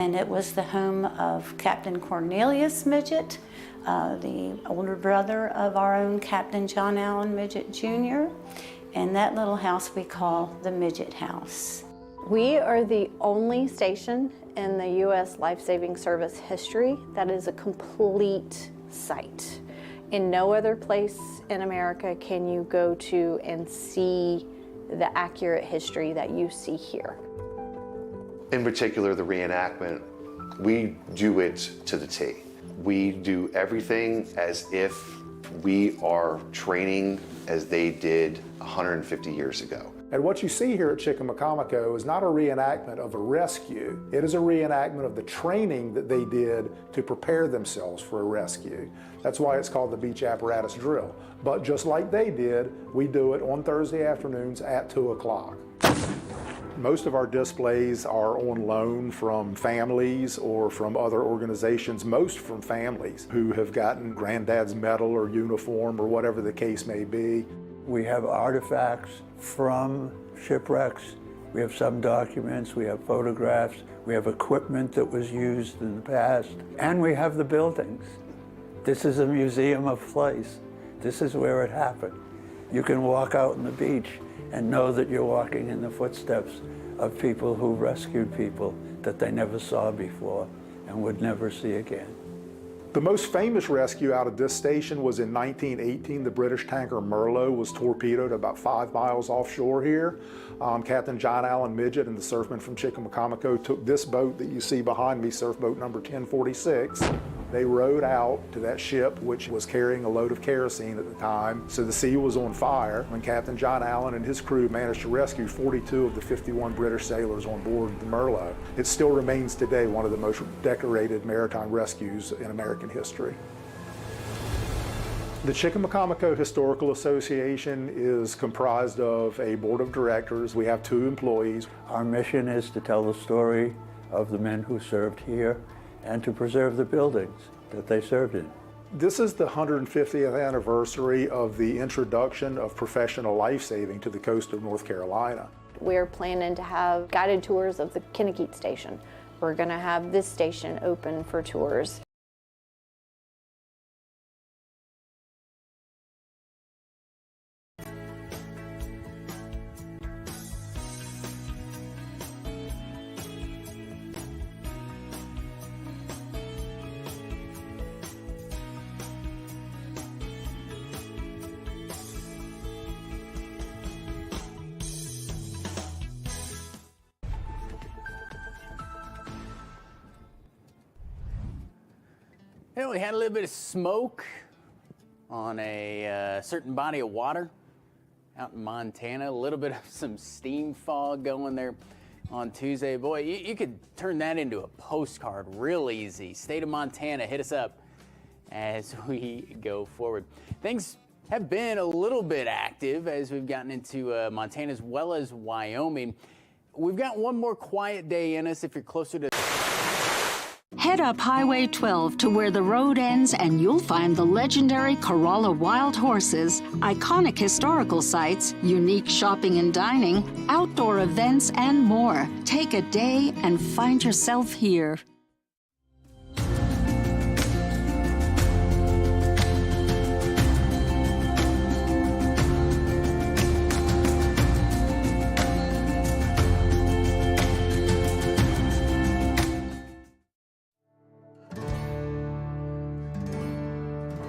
And it was the home of Captain Cornelius Midget, the older brother of our own Captain John Allen Midget Jr. And that little house we call the Midget House. We are the only station in the U.S. Life-Saving Service history that is a complete site. In no other place in America can you go to and see the accurate history that you see here. In particular, the reenactment, we do it to the T. We do everything as if we are training as they did 150 years ago. And what you see here at Chickamaucomico is not a reenactment of a rescue. It is a reenactment of the training that they did to prepare themselves for a rescue. That's why it's called the beach apparatus drill. But just like they did, we do it on Thursday afternoons at 2 o'clock. Most of our displays are on loan from families or from other organizations, most from families who have gotten granddad's medal or uniform or whatever the case may be. We have artifacts from shipwrecks. We have some documents, we have photographs, we have equipment that was used in the past, and we have the buildings. This is a museum of place. This is where it happened. You can walk out on the beach and know that you're walking in the footsteps of people who rescued people that they never saw before and would never see again. The most famous rescue out of this station was in 1918. The British tanker Merlot was torpedoed about 5 miles offshore here. Captain John Allen Midget and the surfmen from Chickamaucomico took this boat that you see behind me, surf boat number 1046. They rowed out to that ship, which was carrying a load of kerosene at the time, so the sea was on fire. When Captain John Allen and his crew managed to rescue 42 of the 51 British sailors on board the Merlot, it still remains today one of the most decorated maritime rescues in American history. The Chickamaucomico Historical Association is comprised of a board of directors. We have 2 employees. Our mission is to tell the story of the men who served here and to preserve the buildings that they served in. This is the 150th anniversary of the introduction of professional life-saving to the coast of North Carolina. We're planning to have guided tours of the Kennekeet Station. We're going to have this station open for tours. You know, we had a little bit of smoke on a certain body of water out in Montana, a little bit of some steam fog going there on Tuesday. Boy, you could turn that into a postcard real easy. State of Montana, hit us up as we go forward. Things have been a little bit active as we've gotten into Montana as well as Wyoming. We've got one more quiet day in us if you're closer to... Head up Highway 12 to where the road ends and you'll find the legendary Corolla Wild Horses, iconic historical sites, unique shopping and dining, outdoor events, and more. Take a day and find yourself here.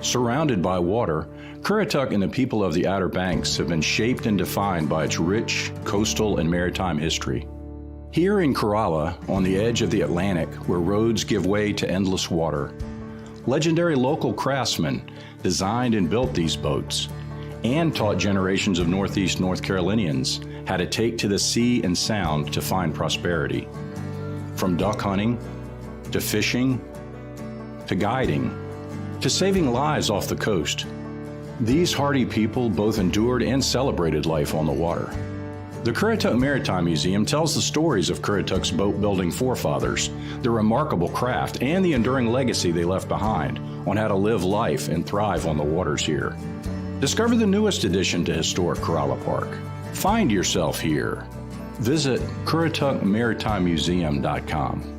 Surrounded by water, Currituck and the people of the Outer Banks have been shaped and defined by its rich coastal and maritime history. Here in Corolla, on the edge of the Atlantic, where roads give way to endless water, legendary local craftsmen designed and built these boats and taught generations of Northeast North Carolinians how to take to the sea and sound to find prosperity. From duck hunting, to fishing, to guiding, to saving lives off the coast. These hardy people both endured and celebrated life on the water. The Currituck Maritime Museum tells the stories of Currituck's boat-building forefathers, their remarkable craft, and the enduring legacy they left behind on how to live life and thrive on the waters here. Discover the newest addition to historic Corolla Park. Find yourself here. Visit CurrituckMaritimeMuseum.com.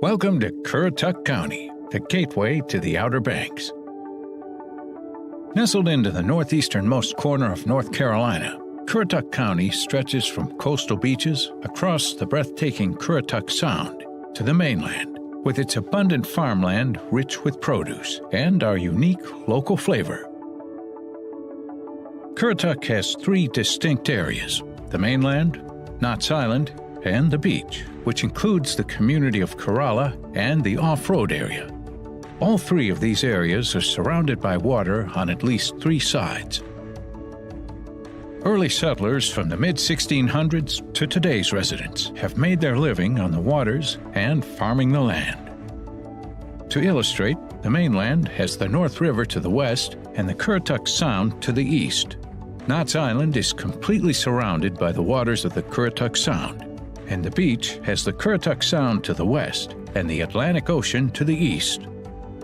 Welcome to Currituck County, the gateway to the Outer Banks. Nestled into the northeasternmost corner of North Carolina, Currituck County stretches from coastal beaches across the breathtaking Currituck Sound to the mainland, with its abundant farmland rich with produce and our unique local flavor. Currituck has three distinct areas: the mainland, Knott's Island, and the beach, which includes the community of Corolla and the off-road area. All three of these areas are surrounded by water on at least three sides. Early settlers from the mid-1600s to today's residents have made their living on the waters and farming the land. To illustrate, the mainland has the North River to the west and the Currituck Sound to the east. Knott's Island is completely surrounded by the waters of the Currituck Sound, and the beach has the Currituck Sound to the west and the Atlantic Ocean to the east.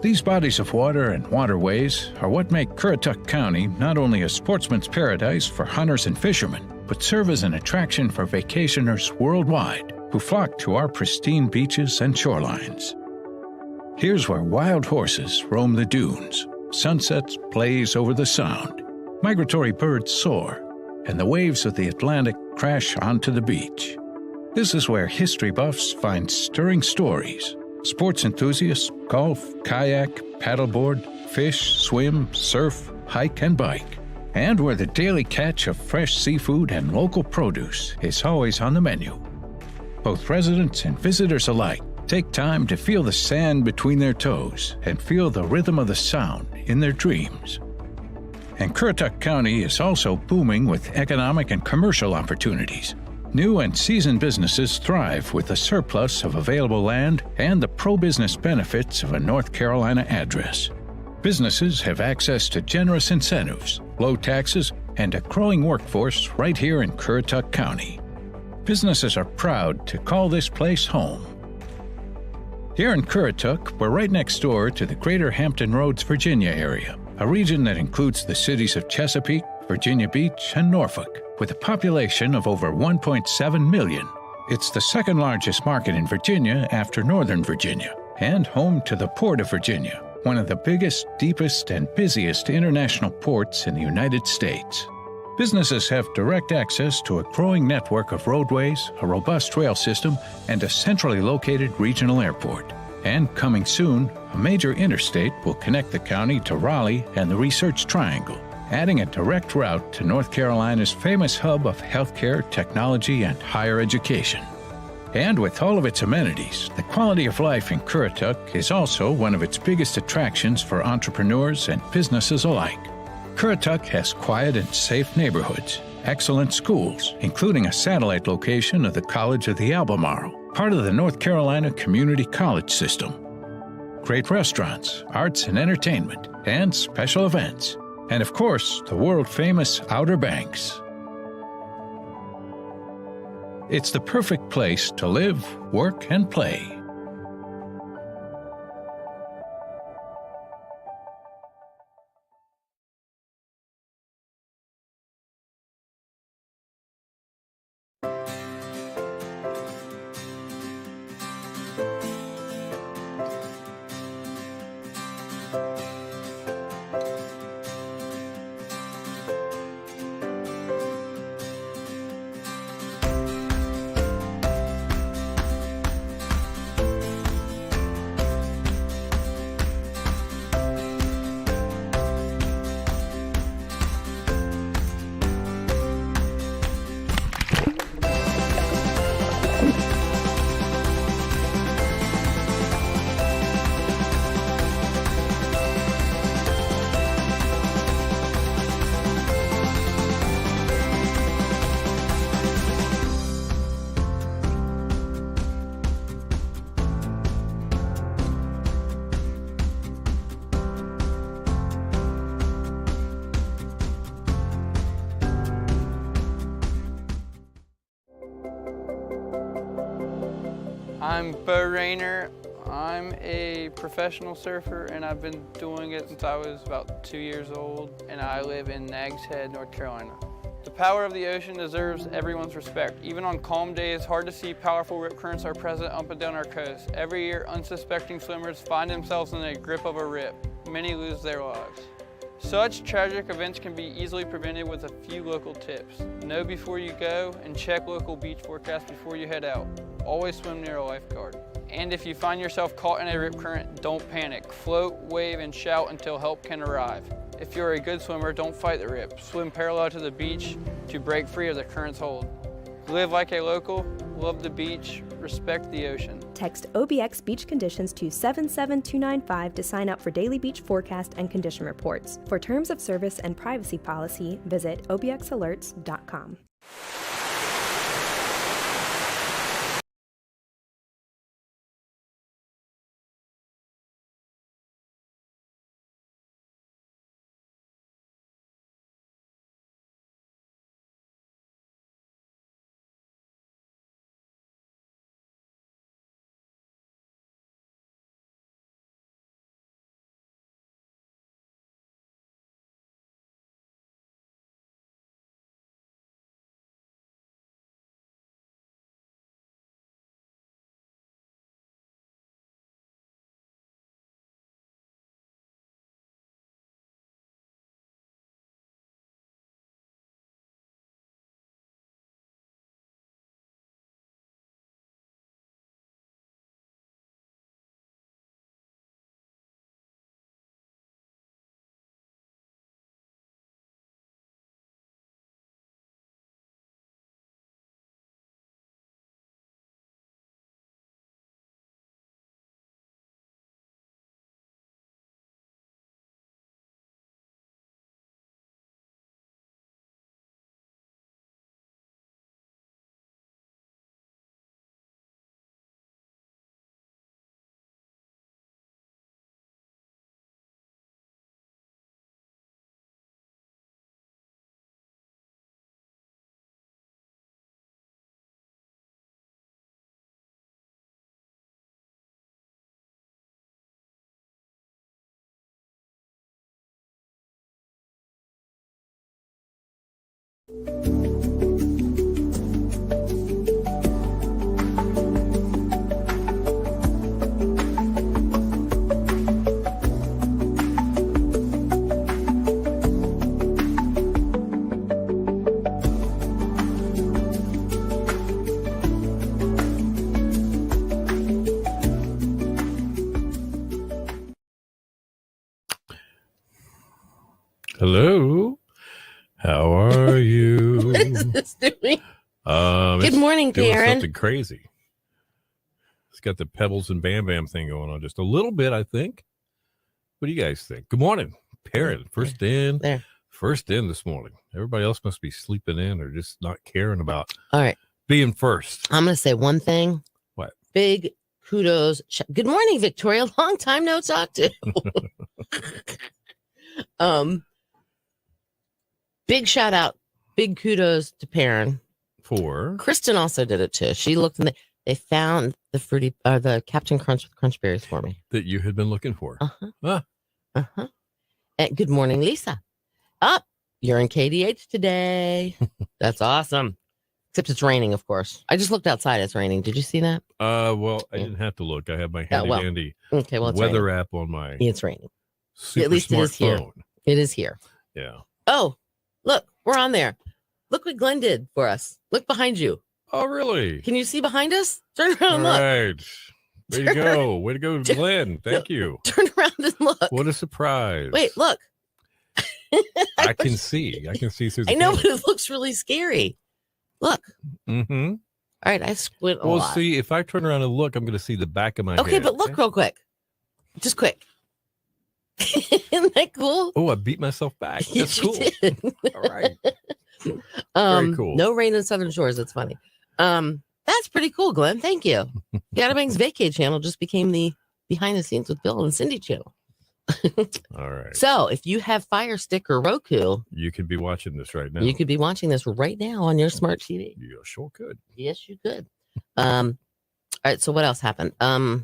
These bodies of water and waterways are what make Currituck County not only a sportsman's paradise for hunters and fishermen, but serve as an attraction for vacationers worldwide who flock to our pristine beaches and shorelines. Here's where wild horses roam the dunes, sunsets blaze over the Sound, migratory birds soar, and the waves of the Atlantic crash onto the beach. This is where history buffs find stirring stories. Sports enthusiasts golf, kayak, paddleboard, fish, swim, surf, hike, and bike. And where the daily catch of fresh seafood and local produce is always on the menu. Both residents and visitors alike take time to feel the sand between their toes and feel the rhythm of the Sound in their dreams. And Currituck County is also booming with economic and commercial opportunities. New and seasoned businesses thrive with the surplus of available land and the pro-business benefits of a North Carolina address. Businesses have access to generous incentives, low taxes, and a growing workforce right here in Currituck County. Businesses are proud to call this place home. Here in Currituck, we're right next door to the Greater Hampton Roads, Virginia area, a region that includes the cities of Chesapeake, Virginia Beach, and Norfolk, with a population of over 1.7 million. It's the second largest market in Virginia after Northern Virginia, and home to the Port of Virginia, one of the biggest, deepest, and busiest international ports in the United States. Businesses have direct access to a growing network of roadways, a robust rail system, and a centrally located regional airport. And coming soon, a major interstate will connect the county to Raleigh and the Research Triangle, adding a direct route to North Carolina's famous hub of healthcare, technology, and higher education. And with all of its amenities, the quality of life in Currituck is also one of its biggest attractions for entrepreneurs and businesses alike. Currituck has quiet and safe neighborhoods, excellent schools, including a satellite location of the College of the Albemarle, part of the North Carolina Community College system. Great restaurants, arts and entertainment, and special events. And of course, the world-famous Outer Banks. It's the perfect place to live, work, and play. I'm Bo Rayner. I'm a professional surfer and I've been doing it since I was about 2 years old, and I live in Nags Head, North Carolina. The power of the ocean deserves everyone's respect. Even on calm days, hard to see powerful rip currents are present up and down our coast. Every year, unsuspecting swimmers find themselves in the grip of a rip. Many lose their lives. Such tragic events can be easily prevented with a few local tips. Know before you go and check local beach forecasts before you head out. Always swim near a lifeguard. And if you find yourself caught in a rip current, don't panic. Float, wave, and shout until help can arrive. If you're a good swimmer, don't fight the rip. Swim parallel to the beach to break free of the current's hold. Live like a local, love the beach, respect the ocean. Text OBX Beach Conditions to 77295 to sign up for daily beach forecast and condition reports. For terms of service and privacy policy, visit obxalerts.com. Hello. How are you? What is this doing? Good morning, doing Karen. something crazy. It's got the Pebbles and Bam Bam thing going on just a little bit, I think. What do you guys think? Good morning, Perrin. First in this morning. Everybody else must be sleeping in or just not caring about All right. being first. I'm going to say one thing. What? Big kudos. Good morning, Victoria. Long time no talk to. Big shout out. Big kudos to Perrin. For Kristen also did it too. She looked and they found the the Captain Crunch with crunch berries for me that you had been looking for. And good morning, Lisa. You're in KDH today. That's awesome. Except it's raining, of course. I just looked outside. It's raining. Did you see that? Well, I didn't have to look. I have my handy weather raining. app on my. It's raining. Super At least it is here. phone. It is here. Yeah. Oh, look, we're on there. Look what Glenn did for us. Look behind you. Oh, really? Can you see behind us? Turn around and All look. right. Way to go. Way to go, Glenn. Thank you. Turn around and look. What a surprise. Wait, look. I can see. I can see through the I know, camera. but it looks really scary. Look. Mm-hmm. All right, I squint a Well, lot. see, if I turn around and look, I'm going to see the back of my head. Okay, but look real quick. Just quick. Isn't that cool? Oh, I beat myself back. That's You cool. did. All right. Very cool. No rain in Southern Shores. That's funny. That's pretty cool, Glenn. Thank you. OBXVacay channel just became the behind the scenes with Bill and Cindy channel. All right. So if you have Fire Stick or Roku, You could be watching this right now. you could be watching this right now on your smart TV. You sure could. Yes, you could. All right. So what else happened? So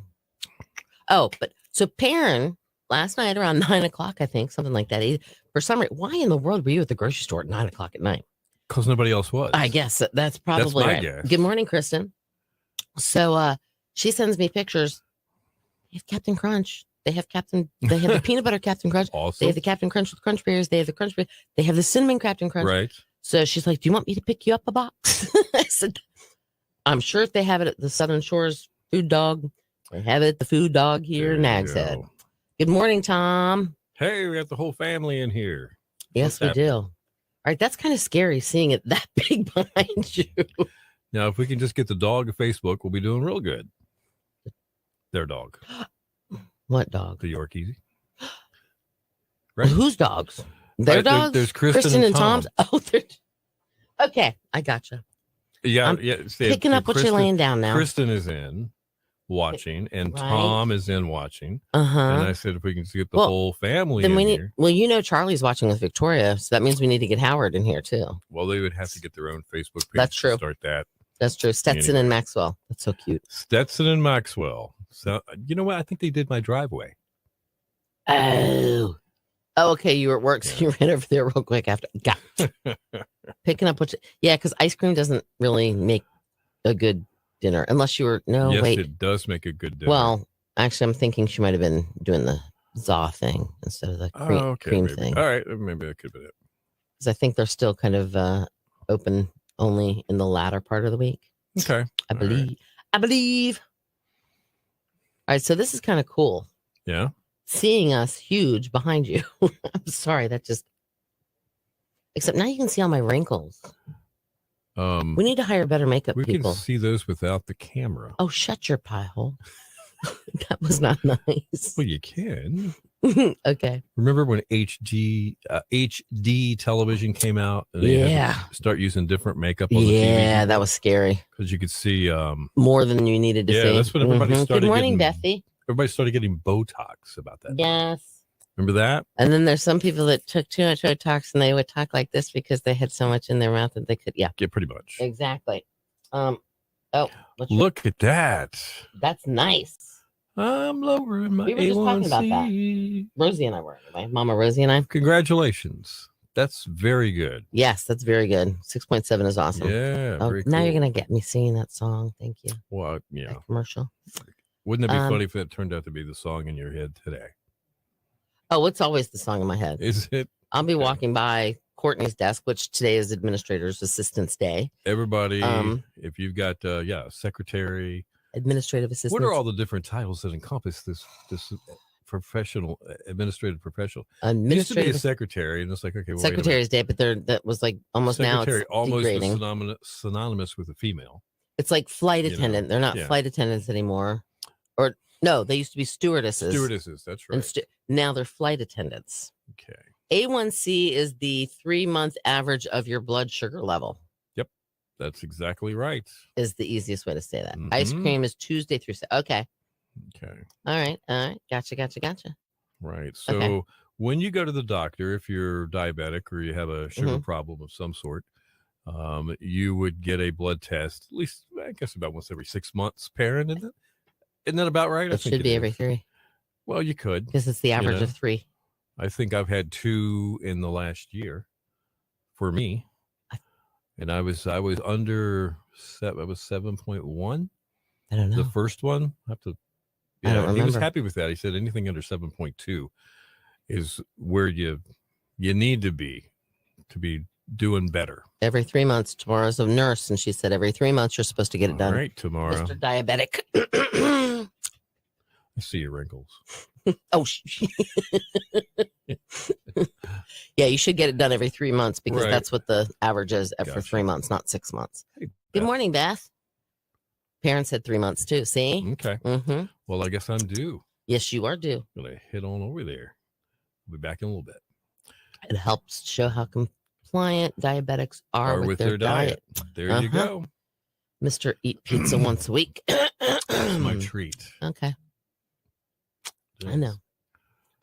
Perrin last night around 9 o'clock, I think, something like that. For some reason, why in the world were you at the grocery store at 9 o'clock at night? Because nobody else was. I guess that's probably my right. guess. Good morning, Kristen. So she sends me pictures. They have Captain Crunch. They have the peanut butter Captain Crunch. Awesome. They have the Captain Crunch with Crunch Berries. They have the Crunch Berries. They have the Cinnamon Captain Crunch. Right. So she's like, do you want me to pick you up a box? I said, I'm sure if they have it at the Southern Shores Food Dog, they have it at the Food Dog here in Nags Head. Good morning, Tom. Hey, we got the whole family in here. Yes, we do. All right, that's kind of scary seeing it that big behind you. Now, if we can just get the dog to Facebook, we'll be doing real good. Their dog. What dog? The Yorkie. Right. Whose dogs? Their dogs? There's Kristen and Tom's. Oh, okay. I gotcha. Yeah, I'm picking up what you're laying down now. Kristen is in watching, and Right. Tom is in watching. Uh-huh. And I said, if we can just get the whole family then in we need, here. well, you know, Charlie's watching with Victoria, so that means we need to get Howard in here too. Well, they would have to get their own Facebook page. That's true. To start that. That's true. Stetson and Maxwell. That's so cute. Stetson and Maxwell. So, you know what? I think they did my driveway. Oh, okay. You were at work, so you ran over there real quick after. Got picking up what you, yeah, because ice cream doesn't really make a good dinner unless you were, no, yes, wait. it does make a good dinner. Well, actually, I'm thinking she might have been doing the za thing instead of the cream maybe. thing. All right. Maybe that could be it. Because I think they're still kind of open only in the latter part of the week. Okay. I believe. All right. So this is kind of cool. Yeah. Seeing us huge behind you. I'm sorry. That just, except now you can see all my wrinkles. We need to hire better makeup we people. can see those without the camera. Oh, shut your pie hole. That was not nice. Well, you can. Okay. Remember when HD television came out? And they had to start using different makeup on the TV? Yeah, that was scary. Because you could see more than you needed to see. Yeah, that's when everybody started. Good morning, getting, Bethy. Everybody started getting Botox about that. Yes. Remember that? And then there's some people that took too much Botox and they would talk like this because they had so much in their mouth that they could, yeah. Pretty much. Exactly. Look at that. That's nice. I'm lowering my We were just talking about that. Rosie and I were, anyway. Mama Rosie and I. Congratulations. That's very good. Yes, that's very good. 6.7 is awesome. Yeah. Oh, very now cool. you're going to get me singing that song. Thank you. Well, yeah. That commercial. Wouldn't it be funny if it turned out to be the song in your head today? Oh, it's always the song in my head. Is it? I'll be walking by Courtney's desk, which today is Administrator's Assistant's Day. Everybody, if you've got, secretary, administrative assistant. What are all the different titles that encompass this professional, administrative professional? It used to be a secretary, and it's like, okay, well, Secretary's Day, but that was like almost secretary, now it's almost degrading. synonymous with a female. It's like flight attendant. They're not flight attendants anymore. Or no, they used to be stewardesses. Stewardesses, that's right. And now they're flight attendants. Okay. A1C is the 3-month average of your blood sugar level. Yep, that's exactly right. Is the easiest way to say that. Ice cream is Tuesday through Saturday. Okay. Okay. All right. Gotcha. Right. So when you go to the doctor, if you're diabetic or you have a sugar problem of some sort, you would get a blood test, at least, I guess, about once every 6 months, parent, isn't it? Isn't that about right? It should be every 3. Well, you could. Because it's the average of 3. I think I've had 2 in the last year for me. And I was under, I was 7.1. I don't know. The first one, I have to, I don't remember. He was happy with that. He said anything under 7.2 is where you need to be doing better. Every 3 months. Tomorrow's a nurse, and she said every 3 months you're supposed to get it done. All right, tomorrow. Mr. Diabetic. I see your wrinkles. Oh, yeah, you should get it done every 3 months because that's what the average is for 3 months, not 6 months. Hey, good morning, Beth. Parents said 3 months too. See? Okay. Well, I guess I'm due. Yes, you are due. I'm gonna head on over there. We'll be back in a little bit. It helps show how compliant diabetics are with their diet. There you go. Mr. Eat Pizza once a week. That's my treat. Okay. I know. All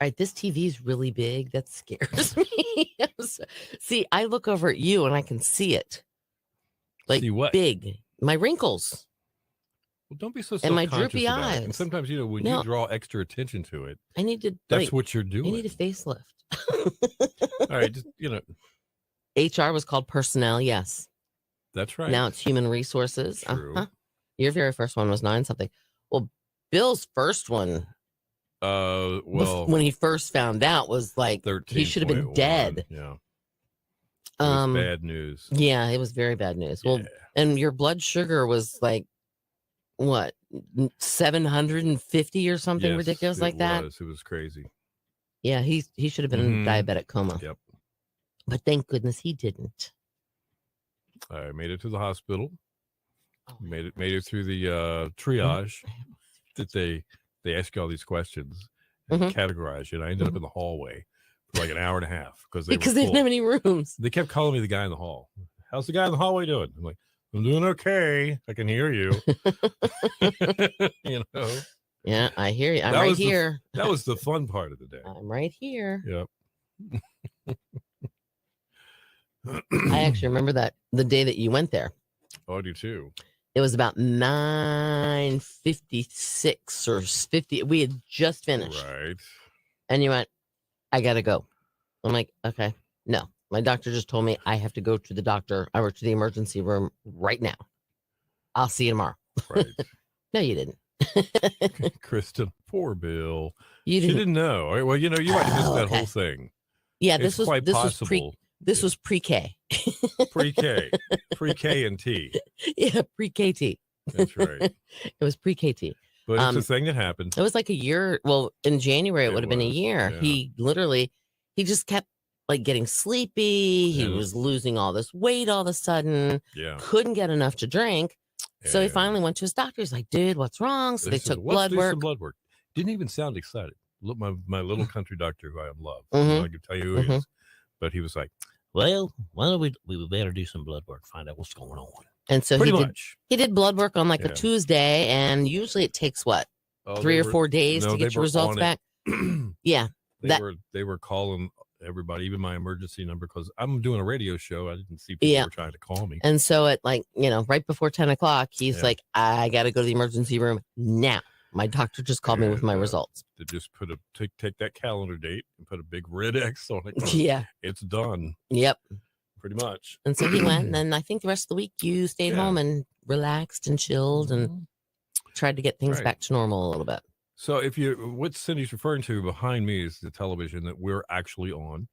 right, this TV is really big. That scares me. See, I look over at you and I can see it. Like see what? Big. My wrinkles. Well, don't be so and my self-conscious droopy about eyes. it. And sometimes, when you draw extra attention to it, I need to. That's what you're doing. I need a facelift. All right, just HR was called personnel, yes. That's right. Now it's human resources. True. Your very first one was 9 something. Well, Bill's first one, when he first found out, was like he should have been dead. Yeah. It was bad news. Yeah, it was very bad news. Well, and your blood sugar was like what, 750 or something ridiculous like that. It was crazy. Yeah, he should have been in a diabetic coma. Yep. But thank goodness he didn't. I made it to the hospital. Made it through the triage that they ask you all these questions and categorize you. And I ended up in the hallway for like an hour and a half because they didn't have any rooms. They kept calling me the guy in the hall. How's the guy in the hallway doing? I'm like, I'm doing okay. I can hear you. You know. Yeah, I hear you. I'm right here. That was the fun part of the day. I'm right here. Yep. I actually remember the day that you went there. Oh, I do too. It was about 9:56 or 50. We had just finished. Right. And you went, I got to go. I'm like, okay. No, my doctor just told me I have to go to the doctor. I work to the emergency room right now. I'll see you tomorrow. Right. No, you didn't. Kristen, poor Bill. She didn't know. All right, well, you know, you might have missed that whole thing. Yeah, this was pre-K. Pre-K and T. Yeah, pre-KT. That's right. It was pre-KT. But it's a thing that happened. It was like a year. Well, in January, it would have been a year. Yeah. He just kept like getting sleepy. He was losing all this weight all of a sudden. Yeah. Couldn't get enough to drink. So he finally went to his doctor. He's like, dude, what's wrong? So they took blood work. Some blood work. Didn't even sound excited. Look, my little country doctor who I love. Mm-hmm. I can tell you who he is. But he was like, well, why don't we better do some blood work, find out what's going on. And so he did blood work on like a Tuesday, and usually it takes what, 3 or 4 days to get your results back. Yeah. They were calling everybody, even my emergency number, because I'm doing a radio show. I didn't see people were trying to call me. And so at like, right before 10 o'clock, he's like, I got to go to the emergency room now. My doctor just called me with my results. To just take that calendar date and put a big red X on it. Yeah. It's done. Yep. Pretty much. And so he went, and then I think the rest of the week you stayed home and relaxed and chilled and tried to get things back to normal a little bit. So what Cindy's referring to behind me is the television that we're actually on.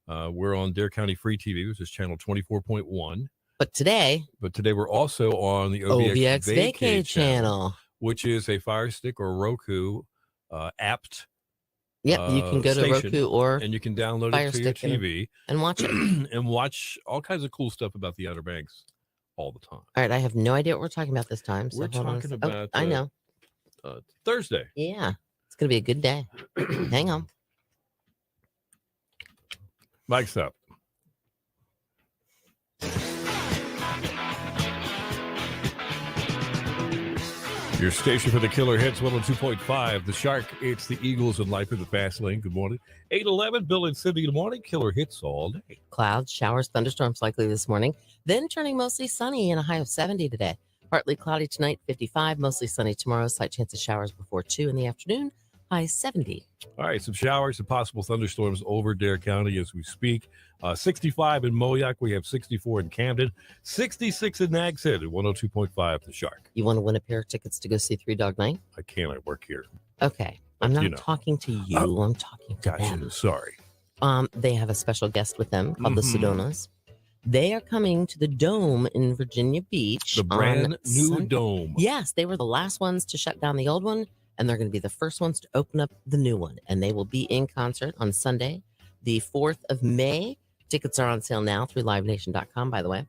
We're on Dare County Free TV, which is channel 24.1. But today we're also on the OBXVacay channel, which is a Fire Stick or Roku apt. Yep, you can go to Roku and you can download it to your TV and watch it and watch all kinds of cool stuff about the Outer Banks all the time. All right, I have no idea what we're talking about this time. So we're talking about I know. Thursday. Yeah, it's gonna be a good day. Hang on. Mike's up. Your station for the killer hits 102.5. The Shark. It's the Eagles and Life in the Fast Lane. Good morning. 8:11. Bill and Cindy. Good morning. Killer hits all day. Clouds, showers, thunderstorms likely this morning. Then turning mostly sunny and a high of 70 today. Partly cloudy tonight, 55. Mostly sunny tomorrow. Slight chance of showers before 2 in the afternoon. High 70. All right, some showers and possible thunderstorms over Dare County as we speak. 65 in Moayak. We have 64 in Camden. 66 in Nags Head at 102.5 The Shark. You want to win a pair of tickets to go see Three Dog Night? I can't. I work here. Okay. I'm not talking to you. I'm talking to them. Sorry. They have a special guest with them called the Sedonas. They are coming to the Dome in Virginia Beach. The brand new Dome. Yes, they were the last ones to shut down the old one, and they're going to be the first ones to open up the new one. And they will be in concert on Sunday, the 4th of May. Tickets are on sale now through livenation.com, by the way.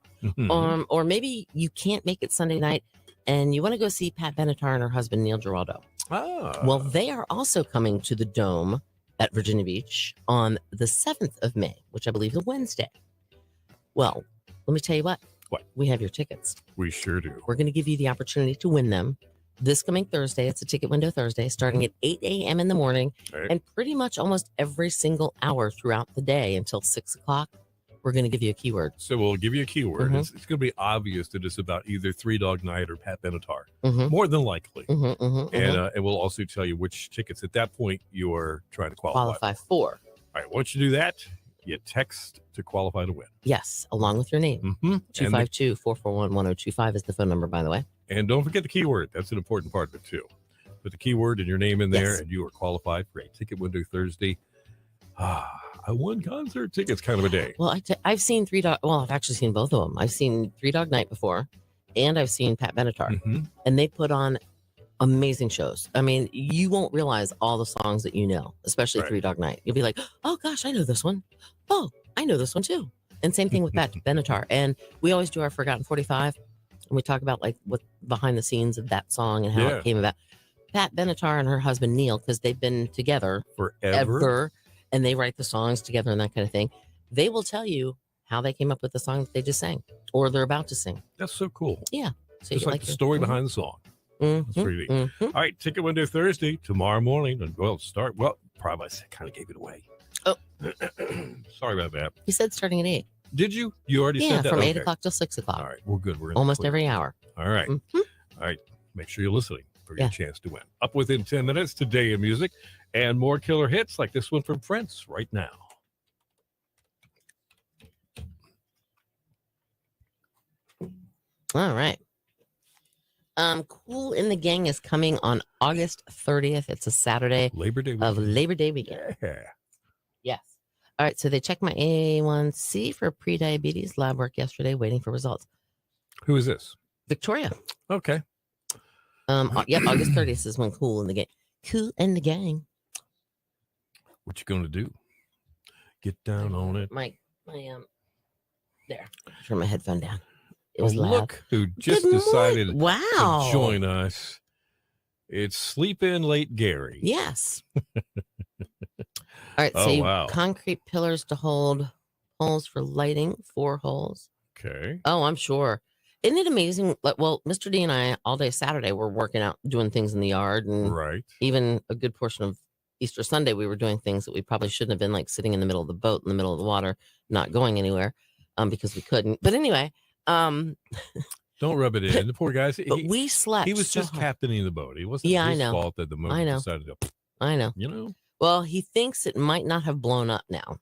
Or maybe you can't make it Sunday night and you want to go see Pat Benatar and her husband, Neil Giraldo. Well, they are also coming to the Dome at Virginia Beach on the 7th of May, which I believe is a Wednesday. Well, let me tell you what. What? We have your tickets. We sure do. We're going to give you the opportunity to win them this coming Thursday. It's a ticket window Thursday, starting at 8 a.m. in the morning, and pretty much almost every single hour throughout the day until 6 o'clock. We're going to give you a keyword. So we'll give you a keyword. It's going to be obvious that it's about either Three Dog Night or Pat Benatar, more than likely. And we'll also tell you which tickets at that point you are trying to qualify for. All right, once you do that, You text to qualify to win. Yes, along with your name. 252-441-1025 is the phone number, by the way. And don't forget the keyword. That's an important part of it, too. Put the keyword and your name in there, and you are qualified for a ticket window Thursday. I won concert tickets kind of a day. Well, I've seen I've actually seen both of them. I've seen Three Dog Night before, and I've seen Pat Benatar. And they put on amazing shows. I mean, you won't realize all the songs that you know, especially Three Dog Night. You'll be like, oh, gosh, I know this one. Oh, I know this one, too. And same thing with Pat Benatar. And we always do our Forgotten 45. And we talk about like what behind the scenes of that song and how it came about. Pat Benatar and her husband, Neil, because they've been together forever. And they write the songs together and that kind of thing. They will tell you how they came up with the song that they just sang or they're about to sing. That's so cool. Yeah. So it's like the story behind the song. That's pretty neat. All right, ticket window Thursday, tomorrow morning. And probably I kind of gave it away. Oh. Sorry about that. You said starting at 8. Did you? You already said that? From 8 o'clock till 6 o'clock. All right, we're good. We're almost every hour. All right. All right. Make sure you're listening for your chance to win. Up within 10 minutes, Today in Music, and more killer hits like this one from Prince right now. All right. Cool in the Gang is coming on August 30th. It's a Saturday. Labor Day weekend. Yeah. Yes. All right. So they checked my A1C for pre-diabetes lab work yesterday, waiting for results. Who is this? Victoria. Okay. August 30th is when Cool in the Gang. Cool in the Gang. What you gonna do? Get down on it. There. Turn my headphone down. It was loud. Look who just decided to join us. It's Sleep In Late Gary. Yes. All right. So concrete pillars to hold holes for lighting, 4 holes. Okay. Oh, I'm sure. Isn't it amazing? Well, Mr. D and I all day Saturday were working out, doing things in the yard, and even a good portion of Easter Sunday we were doing things that we probably shouldn't have been, like sitting in the middle of the boat in the middle of the water, not going anywhere, because we couldn't. But anyway, don't rub it in. The poor guys. We slept. He was just captaining the boat. It wasn't his fault that the motor decided to. I know. You know. Well, he thinks it might not have blown up now.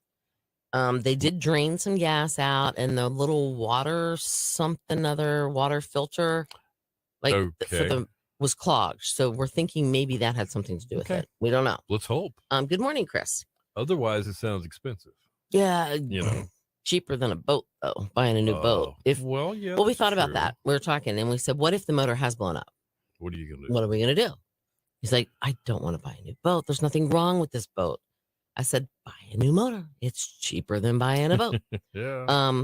They did drain some gas out, and the little water filter, was clogged. So we're thinking maybe that had something to do with it. We don't know. Let's hope. Good morning, Chris. Otherwise, it sounds expensive. Yeah, cheaper than a boat, though, buying a new boat. Well, we thought about that. We were talking, and we said, what if the motor has blown up? What are you going to do? What are we going to do? He's like, I don't want to buy a new boat. There's nothing wrong with this boat. I said, buy a new motor. It's cheaper than buying a boat. Yeah.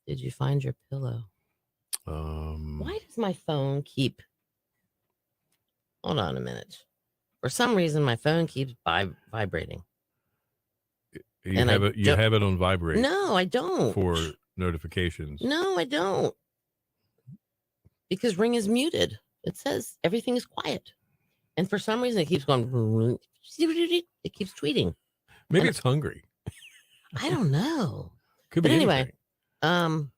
Did you find your pillow? Why does my phone keep... Hold on a minute. For some reason, my phone keeps vibrating. You have it on vibrate. No, I don't. For notifications. No, I don't. Because Ring is muted. It says everything is quiet. And for some reason, it keeps going. It keeps tweeting. Maybe it's hungry. I don't know. Could but be anyway. Anything.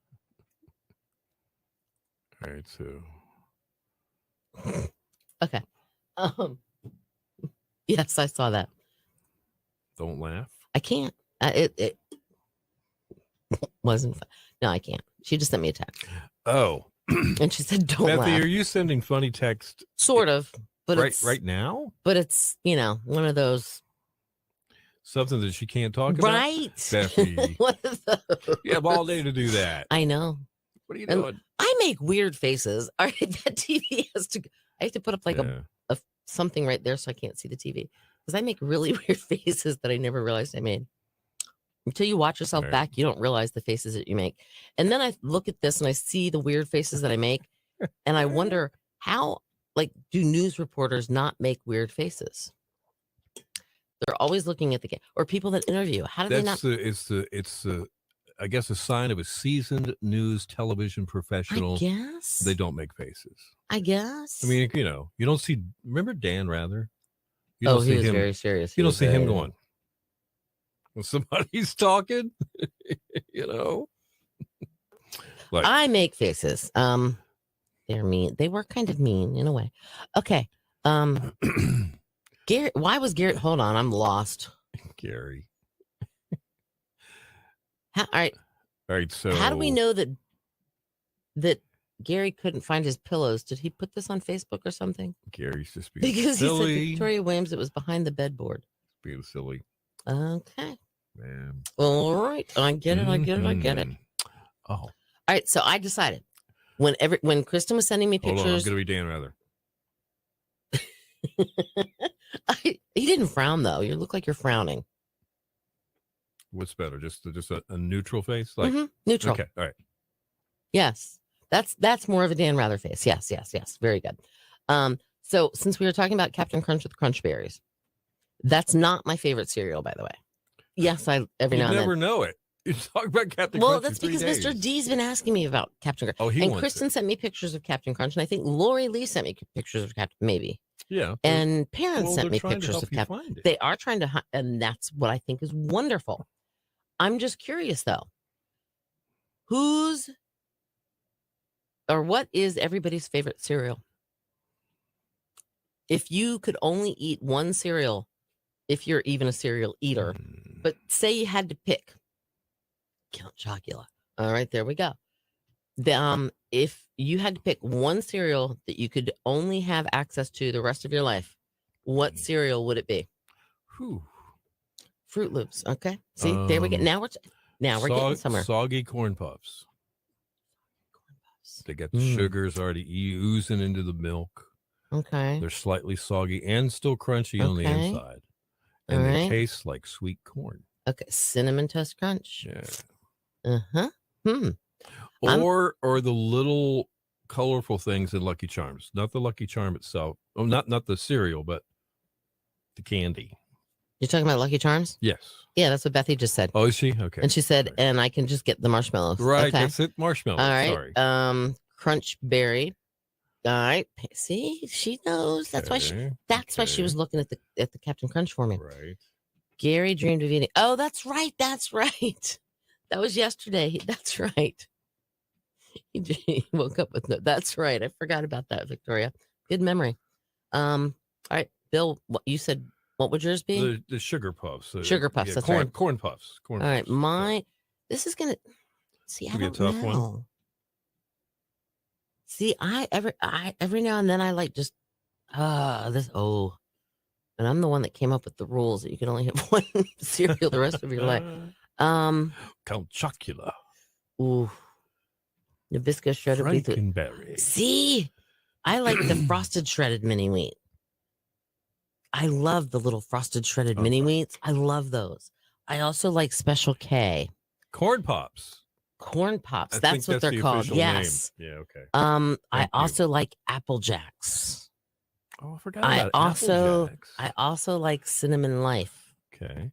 All right, so. Okay. Yes, I saw that. Don't laugh. I can't. It wasn't fun. No, I can't. She just sent me a text. Oh. And she said, don't Bethy, laugh. are you sending funny text? Sort of. But right now? But it's, one of those. Something that she can't talk about? Right. Bethy. One of those. You have all day to do that. I know. What are you doing? I make weird faces. All right, that TV has to. I have to put up like a something right there so I can't see the TV. Because I make really weird faces that I never realized I made. Until you watch yourself back, you don't realize the faces that you make. And then I look at this and I see the weird faces that I make. And I wonder how, do news reporters not make weird faces? They're always looking at the game. Or people that interview. How do they not? It's I guess, a sign of a seasoned news television professional. I guess. They don't make faces. I guess. I mean, you don't see, remember Dan Rather? He was very serious. You don't see him going, when somebody's talking, I make faces. They're mean. They were kind of mean in a way. Okay. Garrett, why was Garrett? Hold on, I'm lost. Gary. All right. All right. So How do we know that Gary couldn't find his pillows? Did he put this on Facebook or something? Gary's just being Because silly. he said Victoria Williams, it was behind the bedboard. Being silly. Okay. Man. All right. I get it. I get it. I get it. Oh. All right. So I decided when Kristen was sending me Hold on, I'm pictures. going to be Dan Rather. He didn't frown though. You look like you're frowning. What's better? Just a neutral face? Like Neutral. Okay. All right. Yes. That's more of a Dan Rather face. Yes. Very good. So since we were talking about Captain Crunch with Crunch Berries, that's not my favorite cereal, by the way. Yes, every now and then. You never know it. You talk about Captain Well, Crunch that's for 3 because days. Mr. D's been asking me about Captain Crunch. Oh, he and wants Kristen it. sent me pictures of Captain Crunch, and I think Lori Lee sent me pictures of Captain, maybe. Yeah. And parents sent me trying to pictures help of you Captain. find it. They are trying to, and that's what I think is wonderful. I'm just curious though. What is everybody's favorite cereal? If you could only eat one cereal, if you're even a cereal eater, but say you had to pick Count Chocula. All right, there we go. If you had to pick one cereal that you could only have access to the rest of your life, what cereal would it be? Fruit Loops. Okay. See, there we go. Now we're getting somewhere. Soggy Corn Puffs. They got the sugars already oozing into the milk. Okay. They're slightly soggy and still crunchy on the inside. And All they right. taste like sweet corn. Okay. Cinnamon Toast Crunch. Yeah. Uh-huh. Or the little colorful things in Lucky Charms. Not the Lucky Charm itself. Oh, not the cereal, but the candy. You're talking about Lucky Charms? Yes. Yeah, that's what Bethy just said. Oh, is she? Okay. And she said, and I can just get the marshmallows. Right. Okay. That's it. Marshmallow. All right. Sorry. Crunch Berry. All right. See, she knows. That's why she was looking at the Captain Crunch for me. Right. Gary dreamed of eating. Oh, that's right. That was yesterday. That's right. He woke up with no. That's right. I forgot about that, Victoria. Good memory. All right, Bill. What you said? What would yours be? The sugar puffs. Sugar puffs. Yeah, That's corn, right. Corn puffs. All right, this is gonna. See, I Be a don't tough know. one. See, every now and then I like just this. Oh, and I'm the one that came up with the rules that you can only have one cereal the rest of your life. Count Chocula. Ooh. Nabisco shredded wheat. Frankenberry. See, I like the frosted shredded mini wheat. I love the little frosted shredded mini wheats. I love those. I also like Special K. Corn Pops. Corn Pops. I That's think what they're the called. official Yes. name. Yeah, okay. I Thank you. also like Apple Jacks. Oh, I forgot about Apple Jacks. I also like Cinnamon Life. Okay.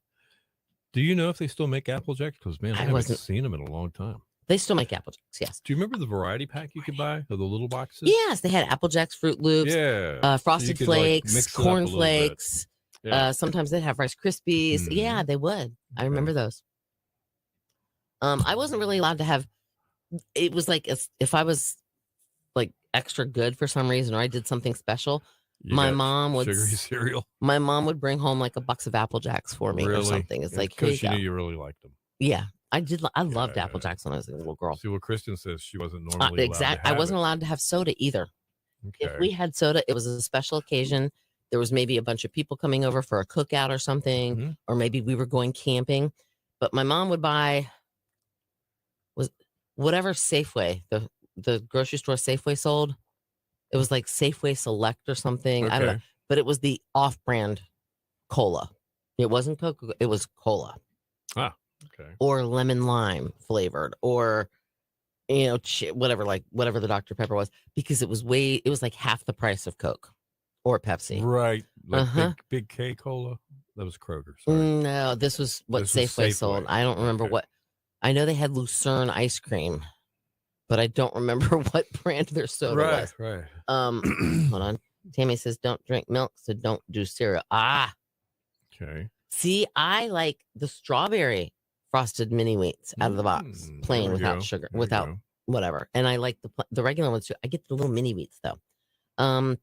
Do you know if they still make Apple Jacks? Because, man, I haven't seen them in a long time. They still make Apple Jacks, yes. Do you remember the variety pack you could buy of the little boxes? Yes, they had Apple Jacks, Fruit Loops, Yeah. Frosted So you could, Flakes, mix it up a Corn little Flakes. bit. Yeah. Sometimes they'd have Rice Krispies. Yeah, they would. I remember those. I wasn't really allowed to have. It was like if I was like extra good for some reason, or I did something special. You My got mom would sugary cereal. My mom would bring home like a box of Apple Jacks for me or something. It's like, here you because she go. knew you really liked them. Yeah, I did. I loved Apple Jacks when I was a little girl. See what Kristen says. She wasn't normally Exactly. I wasn't allowed to have soda either. If we had soda, it was a special occasion. There was maybe a bunch of people coming over for a cookout or something, or maybe we were going camping. But my mom would buy whatever Safeway, the grocery store Safeway sold. It was like Safeway Select or something. I don't know. But it was the off-brand cola. It wasn't Coca. It was cola. Ah, okay. Or lemon lime flavored, or whatever the Dr. Pepper was, because it was like half the price of Coke or Pepsi. Right. Like big K cola. That was Kroger. Sorry. No, this was what Safeway sold. I don't remember what. I know they had Lucerne ice cream, but I don't remember what brand their soda was. Right. Hold on. Tammy says, don't drink milk, so don't do cereal. Okay. See, I like the strawberry frosted mini wheats out of the box, plain without sugar, without whatever. And I like the regular ones too. I get the little mini wheats though.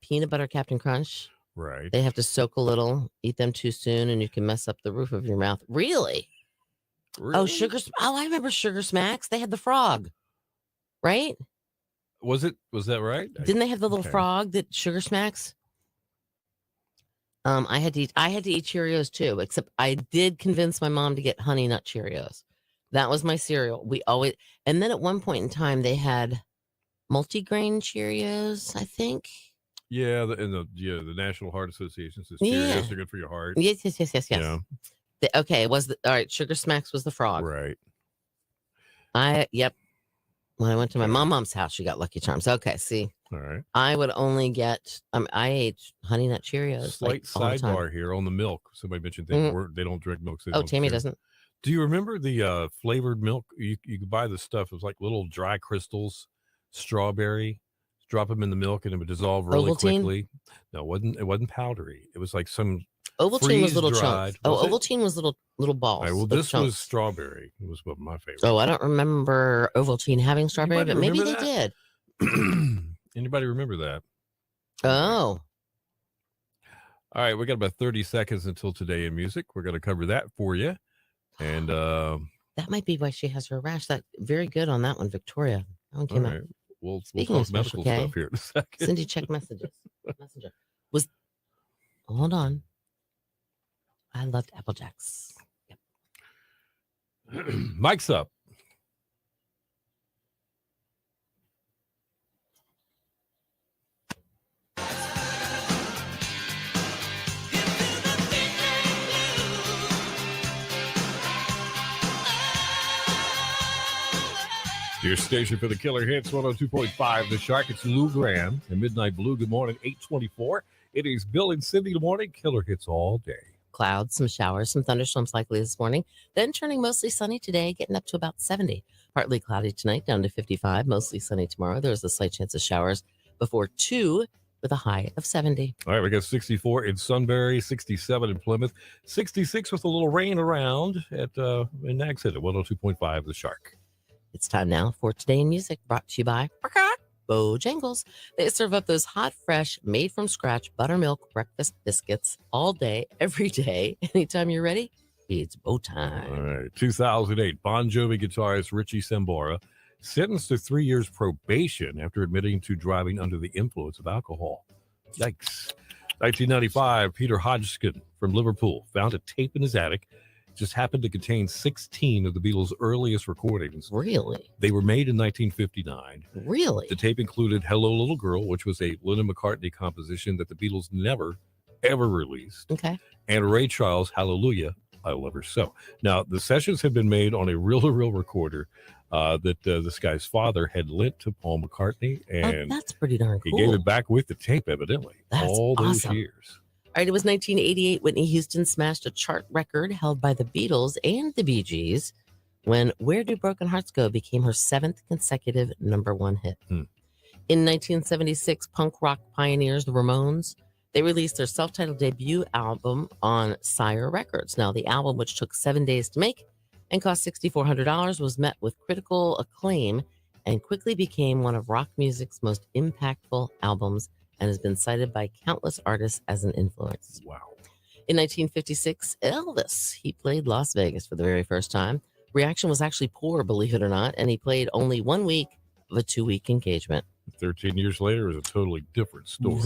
Peanut butter Captain Crunch. Right. They have to soak a little. Eat them too soon, and you can mess up the roof of your mouth. Really? Oh, I remember Sugar Smacks. They had the frog, right? Was that right? Didn't they have the little frog that Sugar Smacks? I had to eat Cheerios too, except I did convince my mom to get Honey Nut Cheerios. That was my cereal. And then at one point in time they had multigrain Cheerios, I think. Yeah, the National Heart Association says Cheerios are good for your heart. Yes. Yeah. All right, Sugar Smacks was the frog. Right. When I went to my mom's house, she got Lucky Charms. Okay, see. All right. I would only get. I ate Honey Nut Cheerios. Slight sidebar here on the milk. Somebody mentioned they don't drink milk. So Tammy doesn't. Do you remember the flavored milk? You could buy the stuff. It was like little dry crystals, strawberry. Drop them in the milk and it would dissolve really quickly. No, it wasn't powdery. It was like some Ovaltine was little chunks. Ovaltine was little balls. All right, well, this was strawberry. It was my favorite. Oh, I don't remember Ovaltine having strawberry, but maybe they did. Anybody remember that? Oh. All right, we got about 30 seconds until Today in Music. We're going to cover that for you. And that might be why she has her rash. That very good on that one, Victoria. That one came out. We'll talk medical stuff here in a second. Cindy, check messages. Messenger. Hold on. I loved Apple Jacks. Yep. Mike's up. Your station for the killer hits, 102.5 The Shark. It's Lou Graham and Midnight Blue. Good morning, 8:24. It is Bill and Cindy. Good morning. Killer hits all day. Clouds, some showers, some thunderstorms likely this morning. Then turning mostly sunny today, getting up to about 70. Partly cloudy tonight, down to 55. Mostly sunny tomorrow. There's a slight chance of showers before 2 with a high of 70. All right, we got 64 in Sunbury, 67 in Plymouth, 66 with a little rain around in Nags Head at 102.5 The Shark. It's time now for Today in Music, brought to you by Bojangles. They serve up those hot, fresh, made from scratch buttermilk breakfast biscuits all day, every day. Anytime you're ready, it's bow time. All right, 2008, Bon Jovi guitarist Richie Sambora sentenced to 3 years probation after admitting to driving under the influence of alcohol. Yikes. 1995, Peter Hodgkin from Liverpool found a tape in his attic. Just happened to contain 16 of the Beatles' earliest recordings. Really? They were made in 1959. Really? The tape included Hello Little Girl, which was a Lennon McCartney composition that the Beatles never, ever released. Okay. And Ray Charles' Hallelujah, I Love Her So. Now, the sessions had been made on a reel-to-reel recorder that this guy's father had lent to Paul McCartney. And that's pretty darn cool. He gave it back with the tape, evidently. That's all those awesome. years. All right, it was 1988. Whitney Houston smashed a chart record held by the Beatles and the Bee Gees when Where Do Broken Hearts Go became her 7th consecutive #1 hit. In 1976, punk rock pioneers, the Ramones, they released their self-titled debut album on Sire Records. Now, the album, which took 7 days to make and cost $6,400, was met with critical acclaim and quickly became one of rock music's most impactful albums and has been cited by countless artists as an influence. Wow. In 1956, Elvis, he played Las Vegas for the very first time. Reaction was actually poor, believe it or not, and he played only 1 week of a 2-week engagement. 13 years later is a totally different story.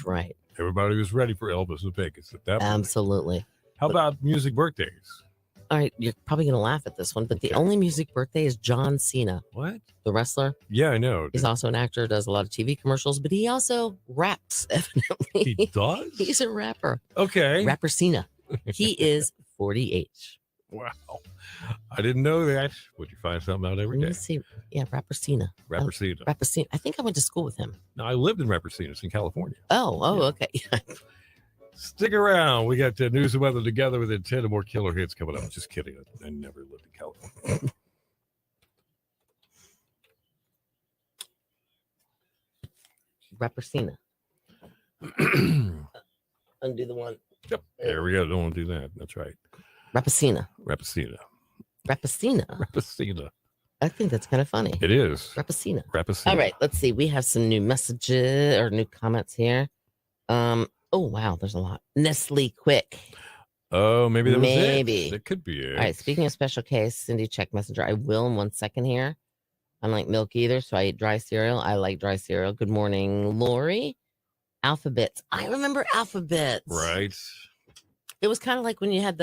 Right. Everybody was ready for Elvis in Vegas at that point. Absolutely. How about music birthdays? All right, you're probably going to laugh at this one, but the only music birthday is John Cena. What? The wrestler. Yeah, I know. He's also an actor, does a lot of TV commercials, but he also raps, evidently. He does? He's a rapper. Okay. Rapper Cena. He is 48. Wow. I didn't know that. Would you find something out every day? Let's see. Yeah, Rapper Cena. Rapper Cena. Rapper Cena. I think I went to school with him. No, I lived in Rapper Cena. It's in California. Oh, okay. Stick around. We got news and weather together within 10 and more killer hits coming up. Just kidding. I never lived in California. Rapper Cena. Undo the one. Yep. There we go. Don't want to do that. That's right. Rapper Cena. Rapper Cena. Rapper Cena. Rapper Cena. I think that's kind of funny. It is. Rapper Cena. Rapper Cena. All right. Let's see. We have some new messages or new comments here. Oh, wow. There's a lot. Nestle Quick. Oh, maybe that was Maybe. it. That could be it. All right. Speaking of special K, Cindy, check messenger. I will in 1 second here. I don't like milk either, so I eat dry cereal. I like dry cereal. Good morning, Lori. Alphabets. I remember Alphabets. Right. It was kind of like when you had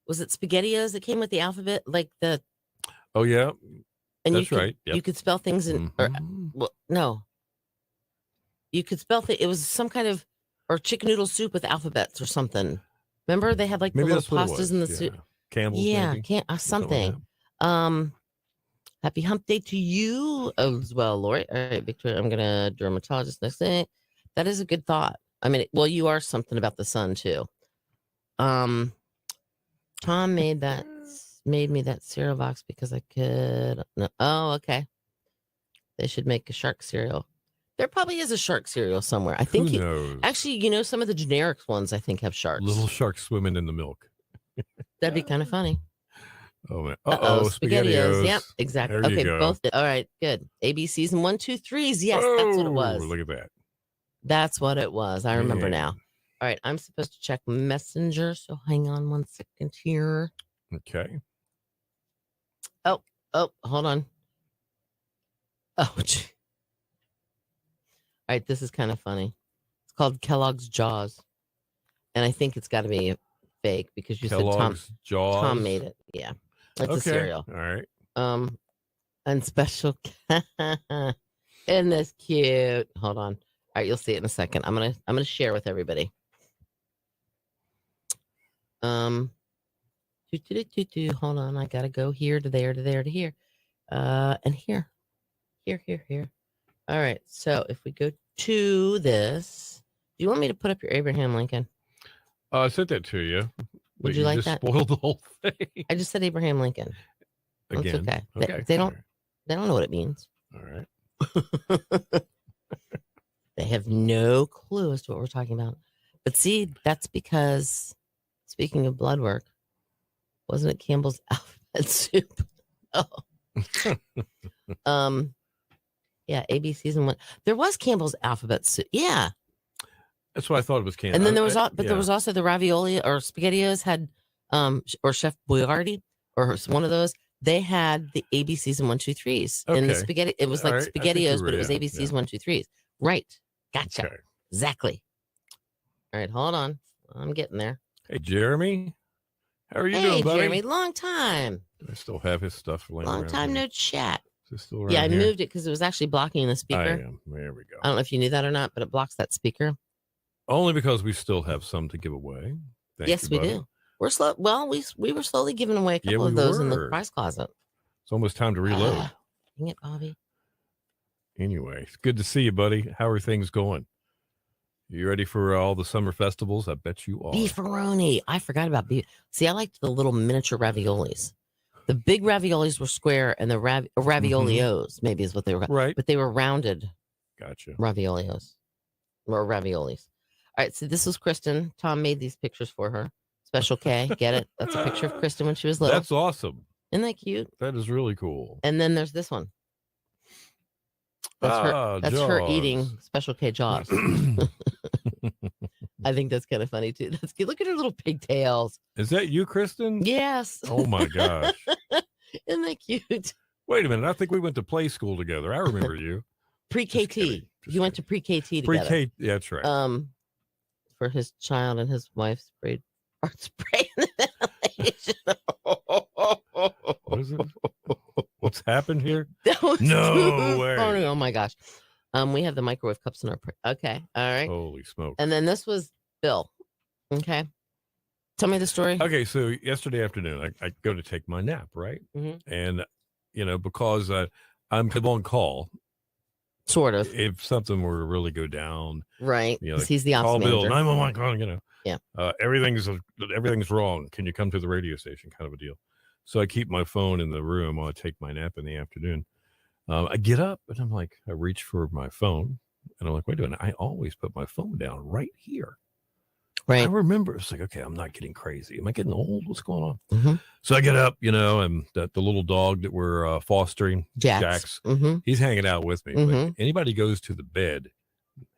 was it SpaghettiOs that came with the alphabet? Like Oh, yeah. and That's right. Yep. You could spell things in, no. You could spell things. It was some kind of, or chicken noodle soup with alphabets or something. Remember they had like Maybe the that's little what it pastas was. in the soup. Campbell's. Yeah, maybe? something. Happy hump day to you as well, Lori. All right, Victoria, I'm gonna dermatologist next thing. That is a good thought. I mean, well, you are something about the sun too. Tom made me that cereal box because I could. No, oh, okay. They should make a shark cereal. There probably is a shark cereal somewhere. I think Who knows? Actually, some of the generic ones I think have sharks. Little sharks swimming in the milk. That'd be kind of funny. Oh man! SpaghettiOs. Yep, exactly. There you Okay, go. both. All right, good. ABCs and 1, 2, 3s. Yes, that's what it was. Look at that. That's what it was. I remember Man. now. All right, I'm supposed to check Messenger, so hang on 1 second here. Okay. Oh, hold on. Oh, gee. All right, this is kind of funny. It's called Kellogg's Jaws, and I think it's got to be fake because you Kellogg's said Jaws. Tom made it. Yeah, it's a cereal. All right. And special. Isn't this cute? Hold on. All right, you'll see it in a second. I'm gonna share with everybody. Hold on. I gotta go here to there to there to here, and here. All right. So if we go to this, do you want me to put up your Abraham Lincoln? I sent that to you. Would you like just that? Spoiled the whole thing. I just said Abraham Lincoln. Again. It's okay. Okay. They don't know what it means. All right. They have no clue as to what we're talking about. But see, that's because, speaking of blood work, wasn't it Campbell's alphabet soup? Oh. Yeah, ABC season 1. There was Campbell's alphabet soup. Yeah. That's what I thought it was Campbell. And then there was, there was also the ravioli or SpaghettiOs had, or Chef Boyardee or one of those. They had the ABCs and 1, 2, 3s in the spaghetti. It was like right. SpaghettiOs, but it was ABCs 1, 2, 3s. Right. Gotcha. Okay. Exactly. All right, hold on. I'm getting there. Hey, Jeremy. How are you Hey, doing, buddy? Jeremy, long time. I still have his stuff laying Long around time here. no chat. Is it still around Yeah, I here? moved it because it was actually blocking the speaker. I am. There we go. I don't know if you knew that or not, but it blocks that speaker. Only because we still have some to give away. Yes, we do. We're slow. Well, we were slowly giving away a couple of those in the prize closet. It's almost time to reload. Dang it, Bobby. Anyway, it's good to see you, buddy. How are things going? You ready for all the summer festivals? I bet you are. Beefaroni. I forgot about beef. See, I liked the little miniature raviolis. The big raviolis were square, and the raviolios maybe is what they were. Right. But they were rounded. Gotcha. Raviolios. Or raviolis. All right, so this was Kristen. Tom made these pictures for her. Special K. Get it? That's a picture of Kristen when she was little. That's awesome. Isn't that cute? That is really cool. And then there's this one. That's her eating Special K Jaws. I think that's kind of funny too. That's cute. Look at her little pigtails. Is that you, Kristen? Yes. Oh my gosh. Isn't that cute? Wait a minute. I think we went to play school together. I remember you. Pre-KT. You went to pre-KT together. Pre-K. Yeah, that's right. For his child and his wife sprayed art spray in the ventilation. What is it? What's happened here? No way. Funny. Oh my gosh. We have the microwave cups in our. Okay. All right. Holy smoke. And then this was Bill. Okay. Tell me the story. Okay. So yesterday afternoon, I go to take my nap, right? Mm-hmm. And, because I'm on call. Sort of. If something were to really go down. Right. Like, he's the call ops Bill, manager. 911 call, Yeah. Everything's wrong. Can you come to the radio station? Kind of a deal. So I keep my phone in the room while I take my nap in the afternoon. I get up and I'm like, I reach for my phone and I'm like, wait a minute. I always put my phone down right here. Right. I remember it's like, okay, I'm not getting crazy. Am I getting old? What's going on? Mm-hmm. So I get up, and the little dog that we're fostering, Jax, Mm-hmm. he's hanging out with me. Mm-hmm. But anybody goes to the bed,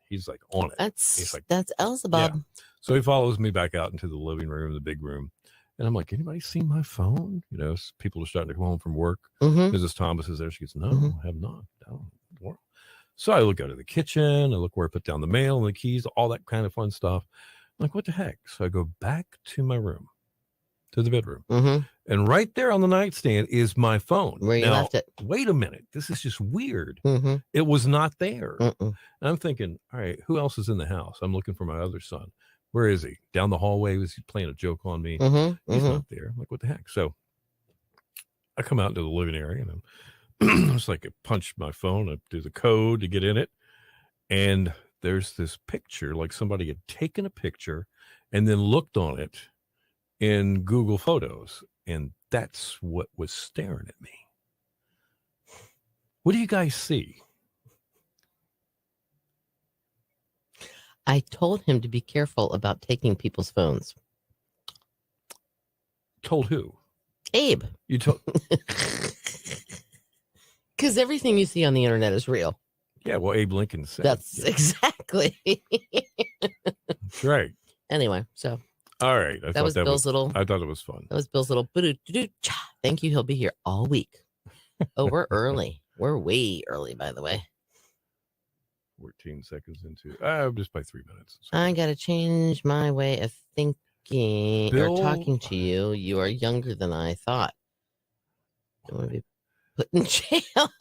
he's like on it. That's Elzebub. Yeah. So he follows me back out into the living room, the big room. And I'm like, anybody seen my phone? You know, people are starting to come home from work. Mrs. Thomas is there. She goes, no, I have not. So I look out of the kitchen. I look where I put down the mail and the keys, all that kind of fun stuff. I'm like, what the heck? So I go back to my room, to the bedroom. And right there on the nightstand is my phone. Where you left it. Wait a minute. This is just weird. It was not there. And I'm thinking, all right, who else is in the house? I'm looking for my other son. Where is he? Down the hallway? Was he playing a joke on me? He's not there. I'm like, what the heck? So I come out into the living area and I was like, I punch my phone, I do the code to get in it. And there's this picture, like somebody had taken a picture and then looked on it in Google Photos. And that's what was staring at me. What do you guys see? I told him to be careful about taking people's phones. Told who? Abe. You told. Because everything you see on the internet is real. Yeah, well, Abe Lincoln said. That's exactly. That's right. Anyway, so. All right. That was Bill's little. I thought it was fun. That was Bill's little. Thank you. He'll be here all week. Oh, we're early. We're way early, by the way. 14 seconds into just by 3 minutes. I got to change my way of thinking or talking to you. You are younger than I thought. Don't want to be put in jail.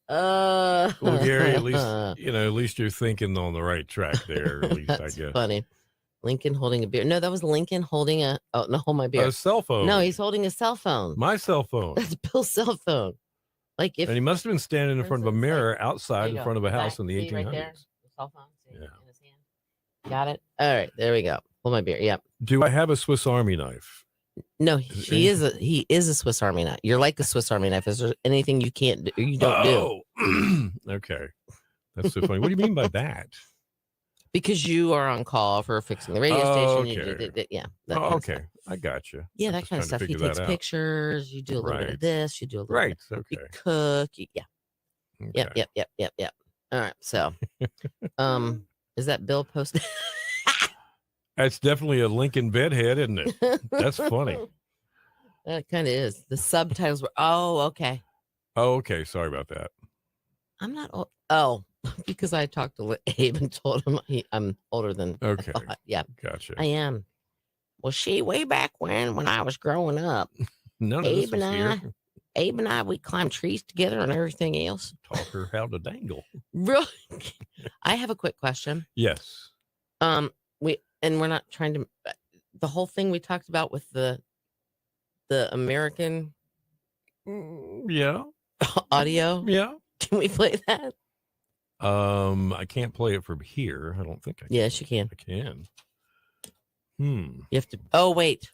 Well, Gary, at least you're thinking on the right track there. At least That's I guess. Funny. Lincoln holding a beer. No, that was Lincoln holding hold my beer. A cell phone. No, he's holding a cell phone. My cell phone. That's Bill's cell phone. Like and he must have been standing in front of a mirror outside in front of a house in the 1800s. Right there, the cell phone. In his hand. Got it. All right, there we go. Hold my beer. Yep. Do I have a Swiss Army knife? No, he is a Swiss Army knife. You're like a Swiss Army knife. Is there anything you can't do? You don't do. Okay, that's so funny. What do you mean by that? Because you are on call for fixing the radio station. Okay. You do, yeah. Okay, I got you. Yeah, that kind of stuff. He takes pictures. You do a little bit of this. You do a little bit. Okay. You cook. Yeah. Okay. Yep. All right. So, is that Bill posted? That's definitely a Lincoln bedhead, isn't it? That's funny. That kind of is. The subtitles were. Oh, okay. Oh, okay. Sorry about that. I'm not. Oh, because I talked to Abe and told him I'm older than. Okay. Yeah. Gotcha. I am. Well, way back when I was growing up, Abe and I, we climbed trees together and everything else. Taught her how to dangle. Really? I have a quick question. Yes. We're not trying to. The whole thing we talked about with the American. Yeah. Audio. Yeah. Can we play that? I can't play it from here. I don't think I can. Yes, you can. I can. You have to. Oh, wait.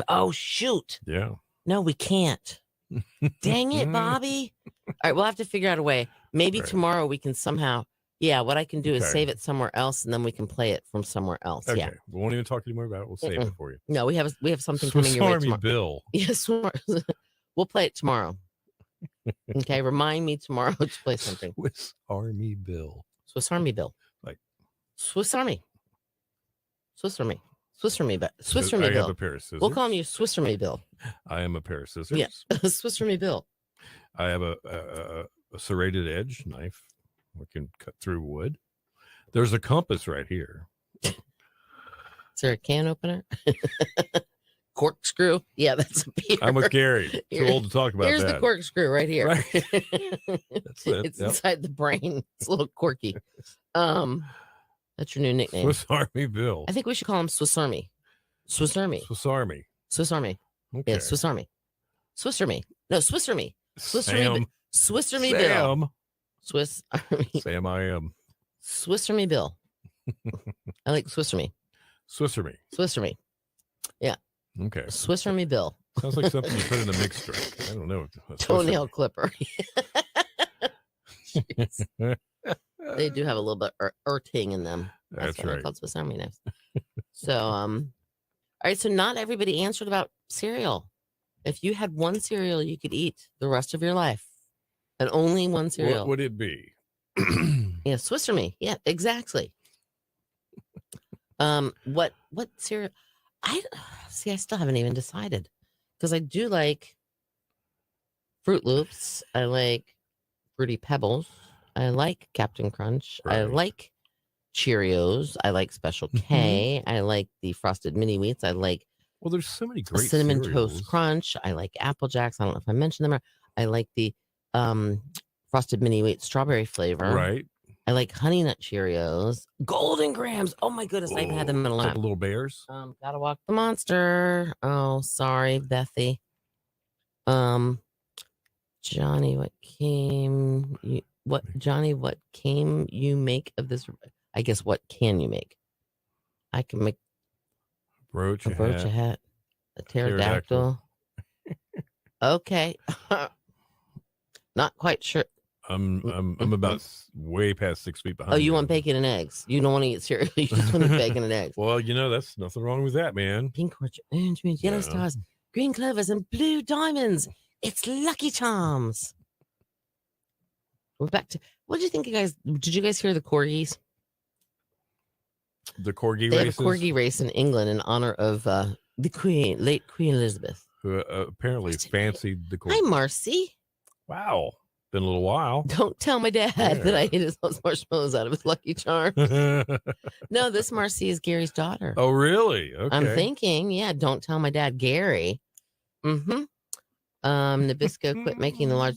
Oh, shoot. Yeah. No, we can't. Dang it, Bobby. All right, we'll have to figure out a way. Maybe tomorrow we can somehow. Yeah, what I can do is save it somewhere else, and then we can play it from somewhere else. Okay. Yeah. We won't even talk anymore about it. We'll save it for you. No, we have something Swiss coming your way Army tomorrow. Bill. Yes, we'll play it tomorrow. Okay, remind me tomorrow to play something. Swiss Army Bill. Swiss Army Bill. Like Swiss Army. Swiss Army. Swiss Army Bill. Swiss I Army have Bill. a pair of scissors. We'll call you Swiss Army Bill. I am a pair of scissors. Yeah, Swiss Army Bill. I have a serrated edge knife. We can cut through wood. There's a compass right here. Is there a can opener? Corkscrew? Yeah, that's a beer. I'm with Gary. Too old to talk about Here's that. the corkscrew right here. Right. That's it. It's inside the brain. It's a little quirky. That's your new nickname. Swiss Army Bill. I think we should call him Swiss Army. Swiss Army. Swiss Army. Swiss Army. Okay. Yeah, Swiss Army. Swiss Army. No, Swiss Army. Swiss Sam. Army. Swiss Army Sam. Bill. Swiss Army. Sam, I am. Swiss Army Bill. I like Swiss Army. Swiss Army. Swiss Army. Yeah. Okay. Swiss Army Bill. Sounds like something you put in a mixed drink. I don't know. Toenail clipper. They do have a little bit ting in them. That's why right. They're called Swiss Army knives. So, all right. So not everybody answered about cereal. If you had one cereal you could eat the rest of your life, and only one cereal, What would it be? Yeah, Swiss Army. Yeah, exactly. What cereal? I still haven't even decided because I do like Fruit Loops. I like Fruity Pebbles. I like Captain Crunch. I Right. like Cheerios. I like Special K. I like the Frosted Mini Wheats. I like Well, there's so many great Cinnamon cereals. Toast Crunch. I like Apple Jacks. I don't know if I mentioned them. I like the Frosted Mini Wheat strawberry flavor. Right. I like Honey Nut Cheerios. Golden Grams. Oh my goodness, I haven't had them in a Like lot. the little bears. Gotta walk the monster. Oh, sorry, Bethy. Johnny, what came you make of this? I guess what can you make? I can make Brooch, a hat, a pterodactyl. Okay. Not quite sure. I'm about way past 6 feet behind. Oh, you want bacon and eggs? You don't want to eat cereal. You just want to eat bacon and eggs. Well, that's nothing wrong with that, man. Pink orange, yellow stars, green clovers, and blue diamonds. It's Lucky Charms. We're back to. What did you think, you guys? Did you guys hear the corgis? The corgi They races? have a corgi race in England in honor of the late Queen Elizabeth. Who apparently fancied the corgi. Hi, Marcy. Wow. Been a little while. Don't tell my dad that I ate his marshmallows out of his Lucky Charms. No, this Marcy is Gary's daughter. Oh, really? Okay. I'm thinking, yeah, don't tell my dad, Gary. Nabisco quit making the large.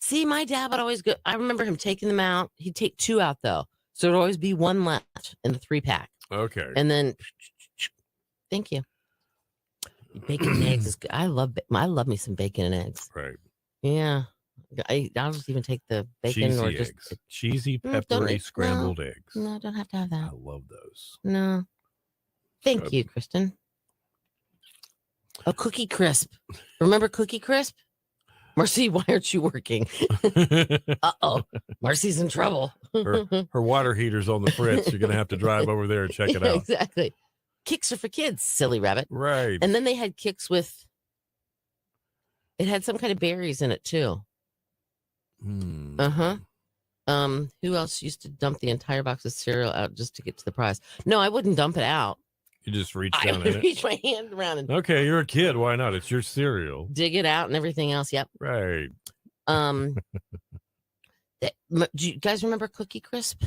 See, my dad would always go. I remember him taking them out. He'd take 2 out, though. So there'd always be 1 left in the 3-pack. Okay. And then, thank you. Bacon and eggs is good. I love me some bacon and eggs. Right. Yeah. I'll just even take the bacon cheesy or just eggs. Cheesy, peppery, scrambled eggs. No, don't have to have that. I love those. No. Thank you, Kristen. A Cookie Crisp. Remember Cookie Crisp? Marcy, why aren't you working? Uh-oh. Marcy's in trouble. her water heater's on the fritz. You're going to have to drive over there and check it out. Exactly. Kicks are for kids, silly rabbit. Right. And then they had Kicks with, it had some kind of berries in it, too. Who else used to dump the entire box of cereal out just to get to the prize? No, I wouldn't dump it out. You just reach I down would in reach it. my hand around and Okay, you're a kid. Why not? It's your cereal. dig it out and everything else. Yep. Right. Do you guys remember Cookie Crisp?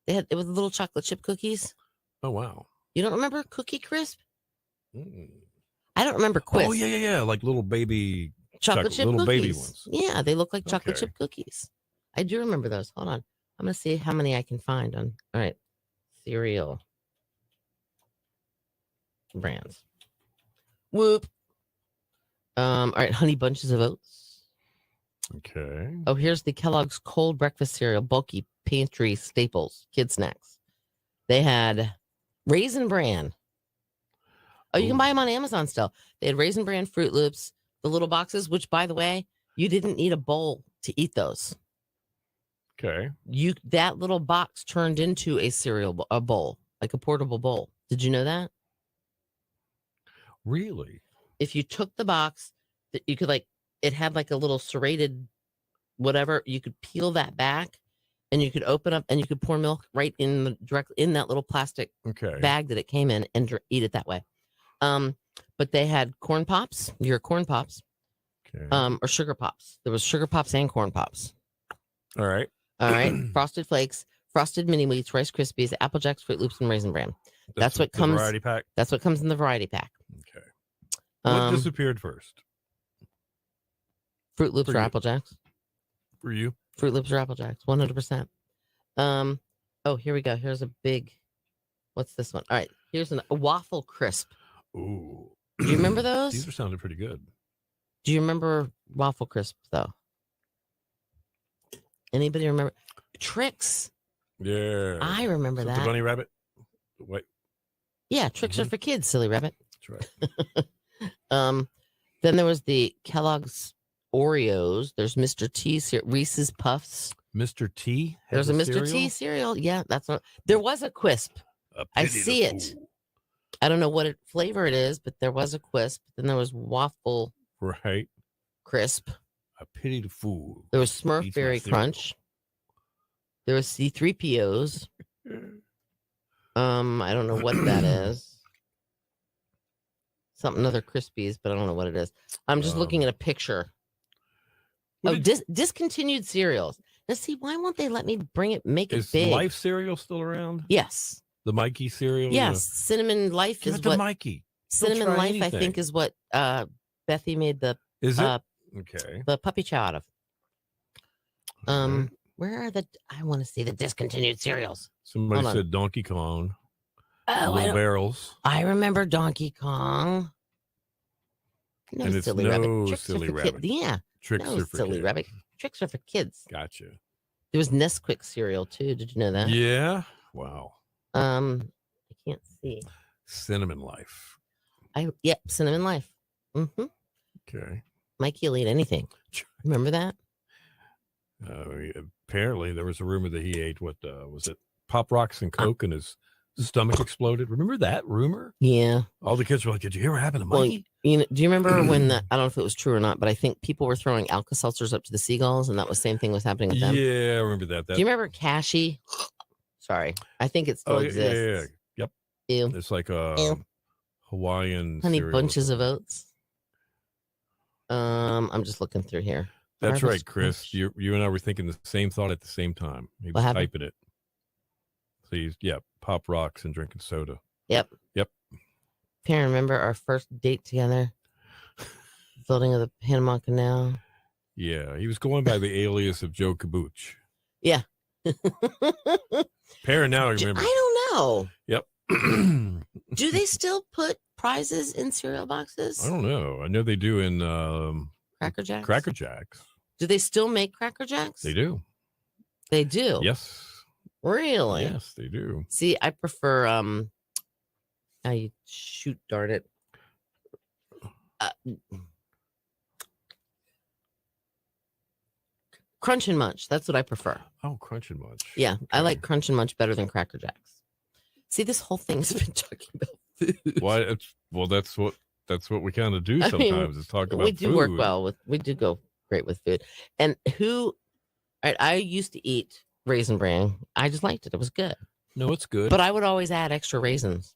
It was little chocolate chip cookies. Oh, wow. You don't remember Cookie Crisp? I don't remember Quisp. Oh, yeah. Like little baby chocolate chip little cookies. baby ones. Yeah, they look like chocolate chip cookies. I do remember those. Hold on. I'm going to see how many I can find on. All right. Cereal brands. Whoop. All right. Honey Bunches of Oats. Okay. Oh, here's the Kellogg's cold breakfast cereal, bulky pantry staples, kid snacks. They had Raisin Bran. Oh, you can buy them on Amazon still. They had Raisin Bran Fruit Loops, the little boxes, which, by the way, you didn't need a bowl to eat those. Okay. That little box turned into a a bowl, like a portable bowl. Did you know that? Really? If you took the box, that you could it had like a little serrated whatever, you could peel that back and you could open up and you could pour milk right directly in that little plastic bag that it came in and eat it that way. But they had corn pops, your corn pops, or sugar pops. There was sugar pops and corn pops. All right. Frosted Flakes, Frosted Mini Wheats, Rice Krispies, Apple Jacks, Fruit Loops, and Raisin Bran. That's what comes. Variety pack. That's what comes in the variety pack. Okay. What disappeared first? Fruit Loops or Apple Jacks? For you? Fruit Loops or Apple Jacks, 100%. Oh, here we go. Here's a big. What's this one? All right. Here's a waffle crisp. Ooh. Do you remember those? These are sounding pretty good. Do you remember waffle crisp though? Anybody remember Tricks? Yeah. I remember that. The bunny rabbit. What? Yeah, Tricks are for kids, silly rabbit. That's right. Then there was the Kellogg's Oreos. There's Mr. T Reese's Puffs. Mr. T. There's a Mr. T cereal. Yeah, that's what. There was a Quisp. I see it. I don't know what flavor it is, but there was a Quisp. Then there was waffle. Right. Crisp. A pity the fool. There was Smurf Berry Crunch. There was C3POs. I don't know what that is. Something other Krispies, but I don't know what it is. I'm just looking at a picture. Oh, discontinued cereals. Now, see, why won't they let me make it big? Is Life cereal still around? Yes. The Mikey cereal? Yes. Cinnamon Life Give is it to what Mikey. Cinnamon Life, I think, is what Bethy made the okay. the puppy chow out of. Where are I want to see the discontinued cereals. Somebody said Donkey Kong. Oh, Little Barrels. I remember Donkey Kong. No, and it's silly no rabbit. Tricks silly are for rabbit. Yeah. Tricks no are for silly kids. rabbit. Tricks are for kids. Gotcha. There was Nesquik cereal too. Did you know that? Yeah. Wow. I can't see. Cinnamon Life. Cinnamon Life. Mm-hmm. Okay. Mikey will eat anything. Remember that? Apparently, there was a rumor that he ate what was it? Pop Rocks and Coke, and his stomach exploded. Remember that rumor? Yeah. All the kids were like, "Did you hear what happened to Mikey?" Well, do you remember when I don't know if it was true or not, but I think people were throwing Alka-Seltzers up to the seagulls, and that was the same thing was happening with them. Yeah, I remember that. Do you remember Cashy? Sorry, I think it still exists. Yeah. Yep. Ew. It's like a Hawaiian Honey cereal. Bunches of Oats. I'm just looking through here. That's Harvest right, Chris. You and I were thinking the same thought at the same time. He What was happened? typing it. So Pop Rocks and drinking soda. Yep. Yep. Karen, remember our first date together? Building of the Panama Canal. Yeah, he was going by the alias of Joe Kabuch. Yeah. Perrin now remember. I don't know. Yep. Do they still put prizes in cereal boxes? I don't know. I know they do in Cracker Jacks? Cracker Jacks. Do they still make Cracker Jacks? They do. They do? Yes. Really? Yes, they do. See, I prefer, darn it. Crunch and Munch. That's what I prefer. Oh, Crunch and Munch. Yeah, okay. I like Crunch and Munch better than Cracker Jacks. See, this whole thing's been talking about food. Why? That's what we kind of do sometimes. Is talk about. We do food. work well with. We do go great with food. And I used to eat Raisin Bran. I just liked it. It was good. No, it's good. But I would always add extra raisins.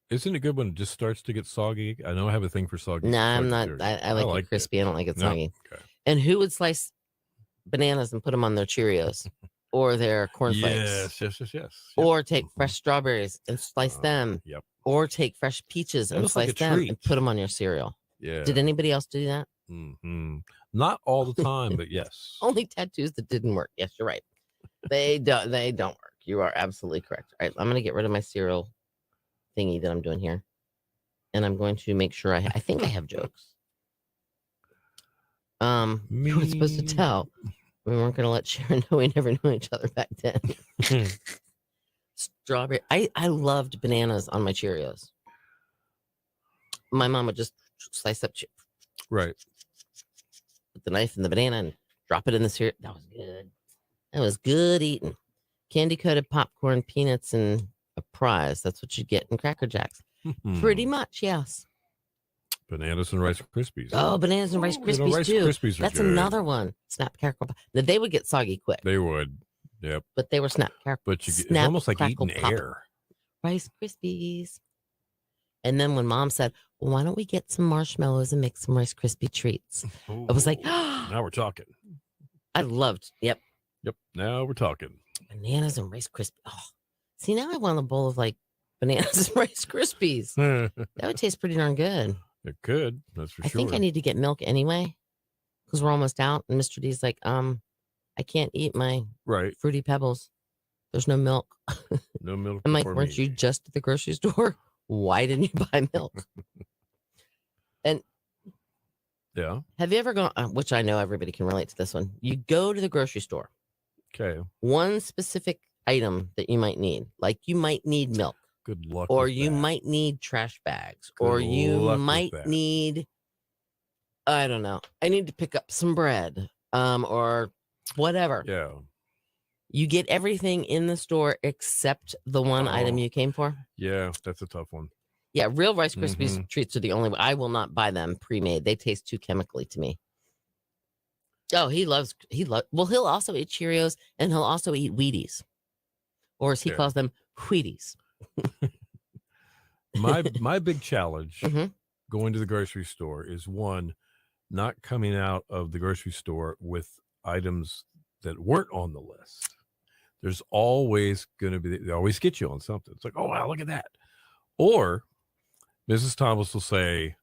Isn't it good when it just starts to get soggy? I know I have a thing for soggy. No, I'm not. I like it crispy. I don't like it soggy. Okay. And who would slice bananas and put them on their Cheerios or their cornflakes? Yes. Or take fresh strawberries and slice them. Yep. Or take fresh peaches and slice them and put them on your cereal. Yeah. Did anybody else do that? Mm-hmm. Not all the time, but yes. Only tattoos that didn't work. Yes, you're right. They don't work. You are absolutely correct. All right, I'm going to get rid of my cereal thingy that I'm doing here. And I'm going to make sure I think I have jokes. You were supposed to tell. We weren't going to let Sharon know we never knew each other back then. Strawberry. I loved bananas on my Cheerios. My mom would just slice up right with the knife and the banana and drop it in the cereal. That was good. That was good eating. Candy coated popcorn, peanuts, and a prize. That's what you get in Cracker Jacks. Pretty much, yes. Bananas and Rice Krispies. Oh, bananas and Rice Krispies Rice too. Krispies are That's good. another one. Snap, crackle, pop. Now, they would get soggy quick. They would. Yep. But they were snap, crackle. But it's almost like eating air. Rice Krispies. And then when Mom said, "Well, why don't we get some marshmallows and make some Rice Krispie treats?" Ooh, I was like, now we're talking. I loved. Yep. Now we're talking. Bananas and Rice Krispies. Oh, see, now I want a bowl of like bananas and Rice Krispies. That would taste pretty darn good. It could. That's for sure. I think I need to get milk anyway because we're almost out. And Mr. D's like, I can't eat my Fruity Pebbles. There's no milk. No milk. I'm like, weren't you just at the grocery store? Why didn't you buy milk? And yeah, have you ever gone? Which I know everybody can relate to this one. You go to the grocery store. Okay. One specific item that you might need, like you might need milk. Good luck. Or you might need trash bags. Or you might need, I don't know. I need to pick up some bread. Or whatever. Yeah. You get everything in the store except the one item you came for. Yeah, that's a tough one. Yeah, real Rice Krispies treats are the only way. I will not buy them pre-made. They taste too chemically to me. Oh, well, he'll also eat Cheerios and he'll also eat Wheaties. Or as he calls them, Wheaties. My big challenge Mm-hmm. going to the grocery store is, one, not coming out of the grocery store with items that weren't on the list. There's always going to be, they always get you on something. It's like, oh, wow, look at that. Or Mrs. Thomas will say,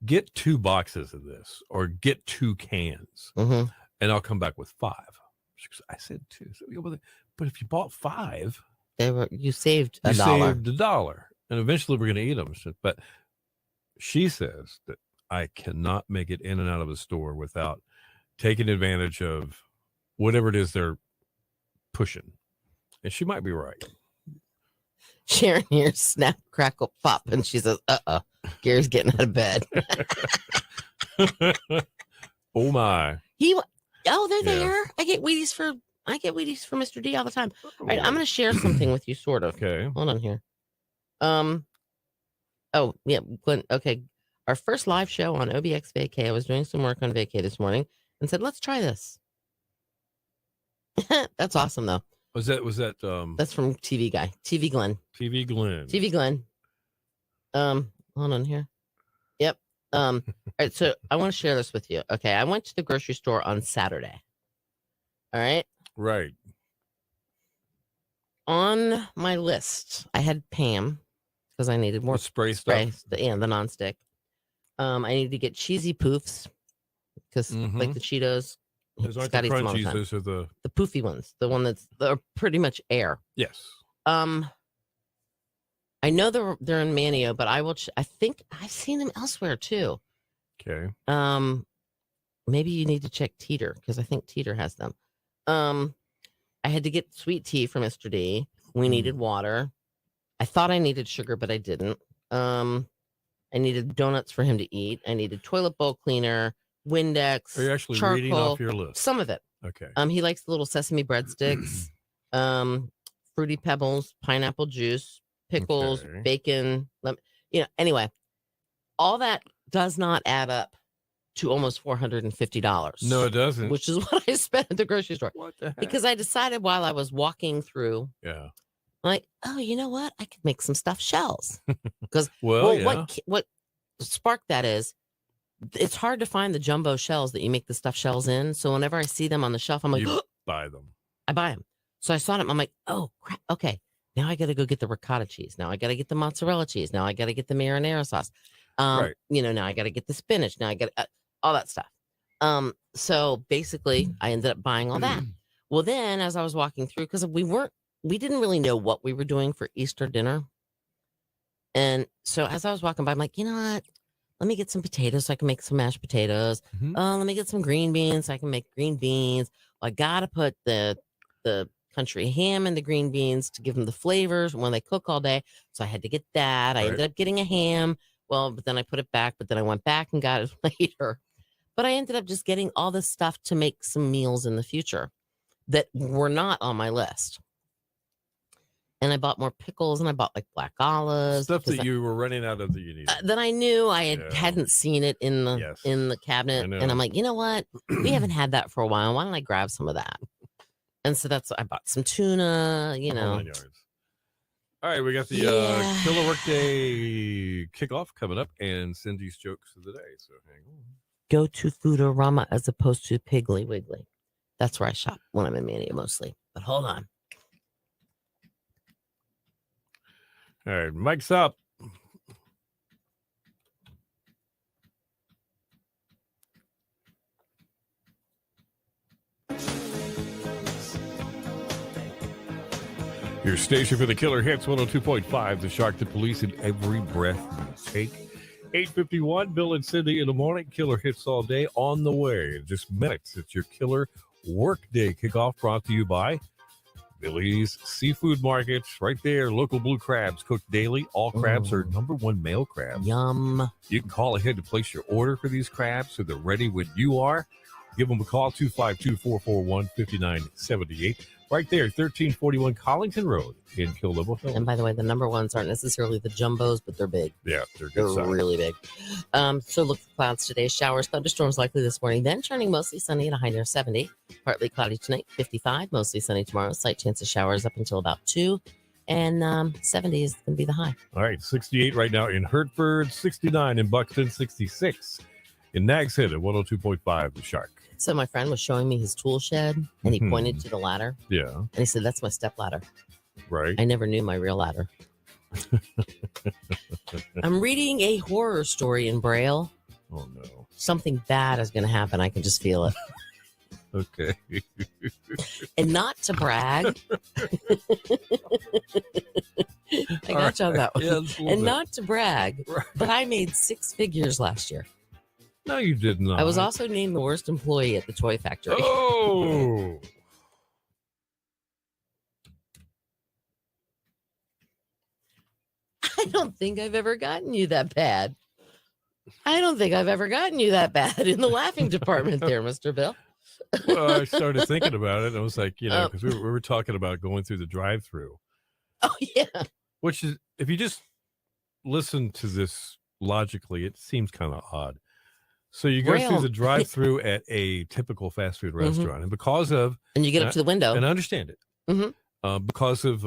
get 2 boxes of this or get 2 cans. Mm-hmm. And I'll come back with 5. She goes, I said 2. So, but if you bought 5, you saved $1. You saved $1. And eventually we're going to eat them. But she says that I cannot make it in and out of a store without taking advantage of whatever it is they're pushing. And she might be right. Sharon here, snap, crackle, pop. And she says, Gary's getting out of bed. Oh, my. They're there. I get Wheaties for Mr. D all the time. All right, I'm going to share something with you, sort of. Okay. Hold on here. Oh, yeah, Glenn. Okay. Our first live show on OBXVacay. I was doing some work on Vacay this morning and said, let's try this. That's awesome, though. Was that That's from TV Guy. TV Glenn. TV Glenn. TV Glenn. Hold on here. Yep. All right, so I want to share this with you. Okay, I went to the grocery store on Saturday. All right. Right. On my list, I had Pam because I needed more spray stuff. The nonstick. I needed to get cheesy poofs because like the Cheetos. Those aren't the crunchies. Those are the poofy ones. The one they're pretty much air. Yes. I know they're in Manteo, but I think I've seen them elsewhere too. Okay. Maybe you need to check Teeter because I think Teeter has them. I had to get sweet tea for Mr. D. We needed water. I thought I needed sugar, but I didn't. I needed donuts for him to eat. I needed toilet bowl cleaner, Windex. Are you actually charcoal, reading off your list? Some of it. Okay. He likes the little sesame breadsticks, Fruity Pebbles, pineapple juice, pickles, bacon. Anyway, all that does not add up to almost $450. No, it doesn't. Which is what I spent at the grocery store. What the heck? Because I decided while I was walking through, yeah, like, oh, you know what? I could make some stuffed shells. Because yeah. what sparked that is, it's hard to find the jumbo shells that you make the stuffed shells in. So whenever I see them on the shelf, I'm like, buy them. I buy them. So I saw them. I'm like, oh, crap. Okay. Now I got to go get the ricotta cheese. Now I got to get the mozzarella cheese. Now I got to get the marinara sauce. Right. Now I got to get the spinach. Now I got all that stuff. So basically I ended up buying all that. Well, then as I was walking through, because we didn't really know what we were doing for Easter dinner. And so as I was walking by, I'm like, you know what? Let me get some potatoes so I can make some mashed potatoes. Let me get some green beans so I can make green beans. I got to put the country ham in the green beans to give them the flavors when they cook all day. So I had to get that. I ended up getting a ham. Well, but then I put it back, but then I went back and got it later. But I ended up just getting all this stuff to make some meals in the future that were not on my list. And I bought more pickles and I bought like black olives. Stuff that you were running out of that you needed. That I knew I hadn't seen it in the cabinet. And I'm like, you know what? We haven't had that for a while. Why don't I grab some of that? And so I bought some tuna, All right, we got the Killer Workday kickoff coming up and Cindy's jokes of the day. So hang on. Go to Foodorama as opposed to Piggly Wiggly. That's where I shop when I'm in Manteo mostly. But hold on. All right, mic's up. Your station for the Killer Hits, 102.5, the Shark, the Police, in every breath you take. 8:51, Bill and Cindy in the morning. Killer Hits all day on the way. In just minutes, it's your Killer Workday kickoff brought to you by Billy's Seafood Markets. Right there, local blue crabs cooked daily. All crabs are #1 male crabs. Yum. You can call ahead to place your order for these crabs so they're ready when you are. Give them a call, 252-441-5978. Right there, 1341 Collington Road in Killable Hill. And by the way, the number ones aren't necessarily the jumbos, but they're big. Yeah, they're good They're size. really big. So look for clouds today. Showers, thunderstorms likely this morning. Then turning mostly sunny at a high near 70. Partly cloudy tonight, 55. Mostly sunny tomorrow. Slight chance of showers up until about 2. And 70 is going to be the high. All right, 68 right now in Hertford, 69 in Buxton, 66 in Nags Head at 102.5 The Shark. So my friend was showing me his tool shed, and he pointed to the ladder. Yeah. And he said, that's my step ladder. Right. I never knew my real ladder. I'm reading a horror story in Braille. Oh, no. Something bad is going to happen. I can just feel it. Okay. And not to brag. I got you on that one. Yeah, and not to brag, but I made 6 figures last year. No, you did not. I was also named the worst employee at the toy factory. Oh. I don't think I've ever gotten you that bad. I don't think I've ever gotten you that bad in the laughing department there, Mr. Bill. Well, I started thinking about it. And I was like, because we were talking about going through the drive-through. Oh, yeah. Which is, if you just listen to this logically, it seems kind of odd. So you go through the drive-through at a typical fast food restaurant, and because of... And you get up to the window. And I understand it. Because of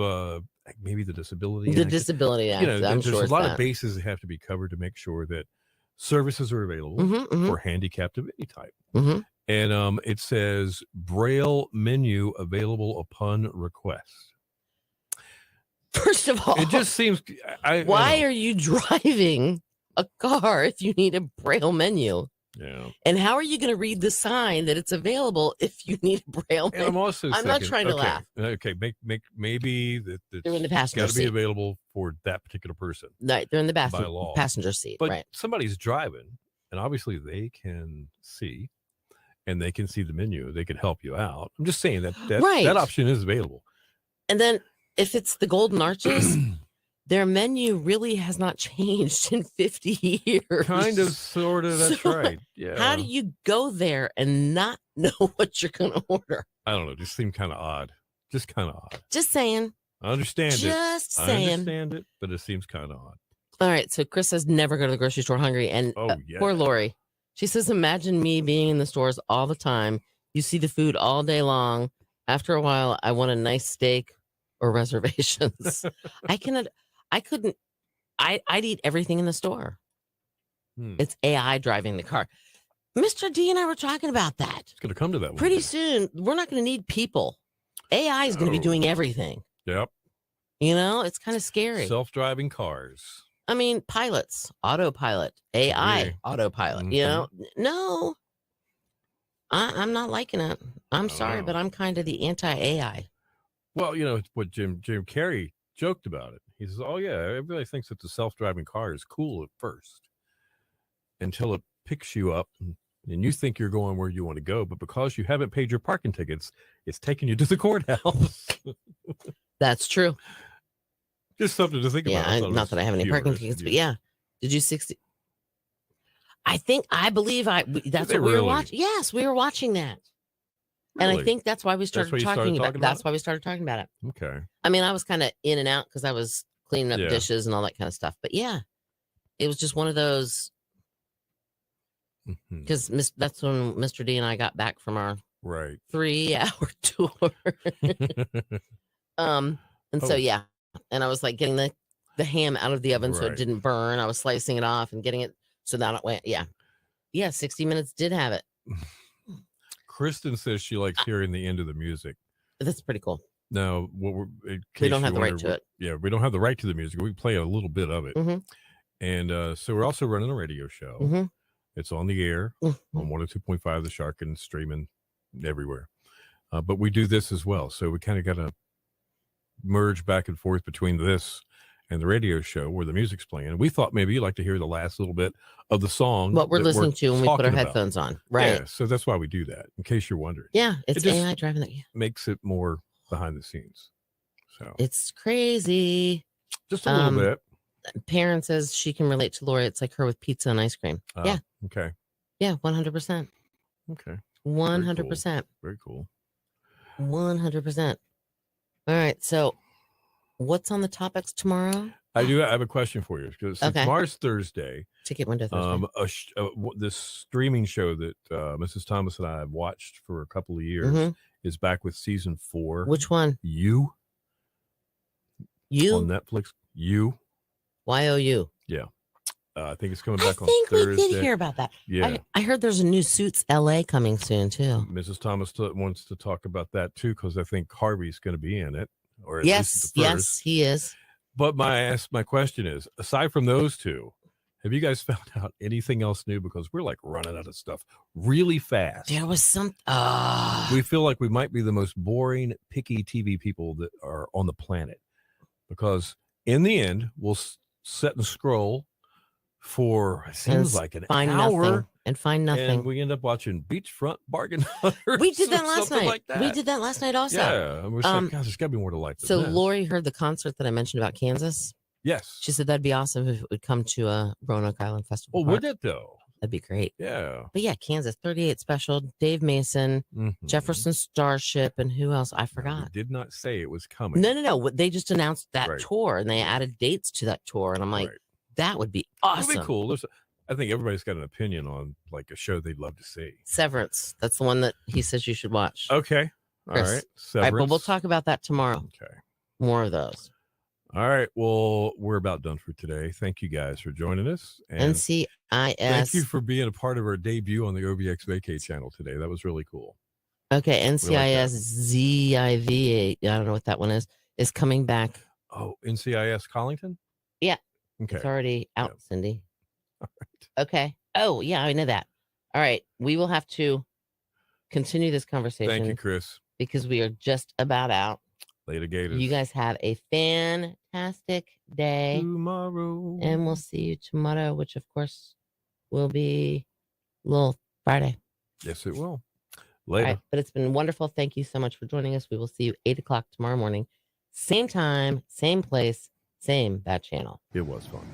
maybe the disability. The disability act, I'm sure there's a lot of bases that have to be covered to make sure that services are available for handicapped of any type. And it says Braille menu available upon request. First of all, it just seems... why are you driving a car if you need a Braille menu? Yeah. And how are you going to read the sign that it's available if you need a Braille menu? And I'm also not trying to laugh. Okay, maybe that they're in the passenger got to be seat. available for that particular person. Right, they're in the by law. passenger seat. But right. somebody's driving, and obviously they can see, and they can see the menu. They can help you out. I'm just saying that that option is available. And then if it's the Golden Arches, their menu really has not changed in 50 years. Kind of, sort of. That's right. Yeah. How do you go there and not know what you're going to order? I don't know. Just seemed kind of odd. Just kind of odd. Just saying. I understand it. Just saying. I understand it, but it seems kind of odd. All right. So Chris says never go to the grocery store hungry. And poor Lori. She says, imagine me being in the stores all the time. You see the food all day long. After a while, I want a nice steak or reservations. I'd eat everything in the store. It's AI driving the car. Mr. D and I were talking about that. It's going to come to that one. Pretty soon, we're not going to need people. AI is going to be doing everything. Yep. You know, it's kind of scary. Self-driving cars. I mean, pilots, autopilot, AI, autopilot, you know? No, I'm not liking it. I'm sorry, but I'm kind of the anti-AI. Well, you know, it's what Jim Carrey joked about it. He says, oh, yeah, everybody thinks that the self-driving car is cool at first until it picks you up and you think you're going where you want to go. But because you haven't paid your parking tickets, it's taking you to the courthouse. That's true. Just something to think about. Yeah, not that I have any parking tickets, but yeah. Did you 60? I believe that's what we were watching. Yes, we were watching that. Really? And I think that's why we started talking about it. That's why we started talking about it. Okay. I mean, I was kind of in and out because I was cleaning up dishes and all that kind of stuff. But yeah, it was just one of those. Because that's when Mr. D and I got back from our 3-hour tour. So yeah. And I was like getting the ham out of the oven so it didn't burn. I was slicing it off and getting it so that it went. Yeah, 60 Minutes did have it. Kristen says she likes hearing the end of the music. That's pretty cool. Now, we don't have the right to it. Yeah, we don't have the right to the music. We play a little bit of it. And so we're also running a radio show. It's on the air on 102.5 The Shark and streaming everywhere. But we do this as well. So we kind of got to merge back and forth between this and the radio show where the music's playing. And we thought maybe you'd like to hear the last little bit of the song. What we're listening to when we put our headphones on. Right. Yeah, so that's why we do that, in case you're wondering. Yeah, it's AI driving that. Makes it more behind the scenes. So it's crazy. Just a little bit. Perrin says she can relate to Lori. It's like her with pizza and ice cream. Yeah. Okay. Yeah, 100%. Okay. 100%. Very cool. 100%. All right. So, what's on the topics tomorrow? I have a question for you because tomorrow's Thursday. Ticket window Thursday. This streaming show that Mrs. Thomas and I have watched for a couple of years is back with season 4. Which one? You on Netflix. You. YOU. Yeah. I think it's coming back on Thursday. I think we did hear about that. Yeah. I heard there's a new Suits LA coming soon, too. Mrs. Thomas wants to talk about that, too, because I think Harvey's going to be in it. Or yes, he is. But my question is, aside from those two, have you guys found out anything else new? Because we're like running out of stuff really fast. There was some... We feel like we might be the most boring, picky TV people that are on the planet. Because in the end, we'll sit and scroll for, it seems like an hour. Find nothing. And we end up watching Beachfront Bargain Hunters. We did that last night. Like that. We did that last night also. Yeah. And we're like, gosh, there's got to be more to life than So this. Lori heard the concert that I mentioned about Kansas. Yes. She said that'd be awesome if it would come to a Roanoke Island Festival. Well, would it though? That'd be great. Yeah. But yeah, Kansas 38 Special, Dave Mason, Jefferson Starship, and who else? I forgot. We did not say it was coming. No. They just announced that tour and they added dates to that tour. And I'm like, that would be awesome. That'd be cool. I think everybody's got an opinion on like a show they'd love to see. Severance. That's the one that he says you should watch. Okay. Chris. All right. Severance. All right, but we'll talk about that tomorrow. Okay. More of those. All right. Well, we're about done for today. Thank you guys for joining us. And NCIS. Thank you for being a part of our debut on the OBXVacay channel today. That was really cool. Okay. NCIS ZIV. I don't know what that one is coming back. Oh, NCIS Collington? Yeah. Okay. It's already out, Cindy. All right. Okay. Oh, yeah, I know that. All right. We will have to continue this conversation. Thank you, Chris. Because we are just about out. Later, Gators. You guys have a fantastic day. Tomorrow. And we'll see you tomorrow, which, of course, will be Little Friday. Yes, it will. Later. All right, but it's been wonderful. Thank you so much for joining us. We will see you 8 o'clock tomorrow morning. Same time, same place, same bad channel. It was fun.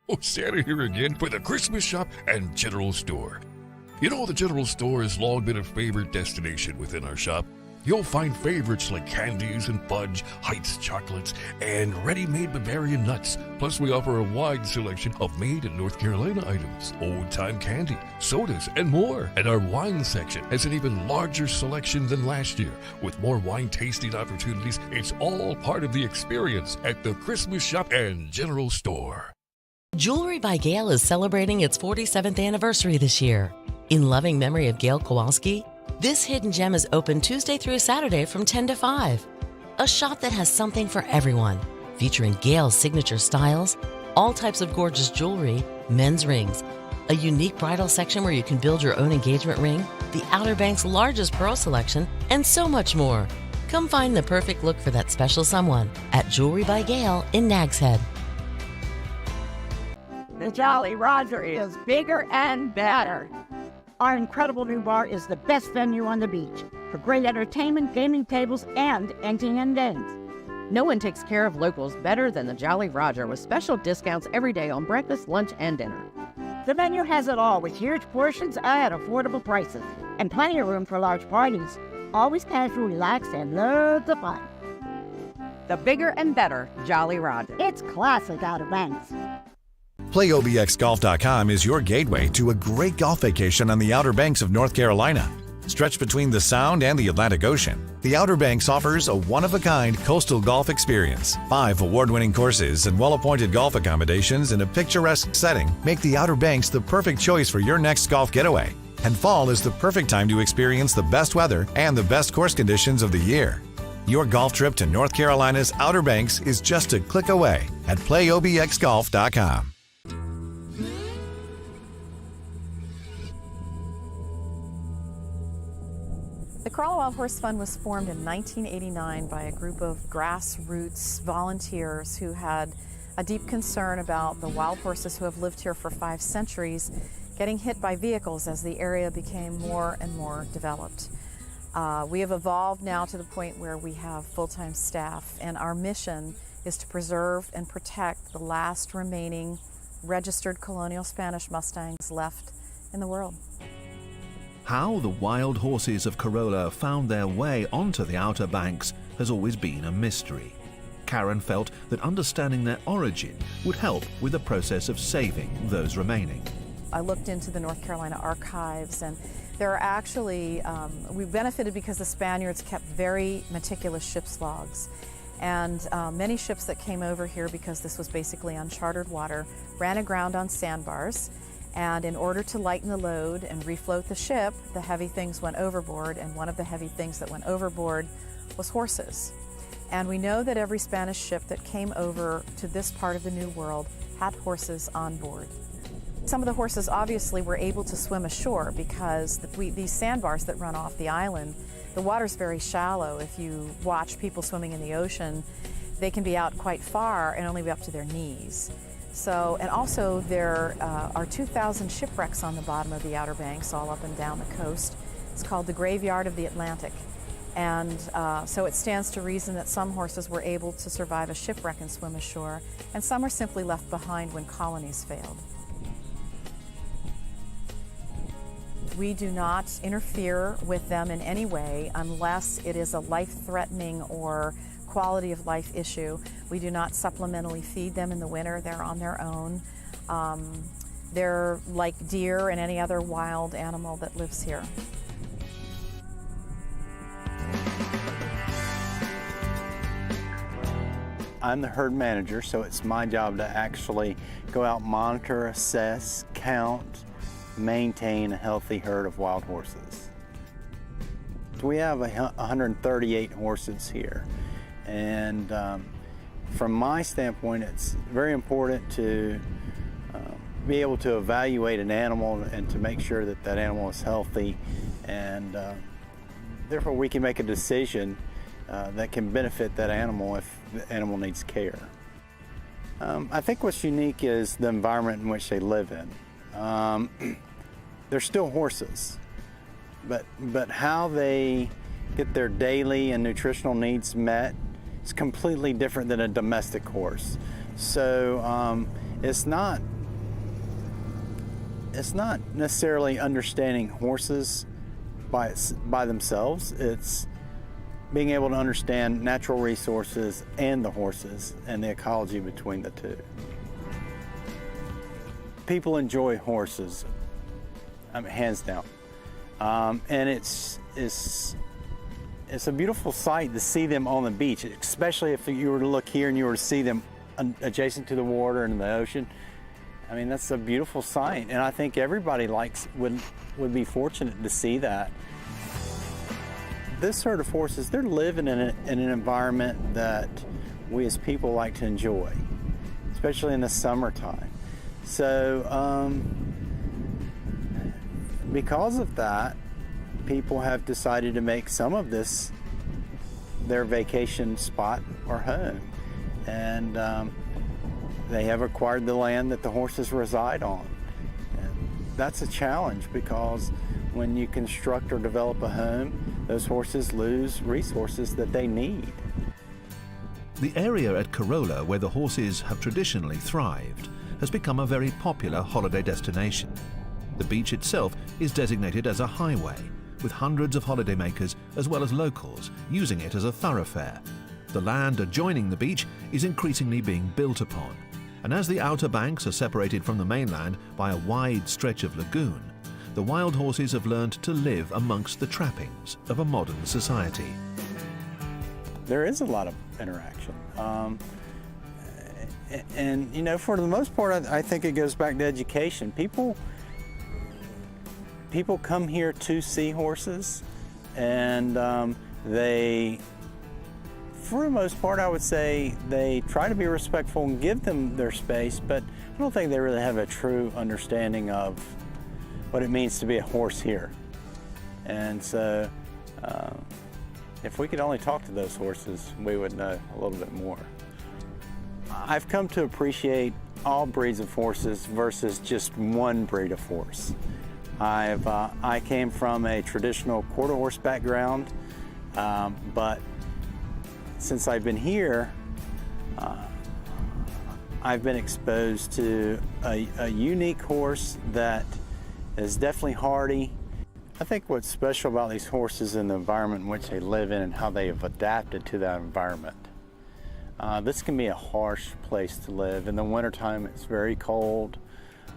Oh, Santa here again for the Christmas shop and general store. You know, the general store has long been a favorite destination within our shop. You'll find favorites like candies and fudge, Heights chocolates, and ready-made Bavarian nuts. Plus, we offer a wide selection of made in North Carolina items, old-time candy, sodas, and more. And our wine section has an even larger selection than last year. With more wine tasting opportunities, it's all part of the experience at the Christmas shop and general store. Jewelry by Gail is celebrating its 47th anniversary this year. In loving memory of Gail Kowalski, this hidden gem is open Tuesday through Saturday from 10 to 5. A shop that has something for everyone, featuring Gail's signature styles, all types of gorgeous jewelry, men's rings, a unique bridal section where you can build your own engagement ring, the Outer Banks' largest pearl selection, and so much more. Come find the perfect look for that special someone at Jewelry by Gail in Nags Head. The Jolly Roger is bigger and better. Our incredible new bar is the best venue on the beach for great entertainment, gaming tables, and emptying and ends. No one takes care of locals better than the Jolly Roger with special discounts every day on breakfast, lunch, and dinner. The menu has it all with huge portions at affordable prices and plenty of room for large parties. Always casual, relaxed, and loads of fun. The bigger and better Jolly Roger. It's classic Outer Banks. PlayOBXGolf.com is your gateway to a great golf vacation on the Outer Banks of North Carolina. Stretched between the Sound and the Atlantic Ocean, the Outer Banks offers a one-of-a-kind coastal golf experience. 5 award-winning courses and well-appointed golf accommodations in a picturesque setting make the Outer Banks the perfect choice for your next golf getaway. And fall is the perfect time to experience the best weather and the best course conditions of the year. Your golf trip to North Carolina's Outer Banks is just a click away at PlayOBXGolf.com. The Corolla Wild Horse Fund was formed in 1989 by a group of grassroots volunteers who had a deep concern about the wild horses who have lived here for 5 centuries getting hit by vehicles as the area became more and more developed. We have evolved now to the point where we have full-time staff, and our mission is to preserve and protect the last remaining registered colonial Spanish Mustangs left in the world. How the wild horses of Corolla found their way onto the Outer Banks has always been a mystery. Karen felt that understanding their origin would help with the process of saving those remaining. I looked into the North Carolina archives, and there are actually, we benefited because the Spaniards kept very meticulous ship's logs. And many ships that came over here, because this was basically uncharted water, ran aground on sandbars. And in order to lighten the load and refloat the ship, the heavy things went overboard, and one of the heavy things that went overboard was horses. And we know that every Spanish ship that came over to this part of the New World had horses on board. Some of the horses obviously were able to swim ashore because these sandbars that run off the island, the water's very shallow. If you watch people swimming in the ocean, they can be out quite far and only be up to their knees. So, and also there are 2,000 shipwrecks on the bottom of the Outer Banks, all up and down the coast. It's called the Graveyard of the Atlantic. And so it stands to reason that some horses were able to survive a shipwreck and swim ashore, and some are simply left behind when colonies failed. We do not interfere with them in any way unless it is a life-threatening or quality of life issue. We do not supplementally feed them in the winter. They're on their own. They're like deer and any other wild animal that lives here. I'm the herd manager, so it's my job to actually go out, monitor, assess, count, maintain a healthy herd of wild horses. We have 138 horses here. And from my standpoint, it's very important to be able to evaluate an animal and to make sure that that animal is healthy, and therefore we can make a decision that can benefit that animal if the animal needs care. I think what's unique is the environment in which they live in. They're still horses, but how they get their daily and nutritional needs met is completely different than a domestic horse. So it's not necessarily understanding horses by themselves. It's being able to understand natural resources and the horses and the ecology between the two. People enjoy horses, hands down, and it's a beautiful sight to see them on the beach, especially if you were to look here and you were to see them adjacent to the water and the ocean. I mean, that's a beautiful sight, and I think everybody would be fortunate to see that. This herd of horses, they're living in an environment that we as people like to enjoy, especially in the summertime. So because of that, people have decided to make some of this their vacation spot or home. And they have acquired the land that the horses reside on. And that's a challenge because when you construct or develop a home, those horses lose resources that they need. The area at Corolla where the horses have traditionally thrived has become a very popular holiday destination. The beach itself is designated as a highway, with hundreds of holidaymakers as well as locals using it as a thoroughfare. The land adjoining the beach is increasingly being built upon, and as the Outer Banks are separated from the mainland by a wide stretch of lagoon, the wild horses have learned to live amongst the trappings of a modern society. There is a lot of interaction. And you know, for the most part, I think it goes back to education. People come here to see horses, and they, for the most part, I would say they try to be respectful and give them their space, but I don't think they really have a true understanding of what it means to be a horse here. And so, if we could only talk to those horses, we would know a little bit more. I've come to appreciate all breeds of horses versus just one breed of horse. I came from a traditional quarter horse background, but since I've been here, I've been exposed to a unique horse that is definitely hardy. I think what's special about these horses is the environment in which they live in and how they have adapted to that environment. This can be a harsh place to live. In the wintertime, it's very cold.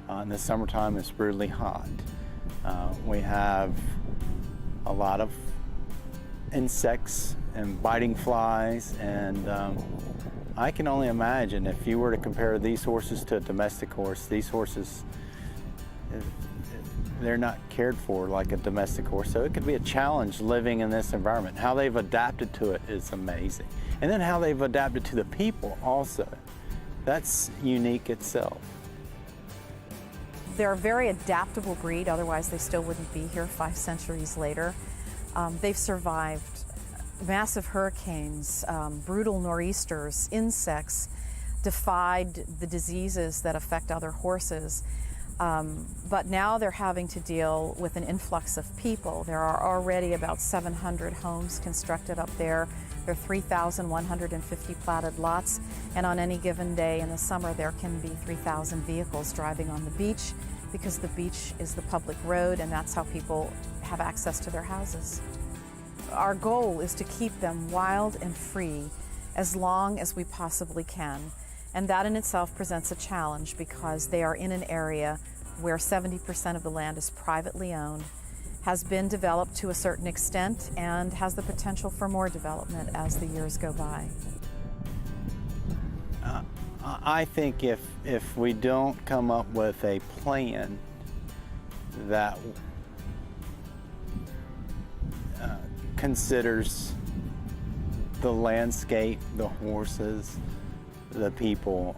In the summertime, it's brutally hot. We have a lot of insects and biting flies, and I can only imagine if you were to compare these horses to a domestic horse, these horses, they're not cared for like a domestic horse, so it could be a challenge living in this environment. How they've adapted to it is amazing. And then how they've adapted to the people also. That's unique itself. They're a very adaptable breed, otherwise they still wouldn't be here 5 centuries later. They've survived massive hurricanes, brutal nor'easters, insects, defied the diseases that affect other horses. But now they're having to deal with an influx of people. There are already about 700 homes constructed up there. There are 3,150 platted lots, and on any given day in the summer there can be 3,000 vehicles driving on the beach because the beach is the public road and that's how people have access to their houses. Our goal is to keep them wild and free as long as we possibly can. And that in itself presents a challenge because they are in an area where 70% of the land is privately owned, has been developed to a certain extent, and has the potential for more development as the years go by. I think if we don't come up with a plan that considers the landscape, the horses, the people,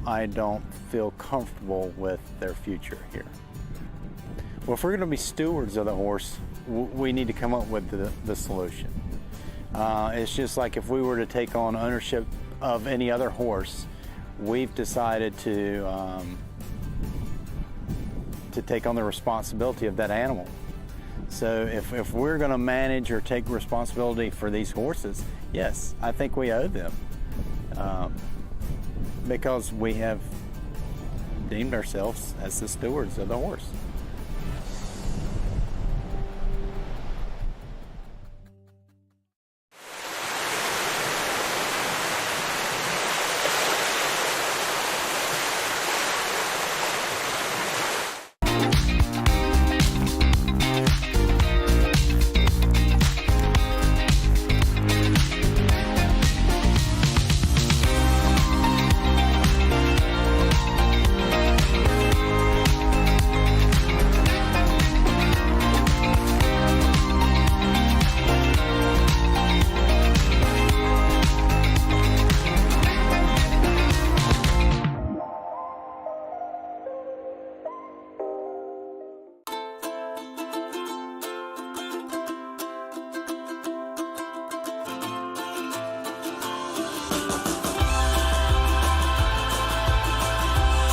I don't feel comfortable with their future here. Well, if we're going to be stewards of the horse, we need to come up with the solution. It's just like if we were to take on ownership of any other horse, we've decided to take on the responsibility of that animal. So if we're going to manage or take responsibility for these horses, yes, I think we owe them. Because we have deemed ourselves as the stewards of the horse.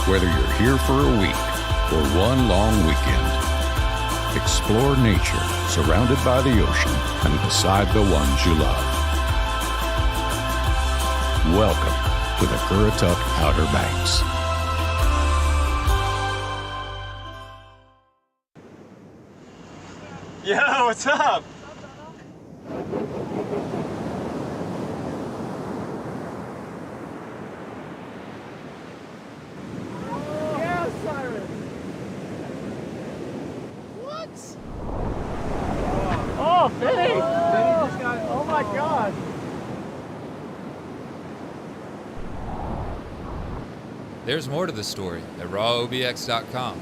Whether you're here for a week or one long weekend, Explore nature surrounded by the ocean and beside the ones you love. Welcome to the Currituck Outer Banks. Yo, what's up? Yeah, Cyrus. What? Oh, Vinny! Vinny just got, oh my God. There's more to the story at rawobx.com.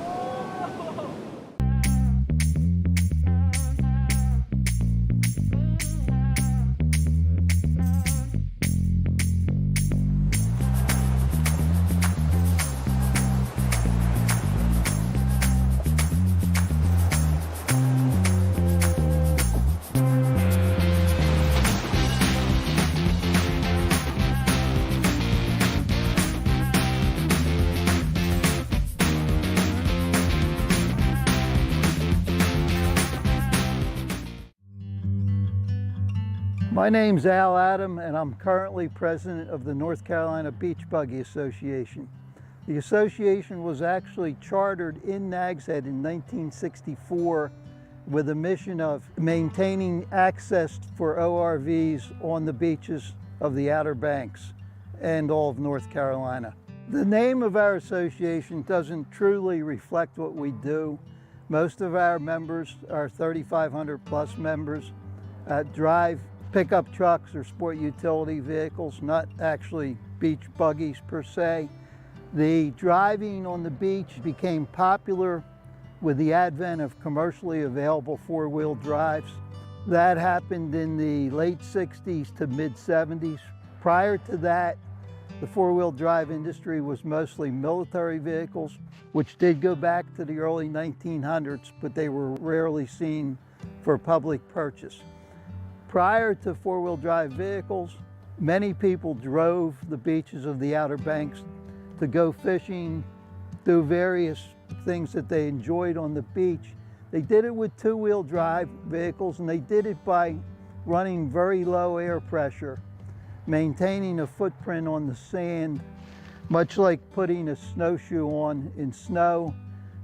My name's Al Adam, and I'm currently president of the North Carolina Beach Buggy Association. The association was actually chartered in Nags Head in 1964 with a mission of maintaining access for ORVs on the beaches of the Outer Banks and all of North Carolina. The name of our association doesn't truly reflect what we do. Most of our members, our 3,500 plus members, drive pickup trucks or sport utility vehicles, not actually beach buggies per se. The driving on the beach became popular with the advent of commercially available four-wheel drives. That happened in the late 60s to mid 70s. Prior to that, the four-wheel drive industry was mostly military vehicles, which did go back to the early 1900s, but they were rarely seen for public purchase. Prior to four-wheel drive vehicles, many people drove the beaches of the Outer Banks to go fishing, do various things that they enjoyed on the beach. They did it with two-wheel drive vehicles, and they did it by running very low air pressure, maintaining a footprint on the sand, much like putting a snowshoe on in snow,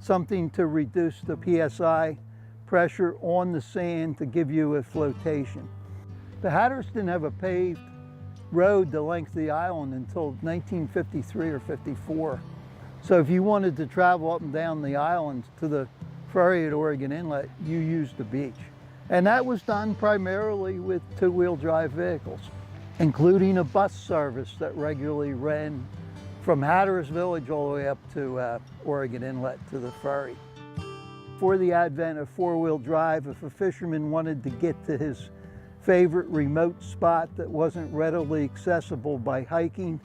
something to reduce the PSI pressure on the sand to give you a flotation. The Hatters didn't have a paved road the length of the island until 1953 or 54. So if you wanted to travel up and down the island to the ferry at Oregon Inlet, you used the beach. And that was done primarily with two-wheel drive vehicles, including a bus service that regularly ran from Hatteras Village all the way up to Oregon Inlet to the ferry. Before the advent of four-wheel drive, if a fisherman wanted to get to his favorite remote spot that wasn't readily accessible by hiking,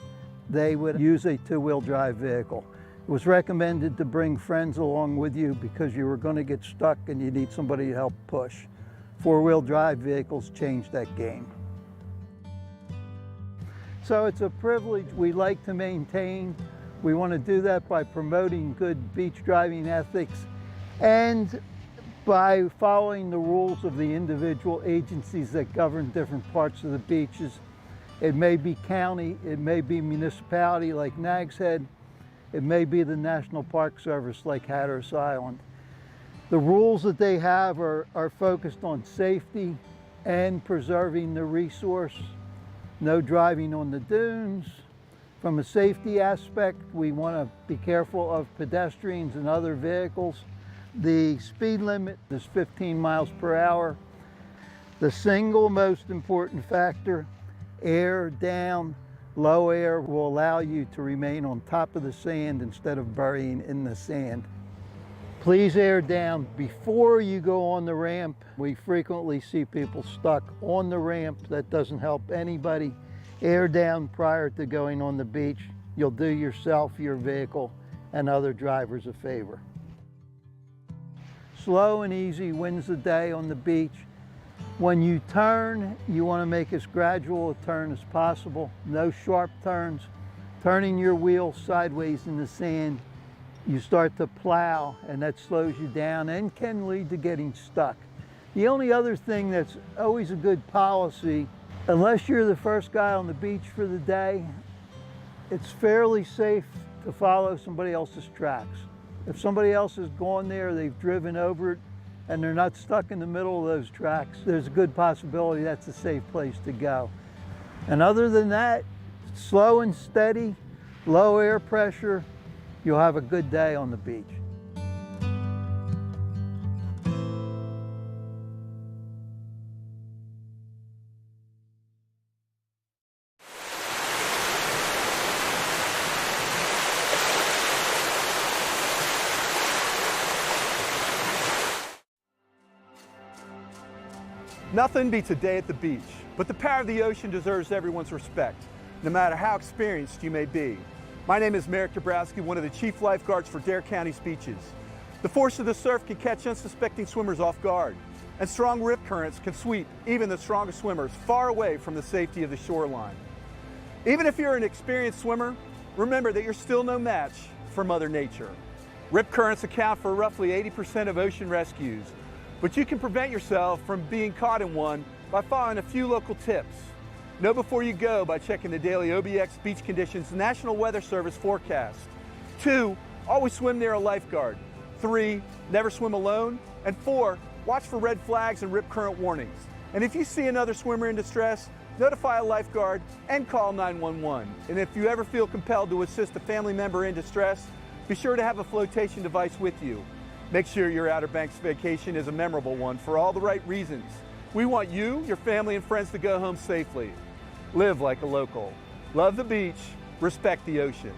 they would use a two-wheel drive vehicle. It was recommended to bring friends along with you because you were going to get stuck and you need somebody to help push. Four-wheel drive vehicles changed that game. So it's a privilege we like to maintain. We want to do that by promoting good beach driving ethics and by following the rules of the individual agencies that govern different parts of the beaches. It may be county, it may be municipality like Nags Head, it may be the National Park Service like Hatteras Island. The rules that they have are focused on safety and preserving the resource. No driving on the dunes. From a safety aspect, we want to be careful of pedestrians and other vehicles. The speed limit is 15 miles per hour. The single most important factor, air down. Low air will allow you to remain on top of the sand instead of burying in the sand. Please air down before you go on the ramp. We frequently see people stuck on the ramp. That doesn't help anybody. Air down prior to going on the beach. You'll do yourself, your vehicle, and other drivers a favor. Slow and easy wins the day on the beach. When you turn, you want to make as gradual a turn as possible. No sharp turns. Turning your wheel sideways in the sand you start to plow, and that slows you down and can lead to getting stuck. The only other thing that's always a good policy, unless you're the first guy on the beach for the day, it's fairly safe to follow somebody else's tracks. If somebody else has gone there, they've driven over it, and they're not stuck in the middle of those tracks, there's a good possibility that's a safe place to go. And other than that, slow and steady, low air pressure, you'll have a good day on the beach. Nothing beats a day at the beach, but the power of the ocean deserves everyone's respect, no matter how experienced you may be. My name is Merrick Dabrowski, one of the chief lifeguards for Dare County's beaches. The force of the surf can catch unsuspecting swimmers off guard, and strong rip currents can sweep even the strongest swimmers far away from the safety of the shoreline. Even if you're an experienced swimmer, remember that you're still no match for Mother Nature. Rip currents account for roughly 80% of ocean rescues, but you can prevent yourself from being caught in one by following a few local tips. Know before you go by checking the daily OBX Beach Conditions National Weather Service forecast. 2, always swim near a lifeguard. 3, never swim alone. And 4, watch for red flags and rip current warnings. And if you see another swimmer in distress, notify a lifeguard and call 911. And if you ever feel compelled to assist a family member in distress, be sure to have a flotation device with you. Make sure your Outer Banks vacation is a memorable one for all the right reasons. We want you, your family, and friends to go home safely. Live like a local. Love the beach, respect the ocean.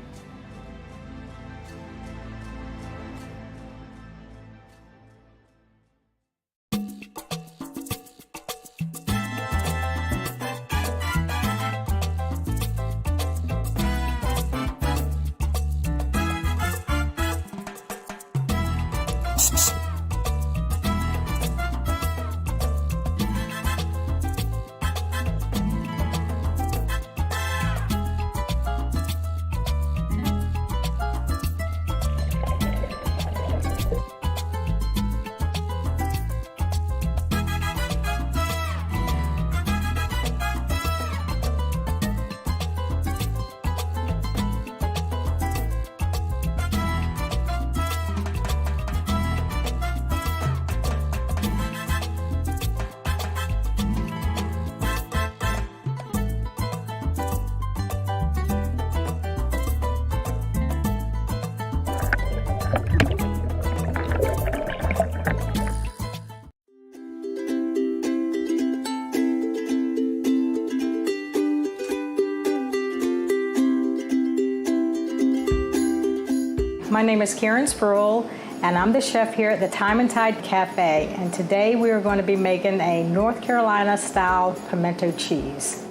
My name is Karen Spruill, and I'm the chef here at the Time and Tide Cafe. And today we are going to be making a North Carolina style pimento cheese.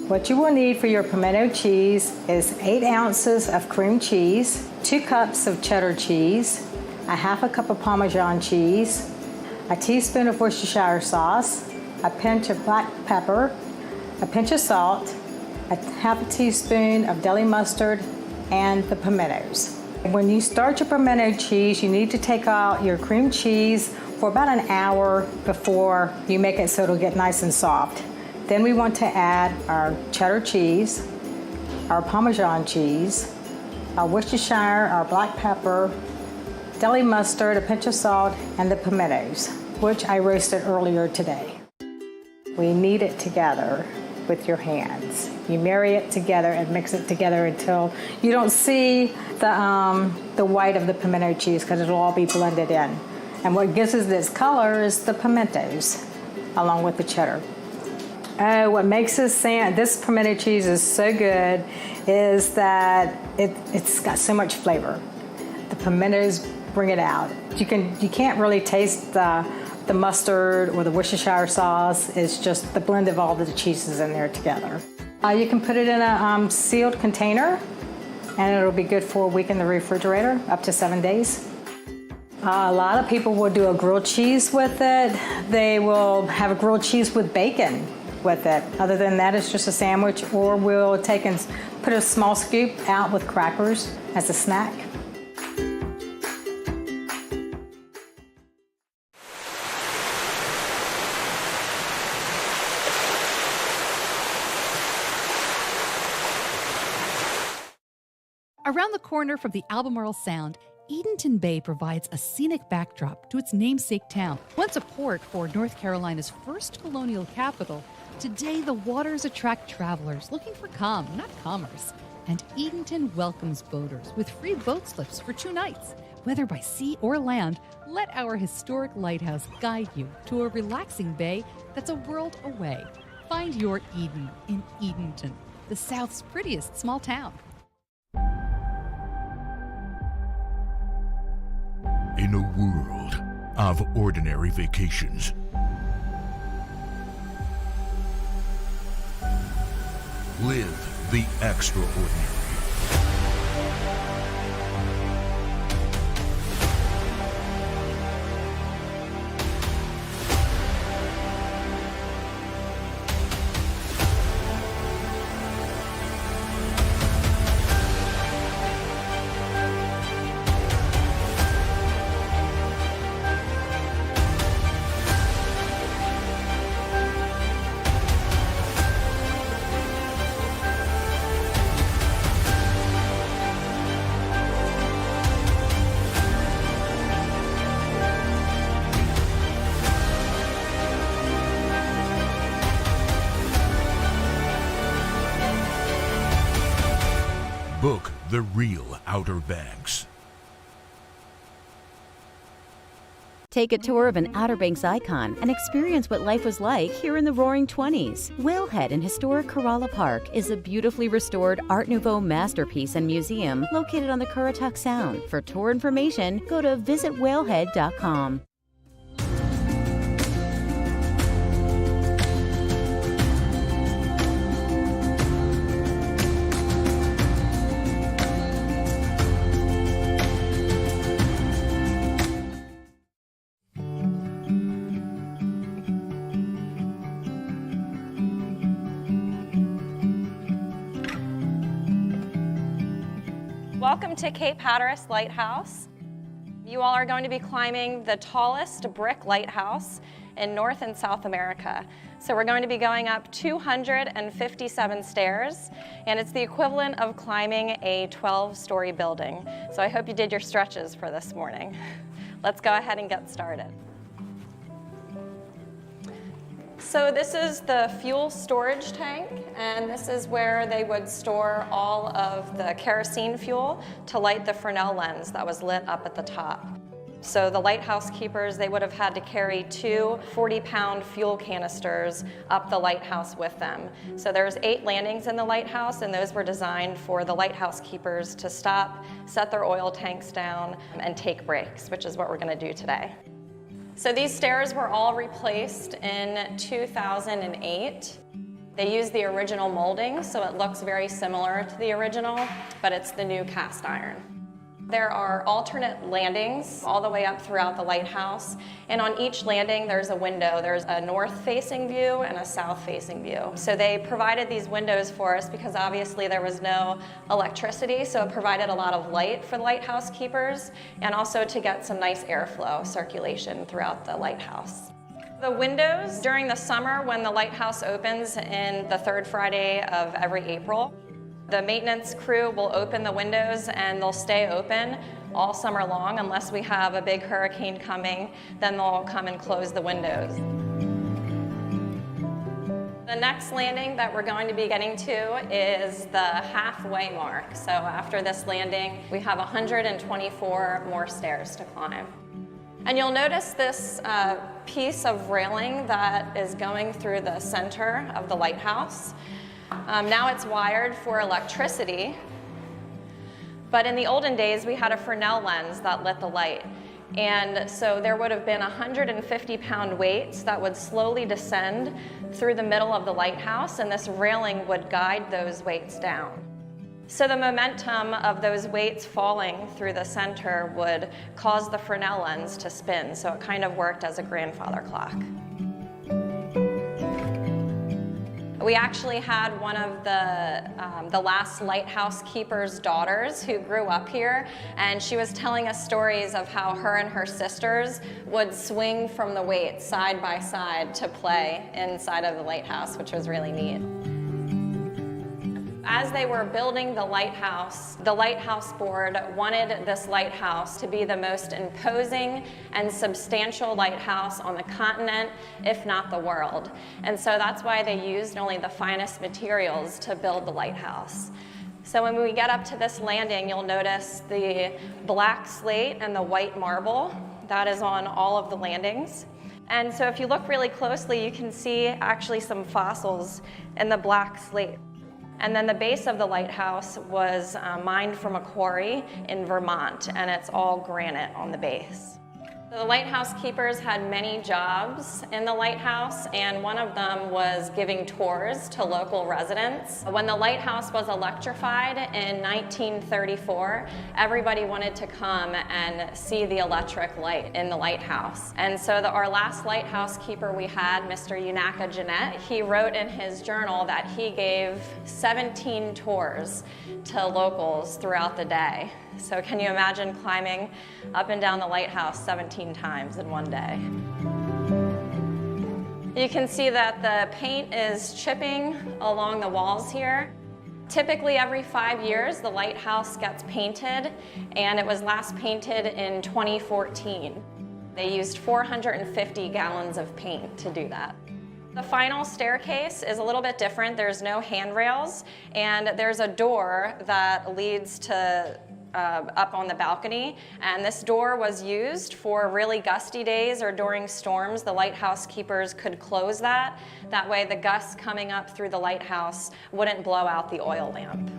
What you will need for your pimento cheese is 8 ounces of cream cheese, 2 cups of cheddar cheese, a half a cup of Parmesan cheese, a teaspoon of Worcestershire sauce, a pinch of black pepper, a pinch of salt, a half a teaspoon of deli mustard, and the pimentos. When you start your pimento cheese, you need to take out your cream cheese for about an hour before you make it so it'll get nice and soft. Then we want to add our cheddar cheese, our Parmesan cheese, our Worcestershire, our black pepper, deli mustard, a pinch of salt, and the pimentos, which I roasted earlier today. We knead it together with your hands. You marry it together and mix it together until you don't see the white of the pimento cheese, because it'll all be blended in. And what gives us this color is the pimentos, along with the cheddar. What makes this pimento cheese is so good is that it's got so much flavor. The pimentos bring it out. You can't really taste the mustard or the Worcestershire sauce. It's just the blend of all the cheeses in there together. You can put it in a sealed container, and it'll be good for a week in the refrigerator, up to 7 days. A lot of people will do a grilled cheese with it. They will have a grilled cheese with bacon. with it. Other than that, it's just a sandwich, or we'll take and put a small scoop out with crackers as a snack. Around the corner from the Albemarle Sound, Edenton Bay provides a scenic backdrop to its namesake town. Once a port for North Carolina's first colonial capital, today the waters attract travelers looking for calm, not commerce. And Edenton welcomes boaters with free boat slips for 2 nights. Whether by sea or land, let our historic lighthouse guide you to a relaxing bay that's a world away. Find your Eden in Edenton, the South's prettiest small town. In a world of ordinary vacations, live the extraordinary. Book the real Outer Banks. Take a tour of an Outer Banks icon and experience what life was like here in the Roaring 20s. Whalehead in historic Corolla Park is a beautifully restored Art Nouveau masterpiece and museum located on the Currituck Sound. For tour information, go to visitwhalehead.com. Welcome to Cape Hatteras Lighthouse. You all are going to be climbing the tallest brick lighthouse in North and South America. So we're going to be going up 257 stairs, and it's the equivalent of climbing a 12-story building. So I hope you did your stretches for this morning. Let's go ahead and get started. So this is the fuel storage tank, and this is where they would store all of the kerosene fuel to light the Fresnel lens that was lit up at the top. So the lighthouse keepers, they would have had to carry 2 40-pound fuel canisters up the lighthouse with them. So there's 8 landings in the lighthouse, and those were designed for the lighthouse keepers to stop, set their oil tanks down, and take breaks, which is what we're going to do today. So these stairs were all replaced in 2008. They used the original molding, so it looks very similar to the original, but it's the new cast iron. There are alternate landings all the way up throughout the lighthouse, and on each landing there's a window. There's a north-facing view and a south-facing view. So they provided these windows for us because obviously there was no electricity, so it provided a lot of light for the lighthouse keepers and also to get some nice airflow circulation throughout the lighthouse. The windows during the summer when the lighthouse opens in the 3rd Friday of every April, the maintenance crew will open the windows and they'll stay open all summer long unless we have a big hurricane coming, then they'll come and close the windows. The next landing that we're going to be getting to is the halfway mark. So after this landing, we have 124 more stairs to climb. And you'll notice this piece of railing that is going through the center of the lighthouse. Now it's wired for electricity, but in the olden days we had a Fresnel lens that lit the light. And so there would have been 150-pound weights that would slowly descend through the middle of the lighthouse, and this railing would guide those weights down. So the momentum of those weights falling through the center would cause the Fresnel lens to spin, so it kind of worked as a grandfather clock. We actually had one of the last lighthouse keeper's daughters who grew up here, and she was telling us stories of how her and her sisters would swing from the weights side by side to play inside of the lighthouse, which was really neat. As they were building the lighthouse board wanted this lighthouse to be the most imposing and substantial lighthouse on the continent, if not the world. And so that's why they used only the finest materials to build the lighthouse. So when we get up to this landing, you'll notice the black slate and the white marble. That is on all of the landings. And so if you look really closely, you can see actually some fossils in the black slate. And then the base of the lighthouse was mined from a quarry in Vermont, and it's all granite on the base. So the lighthouse keepers had many jobs in the lighthouse, and one of them was giving tours to local residents. When the lighthouse was electrified in 1934, everybody wanted to come and see the electric light in the lighthouse. And so our last lighthouse keeper we had, Mr. Unaka Jeanette, he wrote in his journal that he gave 17 tours to locals throughout the day. So can you imagine climbing up and down the lighthouse 17 times in one day? You can see that the paint is chipping along the walls here. Typically every 5 years the lighthouse gets painted, and it was last painted in 2014. They used 450 gallons of paint to do that. The final staircase is a little bit different. There's no handrails, and there's a door that leads to up on the balcony, and this door was used for really gusty days or during storms. The lighthouse keepers could close that. That way the gusts coming up through the lighthouse wouldn't blow out the oil lamp.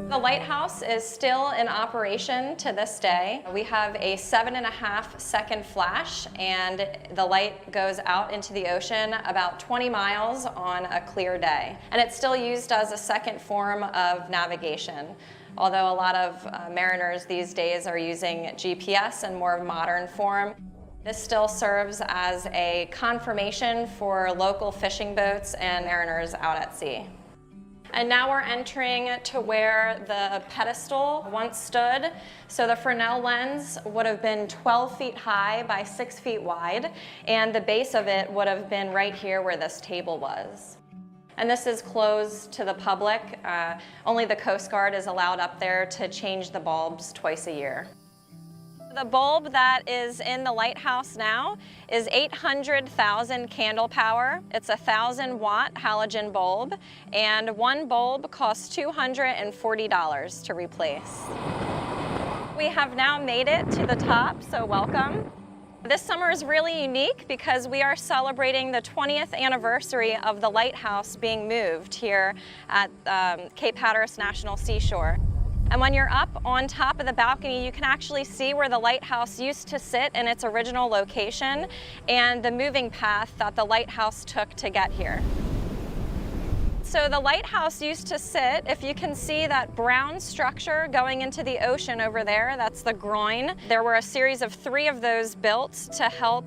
The lighthouse is still in operation to this day. We have a 7.5 second flash, and the light goes out into the ocean about 20 miles on a clear day. And it's still used as a second form of navigation, although a lot of mariners these days are using GPS in more modern form. This still serves as a confirmation for local fishing boats and mariners out at sea. And now we're entering to where the pedestal once stood. So the Fresnel lens would have been 12 feet high by 6 feet wide, and the base of it would have been right here where this table was. And this is closed to the public. Only the Coast Guard is allowed up there to change the bulbs twice a year. The bulb that is in the lighthouse now is 800,000 candle power. It's a 1,000-watt halogen bulb, and one bulb costs $240 to replace. We have now made it to the top, so welcome. This summer is really unique because we are celebrating the 20th anniversary of the lighthouse being moved here at Cape Hatteras National Seashore. And when you're up on top of the balcony, you can actually see where the lighthouse used to sit in its original location and the moving path that the lighthouse took to get here. So the lighthouse used to sit, if you can see that brown structure going into the ocean over there, that's the groin. There were a series of 3 of those built to help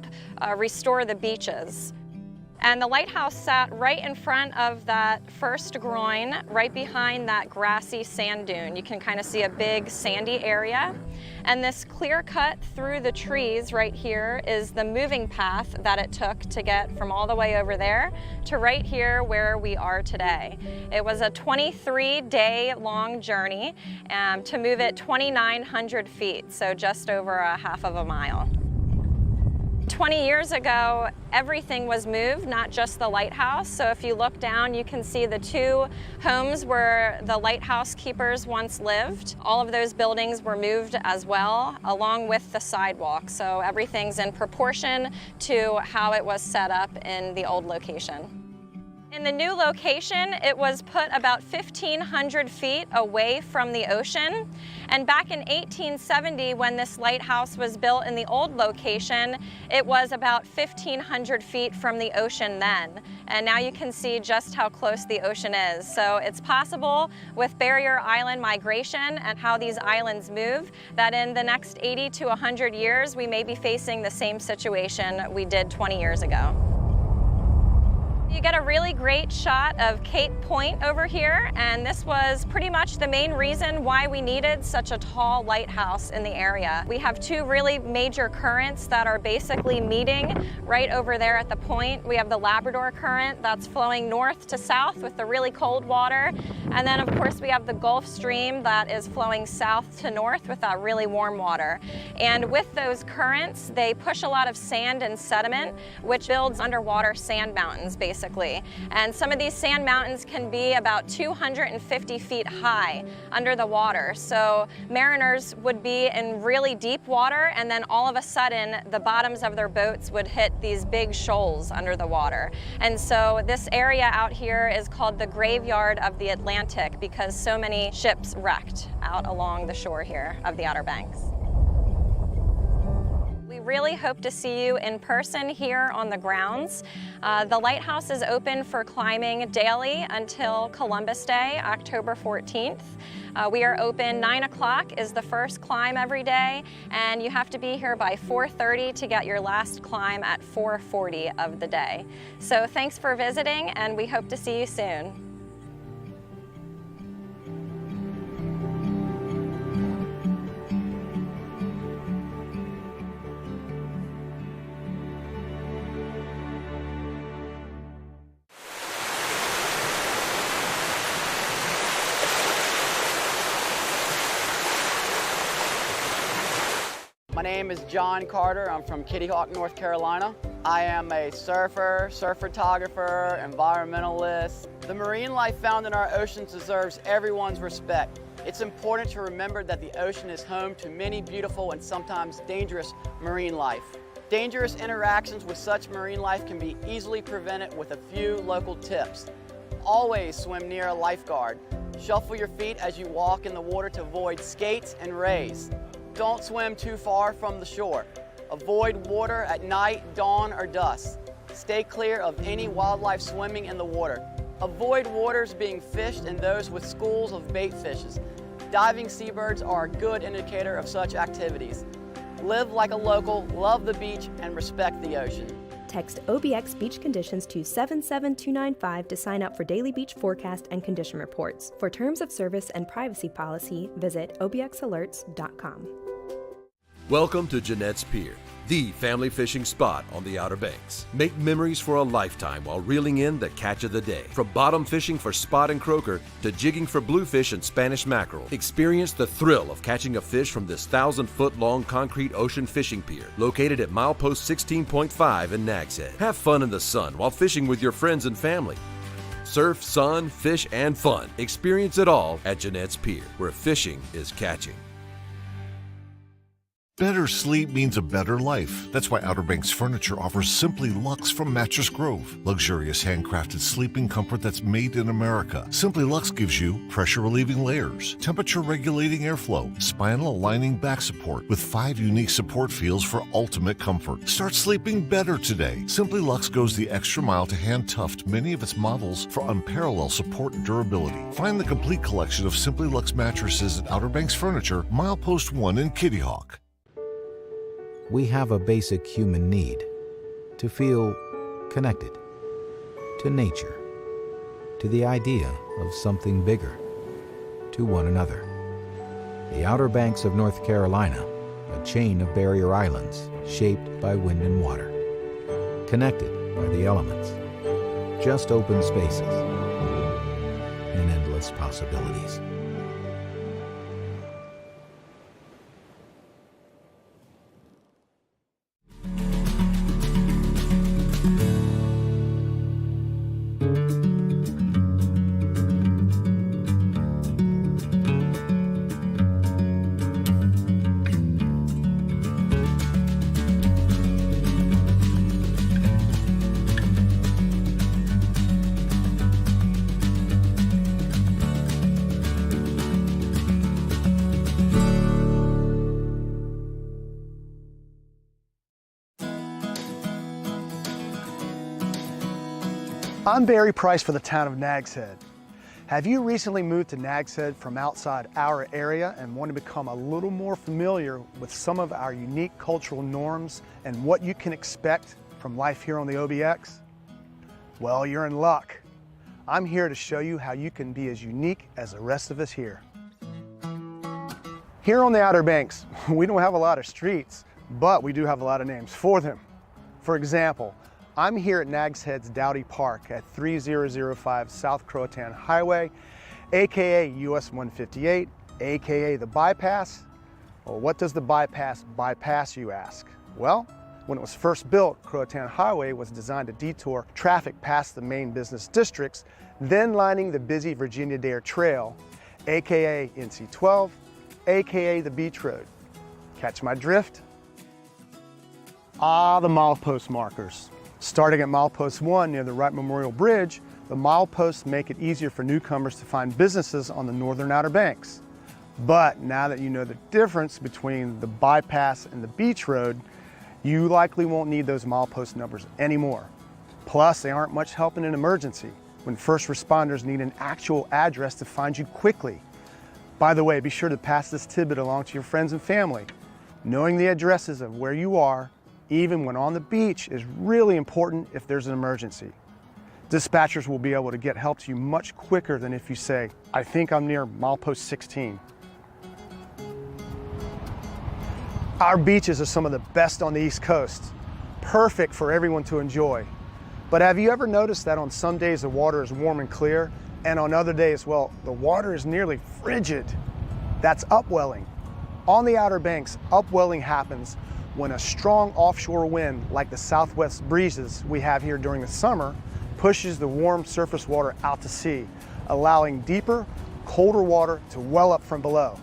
restore the beaches. And the lighthouse sat right in front of that first groin, right behind that grassy sand dune. You can kind of see a big sandy area. And this clear cut through the trees right here is the moving path that it took to get from all the way over there to right here where we are today. It was a 23-day long journey to move it 2,900 feet, so just over a half of a mile. 20 years ago, everything was moved, not just the lighthouse. So if you look down, you can see the 2 homes where the lighthouse keepers once lived. All of those buildings were moved as well, along with the sidewalk. So everything's in proportion to how it was set up in the old location. In the new location, it was put about 1,500 feet away from the ocean. And back in 1870, when this lighthouse was built in the old location, it was about 1,500 feet from the ocean then. And now you can see just how close the ocean is. So it's possible with Barrier Island migration and how these islands move, that in the next 80 to 100 years, we may be facing the same situation we did 20 years ago. You get a really great shot of Cape Point over here, and this was pretty much the main reason why we needed such a tall lighthouse in the area. We have two really major currents that are basically meeting right over there at the point. We have the Labrador current that's flowing north to south with the really cold water, and then of course we have the Gulf Stream that is flowing south to north with that really warm water. And with those currents, they push a lot of sand and sediment, which builds underwater sand mountains basically. And some of these sand mountains can be about 250 feet high under the water. So mariners would be in really deep water, and then all of a sudden the bottoms of their boats would hit these big shoals under the water. And so this area out here is called the graveyard of the Atlantic because so many ships wrecked out along the shore here of the Outer Banks. We really hope to see you in person here on the grounds. The lighthouse is open for climbing daily until Columbus Day, October 14th. We are open 9 o'clock is the first climb every day, and you have to be here by 4:30 to get your last climb at 4:40 of the day. So thanks for visiting, and we hope to see you soon. My name is John Carter. I'm from Kitty Hawk, North Carolina. I am a surfer, surf photographer, environmentalist. The marine life found in our oceans deserves everyone's respect. It's important to remember that the ocean is home to many beautiful and sometimes dangerous marine life. Dangerous interactions with such marine life can be easily prevented with a few local tips. Always swim near a lifeguard. Shuffle your feet as you walk in the water to avoid skates and rays. Don't swim too far from the shore. Avoid water at night, dawn, or dusk. Stay clear of any wildlife swimming in the water. Avoid waters being fished and those with schools of bait fishes. Diving seabirds are a good indicator of such activities. Live like a local, love the beach, and respect the ocean. Text OBX Beach Conditions to 77295 to sign up for daily beach forecast and condition reports. For terms of service and privacy policy, visit obxalerts.com. Welcome to Jeanette's Pier, the family fishing spot on the Outer Banks. Make memories for a lifetime while reeling in the catch of the day. From bottom fishing for spot and croaker to jigging for bluefish and Spanish mackerel, experience the thrill of catching a fish from this 1,000-foot-long concrete ocean fishing pier located at milepost 16.5 in Nags Head. Have fun in the sun while fishing with your friends and family. Surf, sun, fish, and fun. Experience it all at Jeanette's Pier, where fishing is catching. Better sleep means a better life. That's why Outer Banks Furniture offers Simply Luxe from Mattress Grove. Luxurious handcrafted sleeping comfort that's made in America. Simply Luxe gives you pressure-relieving layers, temperature-regulating airflow, spinal-aligning back support with 5 unique support feels for ultimate comfort. Start sleeping better today. Simply Luxe goes the extra mile to hand-tuft many of its models for unparalleled support and durability. Find the complete collection of Simply Luxe mattresses at Outer Banks Furniture, Milepost 1 in Kitty Hawk. We have a basic human need to feel connected to nature, to the idea of something bigger, to one another. The Outer Banks of North Carolina, a chain of barrier islands shaped by wind and water, connected by the elements, just open spaces and endless possibilities. I'm Barry Price for the town of Nags Head. Have you recently moved to Nags Head from outside our area and want to become a little more familiar with some of our unique cultural norms and what you can expect from life here on the OBX? Well, you're in luck. I'm here to show you how you can be as unique as the rest of us here. Here on the Outer Banks, we don't have a lot of streets, but we do have a lot of names for them. For example, I'm here at Nags Head's Dowdy Park at 3005 South Croatan Highway, AKA US 158, AKA the bypass. Well, what does the bypass, you ask? Well, when it was first built, Croatan Highway was designed to detour traffic past the main business districts, then lining the busy Virginia Dare Trail, AKA NC-12, AKA the Beach Road. Catch my drift? Ah, the milepost markers. Starting at milepost 1 near the Wright Memorial Bridge, the mileposts make it easier for newcomers to find businesses on the northern Outer Banks. But now that you know the difference between the bypass and the beach road, you likely won't need those milepost numbers anymore. Plus, they aren't much help in an emergency when first responders need an actual address to find you quickly. By the way, be sure to pass this tidbit along to your friends and family. Knowing the addresses of where you are, even when on the beach, is really important if there's an emergency. Dispatchers will be able to get help to you much quicker than if you say, I think I'm near milepost 16. Our beaches are some of the best on the East Coast, perfect for everyone to enjoy. But have you ever noticed that on some days the water is warm and clear, and on other days, well, the water is nearly frigid? That's upwelling. On the Outer Banks, upwelling happens when a strong offshore wind, like the southwest breezes we have here during the summer, pushes the warm surface water out to sea, allowing deeper, colder water to well up from below.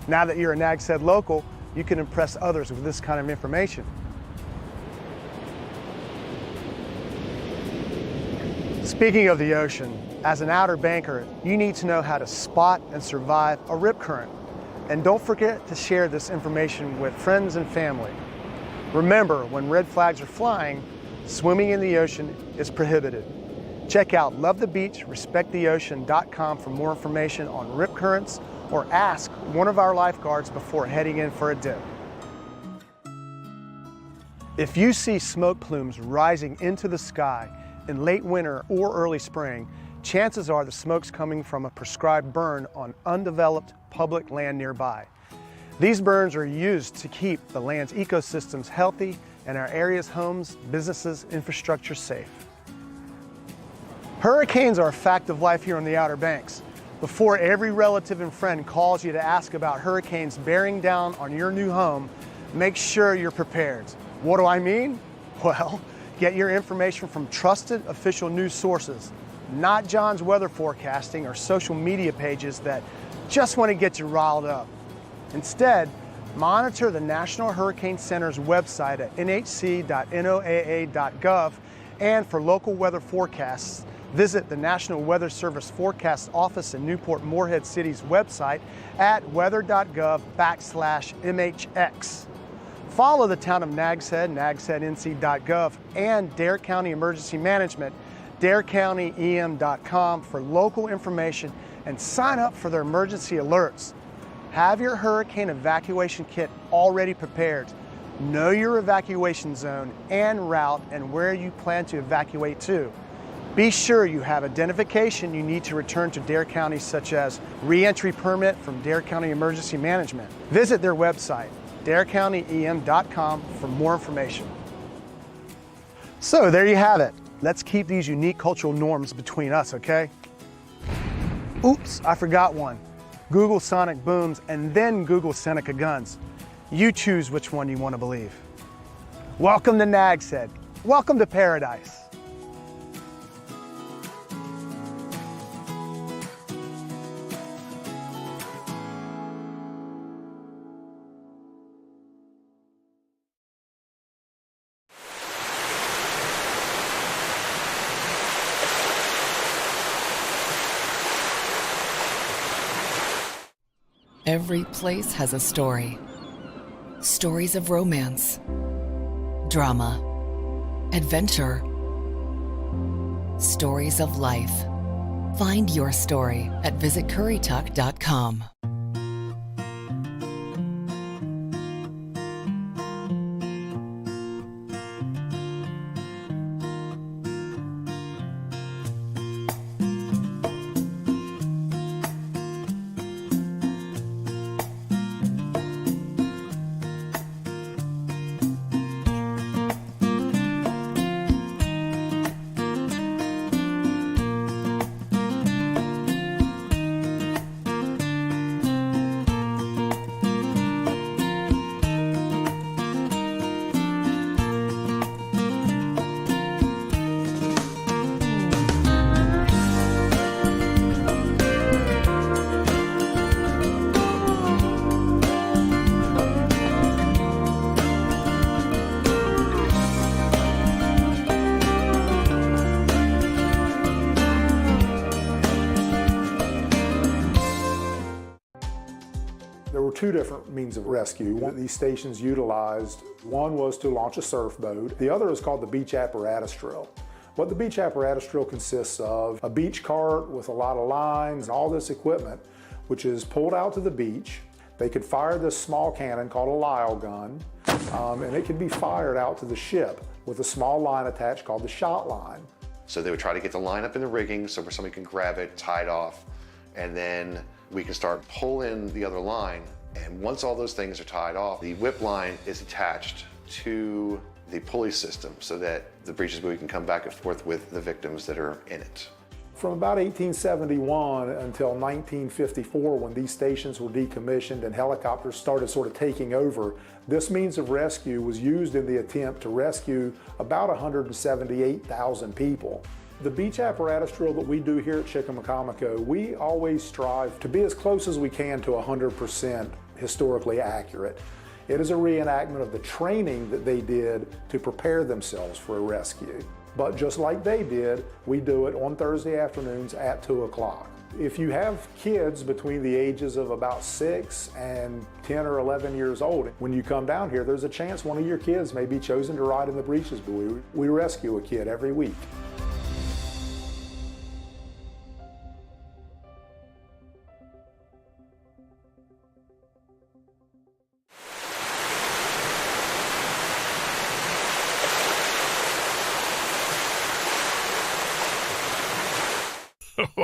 Now that you're a Nags Head local, you can impress others with this kind of information. Speaking of the ocean, as an Outer Banker, you need to know how to spot and survive a rip current. And don't forget to share this information with friends and family. Remember, when red flags are flying, swimming in the ocean is prohibited. Check out lovethebeachrespecttheocean.com for more information on rip currents, or ask one of our lifeguards before heading in for a dip. If you see smoke plumes rising into the sky in late winter or early spring, chances are the smoke's coming from a prescribed burn on undeveloped public land nearby. These burns are used to keep the land's ecosystems healthy and our area's homes, businesses, infrastructure safe. Hurricanes are a fact of life here on the Outer Banks. Before every relative and friend calls you to ask about hurricanes bearing down on your new home, make sure you're prepared. What do I mean? Well, get your information from trusted official news sources, not John's weather forecasting or social media pages that just want to get you riled up. Instead, monitor the National Hurricane Center's website at nhc.noaa.gov, and for local weather forecasts, visit the National Weather Service Forecast Office in Newport Moorhead City's website at weather.gov/MHX. Follow the town of Nags Head, nagsheadnc.gov, and Dare County Emergency Management, darecountyem.com for local information, and sign up for their emergency alerts. Have your hurricane evacuation kit already prepared. Know your evacuation zone and route and where you plan to evacuate to. Be sure you have identification you need to return to Dare County, such as re-entry permit from Dare County Emergency Management. Visit their website, darecountyem.com, for more information. So there you have it. Let's keep these unique cultural norms between us, okay? Oops, I forgot one. Google sonic booms and then Google Seneca guns. You choose which one you want to believe. Welcome to Nags Head. Welcome to paradise. Every place has a story. Stories of romance, drama, adventure, stories of life. Find your story at visitcurrytuck.com. There were two different means of rescue. One of these stations utilized, one was to launch a surf boat. The other is called the beach apparatus drill. What the beach apparatus drill consists of, a beach cart with a lot of lines and all this equipment, which is pulled out to the beach. They could fire this small cannon called a Lyle gun, and it could be fired out to the ship with a small line attached called the shot line. So they would try to get the line up in the rigging so where somebody can grab it, tie it off, and then we can start pulling the other line. And once all those things are tied off, the whip line is attached to the pulley system so that the breeches buoy can come back and forth with the victims that are in it. From about 1871 until 1954, when these stations were decommissioned and helicopters started sort of taking over, this means of rescue was used in the attempt to rescue about 178,000 people. The beach apparatus drill that we do here at Chickamaucomico, we always strive to be as close as we can to 100% historically accurate. It is a reenactment of the training that they did to prepare themselves for a rescue. But just like they did, we do it on Thursday afternoons at 2 o'clock. If you have kids between the ages of about 6 and 10 or 11 years old, when you come down here, there's a chance one of your kids may be chosen to ride in the breeches buoy. We rescue a kid every week.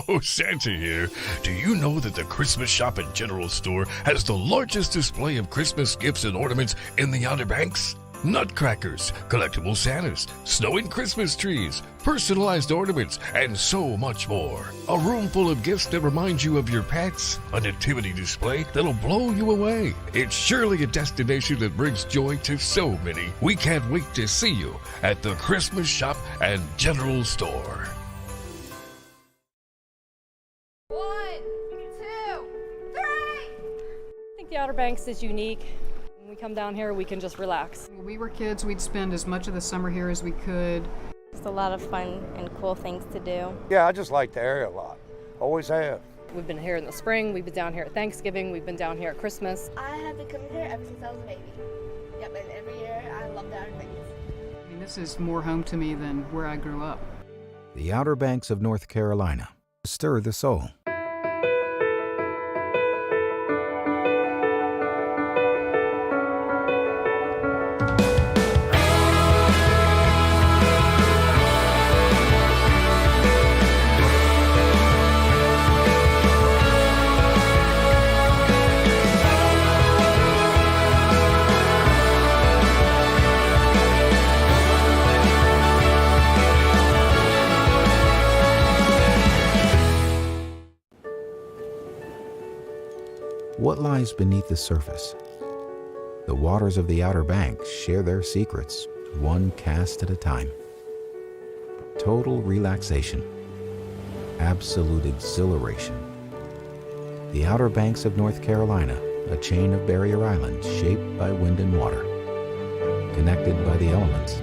Oh, Santa here. Do you know that the Christmas Shop and General Store has the largest display of Christmas gifts and ornaments in the Outer Banks? Nutcrackers, collectible Santas, snow and Christmas trees, personalized ornaments, and so much more. A room full of gifts that remind you of your pets, a nativity display that'll blow you away. It's surely a destination that brings joy to so many. We can't wait to see you at the Christmas Shop and General Store. 1, 2, 3. I think the Outer Banks is unique. When we come down here, we can just relax. When we were kids, we'd spend as much of the summer here as we could. It's a lot of fun and cool things to do. Yeah, I just like the area a lot. Always have. We've been here in the spring, we've been down here at Thanksgiving, we've been down here at Christmas. I have been coming here ever since I was a baby. Yep, and every year I love the Outer Banks. I mean, this is more home to me than where I grew up. The Outer Banks of North Carolina. Stir the soul. What lies beneath the surface? The waters of the Outer Banks share their secrets, one cast at a time. Total relaxation. Absolute exhilaration. The Outer Banks of North Carolina, a chain of barrier islands shaped by wind and water. Connected by the elements.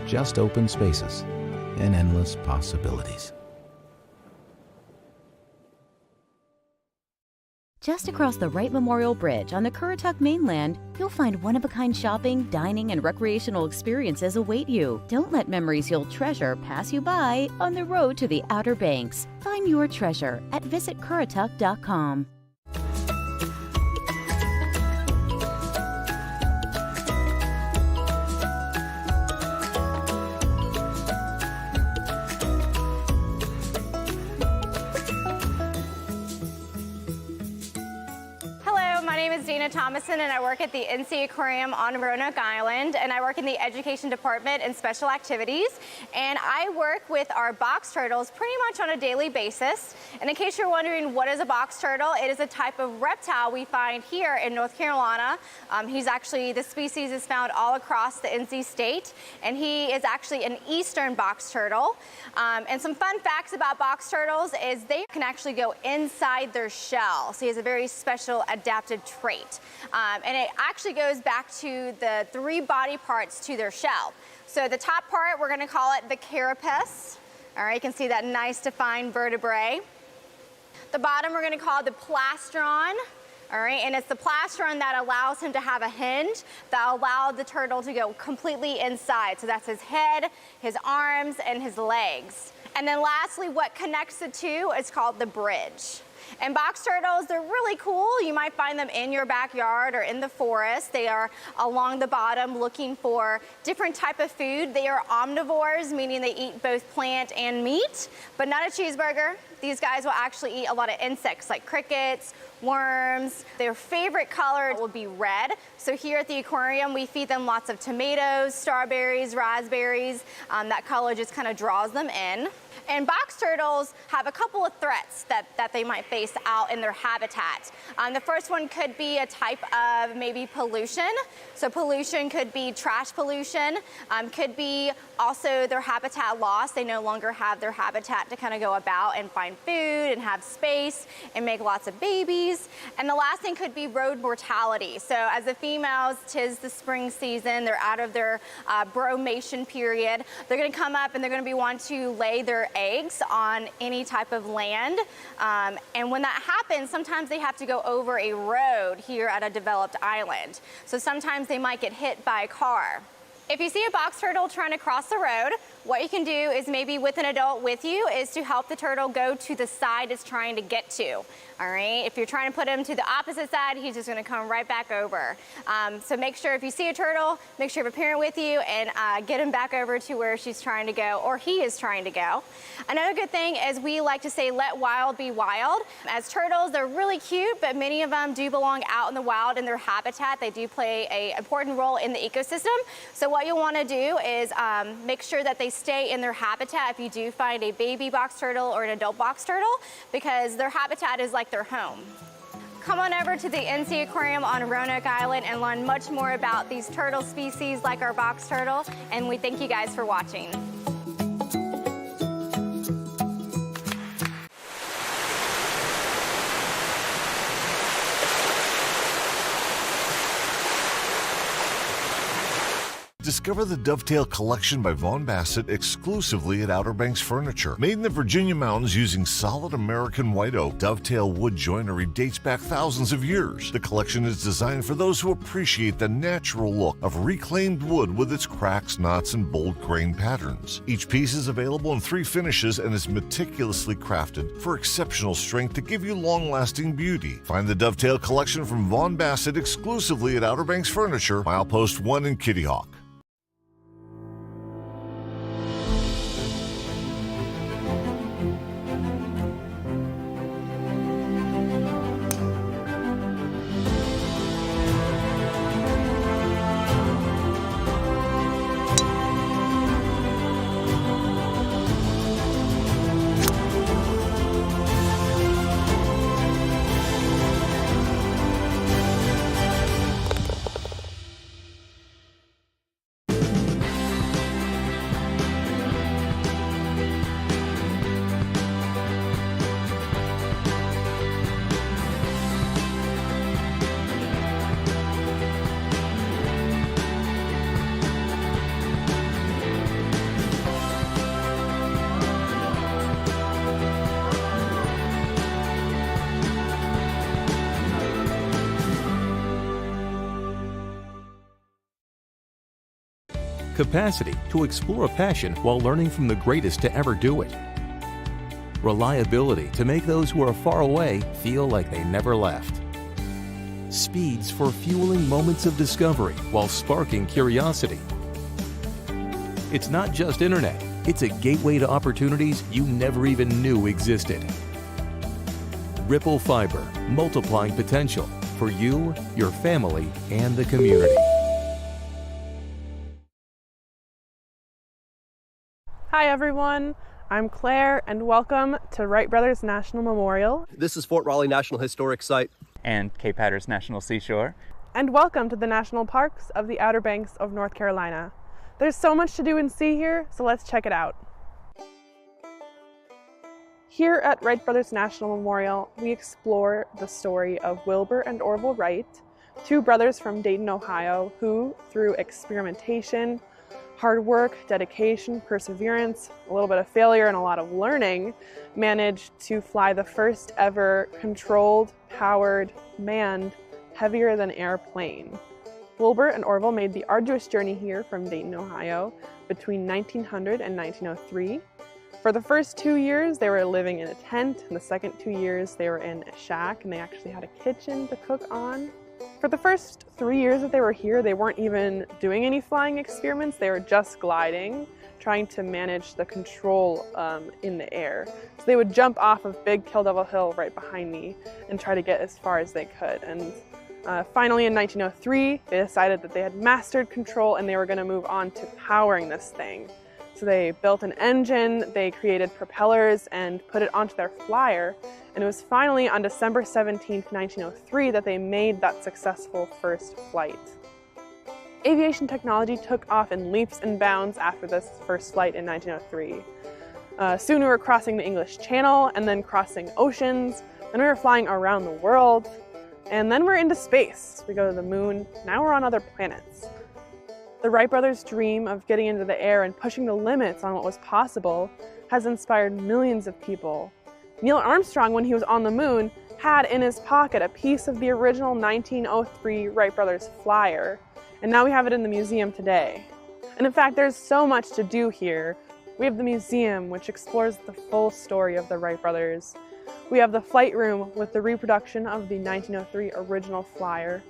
Just open spaces and endless possibilities. Just across the Wright Memorial Bridge on the Currituck mainland, you'll find one-of-a-kind shopping, dining, and recreational experiences await you. Don't let memories you'll treasure pass you by on the road to the Outer Banks. Find your treasure at visitcurrituck.com. Thomason, and I work at the NC Aquarium on Roanoke Island, and I work in the Education Department and Special Activities, and I work with our box turtles pretty much on a daily basis. And in case you're wondering what is a box turtle, it is a type of reptile we find here in North Carolina. The species is found all across the NC state, and he is actually an eastern box turtle. And some fun facts about box turtles is they can actually go inside their shell, so he has a very special adaptive trait. And it actually goes back to the 3 body parts to their shell. So the top part, we're going to call it the carapace. All right, you can see that nice defined vertebrae. The bottom, we're going to call the plastron. All right, and it's the plastron that allows him to have a hinge that allowed the turtle to go completely inside. So that's his head, his arms, and his legs. And then lastly, what connects the two is called the bridge. And box turtles, they're really cool. You might find them in your backyard or in the forest. They are along the bottom looking for different type of food. They are omnivores, meaning they eat both plant and meat, but not a cheeseburger. These guys will actually eat a lot of insects like crickets, worms. Their favorite color will be red. So here at the aquarium, we feed them lots of tomatoes, strawberries, raspberries. That color just kind of draws them in. And box turtles have a couple of threats that they might face out in their habitat. The first one could be a type of maybe pollution. So pollution could be trash pollution, could be also their habitat loss. They no longer have their habitat to kind of go about and find food and have space and make lots of babies. And the last thing could be road mortality. So as the females, 'tis the spring season, they're out of their bromation period. They're gonna come up and they're gonna be wanting to lay their eggs on any type of land. And when that happens, sometimes they have to go over a road here at a developed island. So sometimes they might get hit by a car. If you see a box turtle trying to cross the road, what you can do is maybe with an adult with you is to help the turtle go to the side it's trying to get to. All right, if you're trying to put him to the opposite side, he's just gonna come right back over. So make sure if you see a turtle, make sure you have a parent with you and get him back over to where she's trying to go or he is trying to go. Another good thing is we like to say, let wild be wild. As turtles, they're really cute, but many of them do belong out in the wild in their habitat. They do play an important role in the ecosystem. So what you'll wanna do is make sure that they stay in their habitat if you do find a baby box turtle or an adult box turtle, because their habitat is like their home. Come on over to the NC Aquarium on Roanoke Island and learn much more about these turtle species like our box turtle, and we thank you guys for watching. Discover the Dovetail Collection by Vaughn Bassett exclusively at Outer Banks Furniture. Made in the Virginia mountains using solid American white oak, Dovetail wood joinery dates back thousands of years. The collection is designed for those who appreciate the natural look of reclaimed wood with its cracks, knots, and bold grain patterns. Each piece is available in 3 finishes and is meticulously crafted for exceptional strength to give you long-lasting beauty. Find the Dovetail Collection from Vaughn Bassett exclusively at Outer Banks Furniture, Milepost 1 in Kitty Hawk. Capacity to explore a passion while learning from the greatest to ever do it. Reliability to make those who are far away feel like they never left. Speeds for fueling moments of discovery while sparking curiosity. It's not just internet, it's a gateway to opportunities you never even knew existed. Ripple Fiber, multiplying potential for you, your family, and the community. Hi everyone, I'm Claire and welcome to Wright Brothers National Memorial. This is Fort Raleigh National Historic Site. And Cape Hatteras National Seashore. And welcome to the national parks of the Outer Banks of North Carolina. There's so much to do and see here, so let's check it out. Here at Wright Brothers National Memorial, we explore the story of Wilbur and Orville Wright, 2 brothers from Dayton, Ohio, who, through experimentation, hard work, dedication, perseverance, a little bit of failure, and a lot of learning, managed to fly the first ever controlled, powered, manned, heavier than air plane. Wilbur and Orville made the arduous journey here from Dayton, Ohio between 1900 and 1903. For the first 2 years, they were living in a tent. In the second 2 years, they were in a shack, and they actually had a kitchen to cook on. For the first 3 years that they were here, they weren't even doing any flying experiments. They were just gliding, trying to manage the control in the air. So they would jump off of Big Kill Devil Hill right behind me and try to get as far as they could. And finally, in 1903, they decided that they had mastered control and they were going to move on to powering this thing. So they built an engine, they created propellers, and put it onto their flyer. And it was finally on December 17th, 1903 that they made that successful first flight. Aviation technology took off in leaps and bounds after this first flight in 1903. Soon we were crossing the English Channel and then crossing oceans. Then we were flying around the world. And then we're into space. We go to the moon. Now we're on other planets. The Wright brothers' dream of getting into the air and pushing the limits on what was possible has inspired millions of people. Neil Armstrong, when he was on the moon, had in his pocket a piece of the original 1903 Wright brothers flyer, and now we have it in the museum today. And in fact, there's so much to do here. We have the museum, which explores the full story of the Wright brothers. We have the flight room with the reproduction of the 1903 original flyer.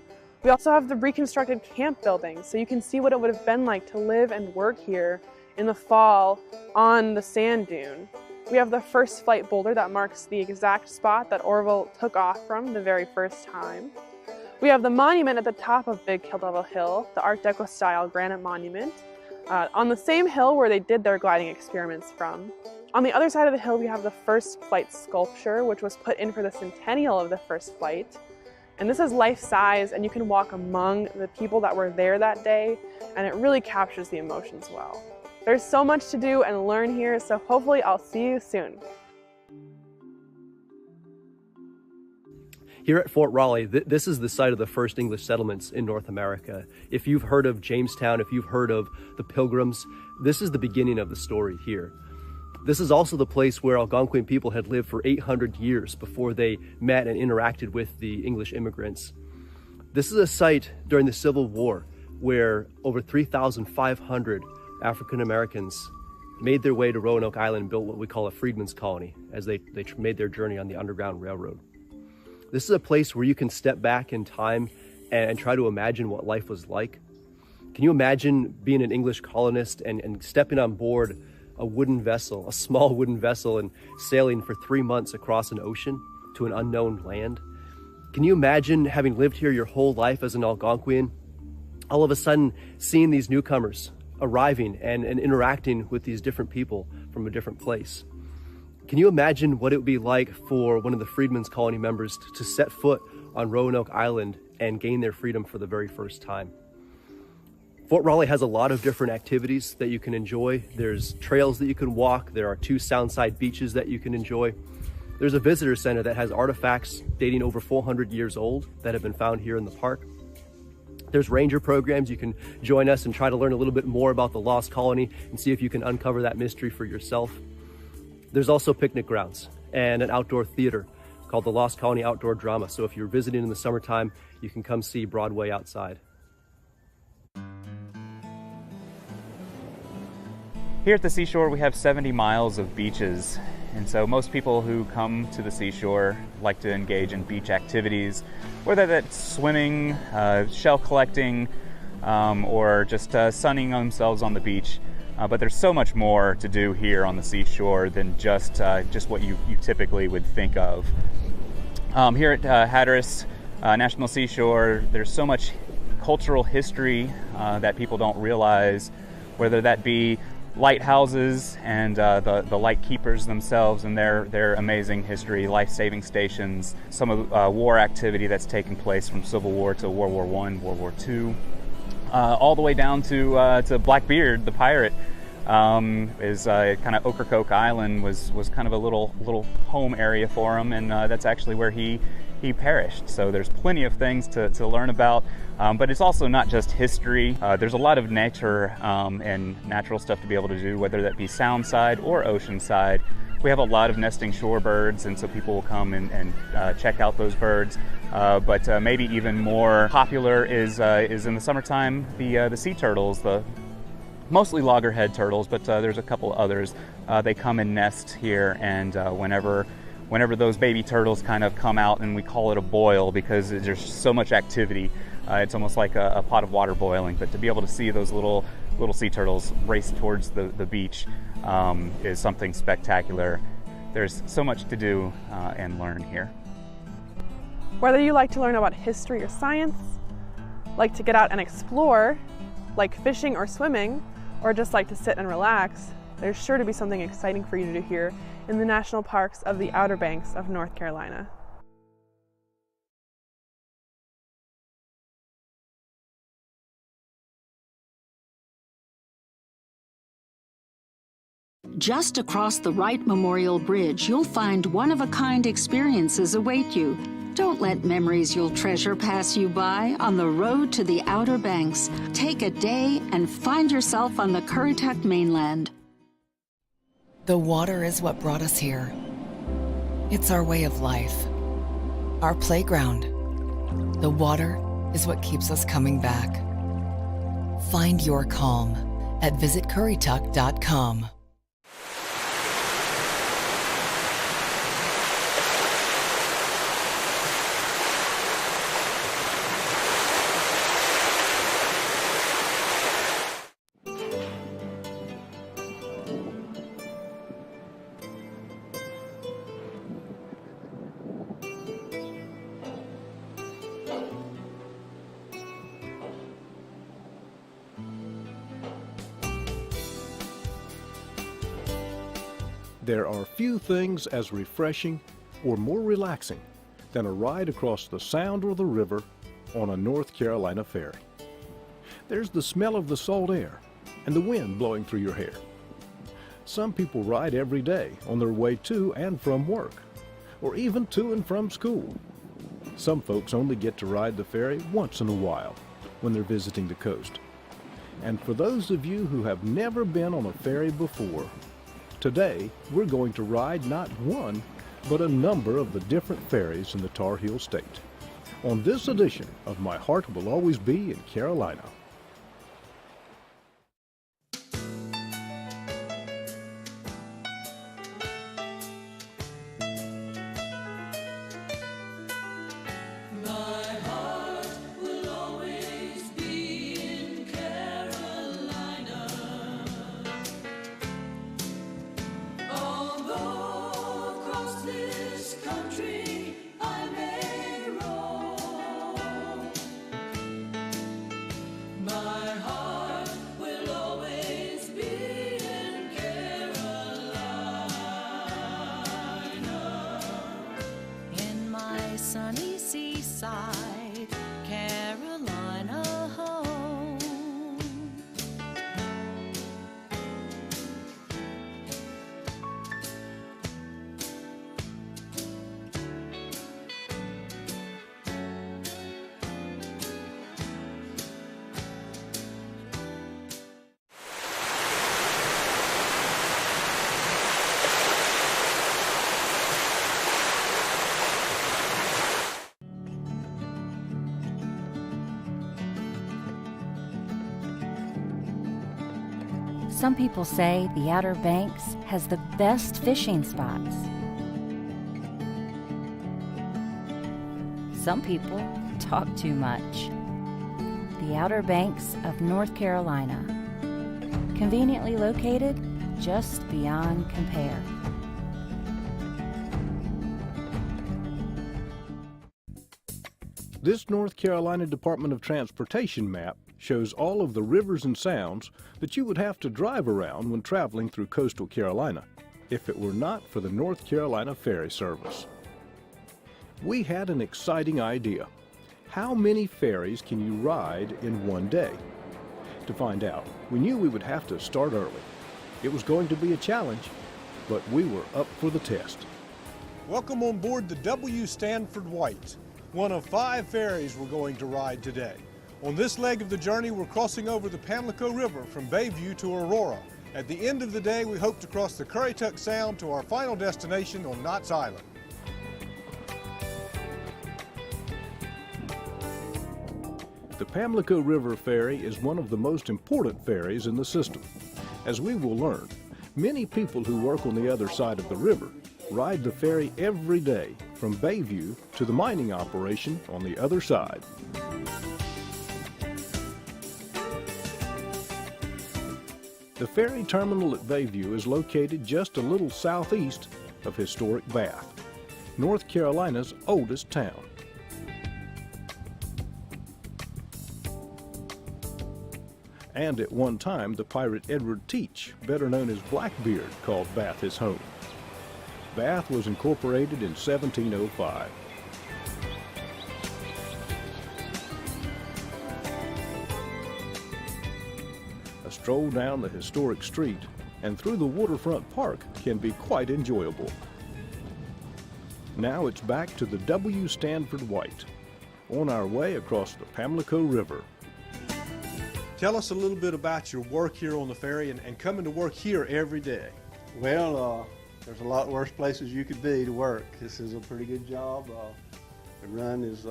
We also have the reconstructed camp building, so you can see what it would have been like to live and work here in the fall on the sand dune. We have the first flight boulder that marks the exact spot that Orville took off from the very first time. We have the monument at the top of Big Kill Devil Hill, the Art Deco style granite monument, on the same hill where they did their gliding experiments from. On the other side of the hill, we have the first flight sculpture, which was put in for the centennial of the first flight. And this is life-size, and you can walk among the people that were there that day, and it really captures the emotions well. There's so much to do and learn here, so hopefully I'll see you soon. Here at Fort Raleigh, this is the site of the first English settlements in North America. If you've heard of Jamestown, if you've heard of the Pilgrims, this is the beginning of the story here. This is also the place where Algonquin people had lived for 800 years before they met and interacted with the English immigrants. This is a site during the Civil War where over 3,500 African Americans made their way to Roanoke Island and built what we call a freedmen's colony as they made their journey on the Underground Railroad. This is a place where you can step back in time and try to imagine what life was like. Can you imagine being an English colonist and stepping on board a wooden vessel, a small wooden vessel, and sailing for 3 months across an ocean to an unknown land? Can you imagine having lived here your whole life as an Algonquian, all of a sudden seeing these newcomers arriving and interacting with these different people from a different place? Can you imagine what it would be like for one of the Freedmen's Colony members to set foot on Roanoke Island and gain their freedom for the very first time? Fort Raleigh has a lot of different activities that you can enjoy. There's trails that you can walk. There are 2 soundside beaches that you can enjoy. There's a visitor center that has artifacts dating over 400 years old that have been found here in the park. There's ranger programs. You can join us and try to learn a little bit more about the lost colony and see if you can uncover that mystery for yourself. There's also picnic grounds and an outdoor theater called the Lost Colony Outdoor Drama. So if you're visiting in the summertime, you can come see Broadway outside. Here at the seashore, we have 70 miles of beaches. And so most people who come to the seashore like to engage in beach activities, whether that's swimming, shell collecting, or just sunning themselves on the beach. But there's so much more to do here on the seashore than just what you typically would think of. Here at Hatteras National Seashore, there's so much cultural history that people don't realize, whether that be lighthouses and the light keepers themselves and their amazing history, life-saving stations, some of the war activity that's taken place from Civil War to World War I, World War II, all the way down to Blackbeard, the pirate. Is kind of Ocracoke Island was kind of a little home area for him, and that's actually where he he perished. So there's plenty of things to learn about, but it's also not just history. There's a lot of nature and natural stuff to be able to do, whether that be sound side or ocean side. We have a lot of nesting shorebirds, and so people will come and check out those birds. But maybe even more popular is in the summertime the sea turtles, the mostly loggerhead turtles, but there's a couple others. They come and nest here, and whenever those baby turtles kind of come out, and we call it a boil because there's so much activity. It's almost like a pot of water boiling, but to be able to see those little sea turtles race towards the beach is something spectacular. There's so much to do and learn here. Whether you like to learn about history or science, like to get out and explore, like fishing or swimming, or just like to sit and relax, there's sure to be something exciting for you to do here in the national parks of the Outer Banks of North Carolina. Just across the Wright Memorial Bridge, you'll find one-of-a-kind experiences await you. Don't let memories you'll treasure pass you by on the road to the Outer Banks. Take a day and find yourself on the Currituck mainland. The water is what brought us here. It's our way of life, our playground. The water is what keeps us coming back. Find your calm at visitcurrituck.com. There are few things as refreshing or more relaxing than a ride across the Sound or the river on a North Carolina ferry. There's the smell of the salt air and the wind blowing through your hair. Some people ride every day on their way to and from work, or even to and from school. Some folks only get to ride the ferry once in a while when they're visiting the coast. And for those of you who have never been on a ferry before, today, we're going to ride not one, but a number of the different ferries in the Tar Heel State on this edition of My Heart Will Always Be in Carolina. Sunny seaside, Carolina home. Some people say the Outer Banks has the best fishing spots. Some people talk too much. The Outer Banks of North Carolina, conveniently located just beyond compare. This North Carolina Department of Transportation map shows all of the rivers and sounds that you would have to drive around when traveling through coastal Carolina if it were not for the North Carolina Ferry Service. We had an exciting idea. How many ferries can you ride in one day? To find out, we knew we would have to start early. It was going to be a challenge, but we were up for the test. Welcome on board the W. Stanford White, one of 5 ferries we're going to ride today. On this leg of the journey, we're crossing over the Pamlico River from Bayview to Aurora. At the end of the day, we hope to cross the Currituck Sound to our final destination on Knott's Island. The Pamlico River Ferry is one of the most important ferries in the system. As we will learn, many people who work on the other side of the river ride the ferry every day from Bayview to the mining operation on the other side. The ferry terminal at Bayview is located just a little southeast of historic Bath, North Carolina's oldest town. And at one time, the pirate Edward Teach, better known as Blackbeard, called Bath his home. Bath was incorporated in 1705. A stroll down the historic street and through the waterfront park can be quite enjoyable. Now it's back to the W. Stanford White, on our way across the Pamlico River. Tell us a little bit about your work here on the ferry and coming to work here every day. Well, there's a lot worse places you could be to work. This is a pretty good job. The run is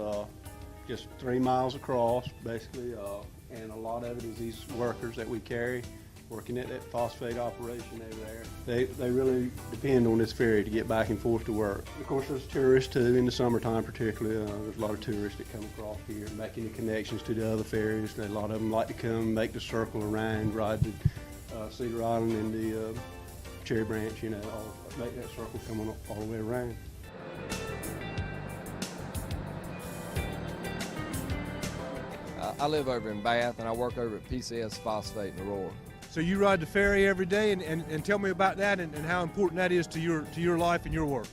just 3 miles across, basically, and a lot of it is these workers that we carry working at that phosphate operation over there. They really depend on this ferry to get back and forth to work. Of course, there's tourists too, in the summertime particularly. There's a lot of tourists that come across here, making the connections to the other ferries. A lot of them like to come, make the circle around, ride the Cedar Island and the Cherry Branch, you know, make that circle come on all the way around. I live over in Bath and I work over at PCS Phosphate in Aurora. So you ride the ferry every day, and tell me about that and how important that is to your life and your work.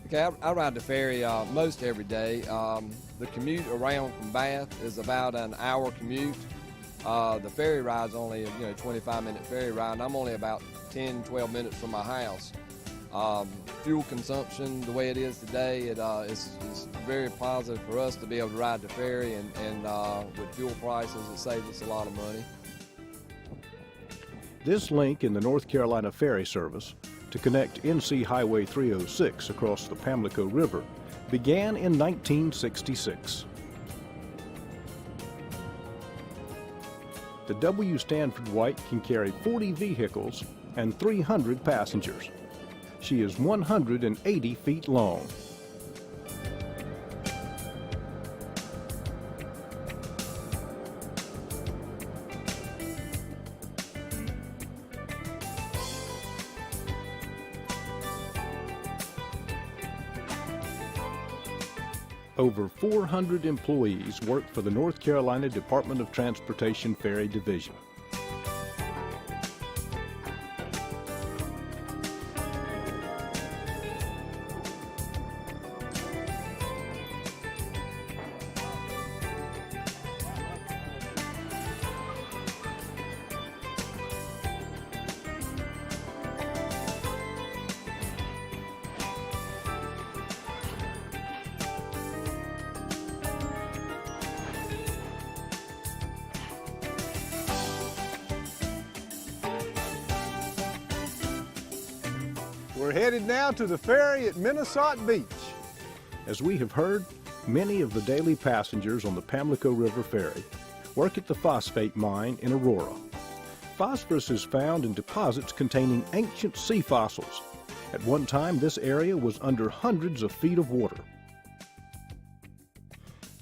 Okay, I ride the ferry most every day. The commute around from Bath is about an hour commute. The ferry ride's only a 25-minute ferry ride, and I'm only about 10-12 minutes from my house. Fuel consumption, the way it is today, it's very positive for us to be able to ride the ferry, and with fuel prices, it saves us a lot of money. This link in the North Carolina Ferry Service to connect NC Highway 306 across the Pamlico River began in 1966. The W. Stanford White can carry 40 vehicles and 300 passengers. She is 180 feet long. Over 400 employees work for the North Carolina Department of Transportation Ferry Division. We're headed now to the ferry at Minnesota Beach. As we have heard, many of the daily passengers on the Pamlico River Ferry work at the phosphate mine in Aurora. Phosphorus is found in deposits containing ancient sea fossils. At one time, this area was under hundreds of feet of water.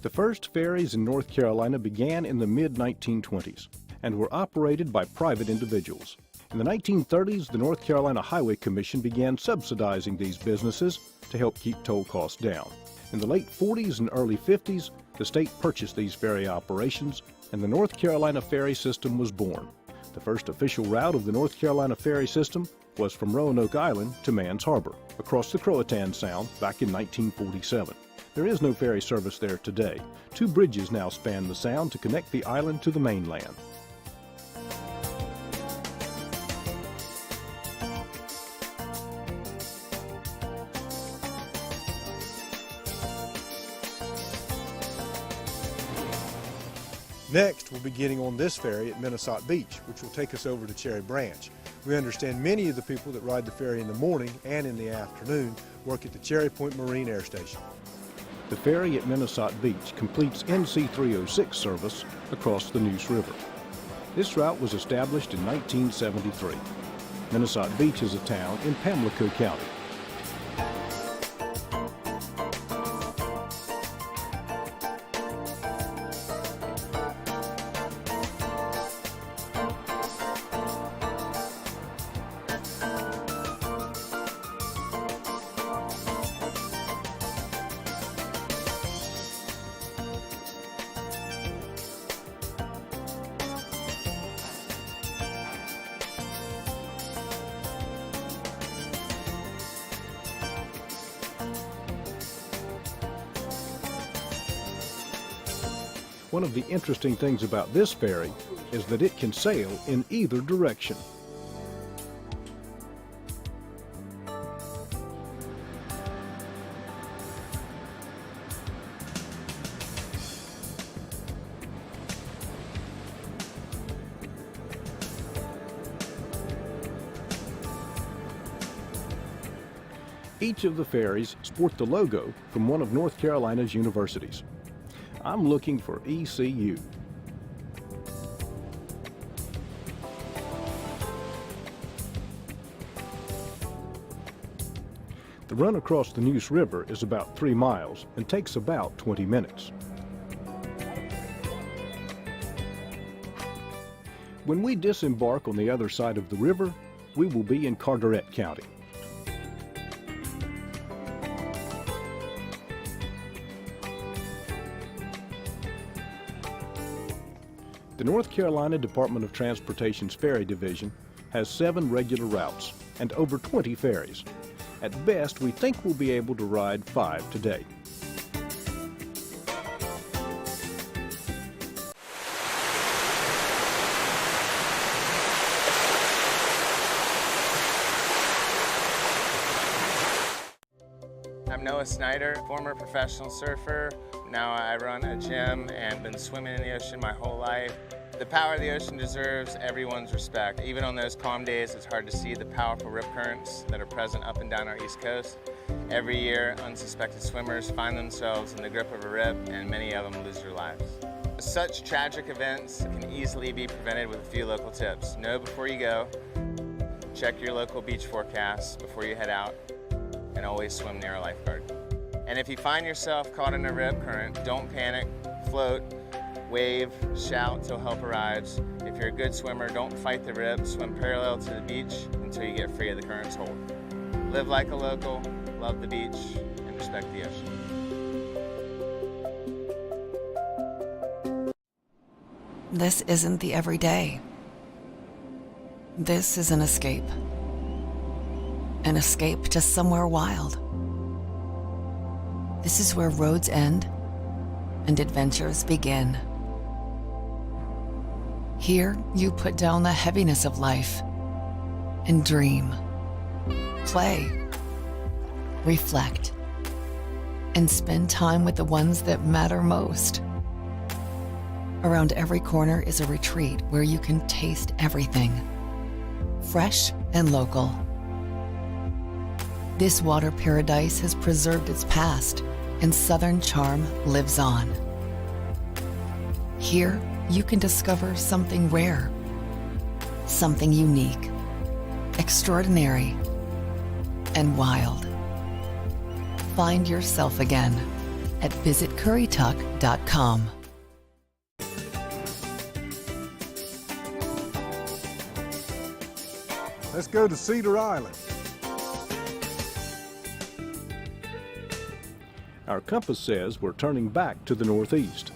The first ferries in North Carolina began in the mid-1920s and were operated by private individuals. In the 1930s, the North Carolina Highway Commission began subsidizing these businesses to help keep toll costs down. In the late 40s and early 50s, the state purchased these ferry operations, and the North Carolina ferry system was born. The first official route of the North Carolina ferry system was from Roanoke Island to Mans Harbor, across the Croatan Sound back in 1947. There is no ferry service there today. 2 bridges now span the sound to connect the island to the mainland. Next, we'll be getting on this ferry at Minnesota Beach, which will take us over to Cherry Branch. We understand many of the people that ride the ferry in the morning and in the afternoon work at the Cherry Point Marine Air Station. The ferry at Minnesota Beach completes NC 306 service across the Neuse River. This route was established in 1973. Minnesota Beach is a town in Pamlico County. One of the interesting things about this ferry is that it can sail in either direction. Each of the ferries sport the logo from one of North Carolina's universities. I'm looking for ECU. The run across the Neuse River is about 3 miles and takes about 20 minutes. When we disembark on the other side of the river, we will be in Carteret County. The North Carolina Department of Transportation's Ferry Division has 7 regular routes and over 20 ferries. At best, we think we'll be able to ride 5 today. I'm Noah Snyder, former professional surfer. Now I run a gym and been swimming in the ocean my whole life. The power of the ocean deserves everyone's respect. Even on those calm days, it's hard to see the powerful rip currents that are present up and down our East Coast. Every year, unsuspected swimmers find themselves in the grip of a rip, and many of them lose their lives. Such tragic events can easily be prevented with a few local tips. Know before you go, check your local beach forecasts before you head out, and always swim near a lifeguard. And if you find yourself caught in a rip current, don't panic, float, wave, shout till help arrives. If you're a good swimmer, don't fight the rip, swim parallel to the beach until you get free of the current's hold. Live like a local, love the beach, and respect the ocean. This isn't the everyday. This is an escape. An escape to somewhere wild. This is where roads end and adventures begin. Here, you put down the heaviness of life and dream, play, reflect, and spend time with the ones that matter most. Around every corner is a retreat where you can taste everything, fresh and local. This water paradise has preserved its past, and Southern charm lives on. Here, you can discover something rare, something unique, extraordinary, and wild. Find yourself again at visitcurrituck.com. Let's go to Cedar Island. Our compass says we're turning back to the northeast.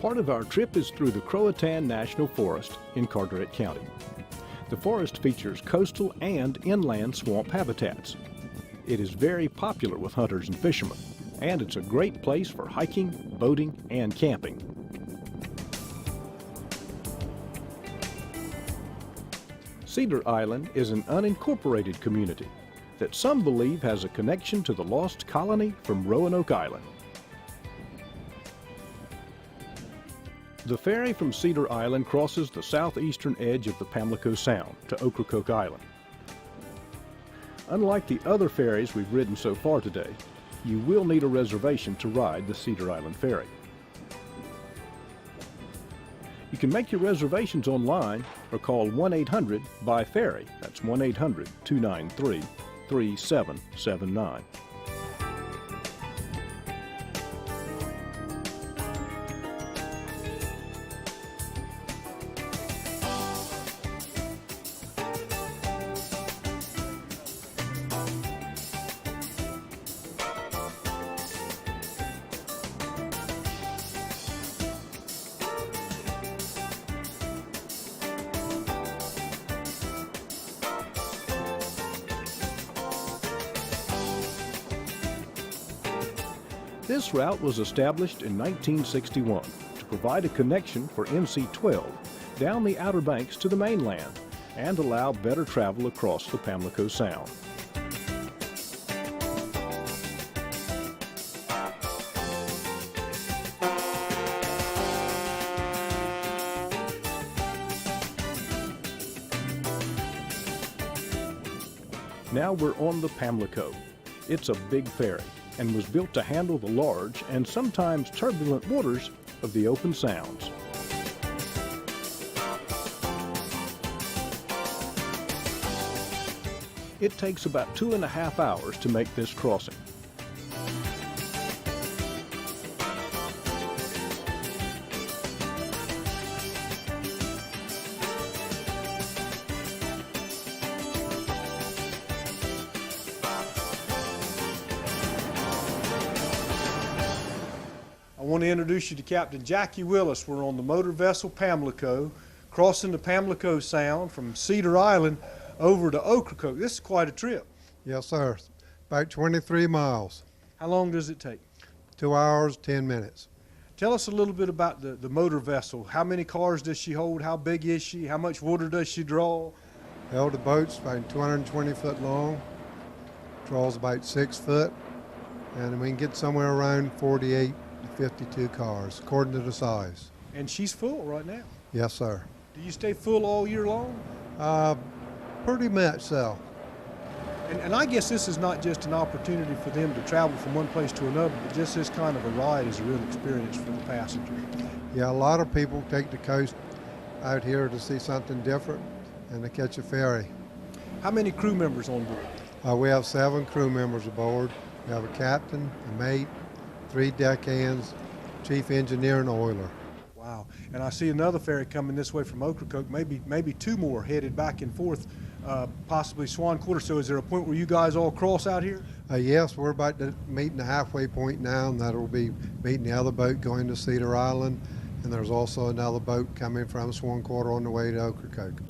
Part of our trip is through the Croatan National Forest in Carteret County. The forest features coastal and inland swamp habitats. It is very popular with hunters and fishermen, and it's a great place for hiking, boating, and camping. Cedar Island is an unincorporated community. that some believe has a connection to the lost colony from Roanoke Island. The ferry from Cedar Island crosses the southeastern edge of the Pamlico Sound to Ocracoke Island. Unlike the other ferries we've ridden so far today, you will need a reservation to ride the Cedar Island Ferry. You can make your reservations online or call 1-800-BUY-FERRY. That's 1-800-293-3779. This route was established in 1961 to provide a connection for NC-12 down the Outer Banks to the mainland and allow better travel across the Pamlico Sound. Now we're on the Pamlico. It's a big ferry and was built to handle the large and sometimes turbulent waters of the open sounds. It takes about 2.5 hours to make this crossing. I want to introduce you to Captain Jackie Willis. We're on the motor vessel Pamlico, crossing the Pamlico Sound from Cedar Island over to Ocracoke. This is quite a trip. Yes, sir. About 23 miles. How long does it take? 2 hours, 10 minutes. Tell us a little bit about the motor vessel. How many cars does she hold? How big is she? How much water does she draw? Well, the boat's about 220 foot long, draws about 6 foot, and we can get somewhere around 48 to 52 cars, according to the size. And she's full right now. Yes, sir. Do you stay full all year long? Pretty much so. And I guess this is not just an opportunity for them to travel from one place to another, but just this kind of a ride is a real experience for the passengers. Yeah, a lot of people take the coast out here to see something different and to catch a ferry. How many crew members on board? We have 7 crew members aboard. We have a captain, a mate, 3 deckhands, chief engineer, and oiler. Wow. And I see another ferry coming this way from Ocracoke, maybe 2 more headed back and forth, possibly Swan Quarter. So is there a point where you guys all cross out here? Yes, we're about to meet in the halfway point now, and that'll be meeting the other boat going to Cedar Island, and there's also another boat coming from Swan Quarter on the way to Ocracoke.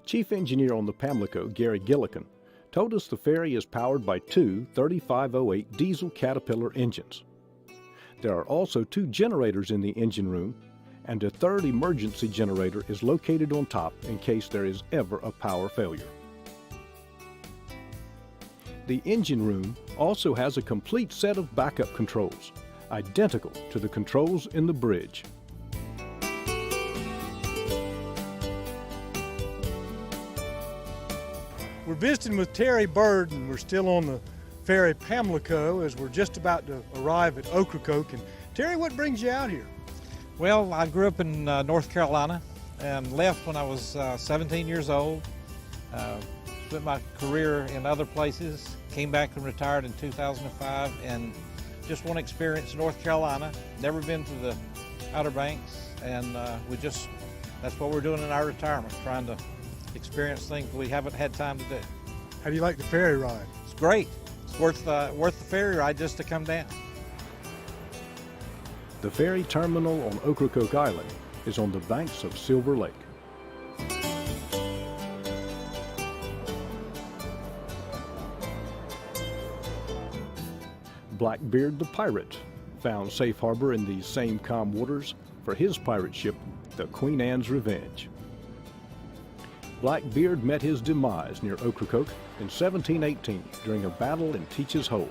Chief engineer on the Pamlico, Gary Gillikin, told us the ferry is powered by 2 3508 diesel Caterpillar engines. There are also 2 generators in the engine room, and a 3rd emergency generator is located on top in case there is ever a power failure. The engine room also has a complete set of backup controls, identical to the controls in the bridge. We're visiting with Terry Bird, and we're still on the ferry Pamlico as we're just about to arrive at Ocracoke. And Terry, what brings you out here? Well, I grew up in North Carolina and left when I was 17 years old. Spent my career in other places, came back and retired in 2005, and just want to experience North Carolina. Never been to the Outer Banks, and that's what we're doing in our retirement, trying to experience things we haven't had time to do. How do you like the ferry ride? It's great. It's worth the ferry ride just to come down. The ferry terminal on Ocracoke Island is on the banks of Silver Lake. Blackbeard the pirate found safe harbor in these same calm waters for his pirate ship, the Queen Anne's Revenge. Blackbeard met his demise near Ocracoke in 1718 during a battle in Teach's Hold.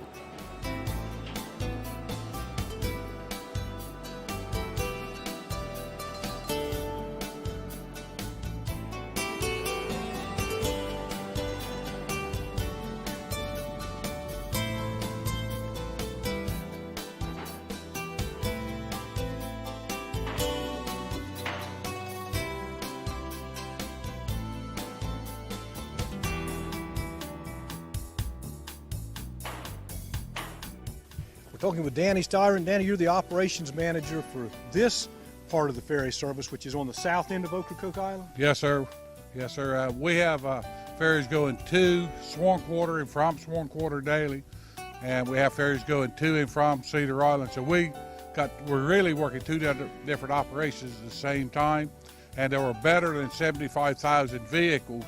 Talking with Danny Styron. Danny, you're the operations manager for this part of the ferry service, which is on the south end of Ocracoke Island? Yes, sir. Yes, sir. We have ferries going to Swankwater and from Swankwater daily, and we have ferries going to and from Cedar Island. So we're really working two different operations at the same time, and there were better than 75,000 vehicles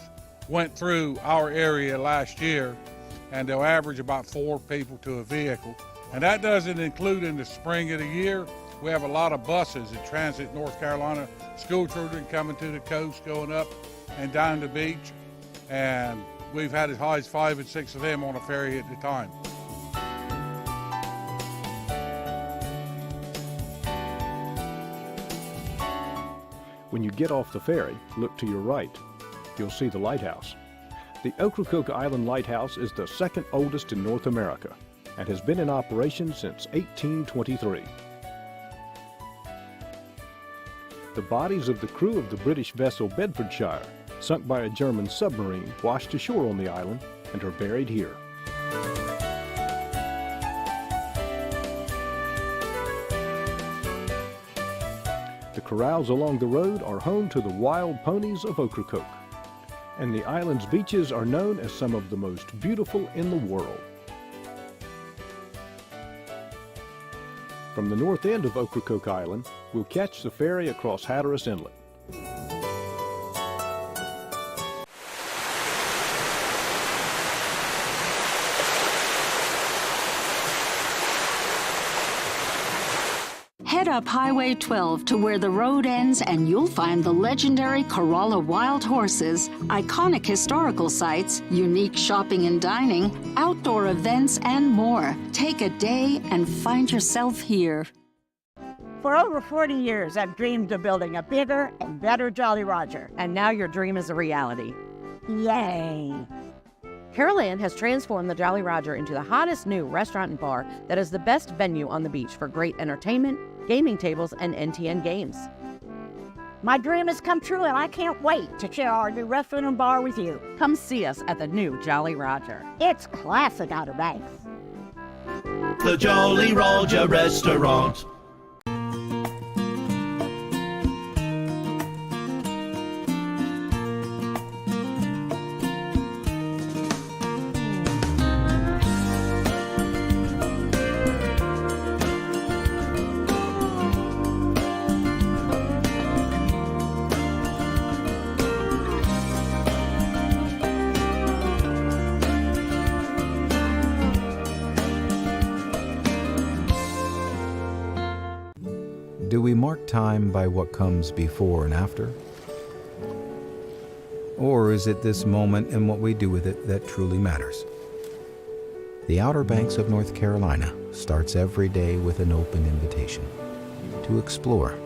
went through our area last year, and they'll average about 4 people to a vehicle. And that doesn't include in the spring of the year. We have a lot of buses that transit North Carolina, school children coming to the coast, going up and down the beach. And we've had as high as 5 and 6 of them on a ferry at a time. When you get off the ferry, look to your right. You'll see the lighthouse. The Ocracoke Island Lighthouse is the second oldest in North America and has been in operation since 1823. The bodies of the crew of the British vessel Bedfordshire, sunk by a German submarine, washed ashore on the island and are buried here. The corrals along the road are home to the wild ponies of Ocracoke, and the island's beaches are known as some of the most beautiful in the world. From the north end of Ocracoke Island, we'll catch the ferry across Hatteras Inlet. Head up Highway 12 to where the road ends and you'll find the legendary Corolla Wild Horses, iconic historical sites, unique shopping and dining, outdoor events, and more. Take a day and find yourself here. For over 40 years, I've dreamed of building a bigger and better Jolly Roger. And now your dream is a reality. Yay! Carol Ann has transformed the Jolly Roger into the hottest new restaurant and bar that is the best venue on the beach for great entertainment, gaming tables, and NTN games. My dream has come true, and I can't wait to share our new restaurant and bar with you. Come see us at the new Jolly Roger. It's classic Outer Banks. The Jolly Roger Restaurant. Do we mark time by what comes before and after? Or is it this moment and what we do with it that truly matters? The Outer Banks of North Carolina starts every day with an open invitation to explore,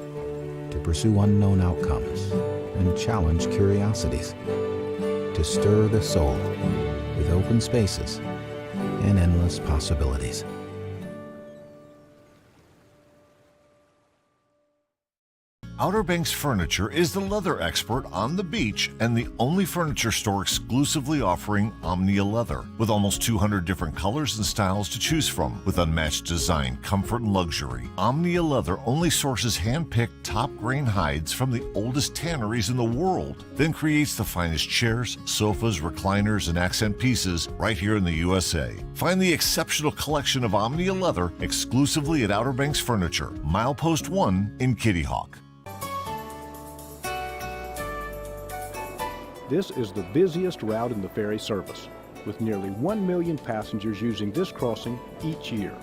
to pursue unknown outcomes, and challenge curiosities, to stir the soul with open spaces and endless possibilities. Outer Banks Furniture is the leather expert on the beach and the only furniture store exclusively offering Omnia leather, with almost 200 different colors and styles to choose from. With unmatched design, comfort, and luxury, Omnia leather only sources hand-picked top-grain hides from the oldest tanneries in the world, then creates the finest chairs, sofas, recliners, and accent pieces right here in the USA. Find the exceptional collection of Omnia leather exclusively at Outer Banks Furniture, Milepost 1 in Kitty Hawk. This is the busiest route in the ferry service, with nearly 1 million passengers using this crossing each year.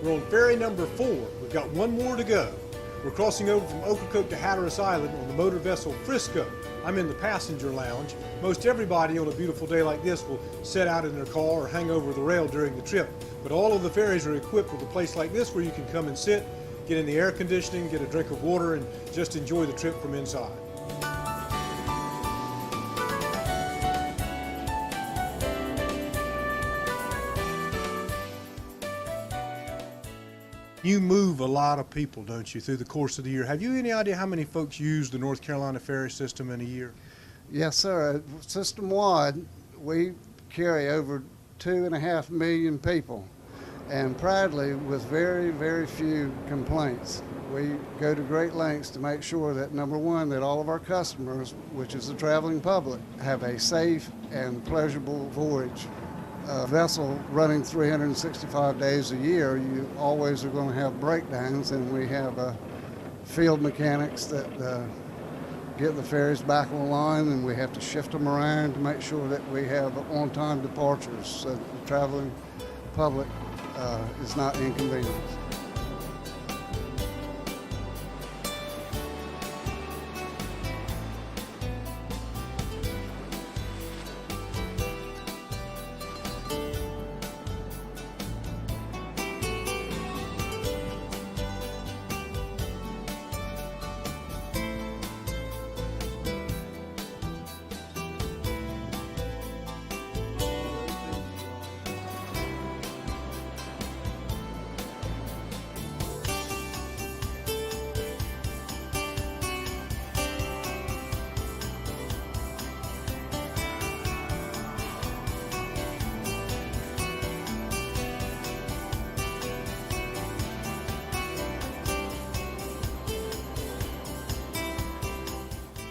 We're on ferry number 4. We've got one more to go. We're crossing over from Ocracoke to Hatteras Island on the motor vessel Frisco. I'm in the passenger lounge. Most everybody on a beautiful day like this will set out in their car or hang over the rail during the trip. But all of the ferries are equipped with a place like this where you can come and sit, get in the air conditioning, get a drink of water, and just enjoy the trip from inside. You move a lot of people, don't you, through the course of the year? Have you any idea how many folks use the North Carolina ferry system in a year? Yes, sir. System-wide, we carry over 2.5 million people, and proudly with very, very few complaints. We go to great lengths to make sure that, number one, that all of our customers, which is the traveling public, have a safe and pleasurable voyage. A vessel running 365 days a year, you always are going to have breakdowns, and we have field mechanics that get the ferries back on line, and we have to shift them around to make sure that we have on-time departures so that the traveling public is not inconvenienced.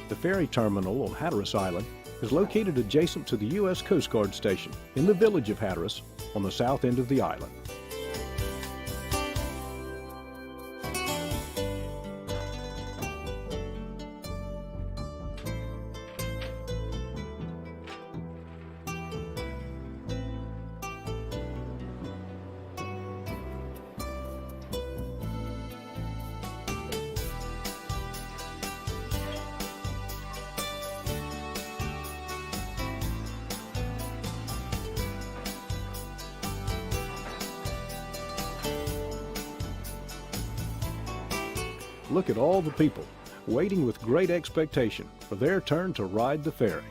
The ferry terminal on Hatteras Island is located adjacent to the U.S. Coast Guard Station in the village of Hatteras on the south end of the island. Look at all the people waiting with great expectation for their turn to ride the ferry.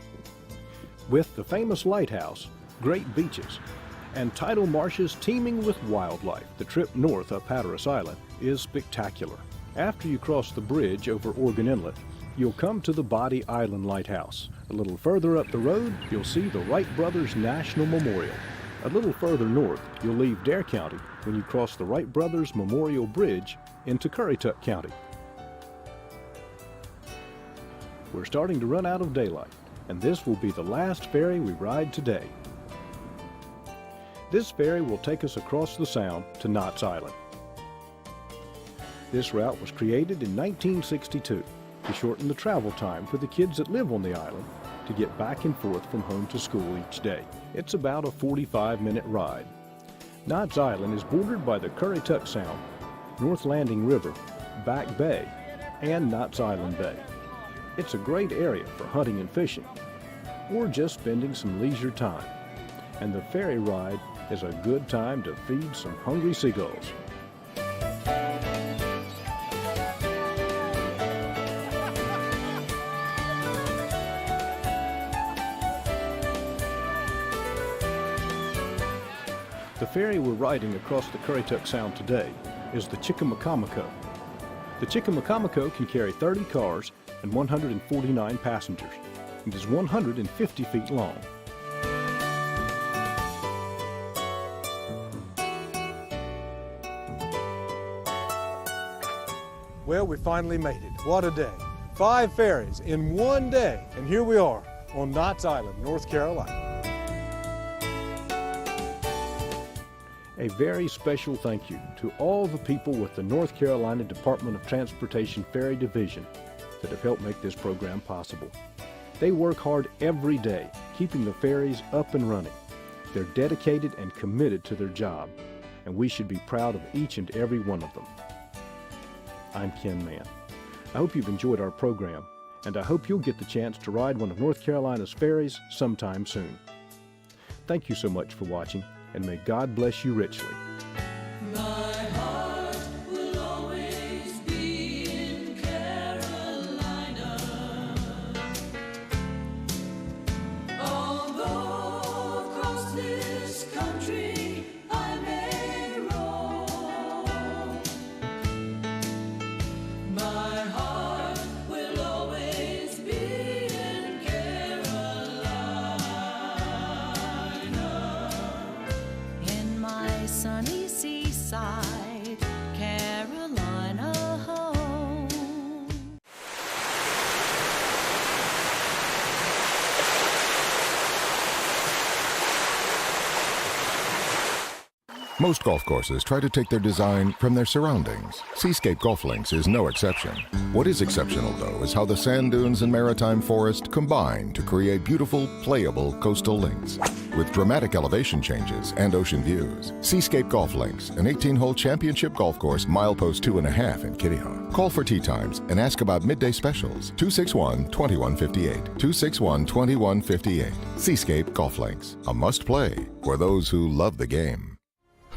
With the famous lighthouse, great beaches, and tidal marshes teeming with wildlife, the trip north up Hatteras Island is spectacular. After you cross the bridge over Organ Inlet, you'll come to the Body Island Lighthouse. A little further up the road, you'll see the Wright Brothers National Memorial. A little further north, you'll leave Dare County when you cross the Wright Brothers Memorial Bridge into Currituck County. We're starting to run out of daylight, and this will be the last ferry we ride today. This ferry will take us across the Sound to Knott's Island. This route was created in 1962 to shorten the travel time for the kids that live on the island to get back and forth from home to school each day. It's about a 45-minute ride. Knott's Island is bordered by the Currituck Sound, North Landing River, Back Bay, and Knott's Island Bay. It's a great area for hunting and fishing, or just spending some leisure time. And the ferry ride is a good time to feed some hungry seagulls. The ferry we're riding across the Currituck Sound today is the Chickamaucomico. The Chickamaucomico can carry 30 cars and 149 passengers. It is 150 feet long. Well, we finally made it. What a day. 5 ferries in one day, and here we are on Knott's Island, North Carolina. A very special thank you to all the people with the North Carolina Department of Transportation Ferry Division that have helped make this program possible. They work hard every day, keeping the ferries up and running. They're dedicated and committed to their job, and we should be proud of each and every one of them. I'm Ken Mann. I hope you've enjoyed our program, and I hope you'll get the chance to ride one of North Carolina's ferries sometime soon. Thank you so much for watching, and may God bless you richly. My heart will always be in Carolina. Although across this country I may roam, my heart will always be in Carolina. In my sunny seaside, Carolina home. Most golf courses try to take their design from their surroundings. Seascape Golf Links is no exception. What is exceptional, though, is how the sand dunes and maritime forest combine to create beautiful, playable coastal links. With dramatic elevation changes and ocean views. Seascape Golf Links, an 18-hole championship golf course, milepost 2.5 in Kitty Hawk. Call for tee times and ask about midday specials. 261-2158. 261-2158. Seascape Golf Links, a must-play for those who love the game.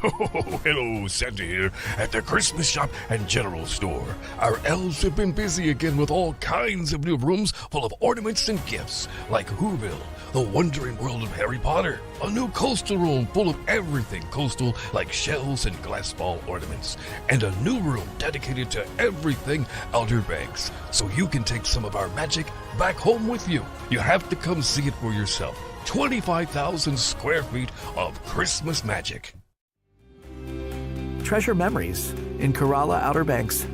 Oh, hello, Santa here at the Christmas shop and general store. Our elves have been busy again with all kinds of new rooms full of ornaments and gifts, like Whoville, the wondering world of Harry Potter, a new coastal room full of everything coastal, like shells and glass ball ornaments, and a new room dedicated to everything Outer Banks, so you can take some of our magic back home with you. You have to come see it for yourself. 25,000 square feet of Christmas magic. Treasure memories in Corolla Outer Banks.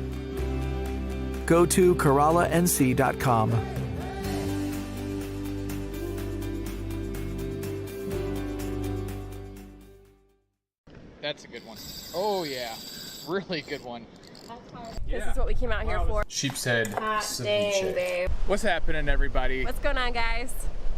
Go to CorollaNC.com. That's a good one. Oh yeah, really good one. This is what we came out here for. Sheep's Head Dang, ceviche. babe. What's happening, everybody? What's going on, guys?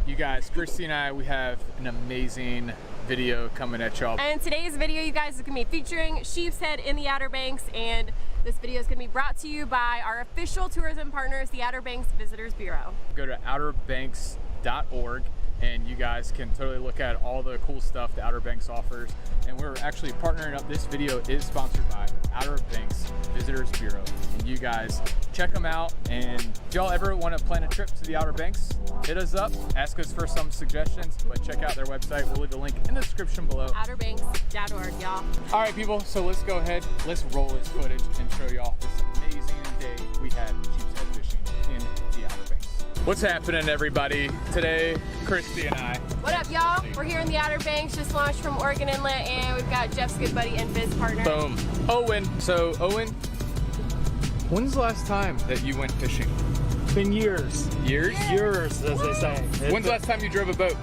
You guys, Christy and I, we have an amazing video coming at y'all. And today's video, you guys, is gonna be featuring Sheep's Head in the Outer Banks, and this video is gonna be brought to you by our official tourism partners, the Outer Banks Visitors Bureau. Go to outerbanks.org and you guys can totally look at all the cool stuff the Outer Banks offers. And we're actually partnering up. This video is sponsored by Outer Banks Visitors Bureau. And you guys check them out. And if y'all ever want to plan a trip to the Outer Banks, hit us up, ask us for some suggestions, but check out their website. We'll leave the link in the description below. outerbanks.org, y'all. All right, people, so let's go ahead. Let's roll this footage and show y'all this amazing day we had Sheep's Head fishing in the Outer Banks. What's happening, everybody? Today, Christy and I. What up, y'all? We're here in the Outer Banks, just launched from Oregon Inlet, and we've got Jeff's good buddy and biz partner. Boom. Owen. So, Owen, when's the last time that you went fishing? Been years. Years? Years, as they say. When's the last time you drove a boat?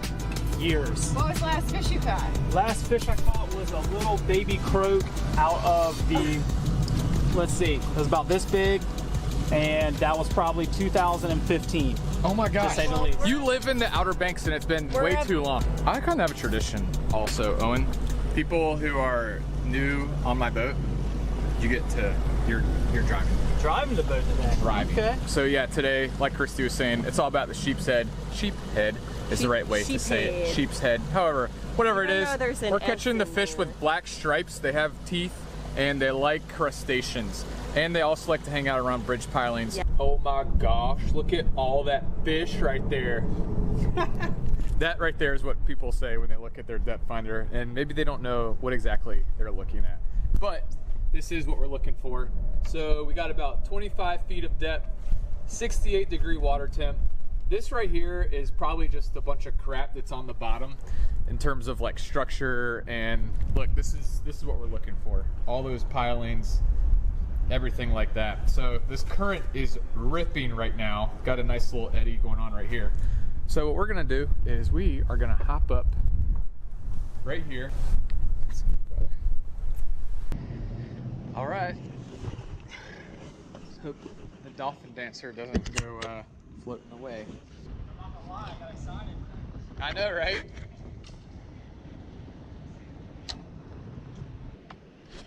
Years. What was the last fish you caught? Last fish I caught was a little baby croak out of the, let's see, it was about this big, and that was probably 2015. Oh my gosh. To say the least. You live in the Outer Banks and it's been way too long. I kind of have a tradition also, Owen. People who are new on my boat, you get to, you're driving. Driving the boat today. Driving. Okay. So yeah, today, like Christy was saying, it's all about the sheep's head. Sheep head is the right way to say it. Sheep's head. However, whatever it is, we're catching the fish with black stripes. They have teeth and they like crustaceans. And they also like to hang out around bridge pilings. Yeah. Oh my gosh, look at all that fish right there. That right there is what people say when they look at their depth finder, and maybe they don't know what exactly they're looking at. But this is what we're looking for. So we got about 25 feet of depth, 68-degree water temp. This right here is probably just a bunch of crap that's on the bottom in terms of like structure. And look, this is what we're looking for. All those pilings, everything like that. So this current is ripping right now. Got a nice little eddy going on right here. So what we're gonna do is we are gonna hop up right here. All right. Let's hope the dolphin dancer doesn't go floating away. I'm not gonna lie, I got excited. I know, right?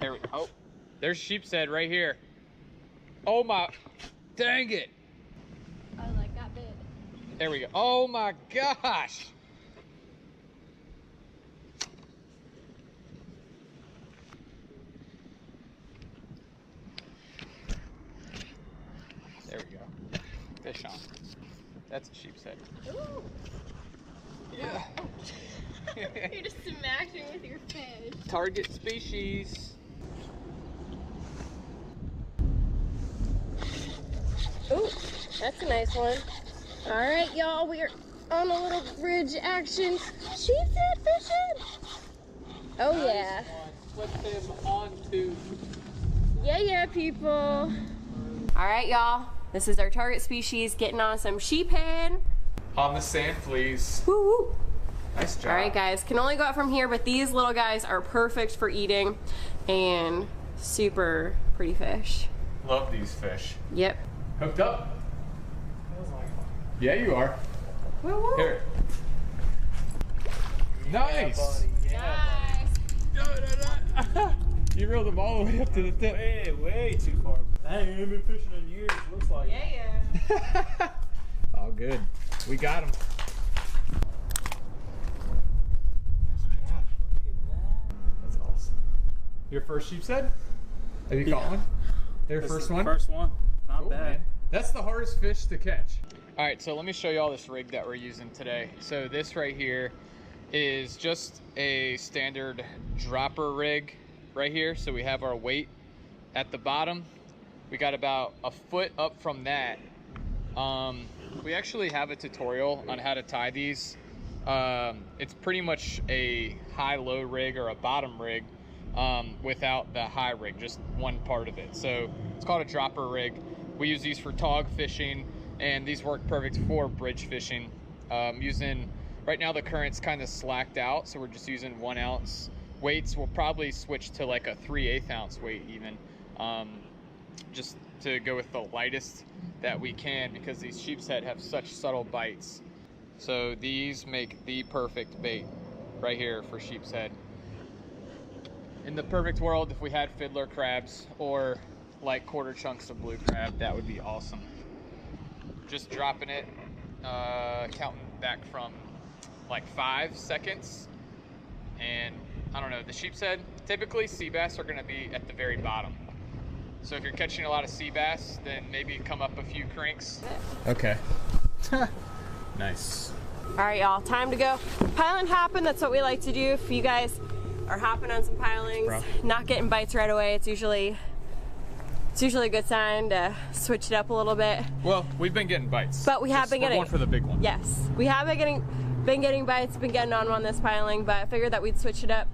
There, oh, there's sheep's head right here. Oh my, dang it. I like that bit. There we go. Oh my gosh. There we go. Fish on. That's a sheep's head. Ooh. Yeah. You just smacked me with your fish. Target species. Ooh, that's a nice one. All right, y'all, we're on a little bridge action. Sheep's head fishing. Oh, Nice yeah. one. Flip him onto. Yeah, people. All right, y'all. This is our target species, getting on some sheephead. On the sand, please. Woo woo. Nice job. All right, guys, can only go out from here, but these little guys are perfect for eating and super pretty fish. Love these fish. Yep. Hooked up? Yeah, you are. Woo woo. Here. Nice. You reeled them all the way up to the tip. Way too far. Dang, I ain't been fishing in years, looks like. Yeah. All good. We got them. That's awesome. Your first sheep's head? Have you caught one? Their This first is the one? First one. Not Cool, bad. man. That's the hardest fish to catch. All right, so let me show you all this rig that we're using today. So this right here is just a standard dropper rig right here. So we have our weight at the bottom. We got about a foot up from that. We actually have a tutorial on how to tie these. It's pretty much a high-low rig or a bottom rig without the high rig, just one part of it. So it's called a dropper rig. We use these for tog fishing, and these work perfect for bridge fishing. Right now the current's kind of slacked out, so we're just using 1 ounce weights. We'll probably switch to like a 3/8 ounce weight even, just to go with the lightest that we can, because these sheep's head have such subtle bites. So these make the perfect bait right here for sheep's head. In the perfect world, if we had fiddler crabs or like quarter chunks of blue crab, that would be awesome. Just dropping it, counting back from like 5 seconds. And I don't know, the sheep's head, typically sea bass are gonna be at the very bottom. So if you're catching a lot of sea bass, then maybe come up a few cranks. Okay. Nice. All right, y'all, time to go piling hopping. That's what we like to do. If you guys are hopping on some pilings, not getting bites right away, it's usually a good sign to switch it up a little bit. Well, we've been getting bites. But we have been getting. We're going for the big one. Yes, we have been getting bites, been getting on this piling, but I figured that we'd switch it up.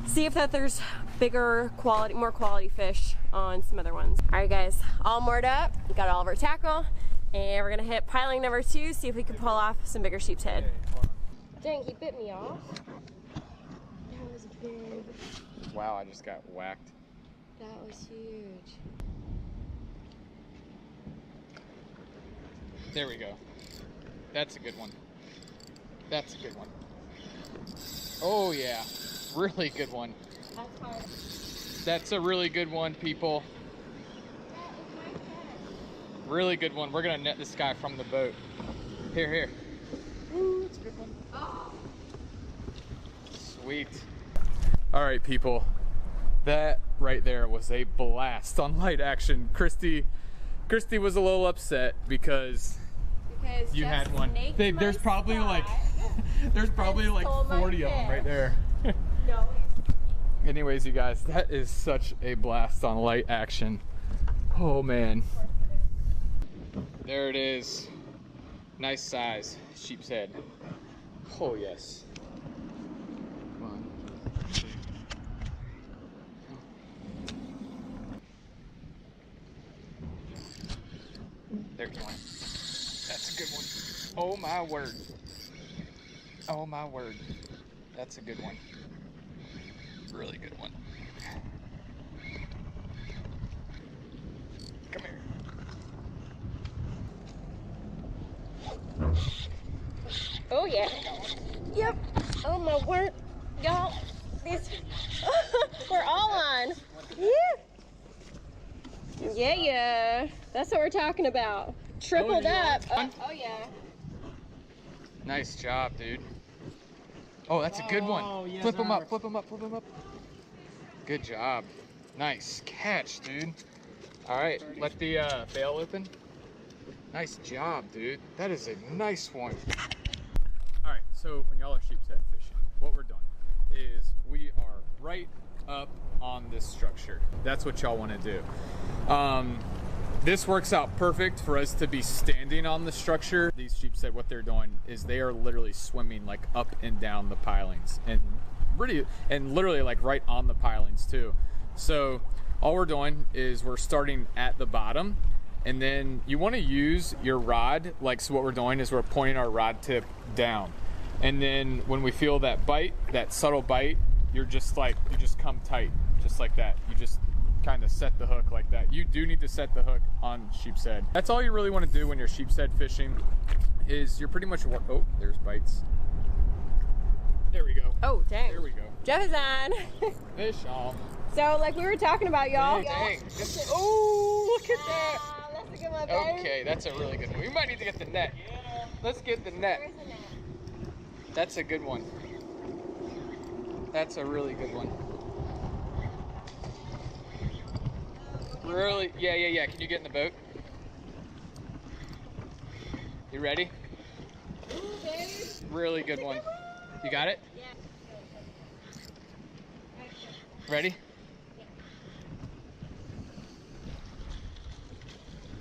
See if there's more quality fish on some other ones. All right, guys, all moored up. We got all of our tackle, and we're gonna hit piling number 2, see if we can pull off some bigger sheep's head. Dang, he bit me off. That was big. Wow, I just got whacked. That was huge. There we go. That's a good one. That's a good one. Oh yeah, really good one. That's hard. That's a really good one, people. Really good one. We're gonna net this guy from the boat. Here. Ooh, that's a good one. Oh. Sweet. All right, people. That right there was a blast on light action. Christy was a little upset because you had one. Babe, there's probably like 40 of them right there. No. Anyways, you guys, that is such a blast on light action. Oh man. There it is. Nice size sheep's head. Oh yes. One, two. There's one. That's a good one. Oh my word. Oh my word. That's a good one. Really good one. Come here. Oh yeah. Yep. Oh my word, y'all. These we're all on. Yeah. Yeah. That's what we're talking about. Tripled up. Oh yeah. Nice job, dude. Oh, that's a good one. yes, Flip them sir. up, flip them up, flip them up. Good job. Nice catch, dude. All right, let the bail open. Nice job, dude. That is a nice one. All right, so when y'all are sheepshead fishing, what we're doing is we are right up on this structure. That's what y'all want to do. This works out perfect for us to be standing on the structure. These sheepshead, what they're doing is they are literally swimming like up and down the pilings and literally like right on the pilings too. So all we're doing is we're starting at the bottom, and then you want to use your rod. Like, so what we're doing is we're pointing our rod tip down. And then when we feel that bite, that subtle bite, you just come tight, just like that. You just kind of set the hook like that. You do need to set the hook on sheepshead. That's all you really want to do when you're sheepshead fishing, is you're pretty much, oh, there's bites. There we go. Oh, dang. There we go. Joe's on. Fish on. So, like we were talking about, y'all. Dang. Oh, look at that. That's a good one, babe. Okay, that's a really good one. We might need to get the net. Let's get the net. Where's the net? That's a good one. That's a really good one. Really? Yeah. Can you get in the boat? You ready? Really good one. You got it? Yeah. Ready?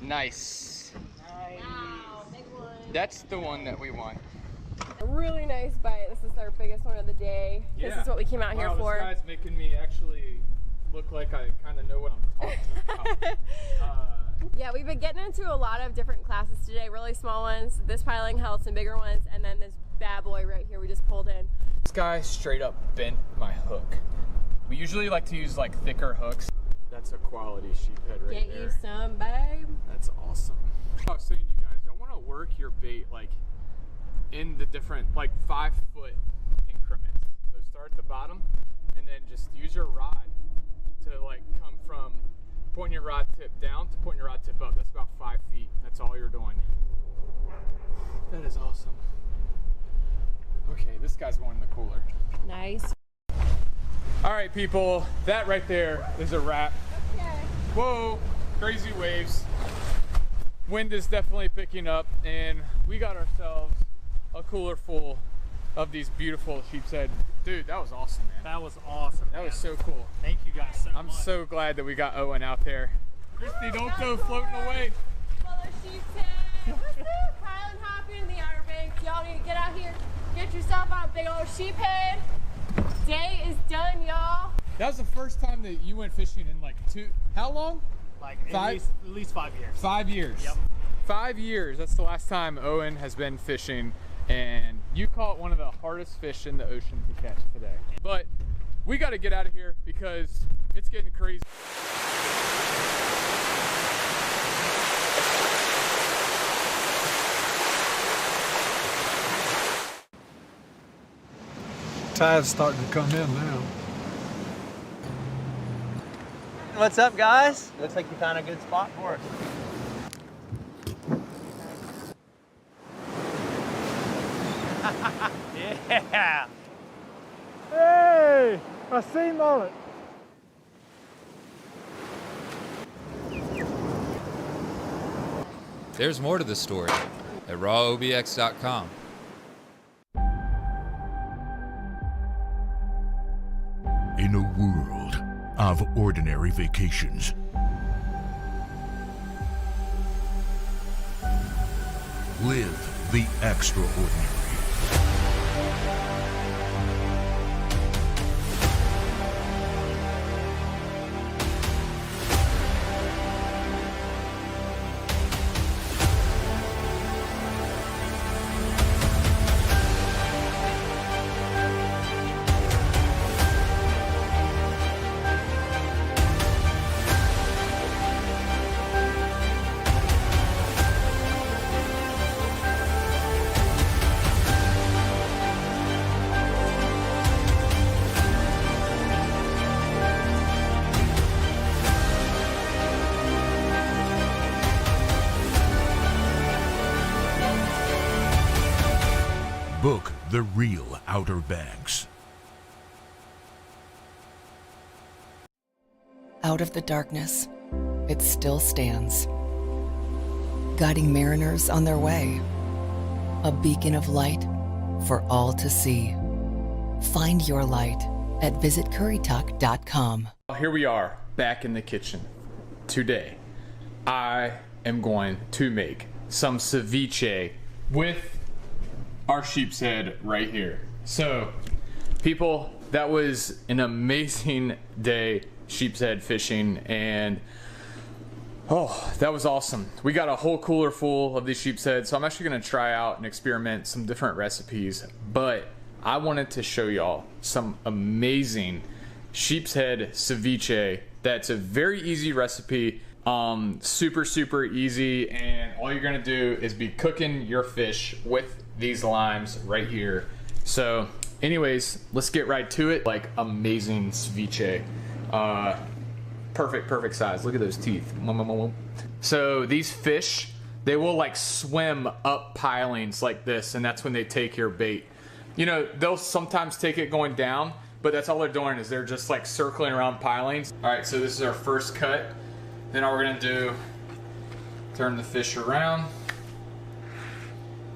Nice. Wow, big one. That's the one that we want. A really nice bite. This is our biggest one of the day. This is what we came out here for. This guy's making me actually look like I kind of know what I'm talking about. Yeah, we've been getting into a lot of different classes today, really small ones. This piling held some bigger ones, and then this bad boy right here we just pulled in. This guy straight up bent my hook. We usually like to use like thicker hooks. That's a quality sheephead right Get there. you some, babe. That's awesome. I was saying, you guys, y'all want to work your bait like in the different like 5-foot increments. So start at the bottom and then just use your rod to like come from pointing your rod tip down to pointing your rod tip up. That's about 5 feet. That's all you're doing. That is awesome. Okay, this guy's going in the cooler. Nice. All right, people, that right there is a wrap. Okay. Whoa, crazy waves. Wind is definitely picking up, and we got ourselves a cooler full of these beautiful sheepshead. Dude, that was awesome, man. That was awesome. That was so cool. Thank you guys so much. I'm so glad that we got Owen out there. Christy, don't go floating away. Full of sheephead. Piling hopping in the Outer Banks. Y'all need to get out here, get yourself on a big old sheephead. Day is done, y'all. That was the first time that you went fishing in like how long? Like at least 5 years. 5 years. Yep. 5 years. That's the last time Owen has been fishing, and you caught one of the hardest fish in the ocean to catch today. But we got to get out of here because it's getting crazy. Tide's starting to come in now. What's up, guys? Looks like you found a good spot for us. Yeah! Hey! I seen on it. There's more to the story at rawobx.com. In a world of ordinary vacations, live the extraordinary. Book the real Outer Banks. Out of the darkness, it still stands, guiding mariners on their way, a beacon of light for all to see. Find your light at visitcurrytuck.com. Here we are, back in the kitchen. Today, I am going to make some ceviche with our sheep's head right here. So, people, that was an amazing day sheep's head fishing, and oh, that was awesome. We got a whole cooler full of these sheep's head, so I'm actually gonna try out and experiment some different recipes, but I wanted to show y'all some amazing sheep's head ceviche. That's a very easy recipe, super easy, and all you're gonna do is be cooking your fish with these limes right here. So anyways, let's get right to it. Like, amazing ceviche. Perfect size. Look at those teeth. So these fish, they will like swim up pilings like this, and that's when they take your bait. You know, they'll sometimes take it going down, but that's all they're doing is they're just like circling around pilings. All right, so this is our first cut. Then all we're gonna do, turn the fish around.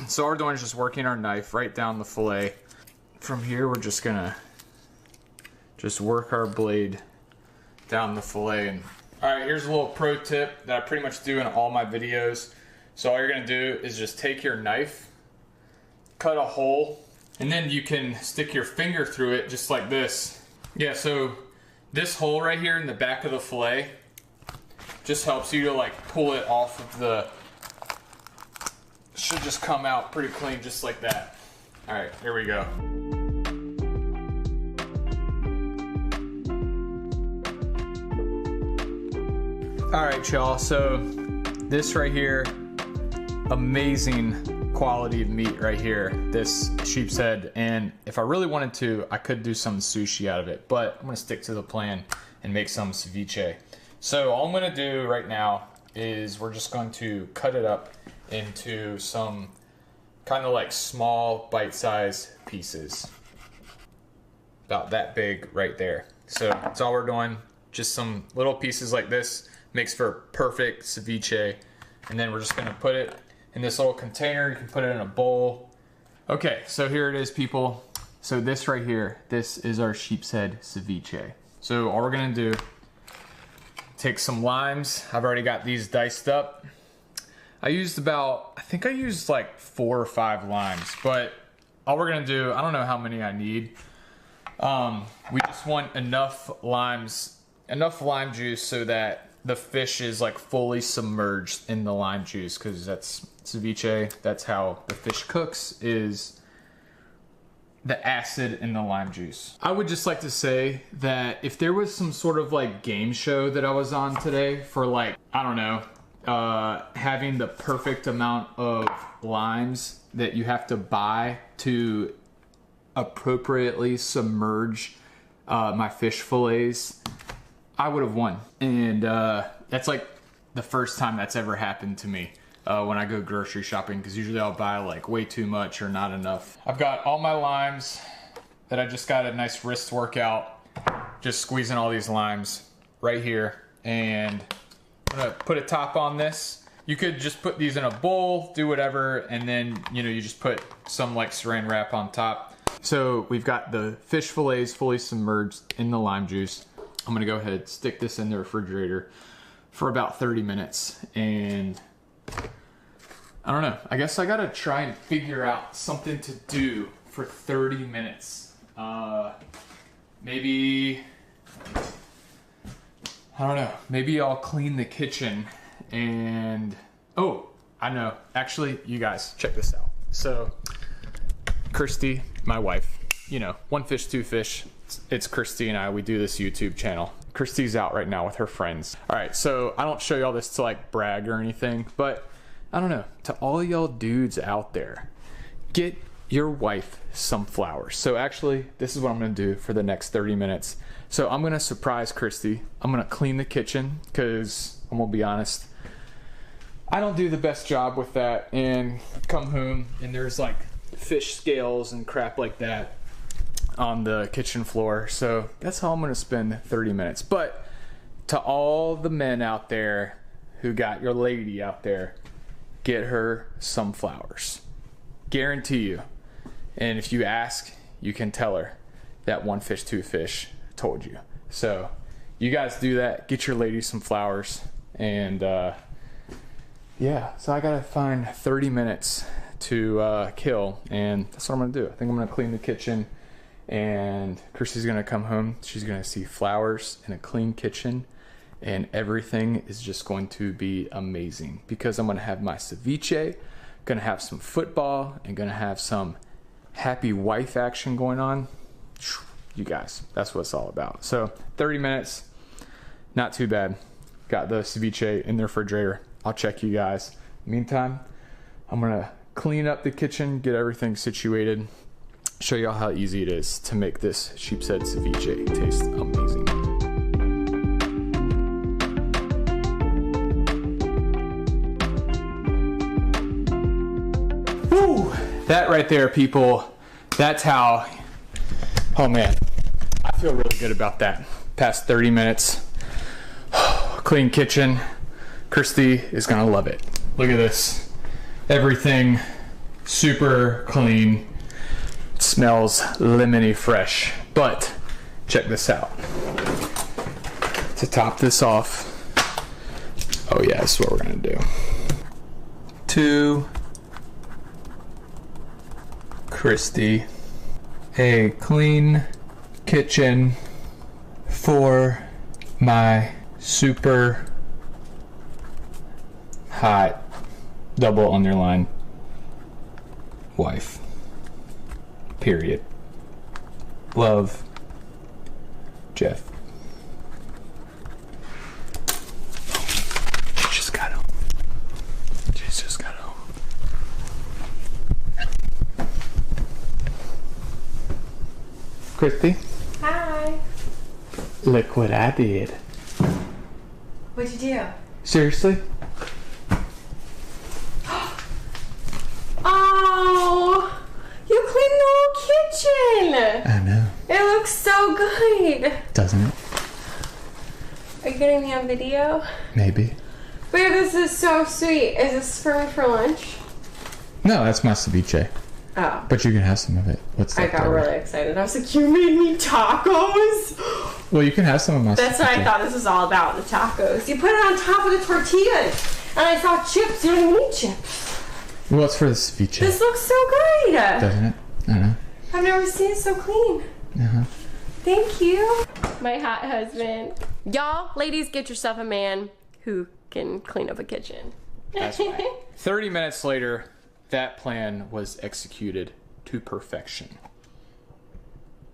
So all we're doing is just working our knife right down the fillet. From here, we're just gonna just work our blade down the fillet. And all right, here's a little pro tip that I pretty much do in all my videos. So all you're gonna do is just take your knife, cut a hole, and then you can stick your finger through it just like this. Yeah, so this hole right here in the back of the fillet just helps you to like pull it off of the, should just come out pretty clean just like that. All right, here we go. All right, y'all, so this right here, amazing quality of meat right here, this sheep's head, and if I really wanted to, I could do some sushi out of it, but I'm gonna stick to the plan and make some ceviche. So all I'm gonna do right now is we're just going to cut it up into some kind of like small bite-sized pieces. About that big right there. So that's all we're doing, just some little pieces like this. Makes for perfect ceviche. And then we're just gonna put it in this little container. You can put it in a bowl. Okay, so here it is, people. So this right here, this is our sheep's head ceviche. So all we're gonna do, take some limes. I've already got these diced up. I think I used like 4 or 5 limes, but all we're gonna do, I don't know how many I need. We just want enough lime juice so that the fish is like fully submerged in the lime juice, because that's ceviche, that's how the fish cooks, is the acid in the lime juice. I would just like to say that if there was some sort of like game show that I was on today for like, I don't know, having the perfect amount of limes that you have to buy to appropriately submerge my fish fillets, I would have won. And that's like the first time that's ever happened to me when I go grocery shopping, because usually I'll buy like way too much or not enough. I've got all my limes that I just got a nice wrist workout, just squeezing all these limes right here. And I'm gonna put a top on this. You could just put these in a bowl, do whatever, and then, you know, you just put some like saran wrap on top. So we've got the fish fillets fully submerged in the lime juice. I'm gonna go ahead, stick this in the refrigerator for about 30 minutes. And I don't know, I guess I gotta try and figure out something to do for 30 minutes. Maybe, I don't know, maybe I'll clean the kitchen and, oh, I know. Actually, you guys, check this out. So, Kirsty, my wife, you know, one fish, two fish. It's Kirsty and I, we do this YouTube channel. Kirsty's out right now with her friends. All right, so I don't show y'all this to like brag or anything, but I don't know, to all y'all dudes out there, get your wife some flowers. So actually, this is what I'm gonna do for the next 30 minutes. So I'm gonna surprise Kirsty. I'm gonna clean the kitchen, because I'm gonna be honest, I don't do the best job with that, and come home and there's like fish scales and crap like that on the kitchen floor. So that's how I'm gonna spend 30 minutes. But to all the men out there who got your lady out there, get her some flowers. Guarantee you. And if you ask, you can tell her that One Fish, Two Fish told you. So you guys do that. Get your lady some flowers. And yeah, so I gotta find 30 minutes to kill, and that's what I'm gonna do. I think I'm gonna clean the kitchen, and Christy's gonna come home. She's gonna see flowers and a clean kitchen, and everything is just going to be amazing because I'm gonna have my ceviche, gonna have some football, and gonna have some happy wife action going on. You guys, that's what it's all about. So 30 minutes, not too bad. Got the ceviche in the refrigerator. I'll check you guys. Meantime, I'm gonna clean up the kitchen, get everything situated, show y'all how easy it is to make this sheep's head ceviche taste amazing. Woo! That right there, people, that's how, oh man, I feel really good about that. Past 30 minutes, clean kitchen. Christy is gonna love it. Look at this. Everything super clean. It smells lemony fresh. But check this out. To top this off, oh yeah, this is what we're gonna do. To Christy, a clean kitchen for my super hot double underline wife. Period. Love, Jeff. She just got home. She's just got home. Christy? Hi. Look what I did. What'd you do? Seriously? Oh, you cleaned the whole kitchen. I know. It looks so good. Doesn't it? Are you getting me on video? Maybe. Babe, this is so sweet. Is this for me for lunch? No, that's my ceviche. Oh. But you can have some of it. What's I that? got really excited. I was like, you made me tacos? Well, you can have some of my That's what I ceviche. thought this was all about, the tacos. You put it on top of the tortillas. And I saw chips. You don't even need chips. Well, it's for the ceviche. This looks so great. Doesn't it? I know. I've never seen it so clean. Uh-huh. Thank you. My hot husband. Y'all, ladies, get yourself a man who can clean up a kitchen. That's right. 30 minutes later, that plan was executed to perfection.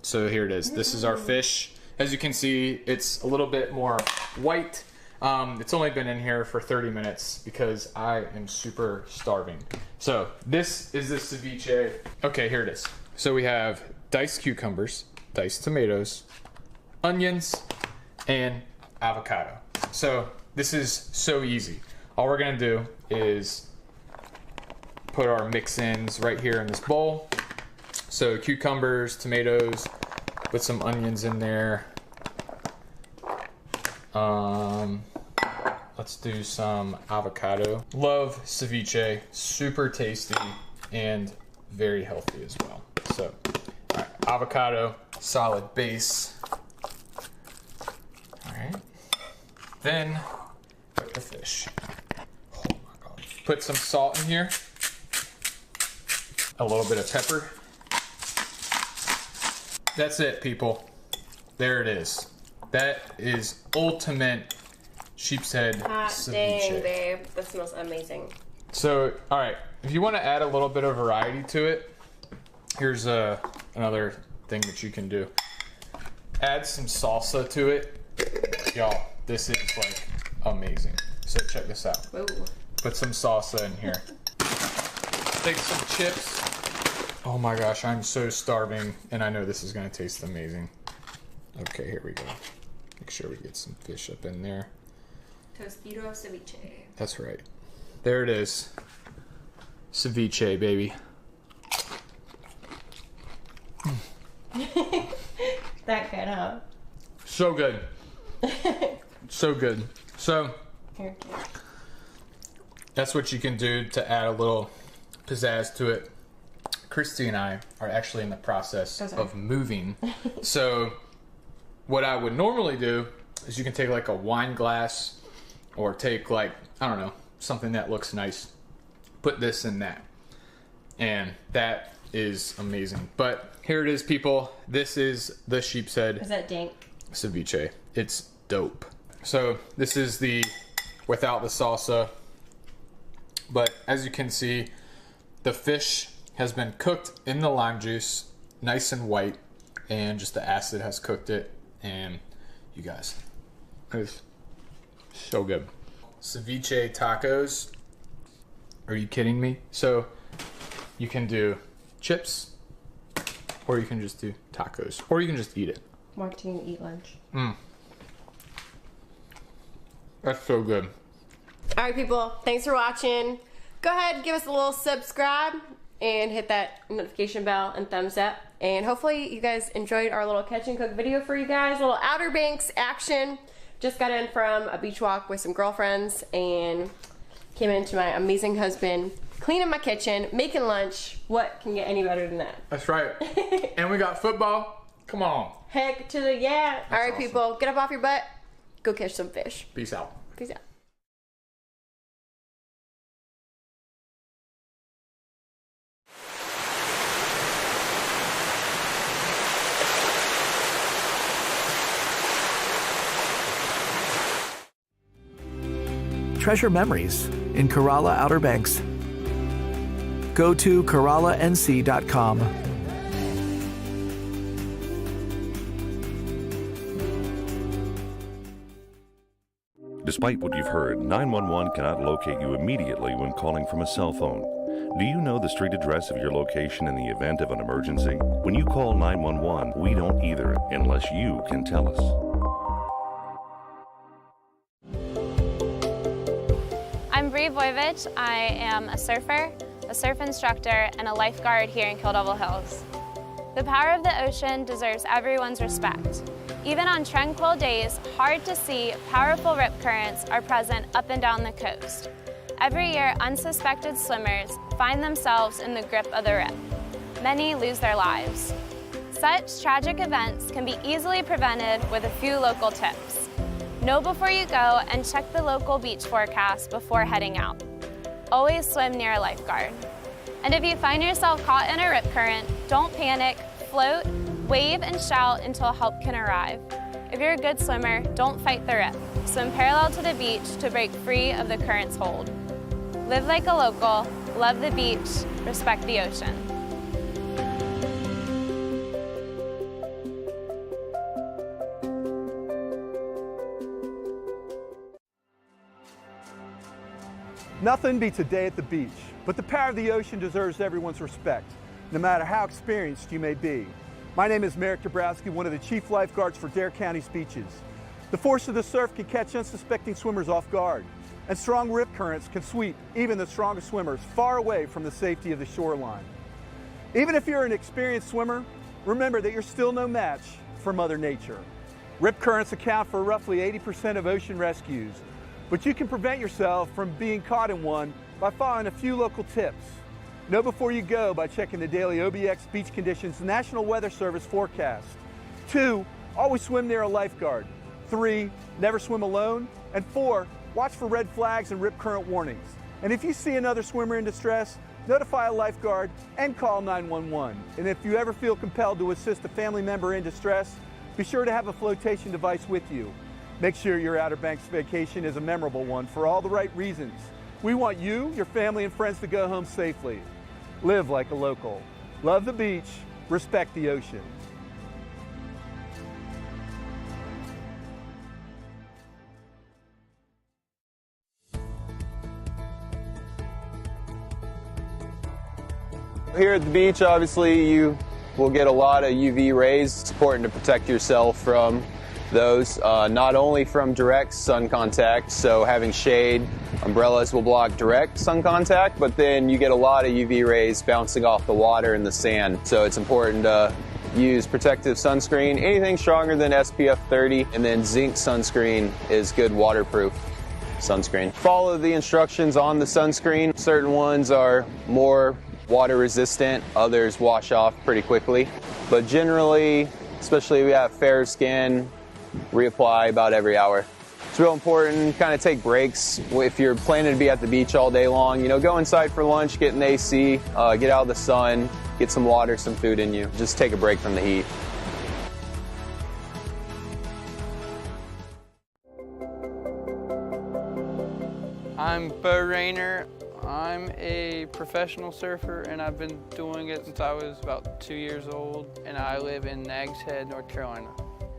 So here it is. This is our fish. As you can see, it's a little bit more white. It's only been in here for 30 minutes because I am super starving. So this is the ceviche. Okay, here it is. So we have diced cucumbers, diced tomatoes, onions, and avocado. So this is so easy. All we're gonna do is put our mix-ins right here in this bowl. So cucumbers, tomatoes, put some onions in there. Let's do some avocado. Love ceviche, super tasty and very healthy as well. So, all right, avocado, solid base. All right, then put the fish. Oh my God. Put some salt in here, a little bit of pepper. That's it, people. There it is. That is ultimate sheep's head ceviche. Dang, babe. That smells amazing. So, all right, if you want to add a little bit of variety to it, here's another thing that you can do. Add some salsa to it. Y'all, this is like amazing. So check this out. Ooh. Put some salsa in here. Take some chips. Oh my gosh, I'm so starving, and I know this is gonna taste amazing. Okay, here we go. Make sure we get some fish up in there. Tostito ceviche. That's right. There it is. Ceviche, baby. So good. So good. So that's what you can do to add a little pizzazz to it. Christy and I are actually in the process of moving. So what I would normally do is you can take like a wine glass or take like, I don't know, something that looks nice. Put this in that. And that is amazing. But here it is, people. This is the sheep's head. Is that dank? Ceviche. It's dope. So this is the without the salsa. But as you can see, the fish has been cooked in the lime juice, nice and white, and just the acid has cooked it. And you guys, it's so good. Ceviche tacos. Are you kidding me? So you can do chips, or you can just do tacos, or you can just eat it. Martin, eat lunch. That's so good. All right, people, thanks for watching. Go ahead and give us a little subscribe and hit that notification bell and thumbs up. And hopefully you guys enjoyed our little catch and cook video for you guys. A little Outer Banks action. Just got in from a beach walk with some girlfriends and came into my amazing husband cleaning my kitchen, making lunch. What can get any better than that? That's right. And we got football. Come on. Heck to the yeah. That's all right, awesome. people, get up off your butt. Go catch some fish. Peace out. Peace out. Treasure memories in Kerala Outer Banks. Go to KeralaNC.com. Despite what you've heard, 911 cannot locate you immediately when calling from a cell phone. Do you know the street address of your location in the event of an emergency? When you call 911, we don't either, unless you can tell us. I'm Bree Voivich. I am a surfer, a surf instructor, and a lifeguard here in Kill Devil Hills. The power of the ocean deserves everyone's respect. Even on tranquil days, hard to see, powerful rip currents are present up and down the coast. Every year, unsuspected swimmers find themselves in the grip of the rip. Many lose their lives. Such tragic events can be easily prevented with a few local tips. Know before you go and check the local beach forecast before heading out. Always swim near a lifeguard. And if you find yourself caught in a rip current, don't panic, float, wave and shout until help can arrive. If you're a good swimmer, don't fight the rip. Swim parallel to the beach to break free of the current's hold. Live like a local, love the beach, respect the ocean. Nothing beats a day at the beach, but the power of the ocean deserves everyone's respect, no matter how experienced you may be. My name is Merrick Dabrowski, one of the chief lifeguards for Dare County's beaches. The force of the surf can catch unsuspecting swimmers off guard, and strong rip currents can sweep even the strongest swimmers far away from the safety of the shoreline. Even if you're an experienced swimmer, remember that you're still no match for Mother Nature. Rip currents account for roughly 80% of ocean rescues, but you can prevent yourself from being caught in one by following a few local tips. Know before you go by checking the daily OBX Beach Conditions National Weather Service forecast. 2, always swim near a lifeguard. 3, never swim alone. And 4, watch for red flags and rip current warnings. And if you see another swimmer in distress, notify a lifeguard and call 911. And if you ever feel compelled to assist a family member in distress, be sure to have a flotation device with you. Make sure your Outer Banks vacation is a memorable one for all the right reasons. We want you, your family, and friends to go home safely. Live like a local. Love the beach, respect the ocean. Here at the beach, obviously, you will get a lot of UV rays. It's important to protect yourself from those, not only from direct sun contact, so having shade, umbrellas will block direct sun contact, but then you get a lot of UV rays bouncing off the water and the sand. So it's important to use protective sunscreen, anything stronger than SPF 30, and then zinc sunscreen is good waterproof sunscreen. Follow the instructions on the sunscreen. Certain ones are more water resistant, others wash off pretty quickly. But generally, especially if you have fair skin, reapply about every hour. It's real important, kind of take breaks. If you're planning to be at the beach all day long, you know, go inside for lunch, get an AC, get out of the sun, get some water, some food in you. Just take a break from the heat. I'm Bo Rayner. I'm a professional surfer and I've been doing it since I was about 2 years old, and I live in Nags Head, North Carolina.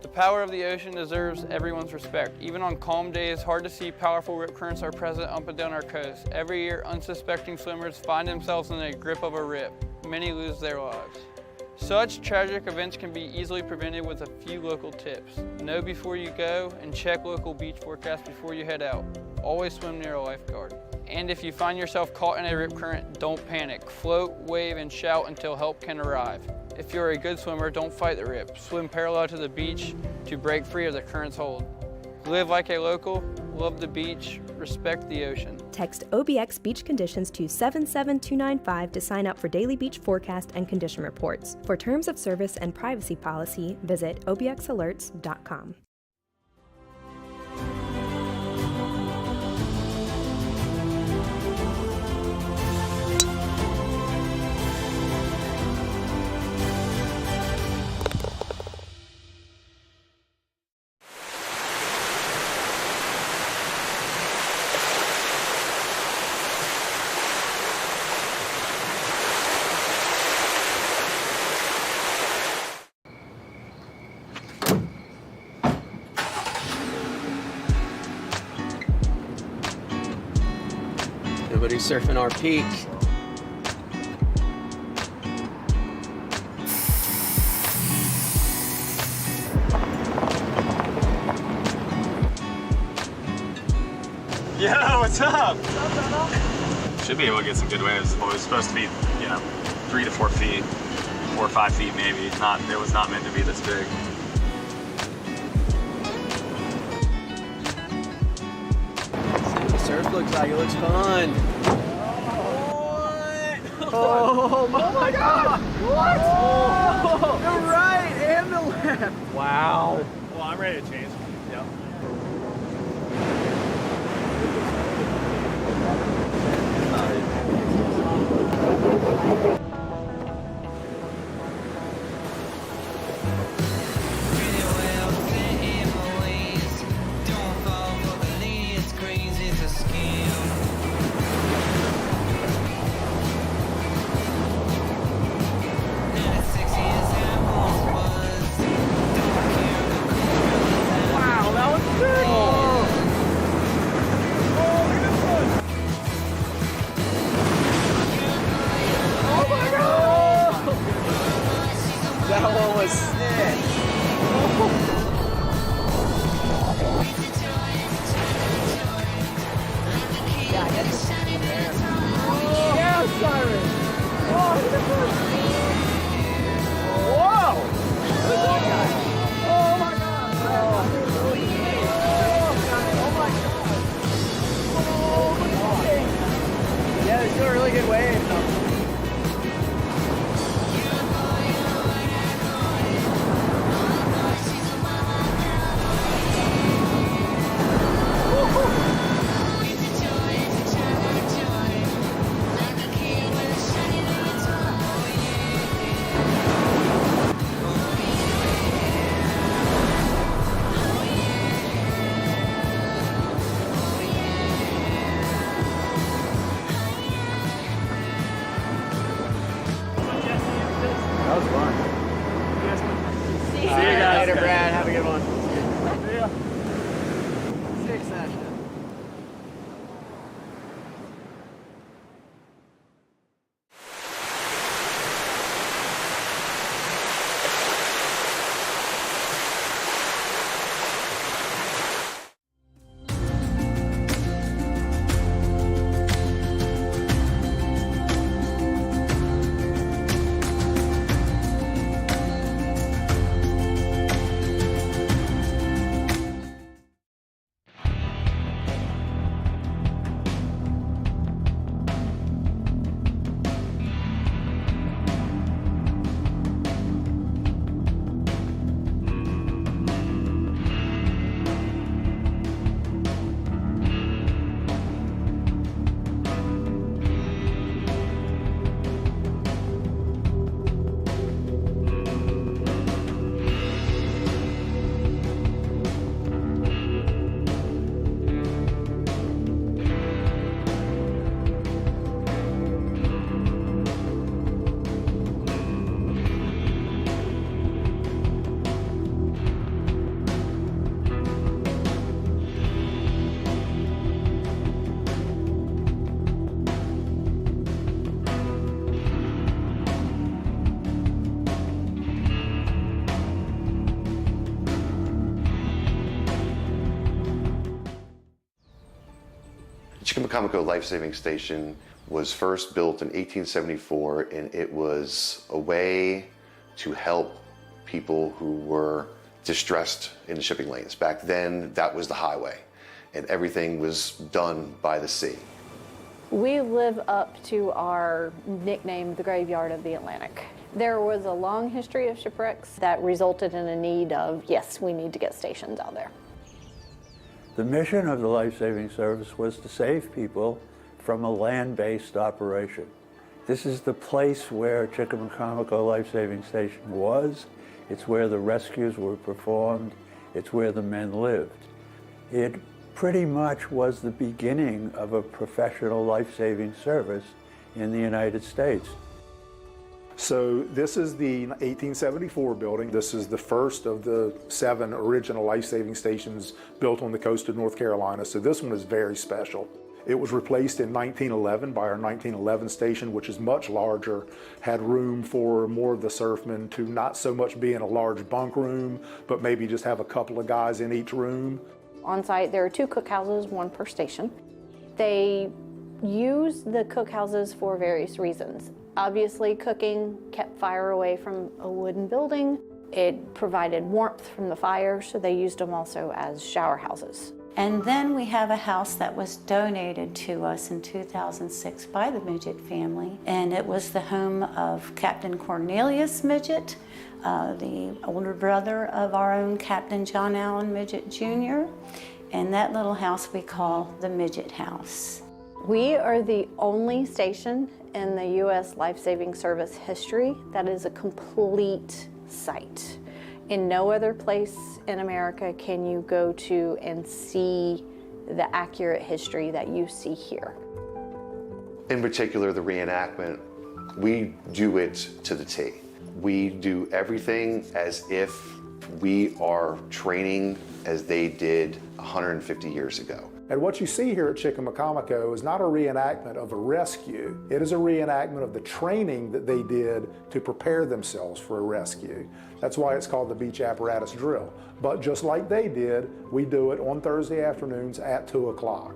The power of the ocean deserves everyone's respect. Even on calm days, hard to see powerful rip currents are present up and down our coast. Every year, unsuspecting swimmers find themselves in the grip of a rip. Many lose their lives. Such tragic events can be easily prevented with a few local tips. Know before you go and check local beach forecasts before you head out. Always swim near a lifeguard. And if you find yourself caught in a rip current, don't panic. Float, wave, and shout until help can arrive. If you're a good swimmer, don't fight the rip. Swim parallel to the beach to break free of the current's hold. Live like a local, love the beach, respect the ocean. Text OBX Beach Conditions to 77295 to sign up for daily beach forecast and condition reports. For terms of service and privacy policy, visit obxalerts.com. Nobody's surfing our peak. Yo, what's up? Should be able to get some good waves. Well, it was supposed to be, 3 to 4 feet, 4 or 5 feet maybe. It was not meant to be this big. Surf looks like it looks fun. Oh my God! What? Oh, the right and the left. Wow. Well, I'm ready to change. Yep. That one was sick. Yeah, Cyrus. Oh, whoa! Look at that guy. Oh my God. Oh my God. Oh, look at that thing. Yeah, they're doing a really good wave. That was fun. See you guys later, Brad. Have a good one. See ya. Sick session. Chickamauga Life Saving Station was first built in 1874, and it was a way to help people who were distressed in the shipping lanes. Back then, that was the highway, and everything was done by the sea. We live up to our nickname, the Graveyard of the Atlantic. There was a long history of shipwrecks that resulted in a need of, yes, we need to get stations out there. The mission of the Life Saving Service was to save people from a land-based operation. This is the place where Chickamauga Life Saving Station was. It's where the rescues were performed. It's where the men lived. It pretty much was the beginning of a professional life-saving service in the United States. So this is the 1874 building. This is the first of the 7 original life-saving stations built on the coast of North Carolina. So this one is very special. It was replaced in 1911 by our 1911 station, which is much larger, had room for more of the surfmen to not so much be in a large bunk room, but maybe just have a couple of guys in each room. On site, there are 2 cookhouses, 1 per station. They use the cookhouses for various reasons. Obviously, cooking kept fire away from a wooden building. It provided warmth from the fire, so they used them also as shower houses. And then we have a house that was donated to us in 2006 by the Midget family, and it was the home of Captain Cornelius Midget, the older brother of our own Captain John Allen Midget Jr., and that little house we call the Midget House. We are the only station in the U.S. Life Saving Service history that is a complete site. In no other place in America can you go to and see the accurate history that you see here. In particular, the reenactment, we do it to the T. We do everything as if we are training as they did 150 years ago. And what you see here at Chickamauga is not a reenactment of a rescue. It is a reenactment of the training that they did to prepare themselves for a rescue. That's why it's called the beach apparatus drill. But just like they did, we do it on Thursday afternoons at 2 o'clock.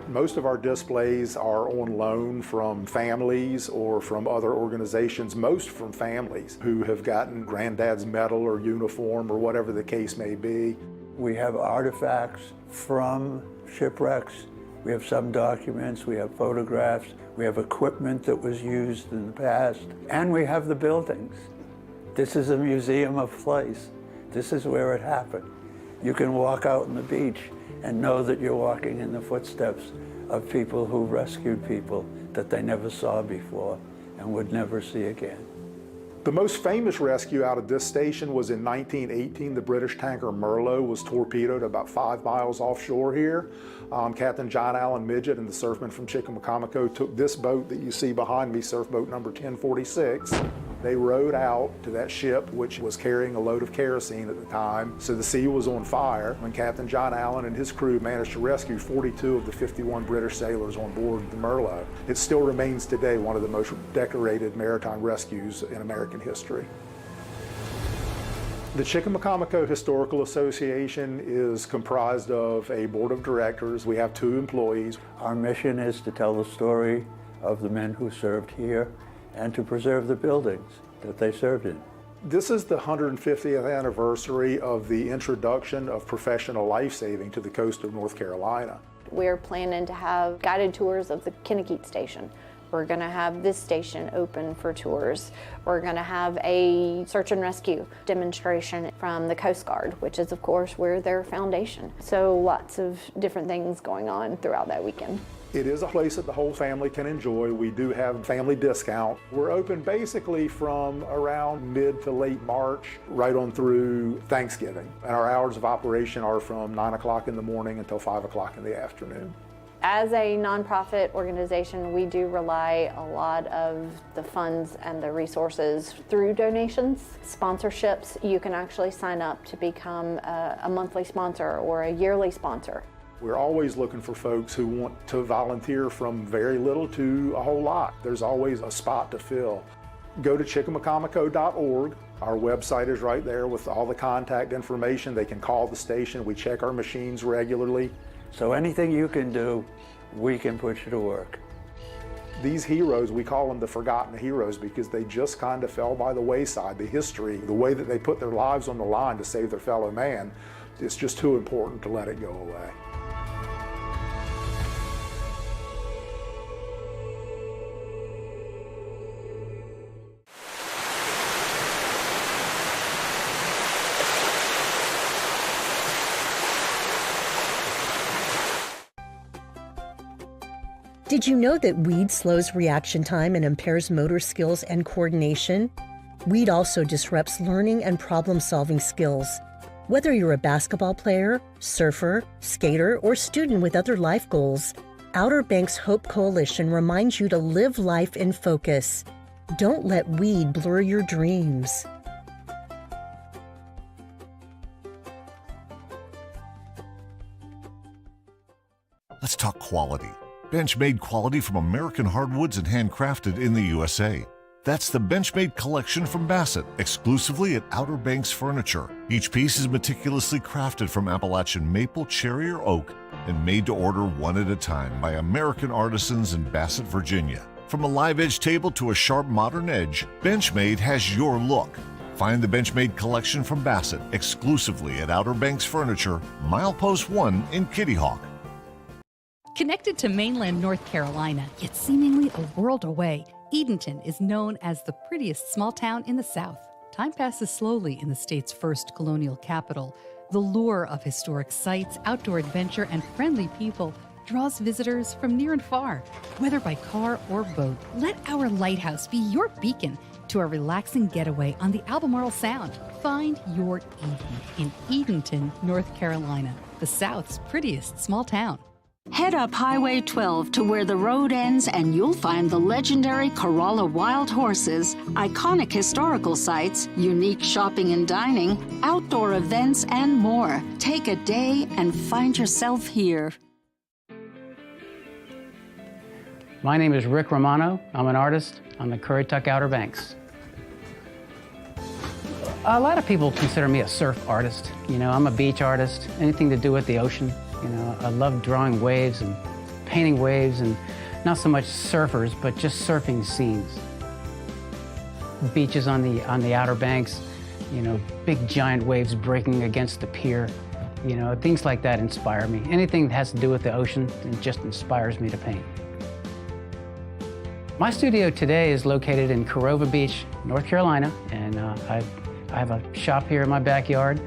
Most of our displays are on loan from families or from other organizations, most from families who have gotten granddad's medal or uniform or whatever the case may be. We have artifacts from shipwrecks. We have some documents, we have photographs, we have equipment that was used in the past, and we have the buildings. This is a museum of place. This is where it happened. You can walk out on the beach and know that you're walking in the footsteps of people who rescued people that they never saw before and would never see again. The most famous rescue out of this station was in 1918. The British tanker Merlot was torpedoed about 5 miles offshore here. Captain John Allen Midget and the surfmen from Chickamauga took this boat that you see behind me, surf boat number 1046. They rowed out to that ship, which was carrying a load of kerosene at the time. So the sea was on fire when Captain John Allen and his crew managed to rescue 42 of the 51 British sailors on board the Merlot. It still remains today one of the most decorated maritime rescues in American history. The Chickamauga Historical Association is comprised of a board of directors. We have 2 employees. Our mission is to tell the story of the men who served here and to preserve the buildings that they served in. This is the 150th anniversary of the introduction of professional life-saving to the coast of North Carolina. We're planning to have guided tours of the Kennekeet Station. We're going to have this station open for tours. We're going to have a search and rescue demonstration from the Coast Guard, which is, of course, we're their foundation. So lots of different things going on throughout that weekend. It is a place that the whole family can enjoy. We do have family discount. We're open basically from around mid to late March, right on through Thanksgiving. And our hours of operation are from 9 o'clock in the morning until 5 o'clock in the afternoon. As a nonprofit organization, we do rely a lot of the funds and the resources through donations, sponsorships. You can actually sign up to become a monthly sponsor or a yearly sponsor. We're always looking for folks who want to volunteer from very little to a whole lot. There's always a spot to fill. Go to chickamauga.org. Our website is right there with all the contact information. They can call the station. We check our machines regularly. So anything you can do, we can put you to work. These heroes, we call them the forgotten heroes because they just kind of fell by the wayside. The history, the way that they put their lives on the line to save their fellow man, it's just too important to let it go away. Did you know that weed slows reaction time and impairs motor skills and coordination? Weed also disrupts learning and problem-solving skills. Whether you're a basketball player, surfer, skater, or student with other life goals, Outer Banks Hope Coalition reminds you to live life in focus. Don't let weed blur your dreams. Let's talk quality. Benchmade quality from American hardwoods and handcrafted in the USA. That's the Benchmade collection from Bassett, exclusively at Outer Banks Furniture. Each piece is meticulously crafted from Appalachian maple, cherry, or oak, and made to order one at a time by American artisans in Bassett, Virginia. From a live edge table to a sharp modern edge, Benchmade has your look. Find the Benchmade collection from Bassett exclusively at Outer Banks Furniture, Milepost 1 in Kitty Hawk. Connected to mainland North Carolina, yet seemingly a world away, Edenton is known as the prettiest small town in the South. Time passes slowly in the state's first colonial capital. The lure of historic sites, outdoor adventure, and friendly people draws visitors from near and far. Whether by car or boat, let our lighthouse be your beacon to a relaxing getaway on the Albemarle Sound. Find your Eden in Edenton, North Carolina, the South's prettiest small town. Head up Highway 12 to where the road ends and you'll find the legendary Corolla Wild Horses, iconic historical sites, unique shopping and dining, outdoor events, and more. Take a day and find yourself here. My name is Rick Romano. I'm an artist on the Currituck Outer Banks. A lot of people consider me a surf artist. You know, I'm a beach artist, anything to do with the ocean. You know, I love drawing waves and painting waves, and not so much surfers, but just surfing scenes. Beaches on the Outer Banks, you know, big giant waves breaking against the pier. You know, things like that inspire me. Anything that has to do with the ocean, it just inspires me to paint. My studio today is located in Corova Beach, North Carolina, and I have a shop here in my backyard.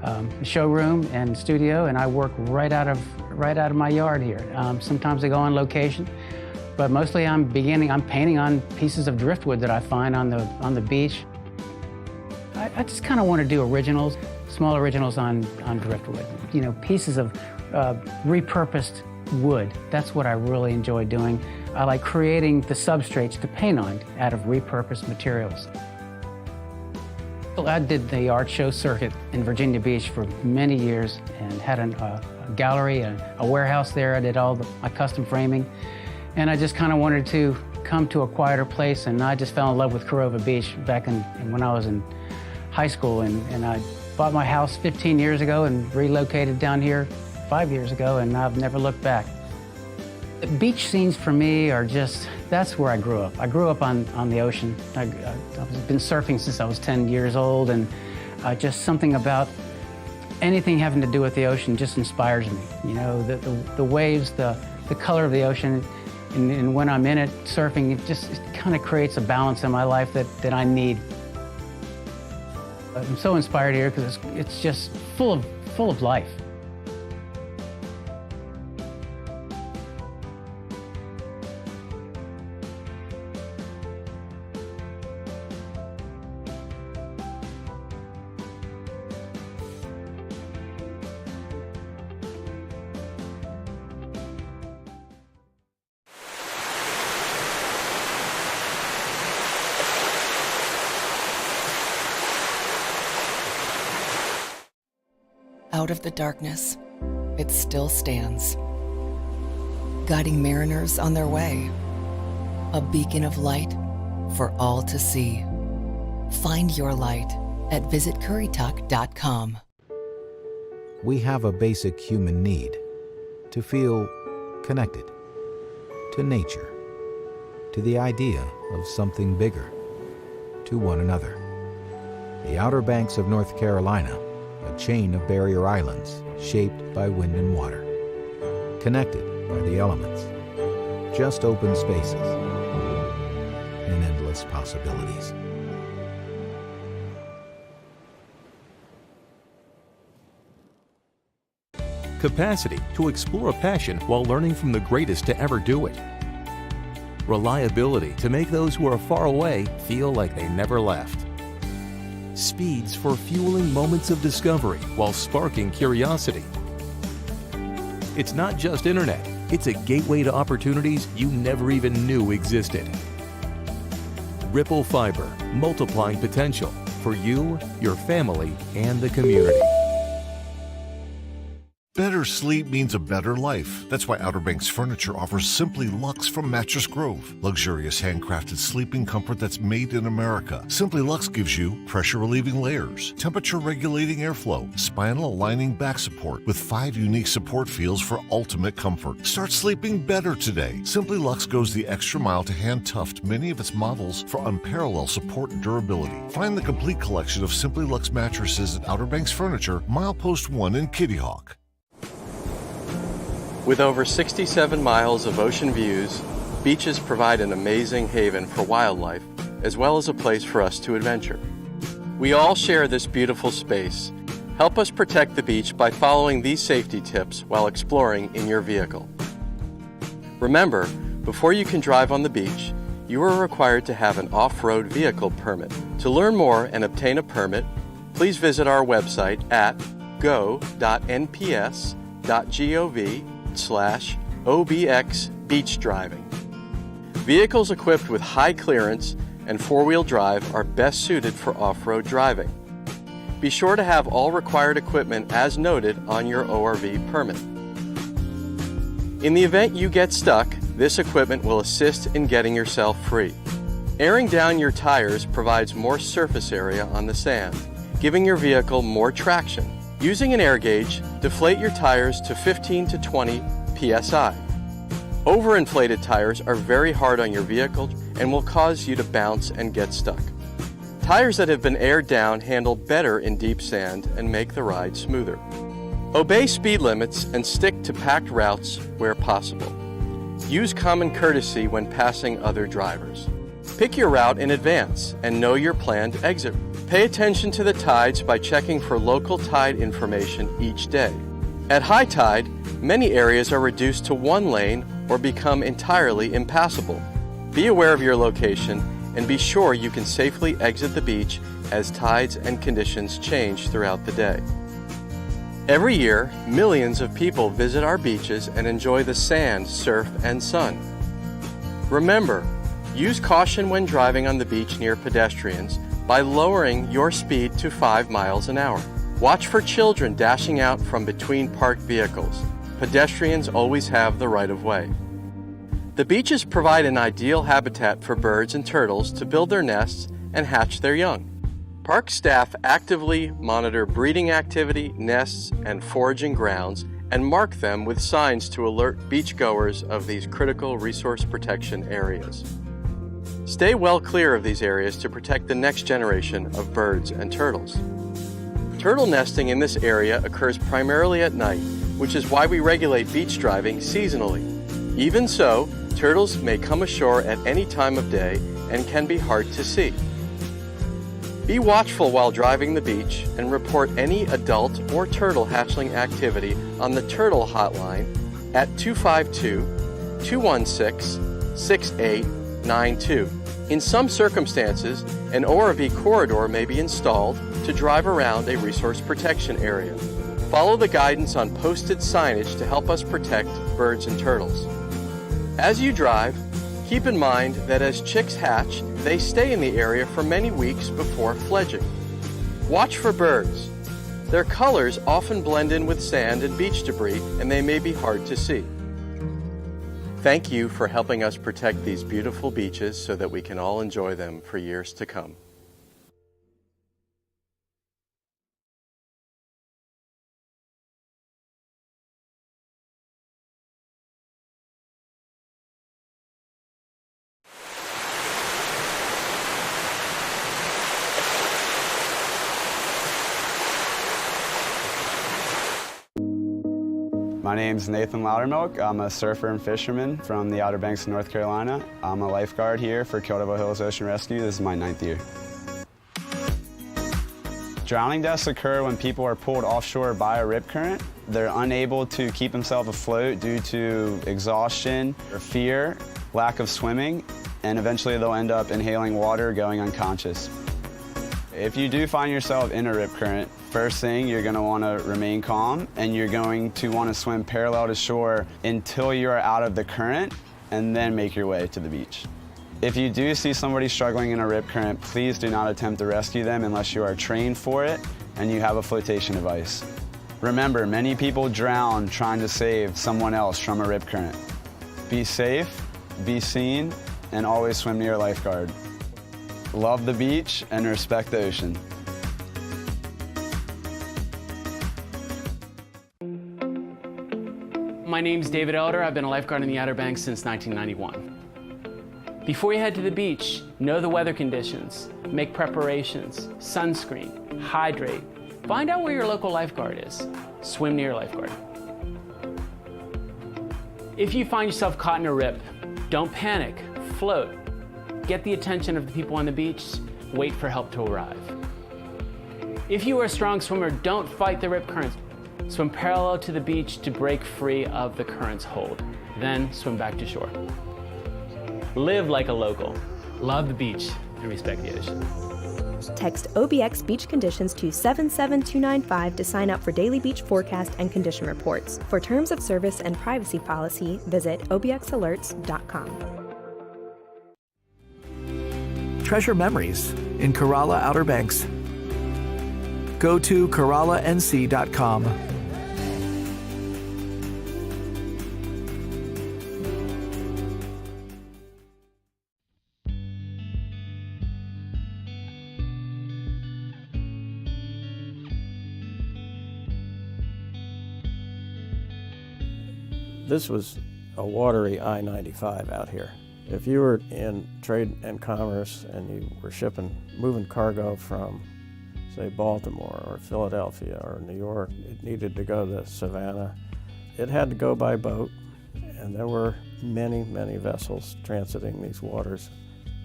A showroom and studio, and I work right out of my yard here. Sometimes I go on location, but mostly I'm painting on pieces of driftwood that I find on the beach. I just kind of want to do originals, small originals on driftwood. You know, pieces of repurposed wood. That's what I really enjoy doing. I like creating the substrates to paint on out of repurposed materials. I did the art show circuit in Virginia Beach for many years and had a gallery, a warehouse there. I did all my custom framing, and I just kind of wanted to come to a quieter place, and I just fell in love with Corova Beach back when I was in high school, and I bought my house 15 years ago and relocated down here 5 years ago, and I've never looked back. The beach scenes for me are just, that's where I grew up. I grew up on the ocean. I've been surfing since I was 10 years old, and just something about anything having to do with the ocean just inspires me. You know, the waves, the color of the ocean, and when I'm in it surfing, it kind of creates a balance in my life that I need. I'm so inspired here because it's just full of life. Out of the darkness, it still stands, guiding mariners on their way, a beacon of light for all to see. Find your light at visitcurrituck.com. We have a basic human need to feel connected, to nature, to the idea of something bigger, to one another. The Outer Banks of North Carolina, a chain of barrier islands shaped by wind and water, connected by the elements, just open spaces and endless possibilities. Capacity to explore a passion while learning from the greatest to ever do it. Reliability to make those who are far away feel like they never left. Speeds for fueling moments of discovery while sparking curiosity. It's not just internet, it's a gateway to opportunities you never even knew existed. Ripple Fiber, multiplying potential for you, your family, and the community. Better sleep means a better life. That's why Outer Banks Furniture offers Simply Luxe from Mattress Grove. Luxurious handcrafted sleeping comfort that's made in America. Simply Luxe gives you pressure-relieving layers, temperature-regulating airflow, spinal-aligning back support with 5 unique support feels for ultimate comfort. Start sleeping better today. Simply Luxe goes the extra mile to hand-tuft many of its models for unparalleled support and durability. Find the complete collection of Simply Luxe mattresses at Outer Banks Furniture, Milepost 1 in Kitty Hawk. With over 67 miles of ocean views, beaches provide an amazing haven for wildlife, as well as a place for us to adventure. We all share this beautiful space. Help us protect the beach by following these safety tips while exploring in your vehicle. Remember, before you can drive on the beach, you are required to have an off-road vehicle permit. To learn more and obtain a permit, please visit our website at go.nps.gov/OBX beach driving. Vehicles equipped with high clearance and four-wheel drive are best suited for off-road driving. Be sure to have all required equipment as noted on your ORV permit. In the event you get stuck, this equipment will assist in getting yourself free. Airing down your tires provides more surface area on the sand, giving your vehicle more traction. Using an air gauge, deflate your tires to 15 to 20 psi. Overinflated tires are very hard on your vehicle and will cause you to bounce and get stuck. Tires that have been aired down handle better in deep sand and make the ride smoother. Obey speed limits and stick to packed routes where possible. Use common courtesy when passing other drivers. Pick your route in advance and know your planned exit. Pay attention to the tides by checking for local tide information each day. At high tide, many areas are reduced to one lane or become entirely impassable. Be aware of your location and be sure you can safely exit the beach as tides and conditions change throughout the day. Every year, millions of people visit our beaches and enjoy the sand, surf, and sun. Remember, use caution when driving on the beach near pedestrians by lowering your speed to 5 miles an hour. Watch for children dashing out from between parked vehicles. Pedestrians always have the right of way. The beaches provide an ideal habitat for birds and turtles to build their nests and hatch their young. Park staff actively monitor breeding activity, nests, and foraging grounds and mark them with signs to alert beachgoers of these critical resource protection areas. Stay well clear of these areas to protect the next generation of birds and turtles. Turtle nesting in this area occurs primarily at night, which is why we regulate beach driving seasonally. Even so, turtles may come ashore at any time of day and can be hard to see. Be watchful while driving the beach and report any adult or turtle hatchling activity on the Turtle Hotline at 252-216-6892. In some circumstances, an ORV corridor may be installed to drive around a resource protection area. Follow the guidance on posted signage to help us protect birds and turtles. As you drive, keep in mind that as chicks hatch, they stay in the area for many weeks before fledging. Watch for birds. Their colors often blend in with sand and beach debris, and they may be hard to see. Thank you for helping us protect these beautiful beaches so that we can all enjoy them for years to come. My name's Nathan Loudermilk. I'm a surfer and fisherman from the Outer Banks of North Carolina. I'm a lifeguard here for Kildare Hills Ocean Rescue. This is my 9th year. Drowning deaths occur when people are pulled offshore by a rip current. They're unable to keep themselves afloat due to exhaustion or fear, lack of swimming, and eventually they'll end up inhaling water, going unconscious. If you do find yourself in a rip current, first thing, you're going to want to remain calm, and you're going to want to swim parallel to shore until you're out of the current, and then make your way to the beach. If you do see somebody struggling in a rip current, please do not attempt to rescue them unless you are trained for it and you have a flotation device. Remember, many people drown trying to save someone else from a rip current. Be safe, be seen, and always swim near a lifeguard. Love the beach and respect the ocean. My name's David Elder. I've been a lifeguard in the Outer Banks since 1991. Before you head to the beach, know the weather conditions, make preparations, sunscreen, hydrate. Find out where your local lifeguard is. Swim near a lifeguard. If you find yourself caught in a rip, don't panic, float. Get the attention of the people on the beach, wait for help to arrive. If you are a strong swimmer, don't fight the rip currents. Swim parallel to the beach to break free of the current's hold. Then swim back to shore. Live like a local. Love the beach and respect the ocean. Text OBX Beach Conditions to 77295 to sign up for daily beach forecast and condition reports. For terms of service and privacy policy, visit OBXalerts.com. Treasure memories in Corolla Outer Banks. Go to CorollaNC.com. This was a watery I-95 out here. If you were in trade and commerce and you were moving cargo from, say, Baltimore or Philadelphia or New York, it needed to go to Savannah. It had to go by boat, and there were many, many vessels transiting these waters.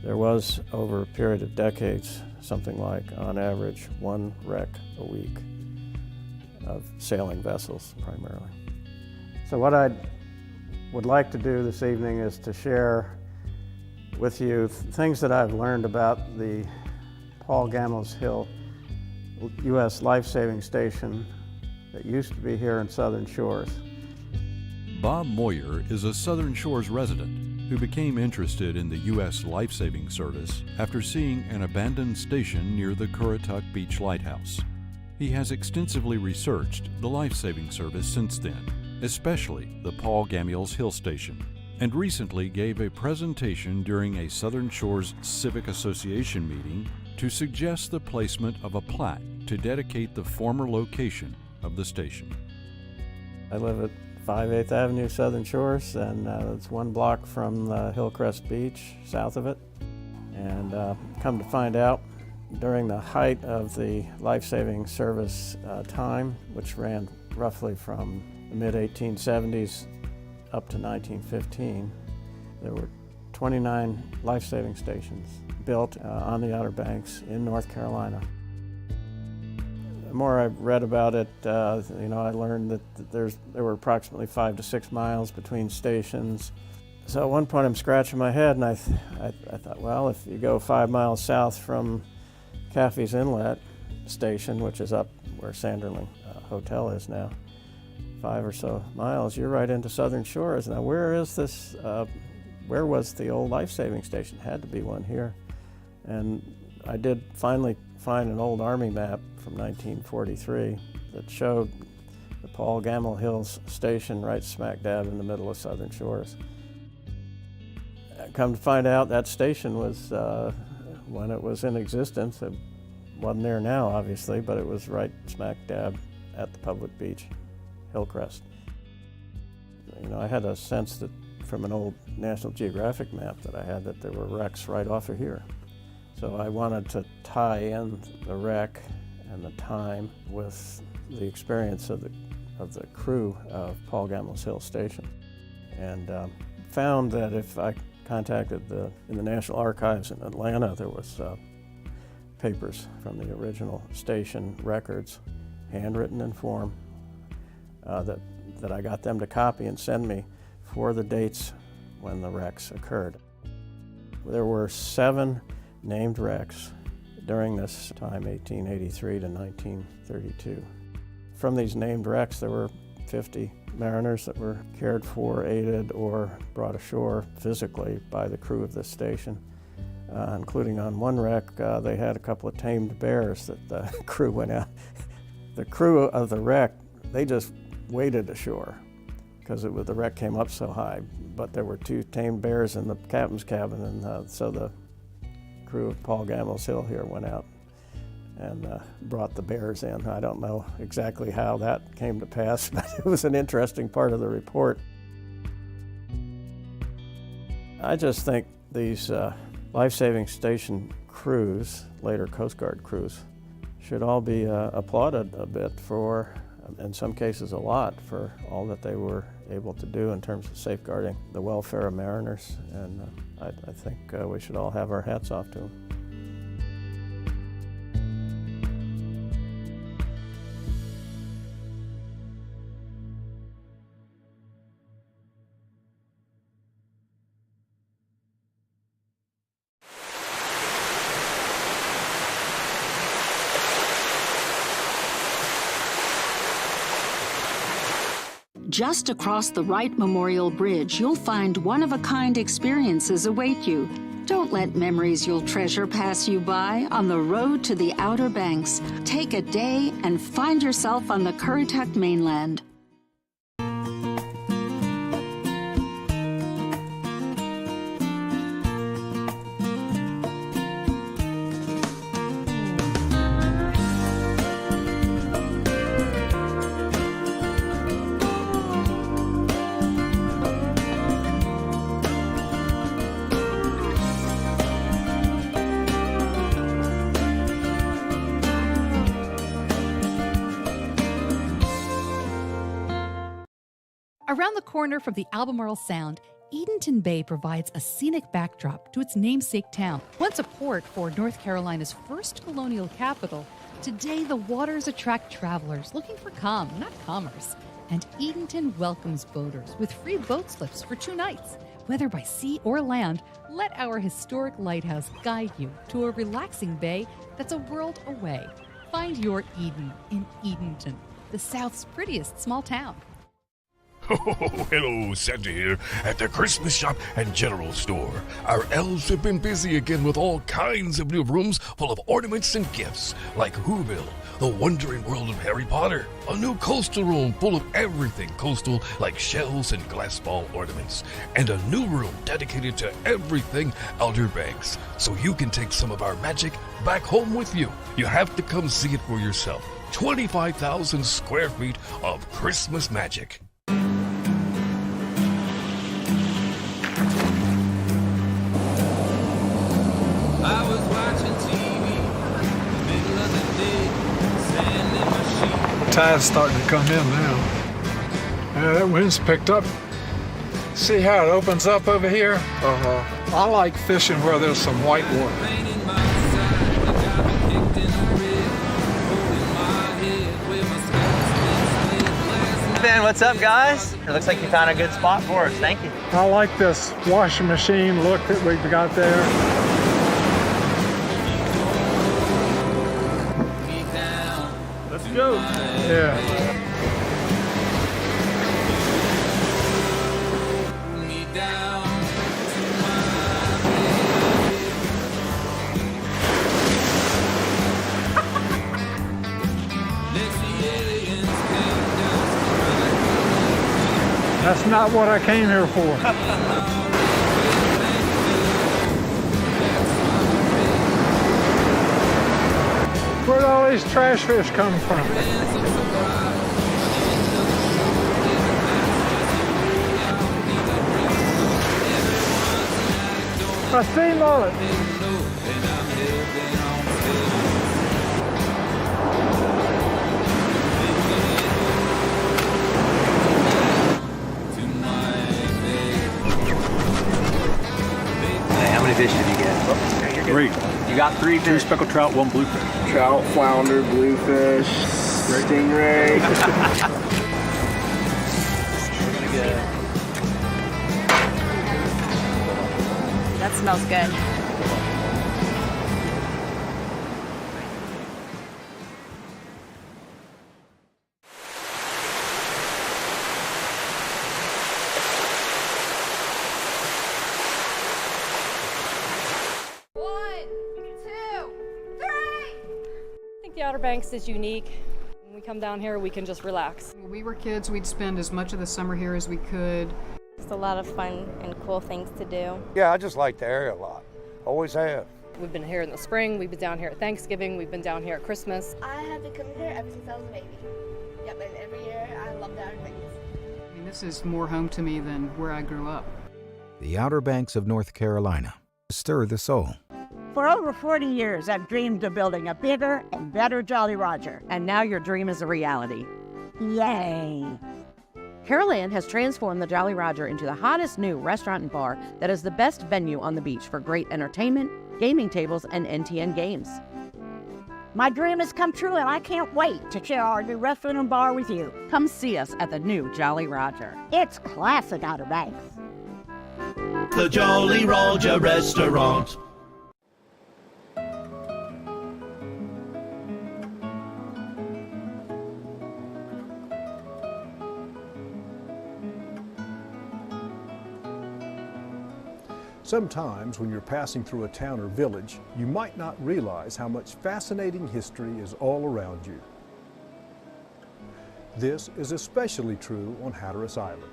There was, over a period of decades, something like, on average, 1 wreck a week of sailing vessels, primarily. So what I would like to do this evening is to share with you things that I've learned about the Paul Gamels Hill U.S. Life-Saving Station that used to be here in Southern Shores. Bob Moyer is a Southern Shores resident who became interested in the U.S. Life-Saving Service after seeing an abandoned station near the Currituck Beach Lighthouse. He has extensively researched the Life-Saving Service since then, especially the Paul Gamels Hill Station, and recently gave a presentation during a Southern Shores Civic Association meeting to suggest the placement of a plaque to dedicate the former location of the station. I live at 5 8th Avenue, Southern Shores, and it's 1 block from Hillcrest Beach, south of it. And come to find out, during the height of the life-saving service time, which ran roughly from the mid-1870s up to 1915, there were 29 life-saving stations built on the Outer Banks in North Carolina. The more I've read about it, I learned that there were approximately 5 to 6 miles between stations. So at one point I'm scratching my head, and I thought, well, if you go 5 miles south from Caffey's Inlet Station, which is up where Sanderling Hotel is now, 5 or so miles, you're right into Southern Shores. Now, where is this? Where was the old life-saving station? Had to be one here. And I did finally find an old Army map from 1943 that showed the Paul Gamels Hills Station right smack dab in the middle of Southern Shores. Come to find out, that station was, when it was in existence, it wasn't there now, obviously, but it was right smack dab at the public beach, Hillcrest. I had a sense that from an old National Geographic map that I had that there were wrecks right off of here. So I wanted to tie in the wreck and the time with the experience of of the crew of Paul Gambles Hill Station, and found that if I contacted in the National Archives in Atlanta, there was papers from the original station records, handwritten in form, that I got them to copy and send me for the dates when the wrecks occurred. There were 7 named wrecks during this time, 1883 to 1932. From these named wrecks, there were 50 mariners that were cared for, aided, or brought ashore physically by the crew of this station, including on one wreck, they had a couple of tamed bears that the crew went out. The crew of the wreck, they just waded ashore because the wreck came up so high, but there were 2 tamed bears in the captain's cabin, and so the crew of Paul Gambles Hill here went out and brought the bears in. I don't know exactly how that came to pass, but it was an interesting part of the report. I just think these life-saving station crews, later Coast Guard crews, should all be applauded a bit for, in some cases a lot, for all that they were able to do in terms of safeguarding the welfare of mariners, and I think we should all have our hats off to them. Just across the Wright Memorial Bridge, you'll find one-of-a-kind experiences await you. Don't let memories you'll treasure pass you by on the road to the Outer Banks. Take a day and find yourself on the Currituck mainland. Around the corner from the Albemarle Sound, Edenton Bay provides a scenic backdrop to its namesake town. Once a port for North Carolina's first colonial capital, today the waters attract travelers looking for calm, not commerce. And Edenton welcomes boaters with free boat slips for 2 nights. Whether by sea or land, let our historic lighthouse guide you to a relaxing bay that's a world away. Find your Eden in Edenton, the South's prettiest small town. Oh, hello, Santa here at the Christmas shop and general store. Our elves have been busy again with all kinds of new rooms full of ornaments and gifts, like Whoville, the wondering world of Harry Potter, a new coastal room full of everything coastal like shells and glass ball ornaments, and a new room dedicated to everything Outer Banks, so you can take some of our magic back home with you. You have to come see it for yourself. 25,000 square feet of Christmas magic. Tide's starting to come in now. Yeah, that wind's picked up. See how it opens up over here? I like fishing where there's some white water. Ben, what's up, guys? It looks like you found a good spot for us. Thank you. I like this washing machine look that we've got there. Let's go. Yeah. That's not what I came here for. Where'd all these trash fish come from? A sea mullet. got 3 fish. 2 speckled trout, 1 bluefish. Trout, flounder, bluefish, stingray. Really good. That smells good. The Outer Banks is unique. When we come down here, we can just relax. When we were kids, we'd spend as much of the summer here as we could. It's a lot of fun and cool things to do. Yeah, I just like the area a lot. Always have. We've been here in the spring, we've been down here at Thanksgiving, we've been down here at Christmas. I have been coming here ever since I was a baby. Yep, and every year I love the Outer Banks. I mean, this is more home to me than where I grew up. The Outer Banks of North Carolina stir the soul. For over 40 years, I've dreamed of building a bigger and better Jolly Roger. And now your dream is a reality. Yay! Carol Ann has transformed the Jolly Roger into the hottest new restaurant and bar that is the best venue on the beach for great entertainment, gaming tables, and NTN games. My dream has come true, and I can't wait to share our new restaurant and bar with you. Come see us at the new Jolly Roger. It's classic Outer Banks. The Jolly Roger Restaurant. Sometimes when you're passing through a town or village, you might not realize how much fascinating history is all around you. This is especially true on Hatteras Island.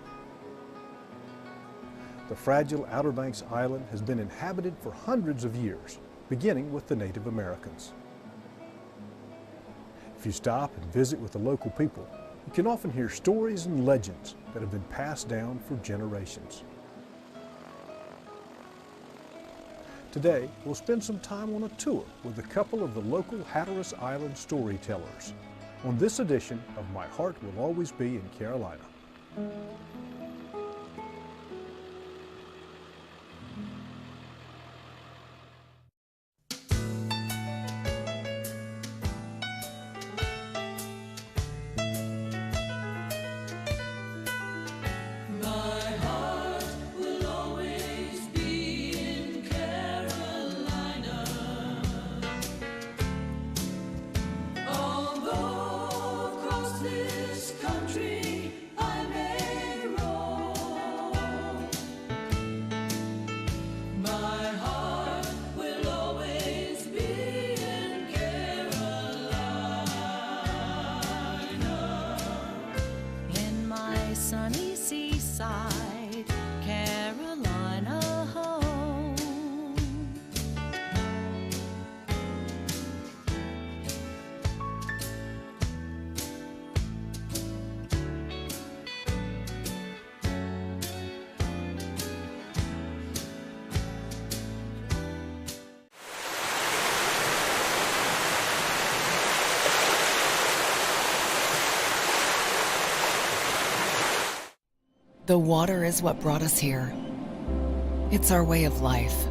The fragile Outer Banks Island has been inhabited for hundreds of years, beginning with the Native Americans. If you stop and visit with the local people, you can often hear stories and legends that have been passed down for generations. Today, we'll spend some time on a tour with a couple of the local Hatteras Island storytellers on this edition of My Heart Will Always Be in Carolina. Sunny seaside, Carolina home. The water is what brought us here. It's our way of life,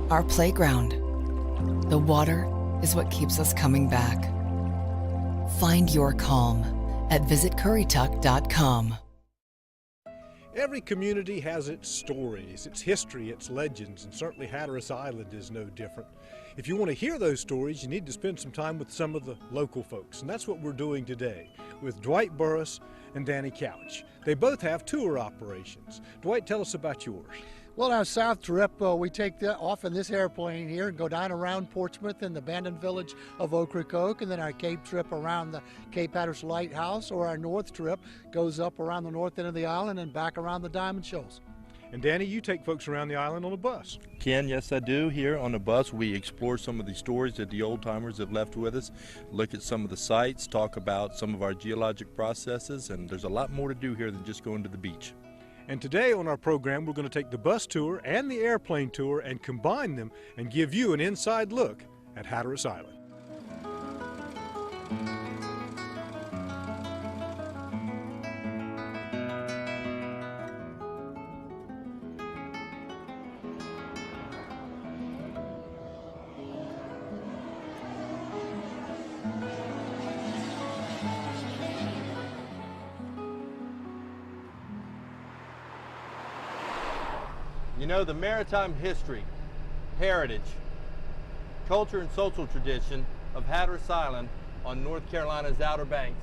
our playground. The water is what keeps us coming back. Find your calm at visitcurrituck.com. Every community has its stories, its history, its legends, and certainly Hatteras Island is no different. If you want to hear those stories, you need to spend some time with some of the local folks, and that's what we're doing today with Dwight Burris and Danny Couch. They both have tour operations. Dwight, tell us about yours. Well, our south trip, we take off in this airplane here and go down around Portsmouth and the abandoned village of Oak Creek Oak, and then our Cape trip around the Cape Hatteras Lighthouse, or our north trip goes up around the north end of the island and back around the Diamond Shoals. And Danny, you take folks around the island on a bus. Ken, yes I do. Here on the bus we explore some of the stories that the old timers have left with us, look at some of the sites, talk about some of our geologic processes, and there's a lot more to do here than just going to the beach. And today on our program we're going to take the bus tour and the airplane tour and combine them and give you an inside look at Hatteras Island. You know, the maritime history, heritage, culture and social tradition of Hatteras Island on North Carolina's Outer Banks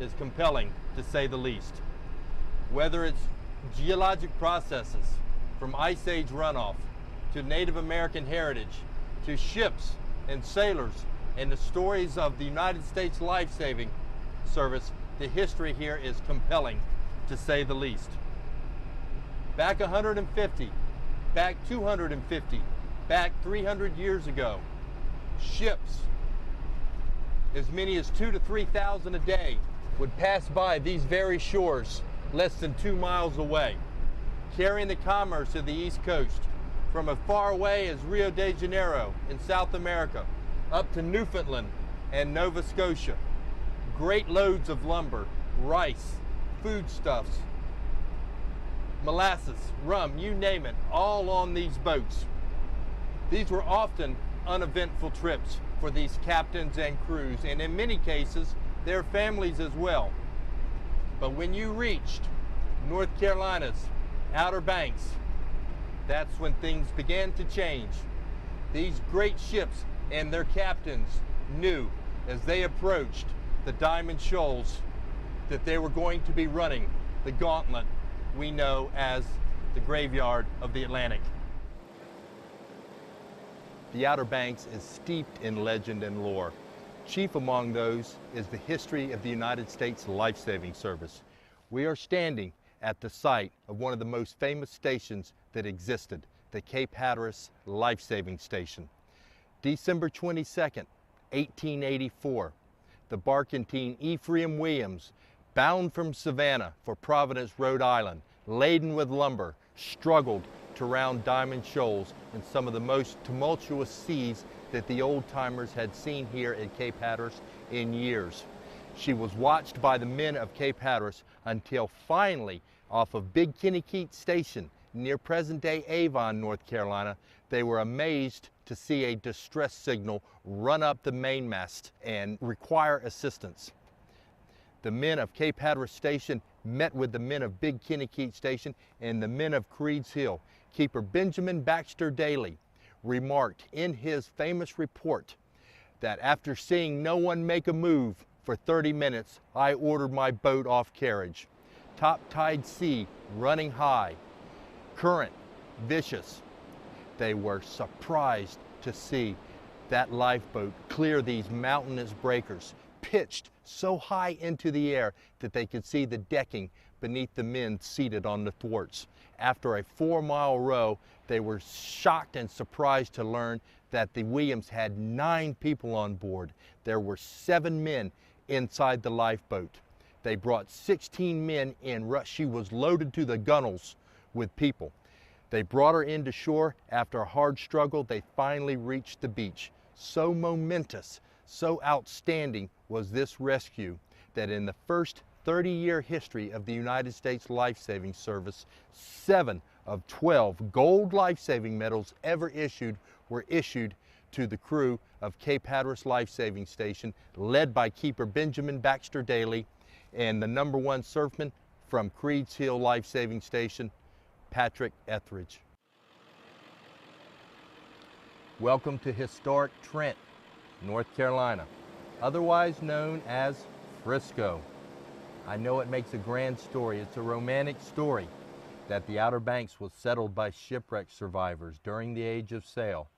is compelling, to say the least. Whether it's geologic processes, from Ice Age runoff, to Native American heritage, to ships and sailors, and the stories of the United States Life-Saving Service, the history here is compelling, to say the least. Back 150, back 250, back 300 years ago, ships, as many as 2,000 to 3,000 a day, would pass by these very shores less than 2 miles away, carrying the commerce of the East Coast from as far away as Rio de Janeiro in South America up to Newfoundland and Nova Scotia. Great loads of lumber, rice, foodstuffs, molasses, rum, you name it, all on these boats. These were often uneventful trips for these captains and crews, and in many cases, their families as well. But when you reached North Carolina's Outer Banks, that's when things began to change. These great ships and their captains knew as they approached the Diamond Shoals that they were going to be running the gauntlet we know as the graveyard of the Atlantic. The Outer Banks is steeped in legend and lore. Chief among those is the history of the United States Life-Saving Service. We are standing at the site of one of the most famous stations that existed, the Cape Hatteras Life-Saving Station. December 22nd, 1884, the barkentine Ephraim Williams, bound from Savannah for Providence, Rhode Island, laden with lumber, struggled to round Diamond Shoals in some of the most tumultuous seas that the old-timers had seen here at Cape Hatteras in years. She was watched by the men of Cape Hatteras until finally, off of Big Kennekeet Station near present-day Avon, North Carolina, they were amazed to see a distress signal run up the mainmast and require assistance. The men of Cape Hatteras Station met with the men of Big Kennekeet Station and the men of Creed's Hill. Keeper Benjamin Baxter Daly remarked in his famous report that after seeing no one make a move for 30 minutes, I ordered my boat off carriage. Top tide sea running high, current vicious. They were surprised to see that lifeboat clear these mountainous breakers, pitched so high into the air that they could see the decking beneath the men seated on the thwarts. After a 4-mile row, they were shocked and surprised to learn that the Williams had 9 people on board. There were 7 men inside the lifeboat. They brought 16 men in. She was loaded to the gunnels with people. They brought her into shore. After a hard struggle, they finally reached the beach. So momentous, so outstanding was this rescue that in the first 30-year history of the United States Life-Saving Service, 7 of 12 gold life-saving medals ever issued were issued to the crew of Cape Hatteras Life-Saving Station, led by Keeper Benjamin Baxter Daly and the #1 surfman from Creed's Hill Life-Saving Station, Patrick Etheridge. Welcome to historic Trent, North Carolina, otherwise known as Frisco. I know it makes a grand story. It's a romantic story that the Outer Banks was settled by shipwreck survivors during the Age of Sail.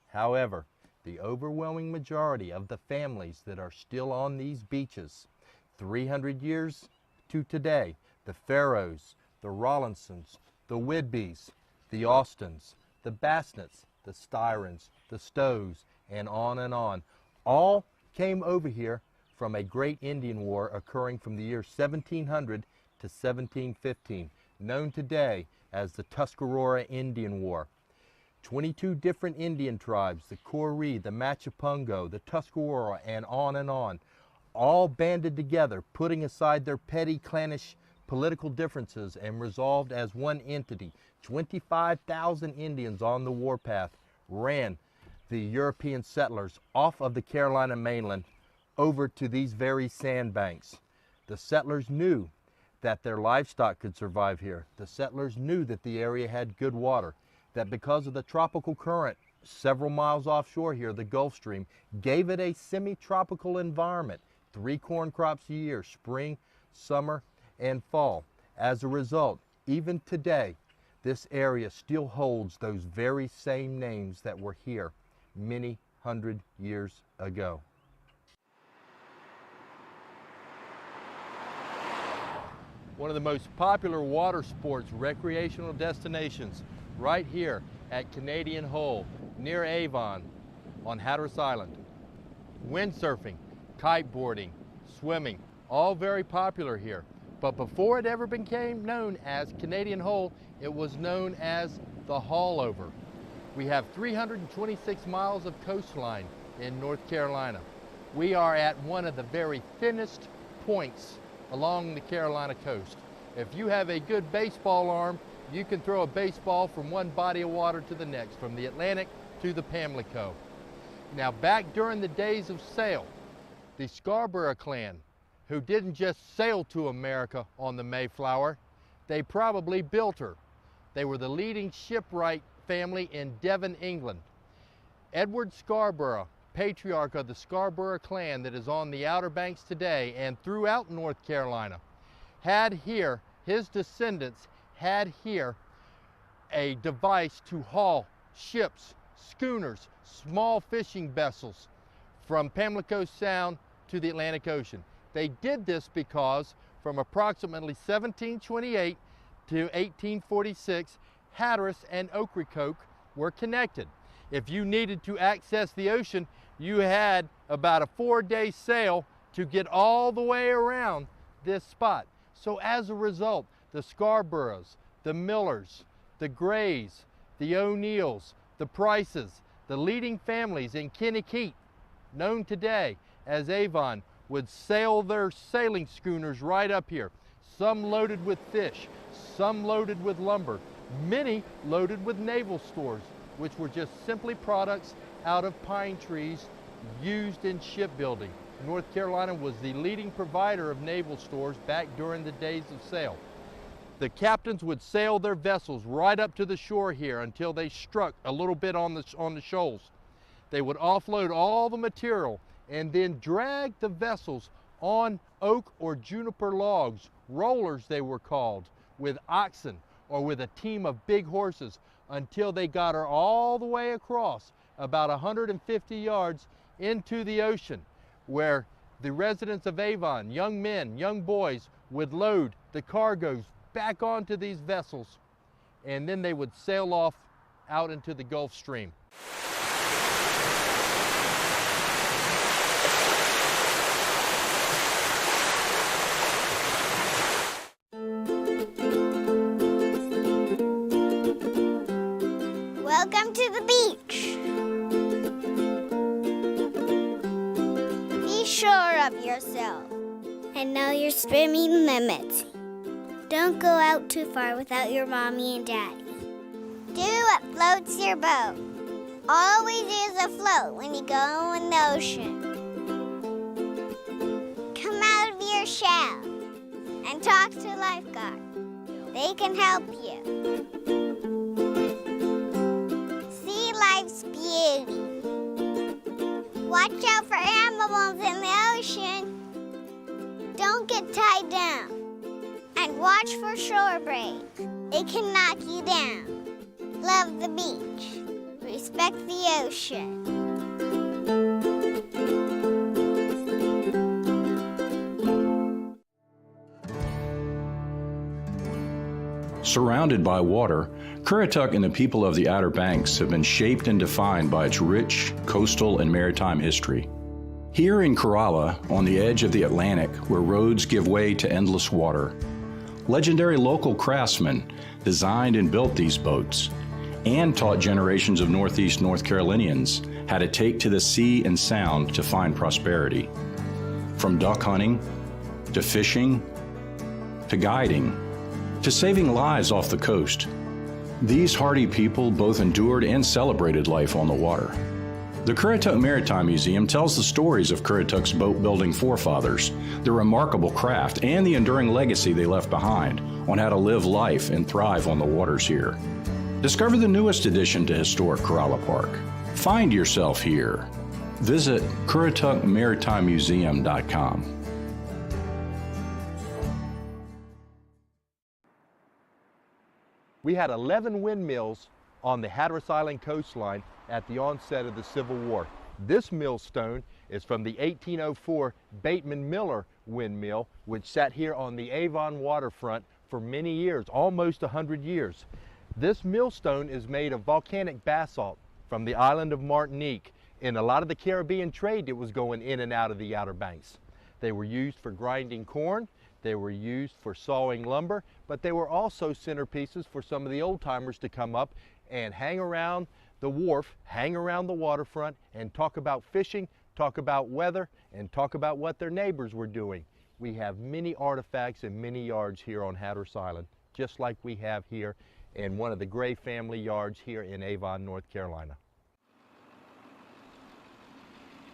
However, the overwhelming majority of the families that are still on these beaches, 300 years to today, the Farrows, the Rollinsons, the Whidbys, the Austins, the Bassnets, the Styrens, the Stows, and on, all came over here from a great Indian war occurring from the year 1700 to 1715, known today as the Tuscarora Indian War. 22 different Indian tribes, the Coree, the Machipungo, the Tuscarora, and on, all banded together, putting aside their petty clannish political differences and resolved as one entity. 25,000 Indians on the warpath ran the European settlers off of the Carolina mainland over to these very sandbanks. The settlers knew that their livestock could survive here. The settlers knew that the area had good water, that because of the tropical current several miles offshore here, the Gulf Stream gave it a semi-tropical environment, 3 corn crops a year, spring, summer, and fall. As a result, even today, this area still holds those very same names that were here many hundred years ago. One of the most popular water sports recreational destinations right here at Canadian Hole near Avon on Hatteras Island. Windsurfing, kiteboarding, swimming, all very popular here. But before it ever became known as Canadian Hole, it was known as the Haulover. We have 326 miles of coastline in North Carolina. We are at one of the very thinnest points along the Carolina coast. If you have a good baseball arm, you can throw a baseball from one body of water to the next, from the Atlantic to the Pamlico. Now, back during the days of sail, the Scarborough clan, who didn't just sail to America on the Mayflower, they probably built her. They were the leading shipwright family in Devon, England. Edward Scarborough, patriarch of the Scarborough clan that is on the Outer Banks today and throughout North Carolina, had here, his descendants had here a device to haul ships, schooners, small fishing vessels from Pamlico Sound to the Atlantic Ocean. They did this because from approximately 1728 to 1846, Hatteras and Ocracoke were connected. If you needed to access the ocean, you had about a 4-day sail to get all the way around this spot. So as a result, the Scarboroughs, the Millers, the Grays, the O'Neills, the Prices, the leading families in Kennequet, known today as Avon, would sail their sailing schooners right up here. Some loaded with fish, some loaded with lumber, many loaded with naval stores, which were just simply products out of pine trees used in shipbuilding. North Carolina was the leading provider of naval stores back during the days of sail. The captains would sail their vessels right up to the shore here until they struck a little bit on the shoals. They would offload all the material and then drag the vessels on oak or juniper logs, rollers they were called, with oxen or with a team of big horses until they got her all the way across about 150 yards into the ocean, where the residents of Avon, young men, young boys, would load the cargoes back onto these vessels, and then they would sail off out into the Gulf Stream. Welcome to the beach. Be sure of yourself and know your swimming limits. Don't go out too far without your mommy and daddy. Do what floats your boat. Always use a float when you go in the ocean. Come out of your shell and talk to lifeguards. They can help you. See life's beauty. Watch out for animals in the ocean. Don't get tied down. And watch for shore breaks. They can knock you down. Love the beach. Respect the ocean. Surrounded by water, Currituck and the people of the Outer Banks have been shaped and defined by its rich coastal and maritime history. Here in Corolla, on the edge of the Atlantic, where roads give way to endless water, legendary local craftsmen designed and built these boats and taught generations of Northeast North Carolinians how to take to the sea and sound to find prosperity. From duck hunting, to fishing, to guiding, to saving lives off the coast, these hardy people both endured and celebrated life on the water. The Currituck Maritime Museum tells the stories of Currituck's boat-building forefathers, their remarkable craft, and the enduring legacy they left behind on how to live life and thrive on the waters here. Discover the newest addition to historic Corolla Park. Find yourself here. Visit CurrituckMaritimeMuseum.com. We had 11 windmills on the Hatteras Island coastline at the onset of the Civil War. This millstone is from the 1804 Bateman Miller windmill, which sat here on the Avon waterfront for many years, almost 100 years. This millstone is made of volcanic basalt from the island of Martinique. In a lot of the Caribbean trade, it was going in and out of the Outer Banks. They were used for grinding corn, they were used for sawing lumber, but they were also centerpieces for some of the old timers to come up and hang around the wharf, hang around the waterfront, and talk about fishing, talk about weather, and talk about what their neighbors were doing. We have many artifacts and many yards here on Hatteras Island, just like we have here in one of the Gray family yards here in Avon, North Carolina.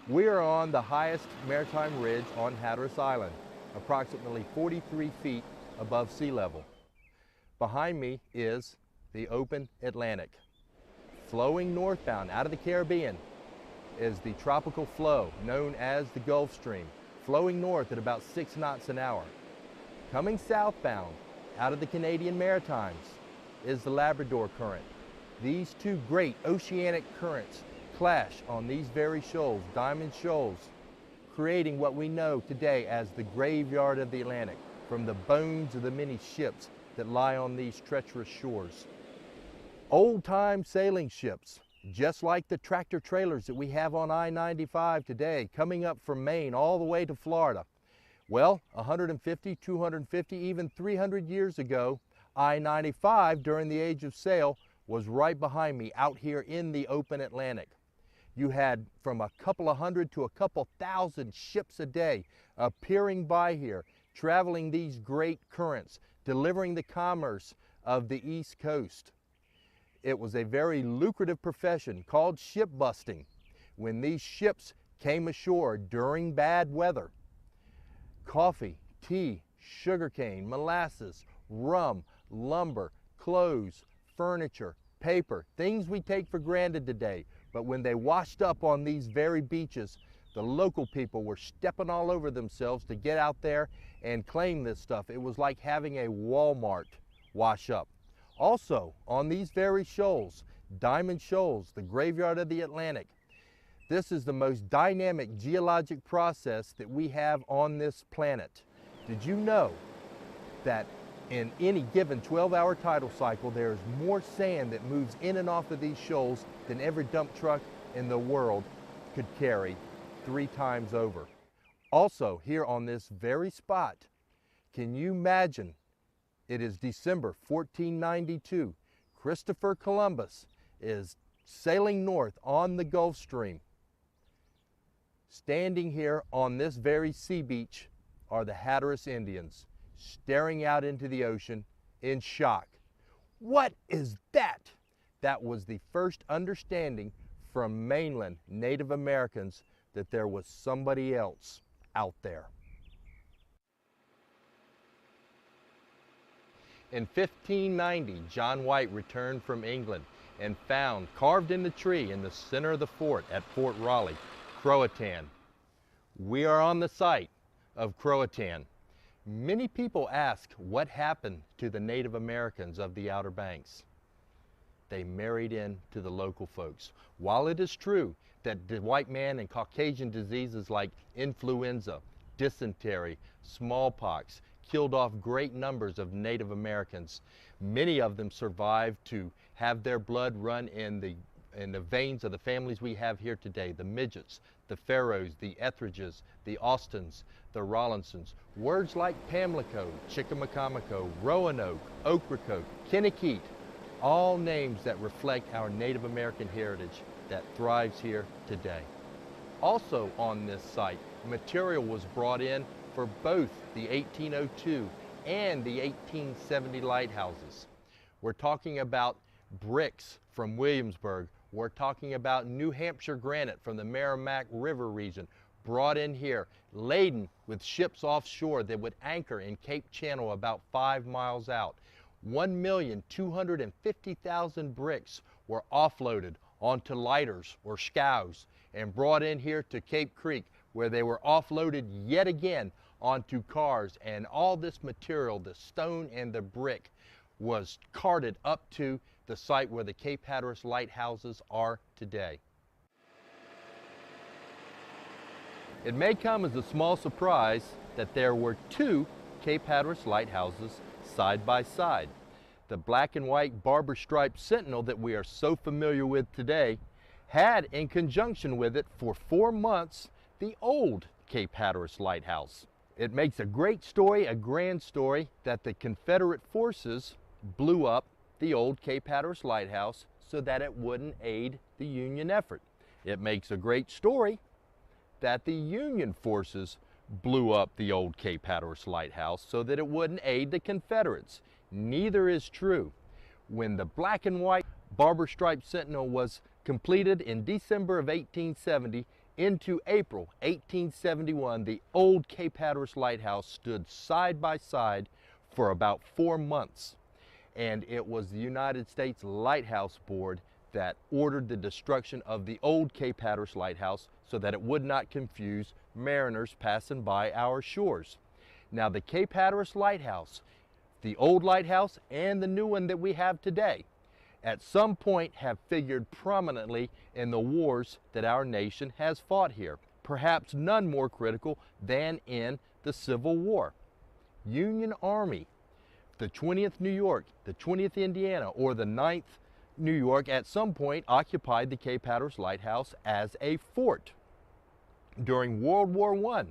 We are on the highest maritime ridge on Hatteras Island, approximately 43 feet above sea level. Behind me is the open Atlantic. Flowing northbound out of the Caribbean is the tropical flow known as the Gulf Stream, flowing north at about 6 knots an hour. Coming southbound out of the Canadian Maritimes is the Labrador Current. These two great oceanic currents clash on these very shoals, diamond shoals, creating what we know today as the graveyard of the Atlantic, from the bones of the many ships that lie on these treacherous shores. Old-time sailing ships, just like the tractor trailers that we have on I-95 today, coming up from Maine all the way to Florida. Well, 150, 250, even 300 years ago, I-95 during the age of sail was right behind me out here in the open Atlantic. You had from a couple of hundred to a couple thousand ships a day appearing by here, traveling these great currents, delivering the commerce of the East Coast. It was a very lucrative profession called ship busting. When these ships came ashore during bad weather, coffee, tea, sugarcane, molasses, rum, lumber, clothes, furniture, paper, things we take for granted today. But when they washed up on these very beaches, the local people were stepping all over themselves to get out there and claim this stuff. It was like having a Walmart wash up. Also, on these very shoals, Diamond Shoals, the graveyard of the Atlantic, this is the most dynamic geologic process that we have on this planet. Did you know that in any given 12-hour tidal cycle, there is more sand that moves in and off of these shoals than every dump truck in the world could carry 3 times over? Also, here on this very spot, can you imagine? It is December 1492. Christopher Columbus is sailing north on the Gulf Stream. Standing here on this very sea beach are the Hatteras Indians, staring out into the ocean in shock. What is that? That was the first understanding from mainland Native Americans that there was somebody else out there. In 1590, John White returned from England and found, carved in the tree in the center of the fort at Fort Raleigh, Croatan. We are on the site of Croatan. Many people ask what happened to the Native Americans of the Outer Banks. They married in to the local folks. While it is true that the white man and Caucasian diseases like influenza, dysentery, smallpox killed off great numbers of Native Americans, many of them survived to have their blood run in the veins of the families we have here today, the Midgets, the Pharaohs, the Etheridges, the Austins, the Rollinsons. Words like Pamlico, Chickamaucomico, Roanoke, Ocracoke, Kennekeet, all names that reflect our Native American heritage that thrives here today. Also on this site, material was brought in for both the 1802 and the 1870 lighthouses. We're talking about bricks from Williamsburg. We're talking about New Hampshire granite from the Merrimack River region, brought in here, laden with ships offshore that would anchor in Cape Channel about 5 miles out. 1,250,000 bricks were offloaded onto lighters or scows and brought in here to Cape Creek, where they were offloaded yet again onto cars, and all this material, the stone and the brick, was carted up to the site where the Cape Hatteras lighthouses are today. It may come as a small surprise that there were 2 Cape Hatteras lighthouses side by side. The black and white barber stripe sentinel that we are so familiar with today had in conjunction with it for 4 months the old Cape Hatteras lighthouse. It makes a great story, a grand story, that the Confederate forces blew up the old Cape Hatteras lighthouse so that it wouldn't aid the Union effort. It makes a great story that the Union forces blew up the old Cape Hatteras lighthouse so that it wouldn't aid the Confederates. Neither is true. When the black and white barber stripe sentinel was completed in December of 1870 into April 1871, the old Cape Hatteras lighthouse stood side by side for about 4 months. And it was the United States Lighthouse Board that ordered the destruction of the old Cape Hatteras lighthouse so that it would not confuse mariners passing by our shores. Now, the Cape Hatteras lighthouse, the old lighthouse and the new one that we have today, at some point have figured prominently in the wars that our nation has fought here, perhaps none more critical than in the Civil War. Union Army, the 20th New York, the 20th Indiana, or the 9th New York at some point occupied the Cape Hatteras lighthouse as a fort. During World War I,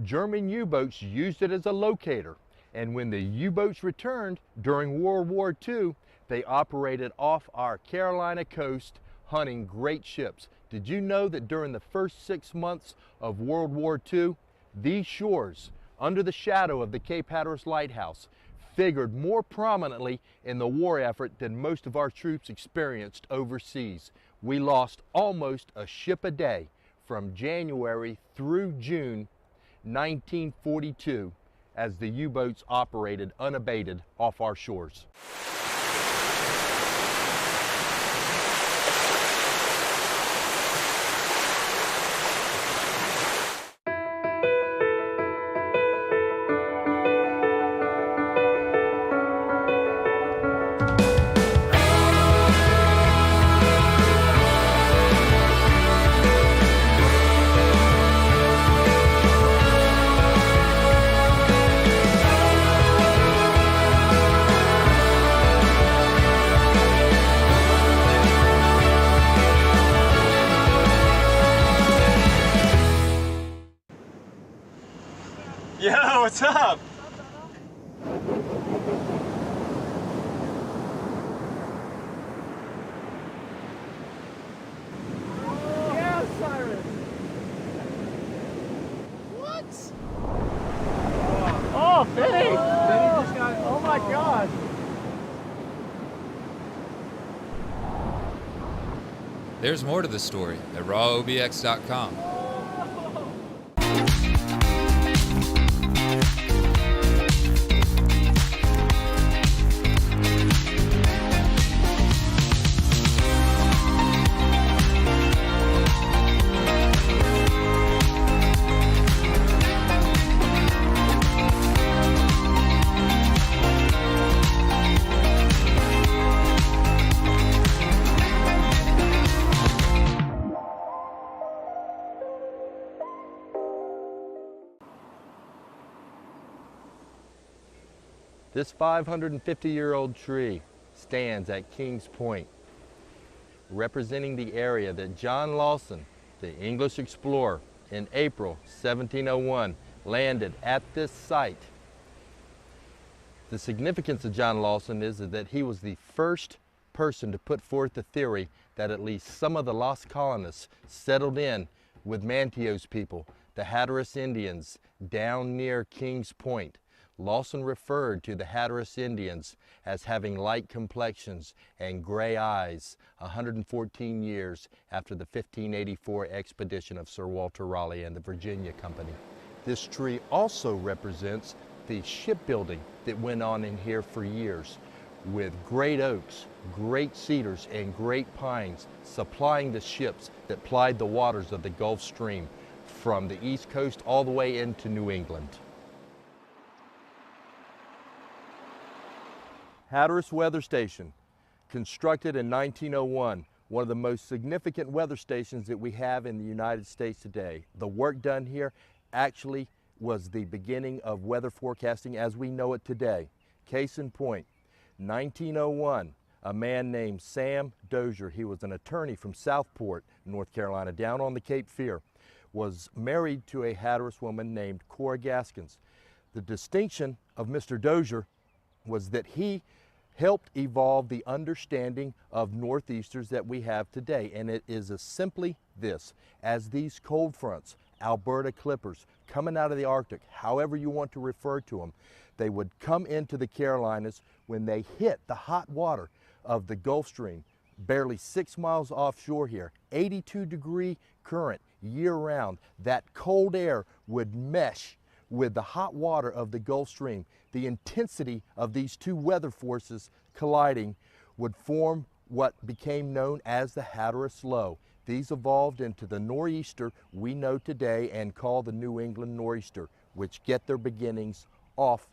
German U-boats used it as a locator, and when the U-boats returned during World War II, they operated off our Carolina coast hunting great ships. Did you know that during the first 6 months of World War II, these shores, under the shadow of the Cape Hatteras lighthouse, figured more prominently in the war effort than most of our troops experienced overseas? We lost almost a ship a day from January through June 1942 as the U-boats operated unabated off our shores. Yo, what's up? Yeah, Cyrus. What? Oh, Benny! Benny just got, oh my God. There's more to the story at rawobx.com. This 550-year-old tree stands at Kings Point, representing the area that John Lawson, the English explorer, in April 1701 landed at this site. The significance of John Lawson is that he was the first person to put forth the theory that at least some of the lost colonists settled in with Manteo's people, the Hatteras Indians, down near Kings Point. Lawson referred to the Hatteras Indians as having light complexions and gray eyes 114 years after the 1584 expedition of Sir Walter Raleigh and the Virginia Company. This tree also represents the shipbuilding that went on in here for years, with great oaks, great cedars, and great pines supplying the ships that plied the waters of the Gulf Stream from the East Coast all the way into New England. Hatteras Weather Station, constructed in 1901, one of the most significant weather stations that we have in the United States today. The work done here actually was the beginning of weather forecasting as we know it today. Case in point, 1901, a man named Sam Dozier, he was an attorney from Southport, North Carolina, down on the Cape Fear, was married to a Hatteras woman named Cora Gaskins. The distinction of Mr. Dozier was that he helped evolve the understanding of northeasters that we have today, and it is simply this: as these cold fronts, Alberta clippers, coming out of the Arctic, however you want to refer to them, they would come into the Carolinas. When they hit the hot water of the Gulf Stream, barely 6 miles offshore here, 82-degree current year-round, that cold air would mesh with the hot water of the Gulf Stream. The intensity of these two weather forces colliding would form what became known as the Hatteras Low. These evolved into the nor'easter we know today and call the New England nor'easter, which get their beginnings off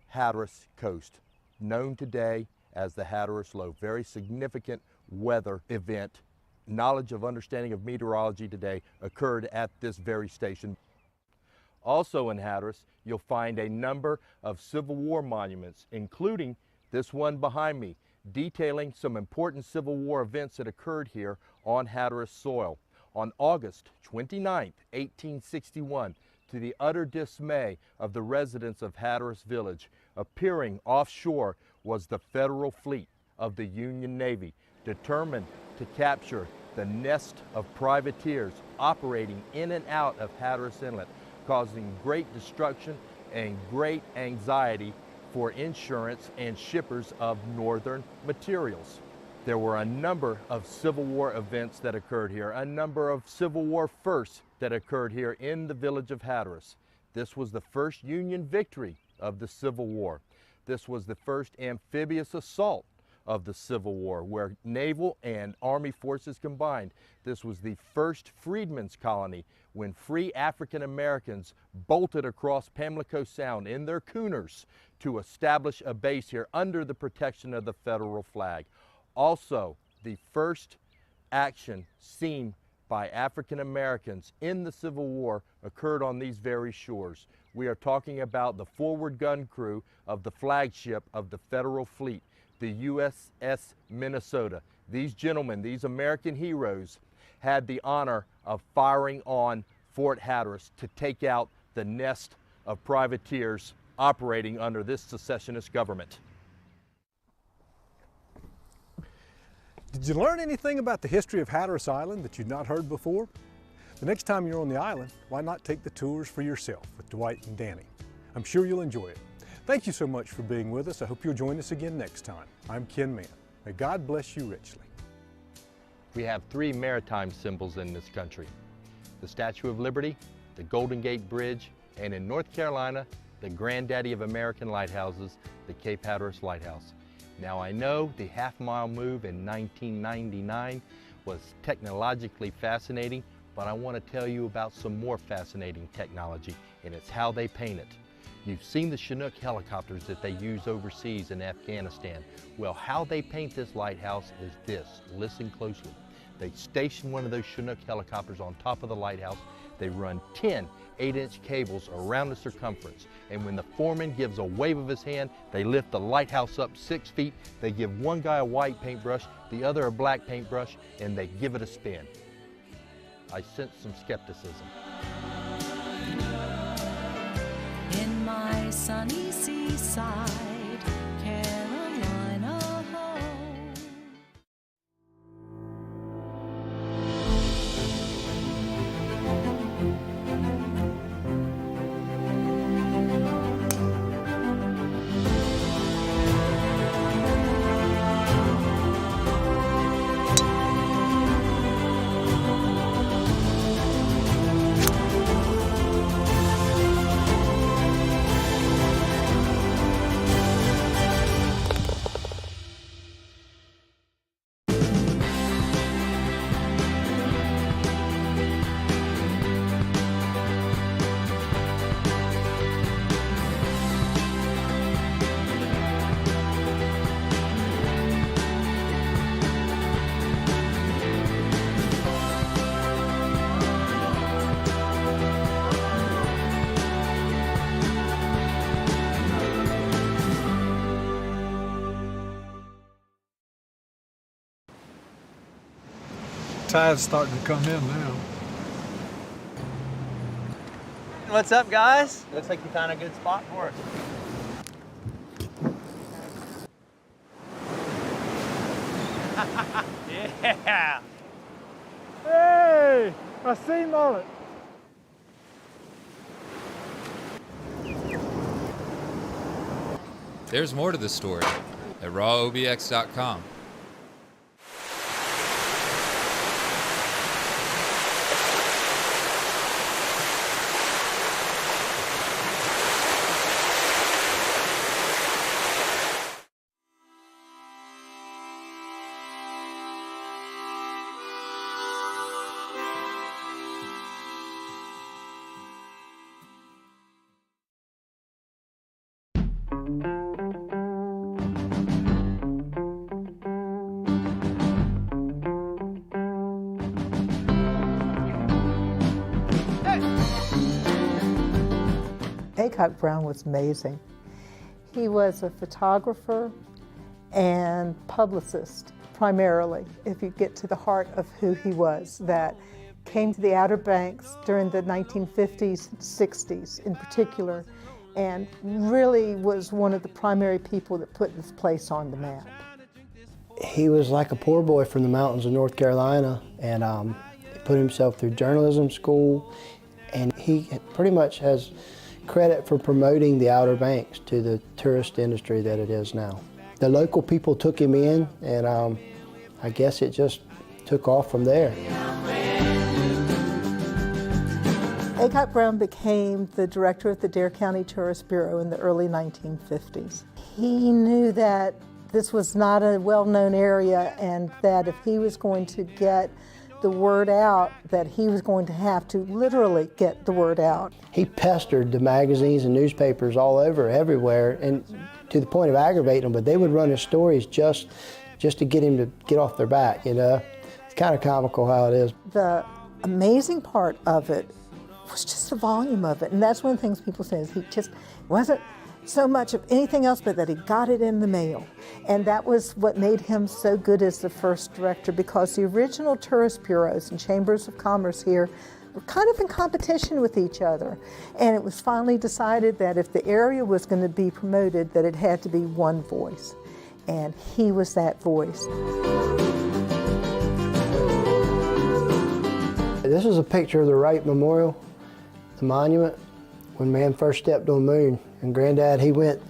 Hatteras coast, known today as the Hatteras Low. Very significant weather event. Knowledge of understanding of meteorology today occurred at this very station. Also in Hatteras, you'll find a number of Civil War monuments, including this one behind me, detailing some important Civil War events that occurred here on Hatteras soil. On August 29, 1861, to the utter dismay of the residents of Hatteras Village, appearing offshore was the Federal fleet of the Union Navy, determined to capture the nest of privateers operating in and out of Hatteras Inlet, causing great destruction and great anxiety for insurance and shippers of northern materials. There were a number of Civil War events that occurred here, a number of Civil War firsts that occurred here in the village of Hatteras. This was the first Union victory of the Civil War. This was the first amphibious assault of the Civil War, where naval and army forces combined. This was the first freedmen's colony, when free African Americans bolted across Pamlico Sound in their schooners to establish a base here under the protection of the Federal flag. Also, the first action seen by African Americans in the Civil War occurred on these very shores. We are talking about the forward gun crew of the flagship of the Federal fleet, the USS Minnesota. These gentlemen, these American heroes, had the honor of firing on Fort Hatteras to take out the nest of privateers operating under this secessionist government. Did you learn anything about the history of Hatteras Island that you'd not heard before? The next time you're on the island, why not take the tours for yourself with Dwight and Danny? I'm sure you'll enjoy it. Thank you so much for being with us. I hope you'll join us again next time. I'm Ken Mann. May God bless you richly. We have three maritime symbols in this country: the Statue of Liberty, the Golden Gate Bridge, and in North Carolina, the granddaddy of American lighthouses, the Cape Hatteras Lighthouse. Now, I know the half-mile move in 1999 was technologically fascinating, but I want to tell you about some more fascinating technology, and it's how they paint it. You've seen the Chinook helicopters that they use overseas in Afghanistan. Well, how they paint this lighthouse is this. Listen closely. They station one of those Chinook helicopters on top of the lighthouse. They run 10 8-inch cables around the circumference, and when the foreman gives a wave of his hand, they lift the lighthouse up 6 feet. They give one guy a white paintbrush, the other a black paintbrush, and they give it a spin. I sense some skepticism. In my sunny seaside, Carolina home. tide's starting to come in now. What's up, guys? Looks like you found a good spot for us. Yeah. Hey, I seen mullet. There's more to the story at rawobx.com. Aycock Brown was amazing. He was a photographer and publicist, primarily, if you get to the heart of who he was, that came to the Outer Banks during the 1950s and 60s in particular, and really was one of the primary people that put this place on the map. He was like a poor boy from the mountains of North Carolina, and he put himself through journalism school, and he pretty much has credit for promoting the Outer Banks to the tourist industry that it is now. The local people took him in, and I guess it just took off from there. Aycock Brown became the director of the Dare County Tourist Bureau in the early 1950s. He knew that this was not a well-known area, and that if he was going to get the word out, that he was going to have to literally get the word out. He pestered the magazines and newspapers all over, everywhere, and to the point of aggravating them, but they would run his stories just to get him to get off their back, you know? It's kind of comical how it is. The amazing part of it was just the volume of it, and that's one of the things people say is he just wasn't so much of anything else but that he got it in the mail. And that was what made him so good as the first director, because the original tourist bureaus and chambers of commerce here were kind of in competition with each other. And it was finally decided that if the area was going to be promoted, that it had to be one voice. And he was that voice. This is a picture of the Wright Memorial, the monument, when man first stepped on the moon. And Granddad, he went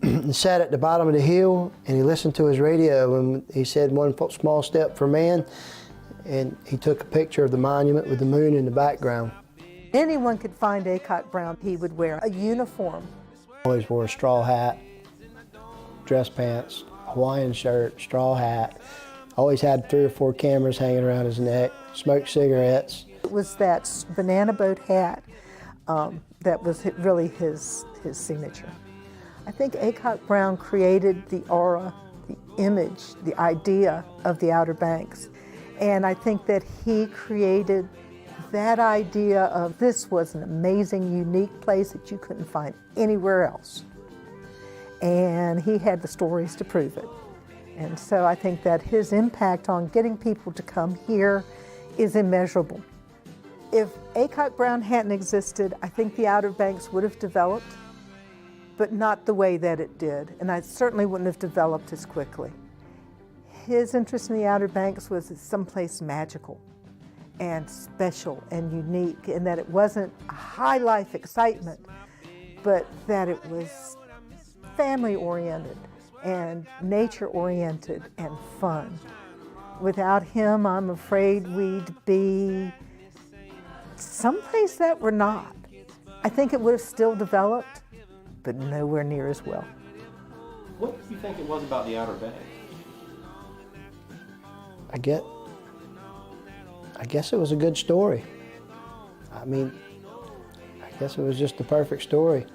and sat at the bottom of the hill, and he listened to his radio, and he said one small step for man, and he took a picture of the monument with the moon in the background. Anyone could find Aycock Brown. He would wear a uniform. Always wore a straw hat, dress pants, Hawaiian shirt, straw hat. Always had 3 or 4 cameras hanging around his neck, smoked cigarettes. It was that banana boat hat that was really his signature. I think Aycock Brown created the aura, the image, the idea of the Outer Banks. And I think that he created that idea of this was an amazing, unique place that you couldn't find anywhere else. And he had the stories to prove it. And so I think that his impact on getting people to come here is immeasurable. If Aycock Brown hadn't existed, I think the Outer Banks would have developed, but not the way that it did. And I certainly wouldn't have developed as quickly. His interest in the Outer Banks was someplace magical and special and unique, in that it wasn't a high life excitement, but that it was family oriented and nature oriented and fun. Without him, I'm afraid we'd be someplace that we're not. I think it would have still developed, but nowhere near as well. What do you think it was about the Outer Banks? I guess it was a good story. I mean, I guess it was just the perfect story.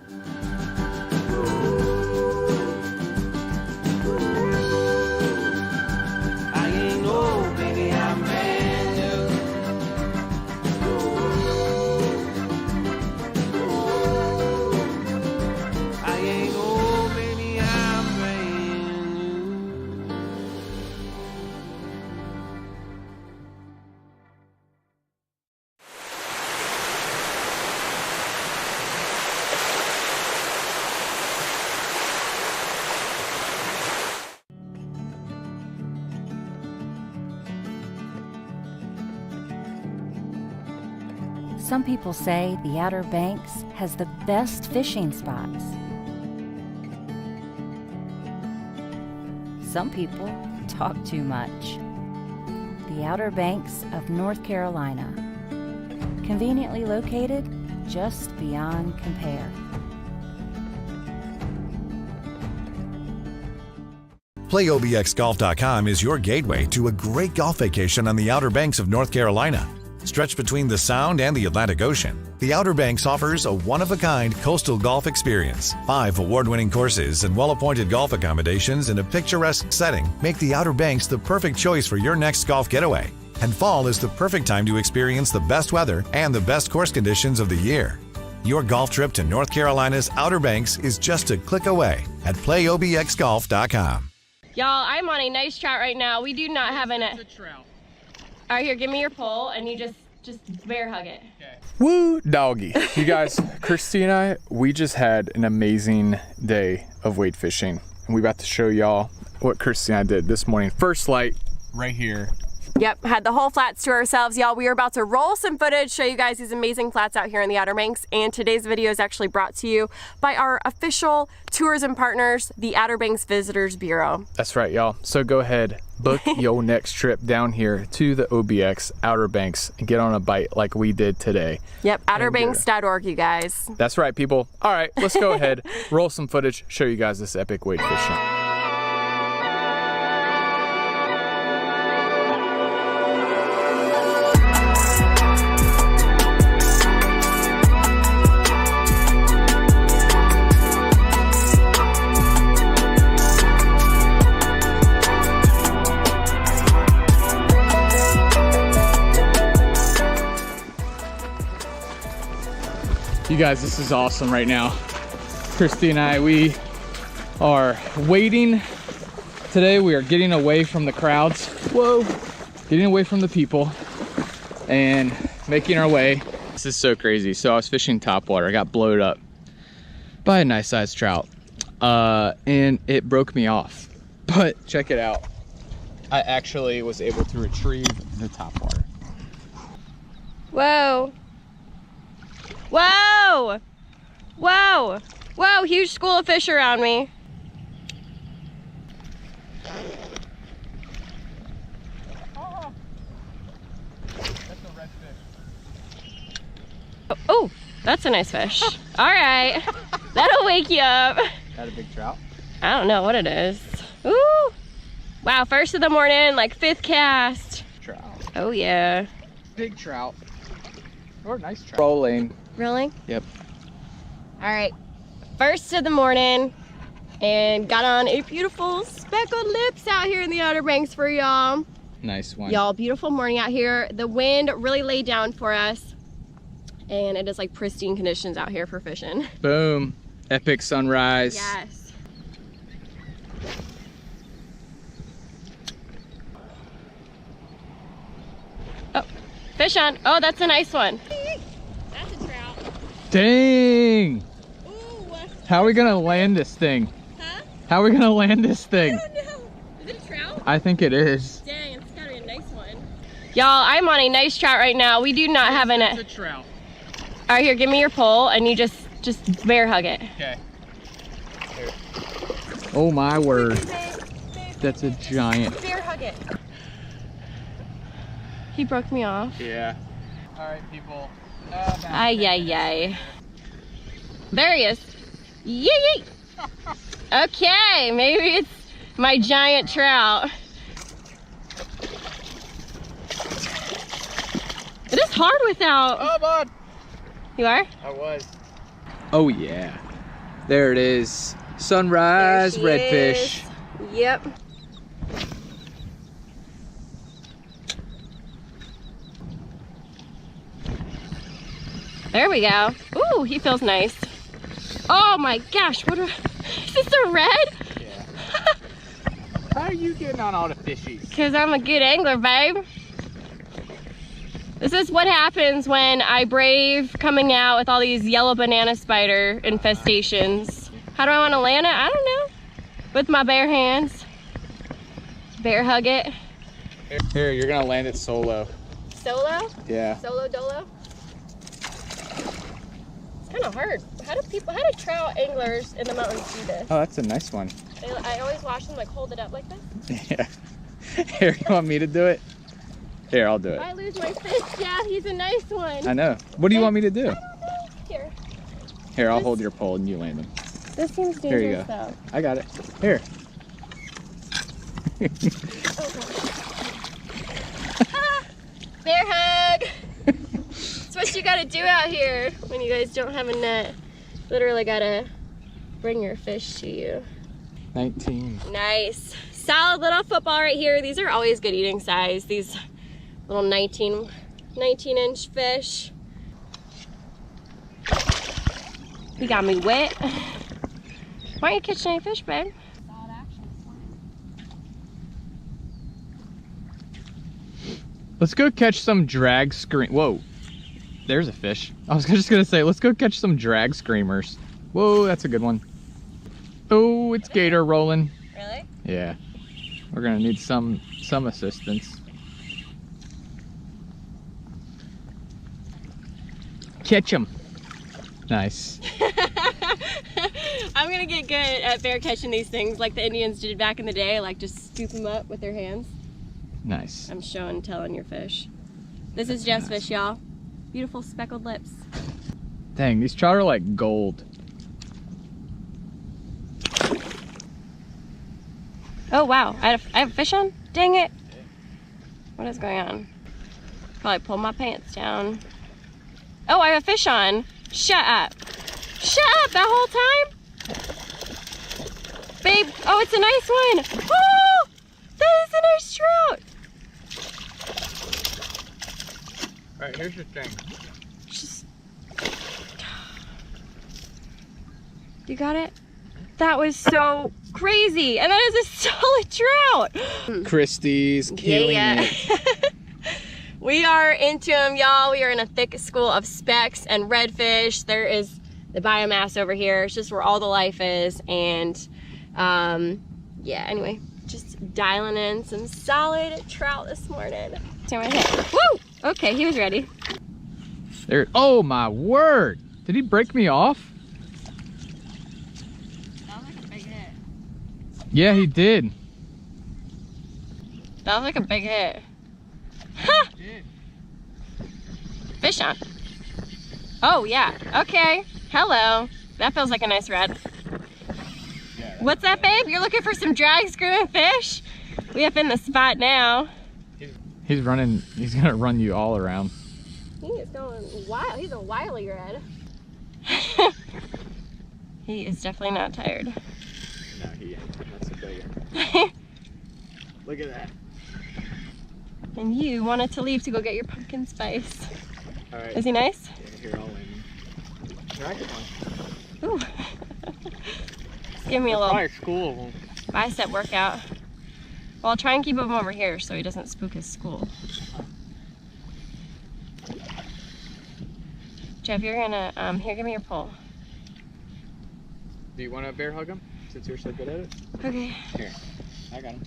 Some people say the Outer Banks has the best fishing spots. Some people talk too much. The Outer Banks of North Carolina, conveniently located just beyond compare. PlayOBXGolf.com is your gateway to a great golf vacation on the Outer Banks of North Carolina. Stretched between the Sound and the Atlantic Ocean, the Outer Banks offers a one-of-a-kind coastal golf experience. 5 award-winning courses and well-appointed golf accommodations in a picturesque setting make the Outer Banks the perfect choice for your next golf getaway. And fall is the perfect time to experience the best weather and the best course conditions of the year. Your golf trip to North Carolina's Outer Banks is just a click away at PlayOBXGolf.com. Y'all, I'm on a nice trout right now. We do not have an... trout. All right, here, give me your pole, and you just bear hug it. Okay. Woo, doggy. You guys, Christy and I, we just had an amazing day of wade fishing. And we about to show y'all what Christy and I did this morning. First light, right here. Yep, had the whole flats to ourselves, y'all. We are about to roll some footage, show you guys these amazing flats out here in the Outer Banks, and today's video is actually brought to you by our official tourism partners, the Outer Banks Visitors Bureau. That's right, y'all. So go ahead, book your next trip down here to the OBX Outer Banks and get on a bite like we did today. Yep, outerbanks.org, you guys. That's right, people. All right, let's go ahead, roll some footage, show you guys this epic wade fishing. You guys, this is awesome right now. Christy and I, we are wading today. We are getting away from the crowds. Whoa. Getting away from the people and making our way. This is so crazy. So I was fishing topwater. I got blowed up by a nice sized trout. And it broke me off. But check it out. I actually was able to retrieve the topwater. Whoa. Whoa! Whoa! Whoa, huge school of fish around me. Oh, that's a nice fish. All right, that'll wake you up. That a big trout? I don't know what it is. Ooh! Wow, first of the morning, like 5th cast. Trout. Oh yeah. Big trout. Or nice trout. Rolling. Really? Yep. All right, first of the morning, and got on a beautiful speckled lips out here in the Outer Banks for y'all. Nice one. Y'all, beautiful morning out here. The wind really laid down for us, and it is like pristine conditions out here for fishing. Boom. Epic sunrise. Yes. Oh, fish on. Oh, that's a nice one. That's a trout. Dang! Ooh. How are we gonna land this thing? Huh? How are we gonna land this thing? I don't know. Is it a trout? I think it is. Dang, it's gotta be a nice one. Y'all, I'm on a nice trout right now. We do not have It's a trout. All right, here, give me your pole, and you just bear hug it. Okay. Here. Oh my word. That's a giant. Bear hug it. He broke me off. Yeah. All right, people. Ay, ay, ay. There he is. Yee, yee. Okay, maybe it's my giant trout. It is hard without. Oh, bud. You are? I was. Oh, yeah. There it is. Sunrise redfish. Yep. There we go. Ooh, he feels nice. Oh my gosh, is this a red? Yeah. How are you getting on all the fishies? Because I'm a good angler, babe. This is what happens when I brave coming out with all these yellow banana spider infestations. How do I want to land it? I don't know. With my bare hands. Bear hug it. Here, you're gonna land it solo. Solo? Yeah. Solo dolo? hard. How do trout anglers in the mountains do this? Oh, that's a nice one. I always watch them like hold it up like this. Yeah. Here, you want me to do it? Here, I'll do it. I lose my fish, yeah, he's a nice one. I know. What do you want me to do? I don't know. Here. Here, I'll hold your pole and you land him. This seems Here you dangerous go. though. I got it. Here. Bear hug! That's what you gotta do out here when you guys don't have a net. Literally gotta bring your fish to you. 19. Nice. Solid little football right here. These are always good eating size. These little 19-inch fish. You got me wet. Why aren't you catching any fish, babe? Let's go catch some drag scream. Whoa, there's a fish. I was just gonna say, let's go catch some drag screamers. Whoa, that's a good one. Oh, it's gator rolling. Really? Yeah. We're gonna need some assistance. Catch them. Nice. I'm gonna get good at bear catching these things like the Indians did back in the day, like just scoop them up with their hands. Nice. I'm show and telling your fish. This is Jeff's fish, y'all. Beautiful speckled lips. Dang, these trout are like gold. Oh wow, I have a fish on? Dang it. What is going on? Probably pulled my pants down. Oh, I have a fish on. Shut up. Shut up that whole time? Babe, oh, it's a nice one. Oh, that is a nice trout. All right, here's your thing. You got it? That was so crazy. And that is a solid trout. Christie's killing it. We are into them, y'all. We are in a thick school of specks and redfish. There is the biomass over here. It's just where all the life is. And yeah, anyway, just dialing in some solid trout this morning. Woo! Okay, he was ready. There. Oh my word! Did he break me off? That was like a big hit. Yeah, he did. That was like a big hit. Ha! Fish on. Oh yeah. Okay. Hello. That feels like a nice red. What's that, babe? You're looking for some drag screwing fish? We up in the spot now. He's running. He's gonna run you all around. He is going wild. He's a wily red. He is definitely not tired. No, he ain't. That's a bigger. Look at that. And you wanted to leave to go get your pumpkin spice. All right. Is he nice? Yeah, here, I'll land. Here, I get one. Ooh. Give me a little probably school of them. bicep workout. Well, I'll try and keep him over here so he doesn't spook his school. Jeff, you're gonna, here, give me your pole. Do you want to bear hug him since you're so good at it? Okay. Here, I got him.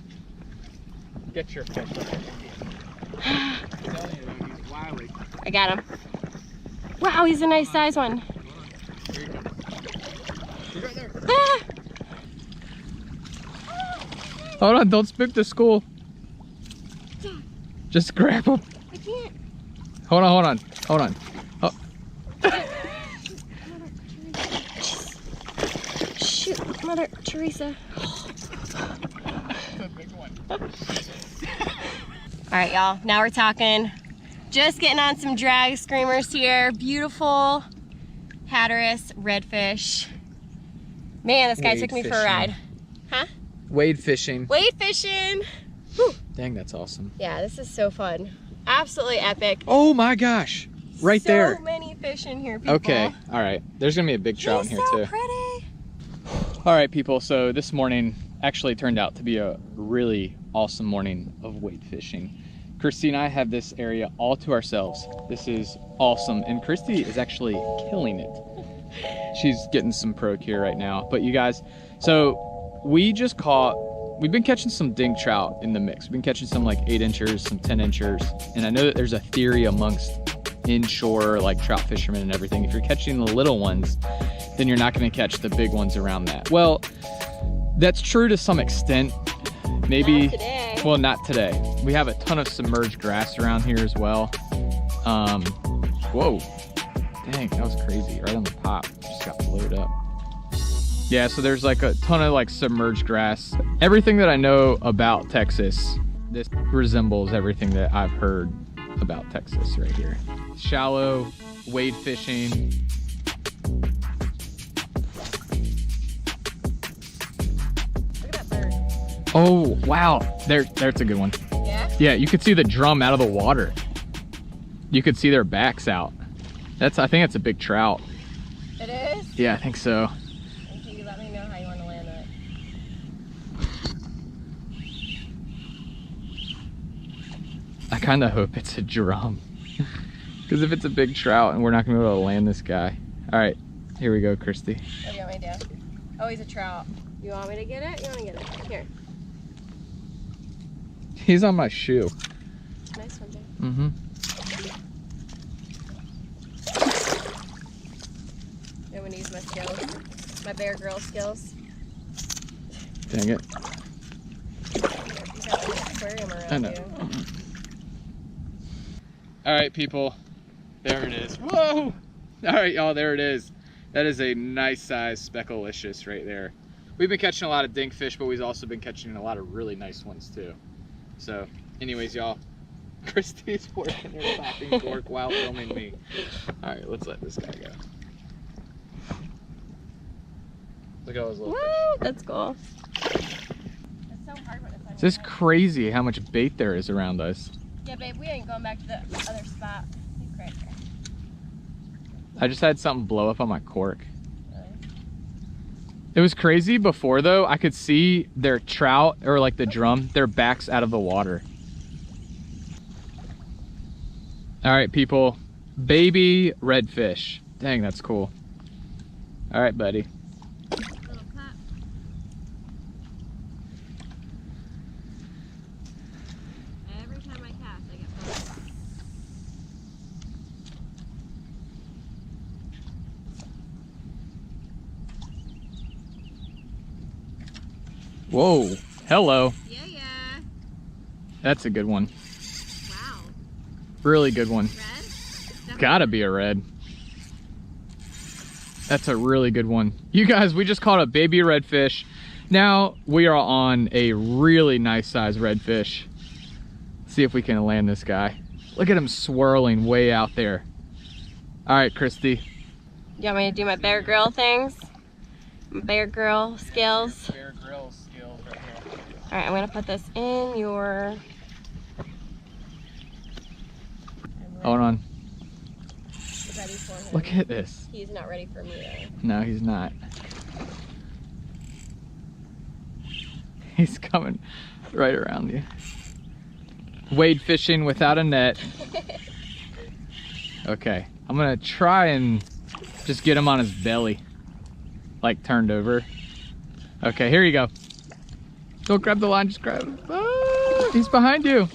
Get your fish. He's wily. I got him. Wow, he's a nice size one. Here you go. He's right there. Ah! Hold on, don't spook the school. Just grab him. I can't. Hold on. Oh. Shoot, Mother Teresa. All right, y'all, now we're talking. Just getting on some drag screamers here. Beautiful Hatteras redfish. Man, this guy took me for a ride. Huh? Wade fishing. Wade fishing. Whew. Dang, that's awesome. Yeah, this is so fun. Absolutely epic. Oh my gosh. Right there. So many fish in here, people. Okay, all right. There's gonna be a big trout in here so too. Pretty. All right, people, so this morning actually turned out to be a really awesome morning of wade fishing. Christy and I have this area all to ourselves. This is awesome, and Christy is actually killing it. She's getting some pro here right now. But you guys, so we've been catching some dink trout in the mix. We've been catching some like 8-inchers, some 10-inchers, and I know that there's a theory amongst inshore, like trout fishermen and everything, if you're catching the little ones, then you're not going to catch the big ones around that. Well, that's true to some extent. Maybe, not today. Well, not today. We have a ton of submerged grass around here as well. Whoa, dang, that was crazy, right on the pop, just got blowed up. Yeah, so there's like a ton of like submerged grass. Everything that I know about Texas, this resembles everything that I've heard about Texas right here. Shallow, wade fishing. Look at that bird. Oh, wow, there's a good one. Yeah? Yeah, you could see the drum out of the water. You could see their backs out. I think that's a big trout. It is? Yeah, I think so. Okay, you let me know how you want to land it. I kind of hope it's a drum. Because if it's a big trout and we're not going to be able to land this guy. All right, here we go, Christy. What do you want me to do? Oh, he's a trout. You want me to get it? You want to get it? Here. He's on my shoe. Nice one, babe. Mm-hmm. I'm going to use my skills. My Bear Grylls skills. Dang it. You got an aquarium around I know. you. All right, people. There it is. Whoa! All right, y'all, there it is. That is a nice size specklicious right there. We've been catching a lot of dinkfish, but we've also been catching a lot of really nice ones too. So, anyways, y'all, Christy's working her popping cork while filming me. All right, let's let this guy go. Look at all those little fish. Woo! That's cool. It's so hard when it's on It's just crazy how much bait there is around us. Yeah, babe, we ain't going back to the other spot. Right there. I just had something blow up on my cork. It was crazy before though. I could see their trout, or like the drum, their backs out of the water. All right, people, baby redfish. Dang, that's cool. All right, buddy. Every time I cast, I get pulled. Whoa, hello. Yeah. That's a good one. Wow. Really good one. Red? Gotta be a red. That's a really good one. You guys, we just caught a baby redfish. Now we are on a really nice size redfish. See if we can land this guy. Look at him swirling way out there. All right, Christy. You want me to do my Bear Grill things? My Bear Grill skills? Bear Grill skills right here. All right, I'm gonna put this in your... Hold on. Ready for him. Look at this. He's not ready for me though. No, he's not. He's coming right around you. Wade fishing without a net. Okay, I'm gonna try and just get him on his belly, like turned over. Okay, here you go. Don't grab the line, just grab him. Ah, he's behind you.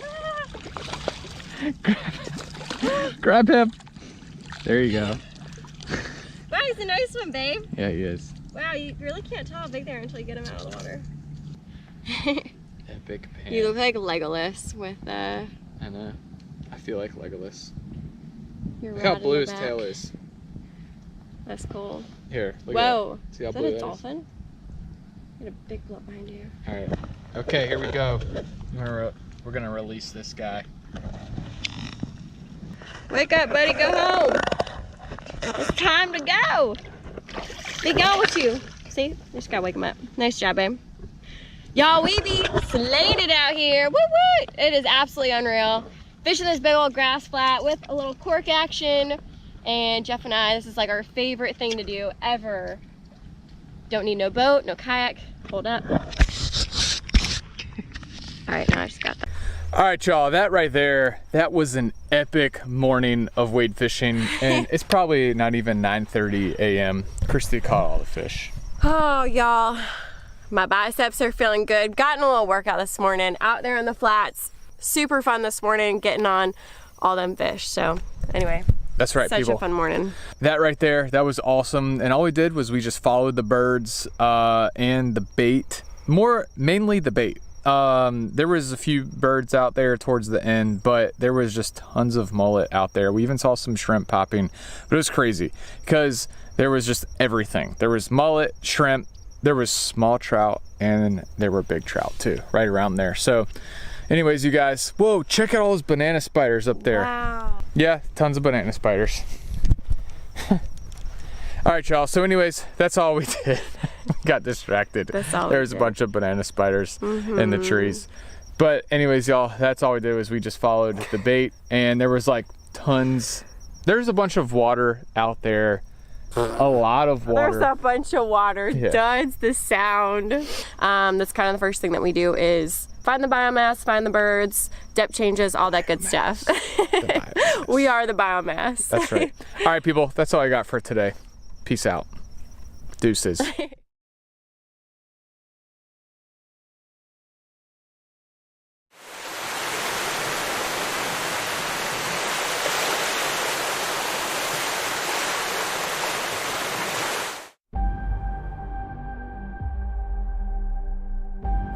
Grab him. There you go. Wow, he's a nice one, babe. Yeah, he is. Wow, you really can't tell how big they are until you get them out of the water. Epic pan. You look like Legolas with I know. I feel like Legolas. your Look rod how in blue your his back. tail is. That's cool. Here, look Whoa. at that. See how Is blue that a that is? dolphin? Got a big blood behind you. All right. Okay, here we go. We're gonna release this guy. Wake up, buddy. Go home. It's time to go. Be gone with you. See? Just gotta wake him up. Nice job, babe. Y'all, we be slaying it out here. Woo woo! It is absolutely unreal. Fishing this big old grass flat with a little cork action. And Jeff and I, this is like our favorite thing to do ever. Don't need no boat, no kayak. Hold up. All right, now I just got that. All right, y'all, that right there, that was an epic morning of wade fishing, and it's probably not even 9:30 a.m. Christy caught all the fish. Oh, y'all, my biceps are feeling good. Gotten a little workout this morning out there on the flats. Super fun this morning getting on all them fish. So anyway, That's right, Such people. a fun morning. That right there, that was awesome. And all we did was we just followed the birds and the bait, mainly the bait. There was a few birds out there towards the end, but there was just tons of mullet out there. We even saw some shrimp popping, but it was crazy because there was just everything. There was mullet, shrimp, there was small trout, and there were big trout too, right around there. So anyways, you guys, whoa, check out all those banana spiders up there. Wow. Yeah, tons of banana spiders. All right, y'all. So anyways, that's all we did. Got distracted. That's all There's we a did. bunch of banana spiders in the trees. But anyways, y'all, that's all we did was we just followed the bait, and there was like tons. There's a bunch of water out there. A lot of water. There's a bunch of water. Yeah. Duds, the sound. That's kind of the first thing that we do is find the biomass, find the birds, depth changes, all that good stuff. We are the biomass. That's right. All right, people, that's all I got for today. Peace out. Deuces.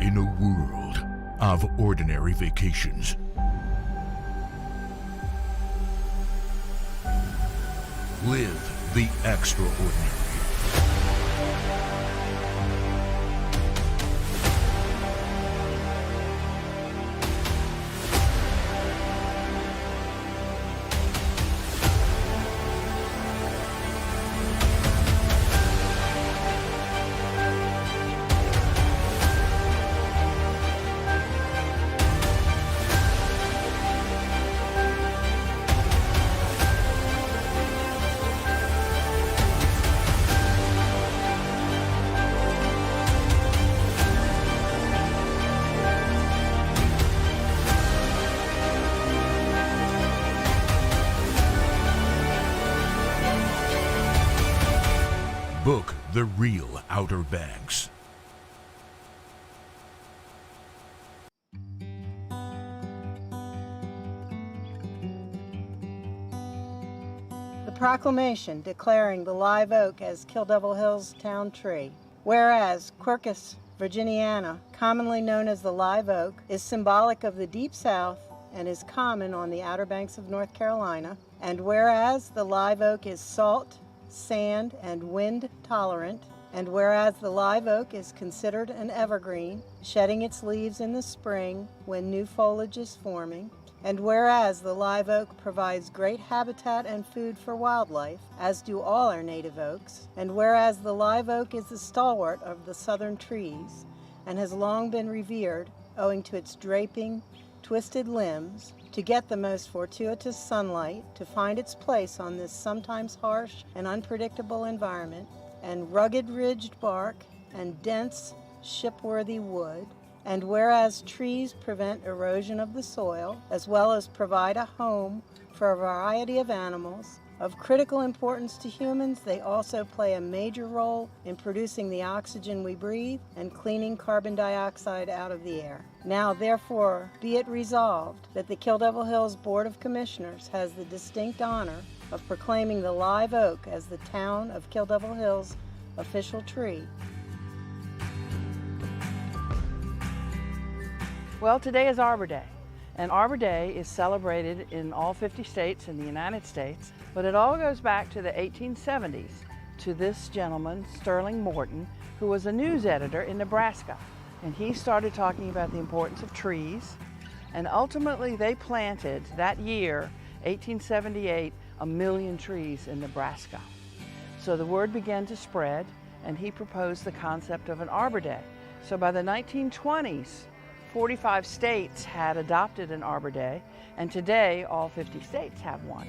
In a world of ordinary vacations, live the extraordinary. Book the real Outer Banks. The proclamation declaring the live oak as Kill Devil Hill's town tree. Whereas Quercus virginiana, commonly known as the live oak, is symbolic of the Deep South and is common on the Outer Banks of North Carolina. And whereas the live oak is salt, sand, and wind tolerant, and whereas the live oak is considered an evergreen, shedding its leaves in the spring when new foliage is forming, and whereas the live oak provides great habitat and food for wildlife, as do all our native oaks, and whereas the live oak is the stalwart of the southern trees and has long been revered owing to its draping, twisted limbs, to get the most fortuitous sunlight, to find its place on this sometimes harsh and unpredictable environment, and rugged ridged bark and dense shipworthy wood, and whereas trees prevent erosion of the soil, as well as provide a home for a variety of animals, of critical importance to humans, they also play a major role in producing the oxygen we breathe and cleaning carbon dioxide out of the air. Now, therefore, be it resolved that the Kill Devil Hills Board of Commissioners has the distinct honor of proclaiming the live oak as the town of Kill Devil Hills' official tree. Well, today is Arbor Day, and Arbor Day is celebrated in all 50 states in the United States, but it all goes back to the 1870s to this gentleman, Sterling Morton, who was a news editor in Nebraska, and he started talking about the importance of trees, and ultimately they planted that year, 1878, 1 million trees in Nebraska. So the word began to spread, and he proposed the concept of an Arbor Day. So by the 1920s, 45 states had adopted an Arbor Day, and today all 50 states have one.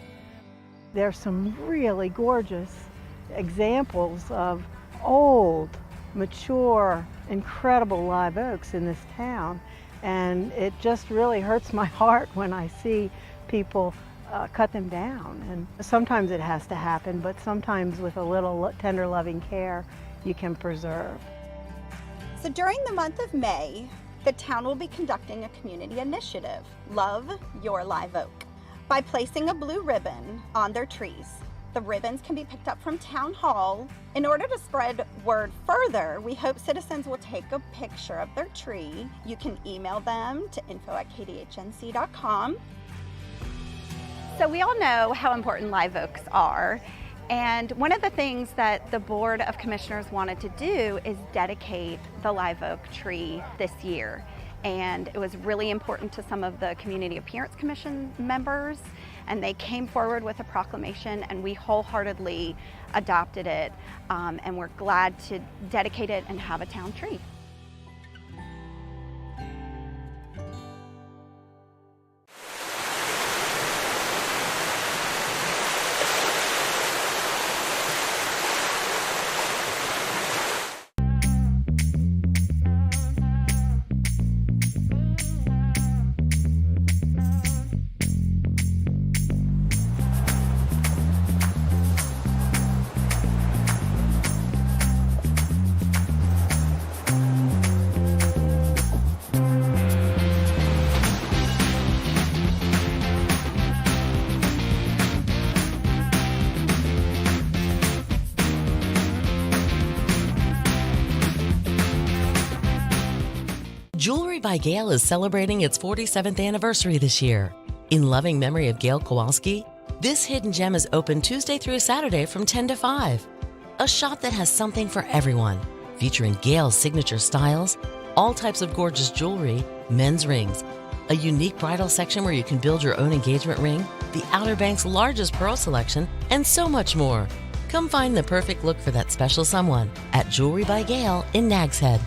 There's some really gorgeous examples of old, mature, incredible live oaks in this town, and it just really hurts my heart when I see people cut them down. And sometimes it has to happen, but sometimes with a little tender loving care you can preserve. So during the month of May, the town will be conducting a community initiative, Love Your Live Oak. by placing a blue ribbon on their trees. The ribbons can be picked up from Town Hall. In order to spread word further, we hope citizens will take a picture of their tree. You can email them to info@kdhnc.com. So we all know how important live oaks are. And one of the things that the Board of Commissioners wanted to do is dedicate the live oak tree this year. And it was really important to some of the Community Appearance Commission members, and they came forward with a proclamation, and we wholeheartedly adopted it, and we're glad to dedicate it and have a town tree. Jewelry by Gail is celebrating its 47th anniversary this year. In loving memory of Gail Kowalski, this hidden gem is open Tuesday through Saturday from 10 to 5. A shop that has something for everyone, featuring Gail's signature styles, all types of gorgeous jewelry, men's rings, a unique bridal section where you can build your own engagement ring, the Outer Banks' largest pearl selection, and so much more. Come find the perfect look for that special someone at Jewelry by Gail in Nags Head.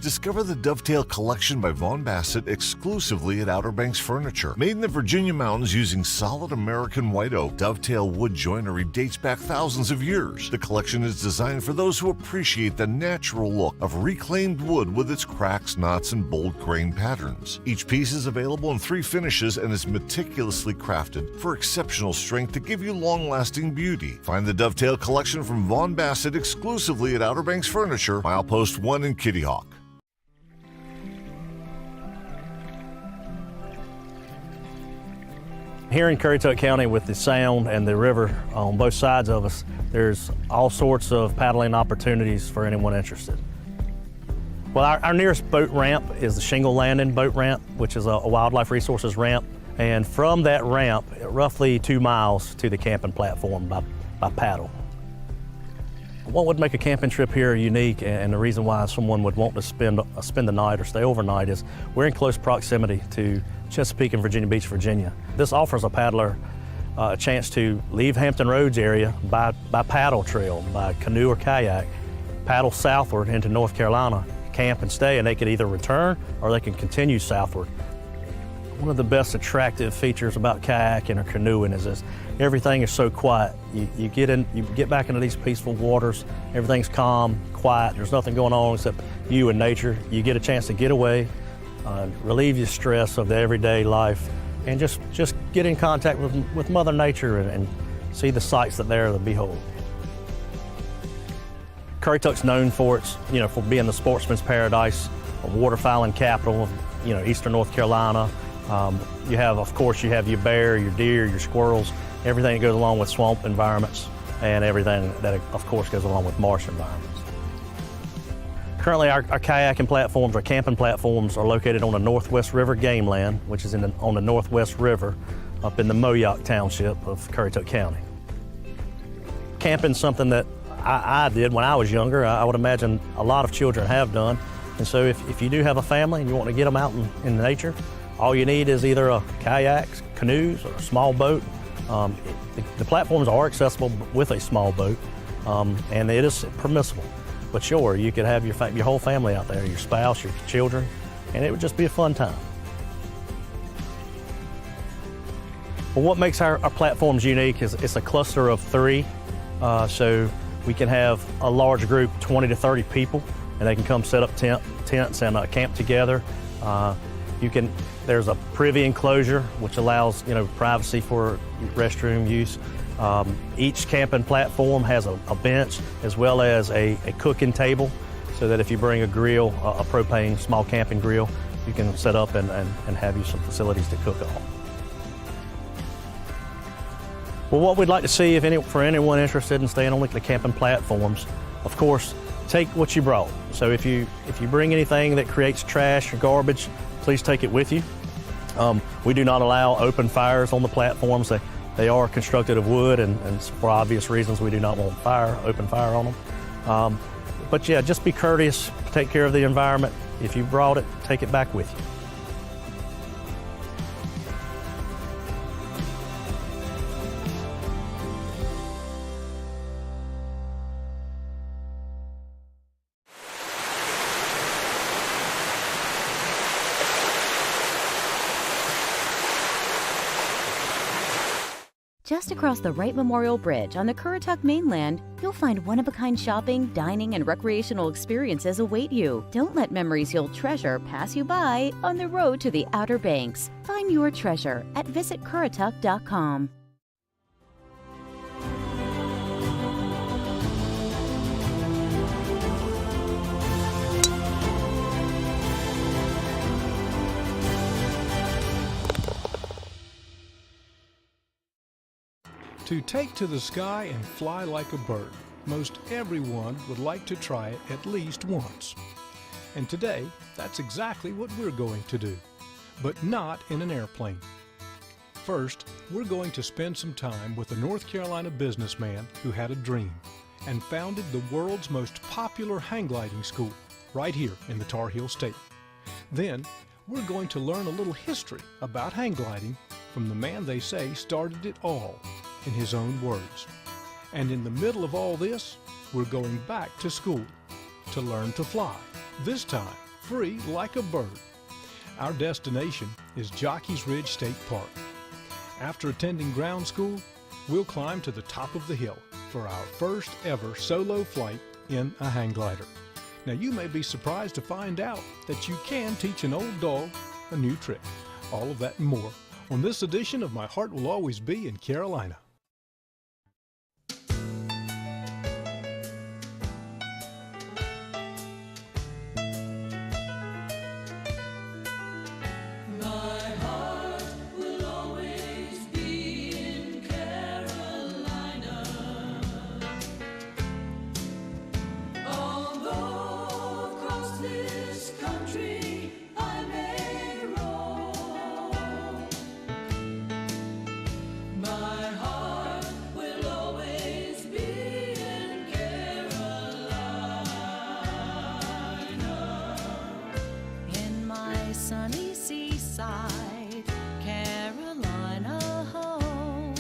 Discover the Dovetail Collection by Vaughn Bassett exclusively at Outer Banks Furniture. Made in the Virginia mountains using solid American white oak, Dovetail wood joinery dates back thousands of years. The collection is designed for those who appreciate the natural look of reclaimed wood with its cracks, knots, and bold grain patterns. Each piece is available in 3 finishes and is meticulously crafted for exceptional strength to give you long-lasting beauty. Find the Dovetail Collection from Vaughn Bassett exclusively at Outer Banks Furniture, Milepost 1 in Kitty Hawk. Here in Currituck County, with the sound and the river on both sides of us, there's all sorts of paddling opportunities for anyone interested. Well, our nearest boat ramp is the Shingle Landing boat ramp, which is a wildlife resources ramp. And from that ramp, roughly 2 miles to the camping platform by paddle. What would make a camping trip here unique, and the reason why someone would want to spend the night or stay overnight, is we're in close proximity to Chesapeake and Virginia Beach, Virginia. This offers a paddler a chance to leave Hampton Roads area by paddle trail, by canoe or kayak, paddle southward into North Carolina, camp and stay, and they could either return or they can continue southward. One of the best attractive features about kayaking or canoeing is this: everything is so quiet. You get back into these peaceful waters, everything's calm, quiet, there's nothing going on except you and nature. You get a chance to get away, relieve your stress of the everyday life, and just get in contact with Mother Nature and see the sights that there to behold. Currituck's known for for being the sportsman's paradise, a waterfowling capital of eastern North Carolina. You have your bear, your deer, your squirrels, everything that goes along with swamp environments, and everything that of course goes along with marsh environments. Currently our kayaking platforms, our camping platforms, are located on the Northwest River Game Land, which is on the Northwest River up in the Moyock Township of Currituck County. Camping's something that I did when I was younger. I would imagine a lot of children have done. And so if you do have a family and you want to get them out in nature, all you need is either a kayak, canoes, or a small boat. The platforms are accessible with a small boat, and it is permissible. But sure, you could have your whole family out there, your spouse, your children, and it would just be a fun time. Well, what makes our platforms unique is it's a cluster of 3, so we can have a large group, 20 to 30 people, and they can come set up tents and camp together. There's a privy enclosure, which allows privacy for restroom use. Each camping platform has a bench as well as a cooking table, so that if you bring a grill, a propane small camping grill, you can set up and have you some facilities to cook on. Well, what we'd like to see, for anyone interested in staying on the camping platforms, of course, take what you brought. So if you bring anything that creates trash or garbage, please take it with you. We do not allow open fires on the platforms. They are constructed of wood, and for obvious reasons, we do not want open fire on them. But yeah, just be courteous, take care of the environment. If you brought it, take it back with you. Just across the Wright Memorial Bridge on the Currituck mainland, you'll find one-of-a-kind shopping, dining, and recreational experiences await you. Don't let memories you'll treasure pass you by on the road to the Outer Banks. Find your treasure at visitcurrituck.com. To take to the sky and fly like a bird, most everyone would like to try it at least once. And today, that's exactly what we're going to do, but not in an airplane. First, we're going to spend some time with a North Carolina businessman who had a dream and founded the world's most popular hang gliding school right here in the Tar Heel State. Then, we're going to learn a little history about hang gliding from the man they say started it all, in his own words. And in the middle of all this, we're going back to school to learn to fly, this time free like a bird. Our destination is Jockey's Ridge State Park. After attending ground school, we'll climb to the top of the hill for our first ever solo flight in a hang glider. Now you may be surprised to find out that you can teach an old dog a new trick. All of that and more on this edition of My Heart Will Always Be in Carolina. Sunny seaside, Carolina home.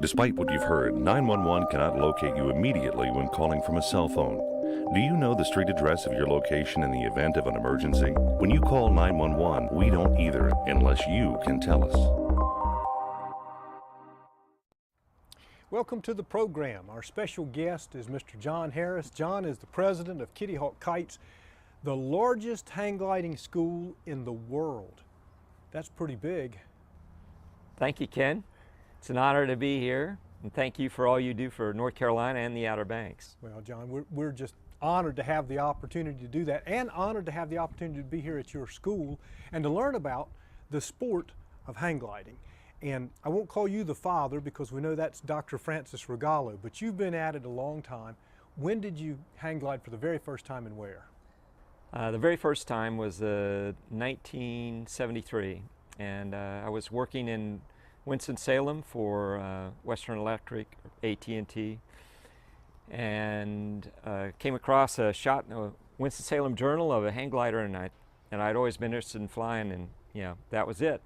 Despite what you've heard, 911 cannot locate you immediately when calling from a cell phone. Do you know the street address of your location in the event of an emergency? When you call 911, we don't either, unless you can tell us. Welcome to the program. Our special guest is Mr. John Harris. John is the president of Kitty Hawk Kites, the largest hang gliding school in the world. That's pretty big. Thank you, Ken. It's an honor to be here, and thank you for all you do for North Carolina and the Outer Banks. Well, John, we're just honored to have the opportunity to do that, and honored to have the opportunity to be here at your school and to learn about the sport of hang gliding. And I won't call you the father because we know that's Dr. Francis Regallo, but you've been at it a long time. When did you hang glide for the very first time and where? The very first time was 1973, and I was working in Winston-Salem for Western Electric, AT&T, and came across a shot in a Winston-Salem Journal of a hang glider, and I'd always been interested in flying, and that was it.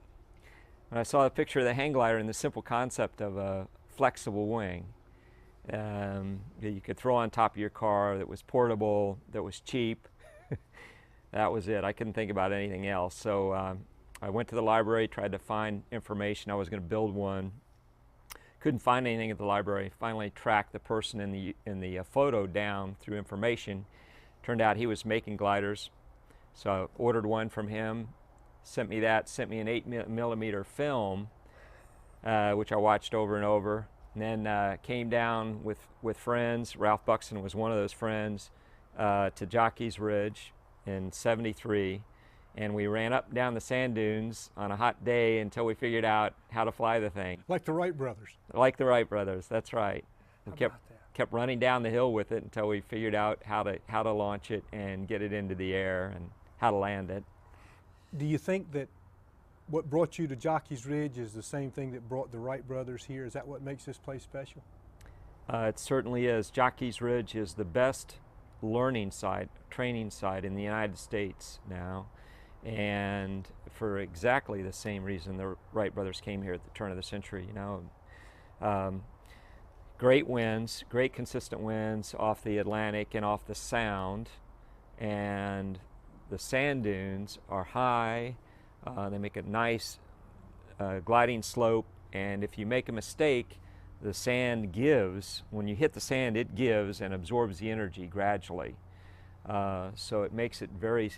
When I saw the picture of the hang glider and the simple concept of a flexible wing that you could throw on top of your car, that was portable, that was cheap, that was it. I couldn't think about anything else. So I went to the library, tried to find information. I was going to build one. Couldn't find anything at the library. Finally tracked the person in the photo down through information. Turned out he was making gliders, so I ordered one from him. Sent me an 8mm film, which I watched over and over. And then came down with friends. Ralph Buxton was one of those friends, to Jockey's Ridge in '73. And we ran up and down the sand dunes on a hot day until we figured out how to fly the thing. Like the Wright brothers. Like the Wright brothers, that's right. We kept running down the hill with it until we figured out how to launch it and get it into the air and how to land it. Do you think that what brought you to Jockey's Ridge is the same thing that brought the Wright brothers here? Is that what makes this place special? It certainly is. Jockey's Ridge is the best learning site, training site in the United States now. And for exactly the same reason the Wright brothers came here at the turn of the century, you know. Great winds, great consistent winds off the Atlantic and off the Sound, and the sand dunes are high. They make a nice gliding slope, and if you make a mistake, the sand gives. When you hit the sand, it gives and absorbs the energy gradually. So it makes it very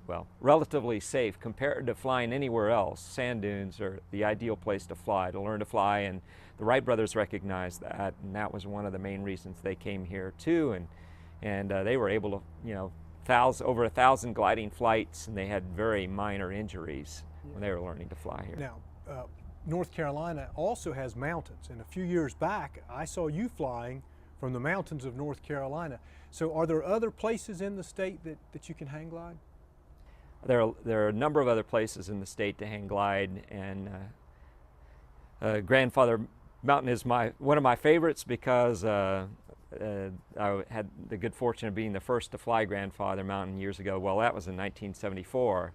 well, relatively safe compared to flying anywhere else. Sand dunes are the ideal place to fly, to learn to fly, and the Wright brothers recognized that, and that was one of the main reasons they came here too. And they were able to, you know, over 1,000 gliding flights, and they had very minor injuries when they were learning to fly here. Now, North Carolina also has mountains, and a few years back I saw you flying from the mountains of North Carolina. So are there other places in the state that you can hang glide? There are a number of other places in the state to hang glide, and Grandfather Mountain is one of my favorites because I had the good fortune of being the first to fly Grandfather Mountain years ago. Well, that was in 1974.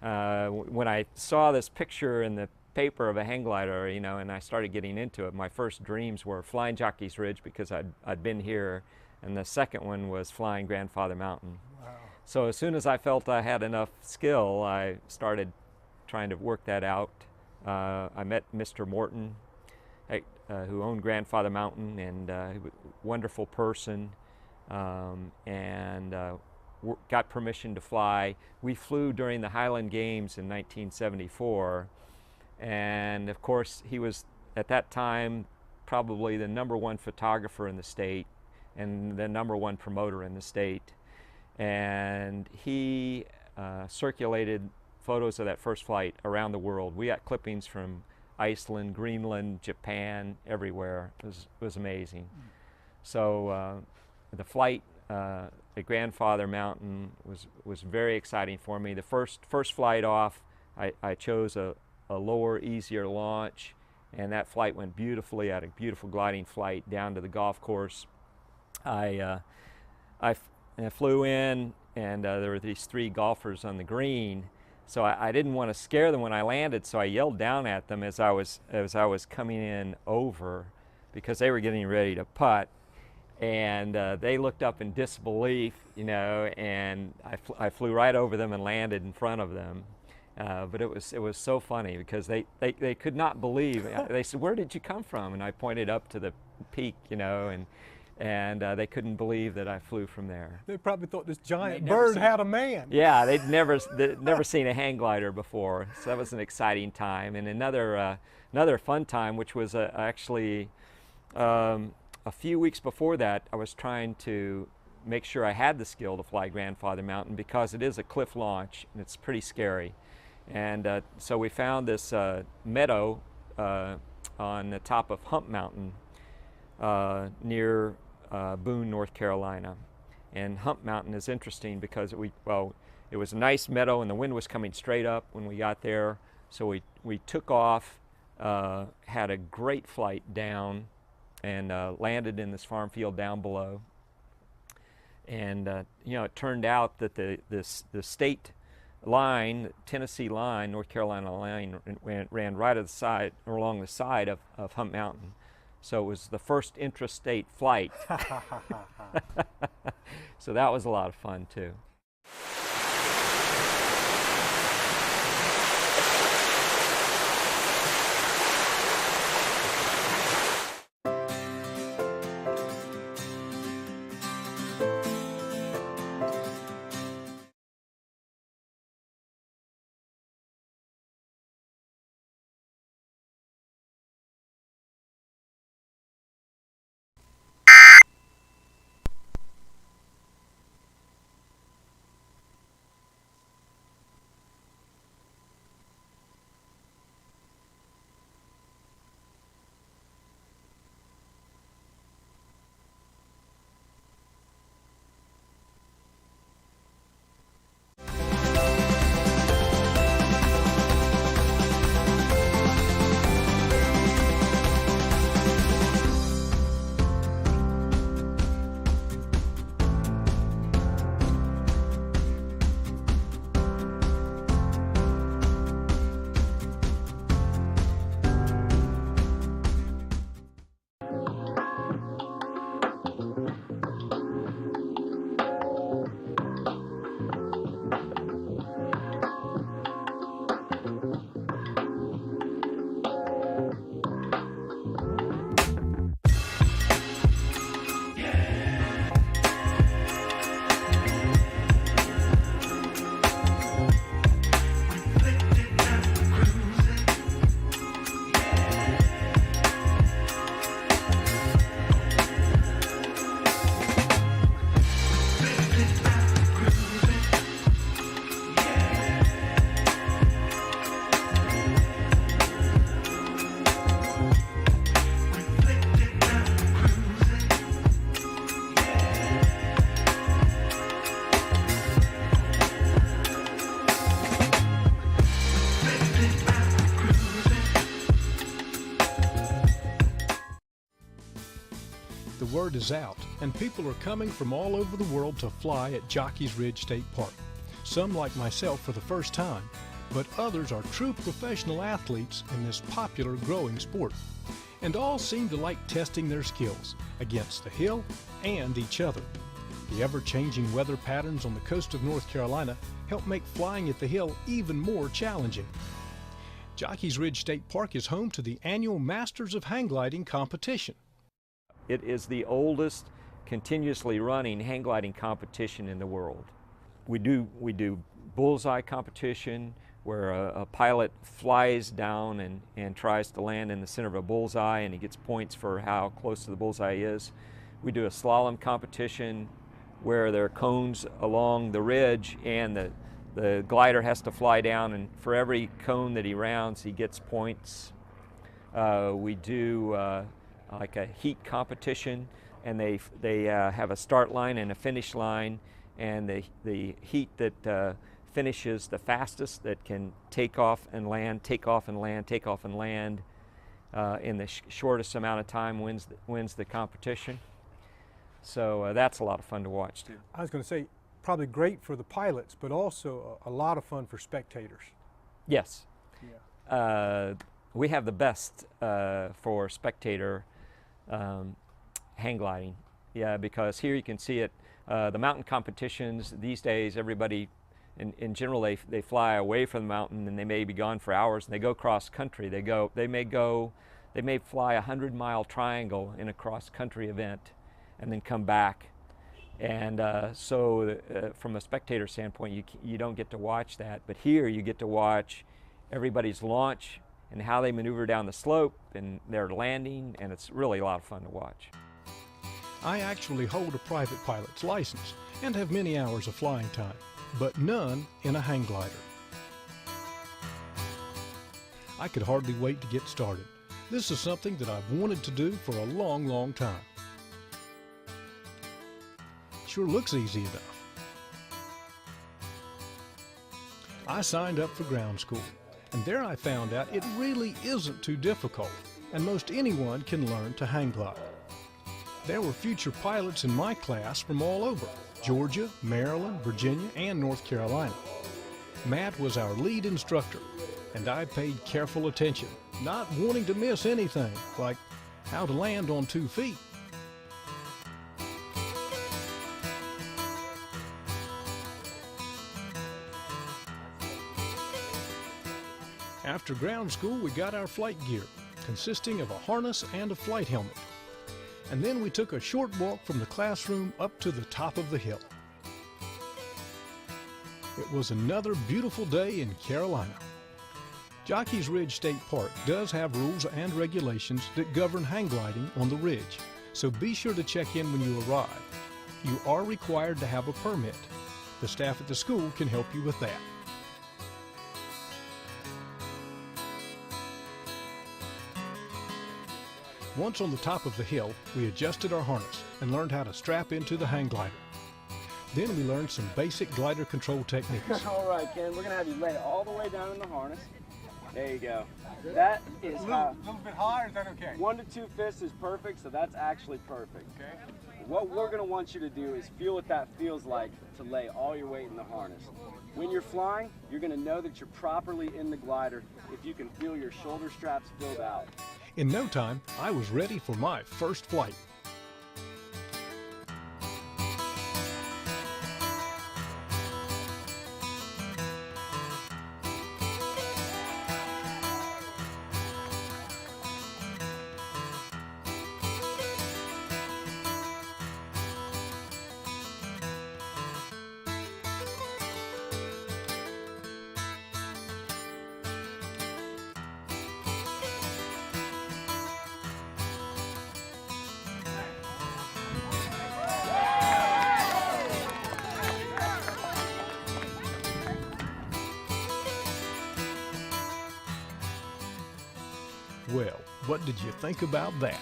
When I saw this picture in the paper of a hang glider, you know, and I started getting into it, my first dreams were flying Jockey's Ridge because I'd been here, and the second one was flying Grandfather Mountain. Wow. So as soon as I felt I had enough skill, I started trying to work that out. I met Mr. Morton, who owned Grandfather Mountain, and he was a wonderful person, and got permission to fly. We flew during the Highland Games in 1974, and of course he was at that time probably the #1 photographer in the state and the #1 promoter in the state. And he circulated photos of that first flight around the world. We got clippings from Iceland, Greenland, Japan, everywhere. It was amazing. So the flight at Grandfather Mountain was very exciting for me. The first flight off, I chose a lower, easier launch, and that flight went beautifully. I had a beautiful gliding flight down to the golf course. I flew in, and there were these 3 golfers on the green. So I didn't want to scare them when I landed, so I yelled down at them as I was coming in over, because they were getting ready to putt, and they looked up in disbelief, you know, and I flew right over them and landed in front of them. But it was so funny because they could not believe. They said, "Where did you come from?" And I pointed up to the peak, you know, and they couldn't believe that I flew from there. They probably thought this giant bird had a man. Yeah, they'd never seen a hang glider before, so that was an exciting time. And another fun time, which was actually a few weeks before that, I was trying to make sure I had the skill to fly Grandfather Mountain because it is a cliff launch and it's pretty scary. And so we found this meadow on the top of Hump Mountain near Boone, North Carolina. And Hump Mountain is interesting because it was a nice meadow and the wind was coming straight up when we got there. So we took off, had a great flight down, and landed in this farm field down below. And you know, it turned out that the state line, Tennessee line, North Carolina line, ran right along the side of Hump Mountain. So it was the first intrastate flight. So that was a lot of fun too. word is out, and people are coming from all over the world to fly at Jockey's Ridge State Park. Some, like myself, for the first time, but others are true professional athletes in this popular growing sport. And all seem to like testing their skills against the hill and each other. The ever-changing weather patterns on the coast of North Carolina help make flying at the hill even more challenging. Jockey's Ridge State Park is home to the annual Masters of Hang Gliding competition. It is the oldest continuously running hang gliding competition in the world. We do bullseye competition where a pilot flies down and tries to land in the center of a bullseye, and he gets points for how close to the bullseye he is. We do a slalom competition where there are cones along the ridge, and the glider has to fly down, and for every cone that he rounds, he gets points. We do like a heat competition, and they have a start line and a finish line, and the heat that finishes the fastest, that can take off and land, take off and land, take off and land in the shortest amount of time wins the competition. So that's a lot of fun to watch too. I was going to say, probably great for the pilots, but also a lot of fun for spectators. Yes. Yeah. We have the best for spectator hang gliding. Yeah, because here you can see it. The mountain competitions these days, everybody, in general, they fly away from the mountain and they may be gone for hours, and they go cross country. They may fly a 100-mile triangle in a cross country event and then come back. And so from a spectator standpoint, you don't get to watch that. But here you get to watch everybody's launch and how they maneuver down the slope and their landing, and it's really a lot of fun to watch. I actually hold a private pilot's license and have many hours of flying time, but none in a hang glider. I could hardly wait to get started. This is something that I've wanted to do for a long, long time. Sure looks easy enough. I signed up for ground school, and there I found out it really isn't too difficult, and most anyone can learn to hang glide. There were future pilots in my class from all over, Georgia, Maryland, Virginia, and North Carolina. Matt was our lead instructor, and I paid careful attention, not wanting to miss anything, like how to land on 2 feet. After ground school, we got our flight gear, consisting of a harness and a flight helmet. And then we took a short walk from the classroom up to the top of the hill. It was another beautiful day in Carolina. Jockey's Ridge State Park does have rules and regulations that govern hang gliding on the ridge, so be sure to check in when you arrive. You are required to have a permit. The staff at the school can help you with that. Once on the top of the hill, we adjusted our harness and learned how to strap into the hang glider. Then we learned some basic glider control techniques. All right, Ken, we're going to have you lay all the way down in the harness. There you go. That is a little bit higher, is that okay? 1 to 2 fists is perfect, so that's actually perfect. Okay. What we're going to want you to do is feel what that feels like to lay all your weight in the harness. When you're flying, you're going to know that you're properly in the glider if you can feel your shoulder straps filled out. In no time, I was ready for my first flight. Well, what did you think about that?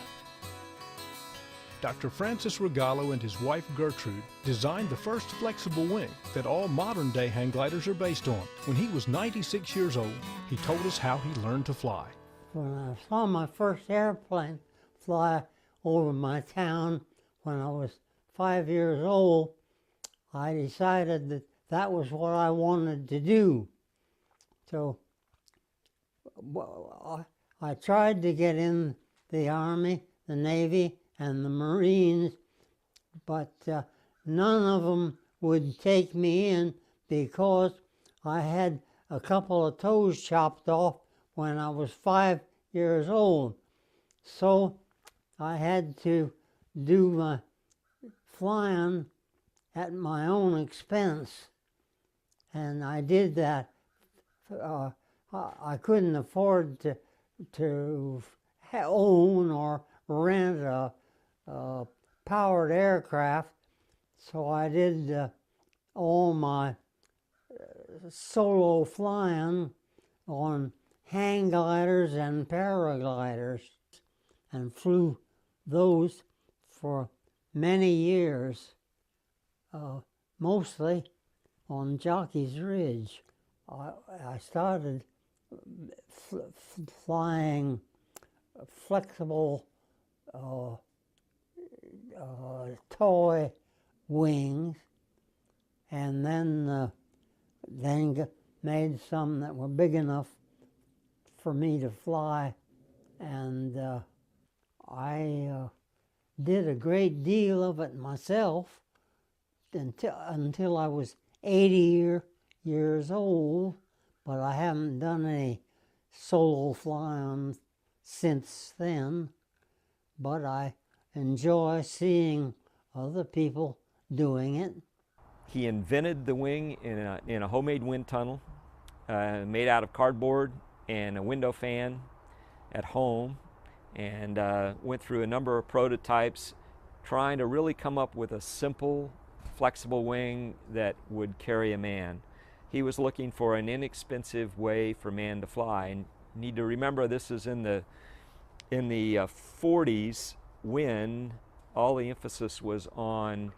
Dr. Francis Regalo and his wife Gertrude designed the first flexible wing that all modern-day hang gliders are based on. When he was 96 years old, he told us how he learned to fly. When I saw my first airplane fly over my town when I was 5 years old, I decided that that was what I wanted to do. So I tried to get in the Army, the Navy, and the Marines, but none of them would take me in because I had a couple of toes chopped off when I was 5 years old. So I had to do my flying at my own expense, and I did that. I couldn't afford to own or rent a powered aircraft, so I did all my solo flying on hang gliders and paragliders, and flew those for many years, mostly on Jockey's Ridge. I started flying flexible toy wings, and then made some that were big enough for me to fly, and I did a great deal of it myself until I was 80 years old, but I haven't done any solo flying since then. But I enjoy seeing other people doing it. He invented the wing in a homemade wind tunnel made out of cardboard and a window fan at home, and went through a number of prototypes trying to really come up with a simple, flexible wing that would carry a man. He was looking for an inexpensive way for man to fly, and you need to remember this is in the 40s, when all the emphasis was on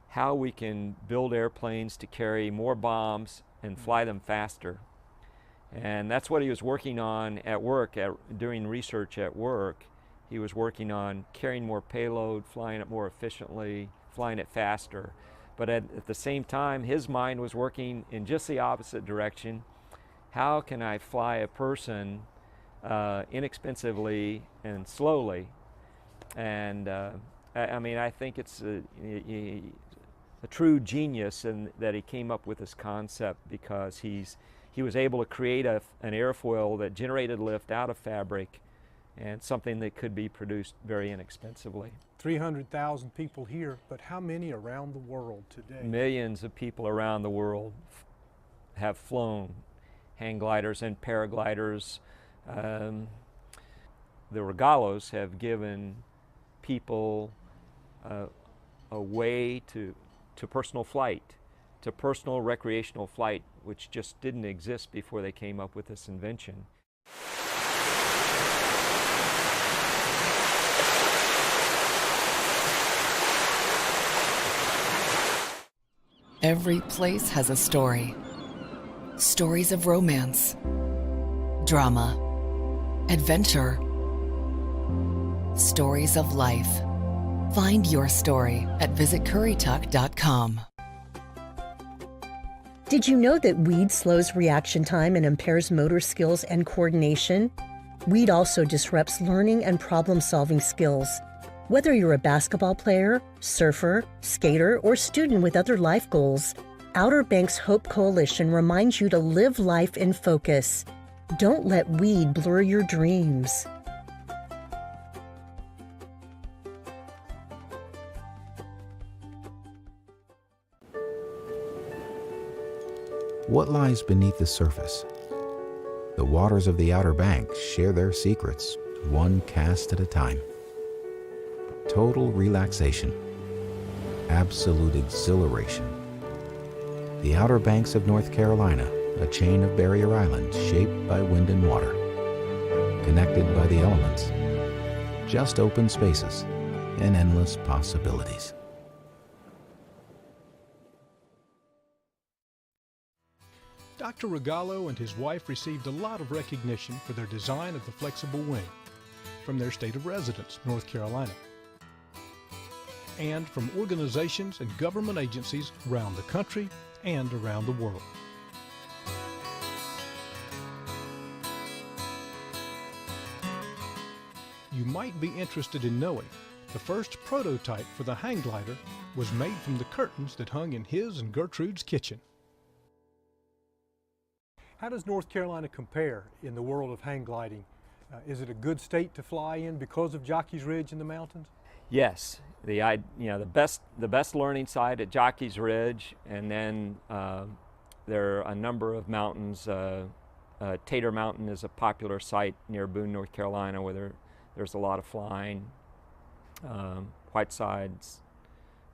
how we can build airplanes to carry more bombs and fly them faster. And that's what he was working on at work, doing research at work. He was working on carrying more payload, flying it more efficiently, flying it faster. But at the same time, his mind was working in just the opposite direction. How can I fly a person inexpensively and slowly? And I mean, I think it's a true genius in that he came up with this concept, because he was able to create an airfoil that generated lift out of fabric, and something that could be produced very inexpensively. 300,000 people here, but how many around the world today? Millions of people around the world have flown hang gliders and paragliders. The regalos have given people a way to personal flight, to personal recreational flight, which just didn't exist before they came up with this invention. Every place has a story. Stories of romance, drama, adventure, stories of life. Find your story at visitcurrituck.com. Did you know that weed slows reaction time and impairs motor skills and coordination? Weed also disrupts learning and problem-solving skills. Whether you're a basketball player, surfer, skater, or student with other life goals, Outer Banks Hope Coalition reminds you to live life in focus. Don't let weed blur your dreams. What lies beneath the surface? The waters of the Outer Banks share their secrets, one cast at a time. Total relaxation, absolute exhilaration. The Outer Banks of North Carolina, a chain of barrier islands shaped by wind and water, connected by the elements, just open spaces and endless possibilities. Dr. Regalo and his wife received a lot of recognition for their design of the flexible wing from their state of residence, North Carolina. and from organizations and government agencies around the country and around the world. You might be interested in knowing the first prototype for the hang glider was made from the curtains that hung in his and Gertrude's kitchen. How does North Carolina compare in the world of hang gliding? Is it a good state to fly in because of Jockey's Ridge in the mountains? Yes, the best learning site at Jockey's Ridge, and then there are a number of mountains. Tater Mountain is a popular site near Boone, North Carolina, where there's a lot of flying. Whiteside's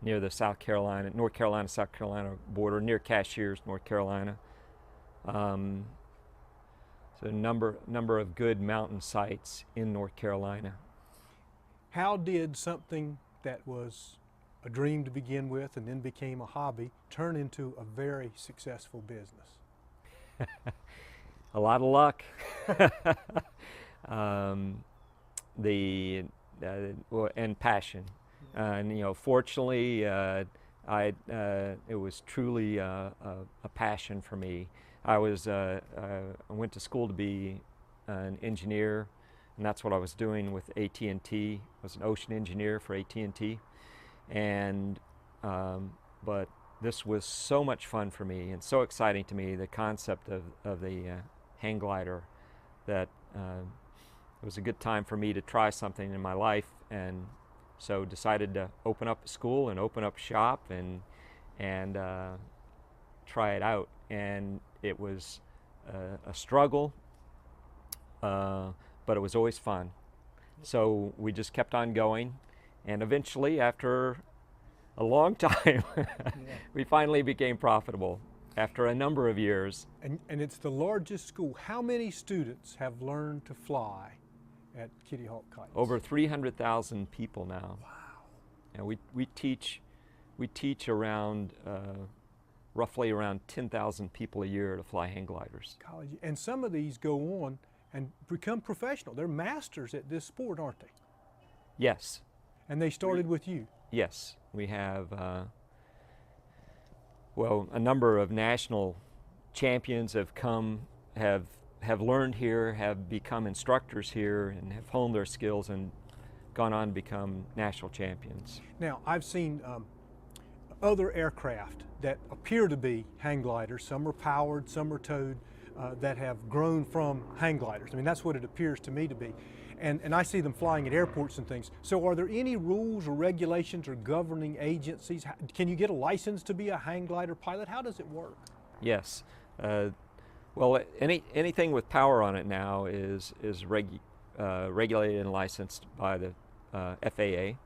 near the North Carolina-South Carolina border, near Cashiers, North Carolina. So a number of good mountain sites in North Carolina. How did something that was a dream to begin with and then became a hobby turn into a very successful business? A lot of luck. And passion. And fortunately, it was truly a passion for me. I went to school to be an engineer, and that's what I was doing with AT&T. I was an ocean engineer for AT&T, and but this was so much fun for me and so exciting to me, the concept of the hang glider, that it was a good time for me to try something in my life, and so decided to open up a school and open up shop and try it out. And it was a struggle, but it was always fun. So we just kept on going, and eventually, after a long time, we finally became profitable after a number of years. And it's the largest school. How many students have learned to fly at Kitty Hawk Kites? Over 300,000 people now. Wow. And we teach around roughly around 10,000 people a year to fly hang gliders. College. And some of these go on and become professional. They're masters at this sport, aren't they? Yes. And they started with you? Yes. We have, a number of national champions have learned here, have become instructors here, and have honed their skills and gone on to become national champions. Now, I've seen other aircraft that appear to be hang gliders. Some are powered, some are towed, that have grown from hang gliders. I mean, that's what it appears to me to be. And I see them flying at airports and things. So are there any rules or regulations or governing agencies? Can you get a license to be a hang glider pilot? How does it work? Yes. Well, anything with power on it now is regulated and licensed by the FAA.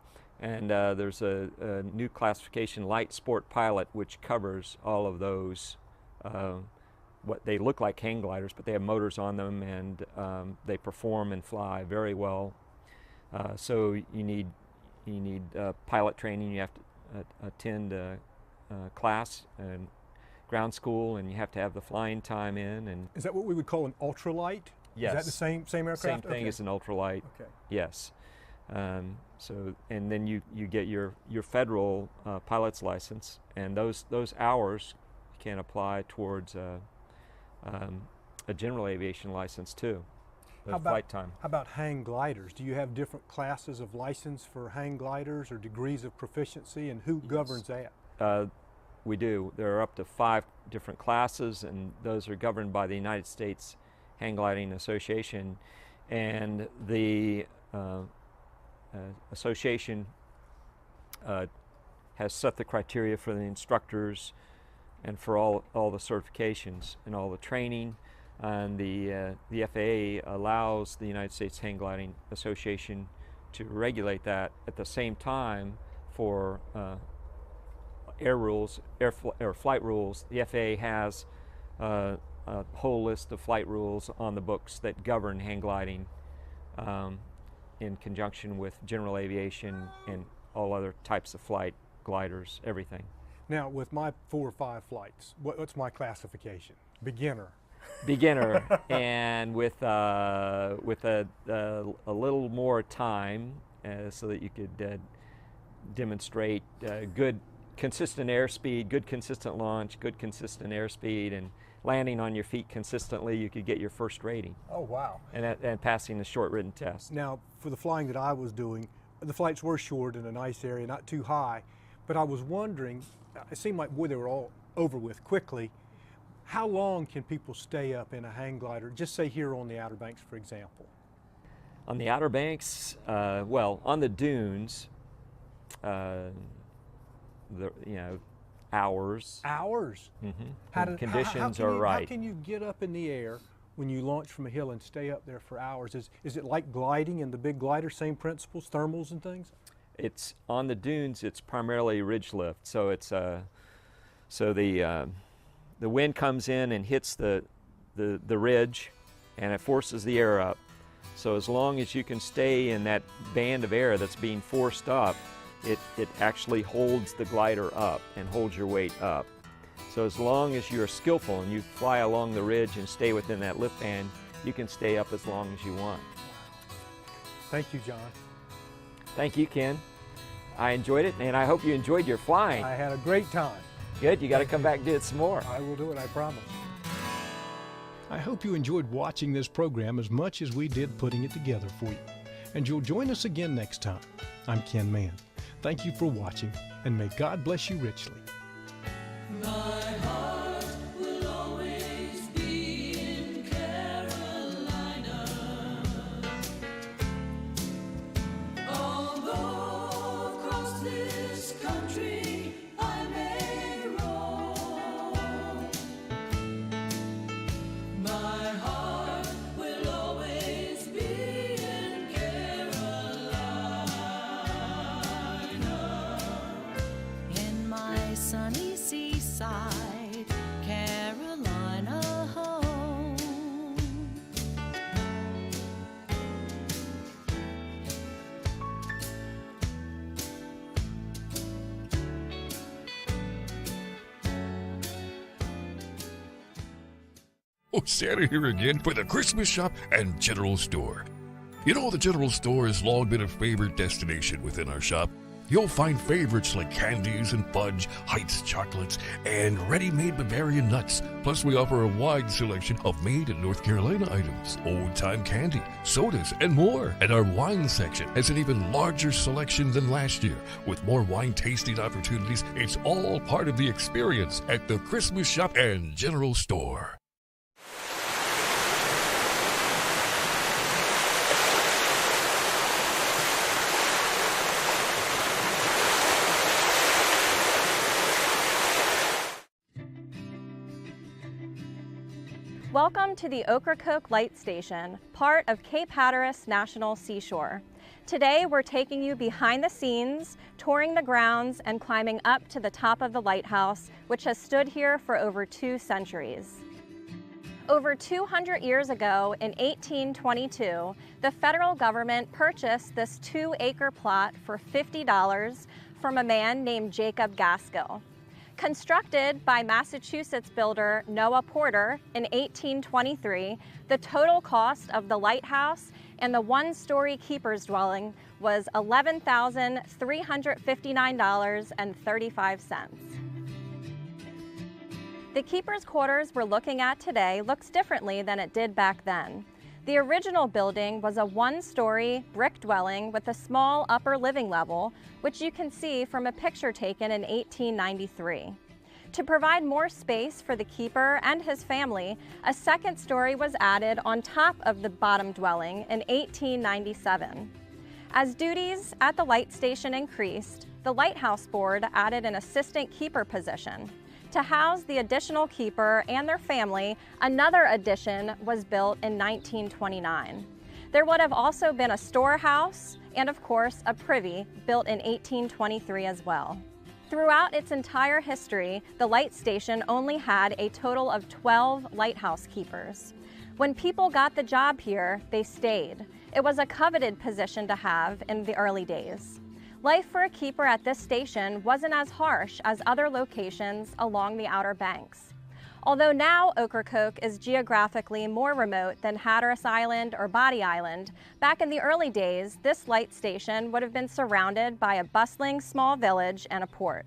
And there's a new classification, light sport pilot, which covers all of those, what they look like hang gliders, but they have motors on them, and they perform and fly very well. So you need pilot training. You have to attend class and ground school, and you have to have the flying time in. And is that what we would call an ultralight? Yes. Is that the same aircraft? Same thing as an ultralight. Okay. Yes. So, and then you get your federal pilot's license, and those hours can apply towards a general aviation license too. Flight time. How about hang gliders? Do you have different classes of license for hang gliders or degrees of proficiency, and who governs that? We do. There are up to 5 different classes, and those are governed by the United States Hang Gliding Association, and the association has set the criteria for the instructors and for all the certifications and all the training. And the FAA allows the United States Hang Gliding Association to regulate that. At the same time, for air rules, or flight rules, the FAA has a whole list of flight rules on the books that govern hang gliding in conjunction with general aviation and all other types of flight, gliders, everything. Now, with my 4 or 5 flights, what's my classification? Beginner. Beginner, and with a little more time, so that you could demonstrate good consistent airspeed, good consistent launch, good consistent airspeed, and landing on your feet consistently, you could get your first rating. Oh, wow. And passing the short written test. Now, for the flying that I was doing, the flights were short in a nice area, not too high, but I was wondering, it seemed like, boy, they were all over with quickly. How long can people stay up in a hang glider, just say here on the Outer Banks, for example? On the Outer Banks, well, on the dunes, hours. Hours? Mm-hmm. Conditions are right. How can you get up in the air when you launch from a hill and stay up there for hours? Is it like gliding in the big glider, same principles, thermals and things? It's on the dunes, it's primarily ridge lift. So it's so the wind comes in and hits the ridge, and it forces the air up. So as long as you can stay in that band of air that's being forced up, it actually holds the glider up and holds your weight up. So as long as you're skillful and you fly along the ridge and stay within that lift band, you can stay up as long as you want. Thank you, John. Thank you, Ken. I enjoyed it, and I hope you enjoyed your flying. I had a great time. Good, you got to come back and do it some more. I will do it, I promise. I hope you enjoyed watching this program as much as we did putting it together for you. And you'll join us again next time. I'm Ken Mann. Thank you for watching, and may God bless you richly. My heart will always be in Carolina. Although across this country I may roam, my heart will always be in Carolina. In my sunny seaside, Carolina home. Oh, Santa here again for the Christmas shop and general store. You know, the general store has long been a favorite destination within our shop. You'll find favorites like candies and fudge, Heights chocolates, and ready-made Bavarian nuts. Plus, we offer a wide selection of made in North Carolina items, old-time candy, sodas, and more. And our wine section has an even larger selection than last year. With more wine tasting opportunities, it's all part of the experience at the Christmas shop and general store. Welcome to the Ocracoke Light Station, part of Cape Hatteras National Seashore. Today we're taking you behind the scenes, touring the grounds, and climbing up to the top of the lighthouse, which has stood here for over 2 centuries. Over 200 years ago, in 1822, the federal government purchased this 2-acre plot for $50 from a man named Jacob Gaskill. Constructed by Massachusetts builder Noah Porter in 1823, the total cost of the lighthouse and the 1-story keeper's dwelling was $11,359.35. The keeper's quarters we're looking at today looks differently than it did back then. The original building was a 1-story brick dwelling with a small upper living level, which you can see from a picture taken in 1893. To provide more space for the keeper and his family, a 2nd story was added on top of the bottom dwelling in 1897. As duties at the light station increased, the Lighthouse Board added an assistant keeper position. To house the additional keeper and their family, another addition was built in 1929. There would have also been a storehouse and, of course, a privy built in 1823 as well. Throughout its entire history, the light station only had a total of 12 lighthouse keepers. When people got the job here, they stayed. It was a coveted position to have in the early days. Life for a keeper at this station wasn't as harsh as other locations along the Outer Banks. Although now Ocracoke is geographically more remote than Hatteras Island or Body Island, back in the early days, this light station would have been surrounded by a bustling small village and a port.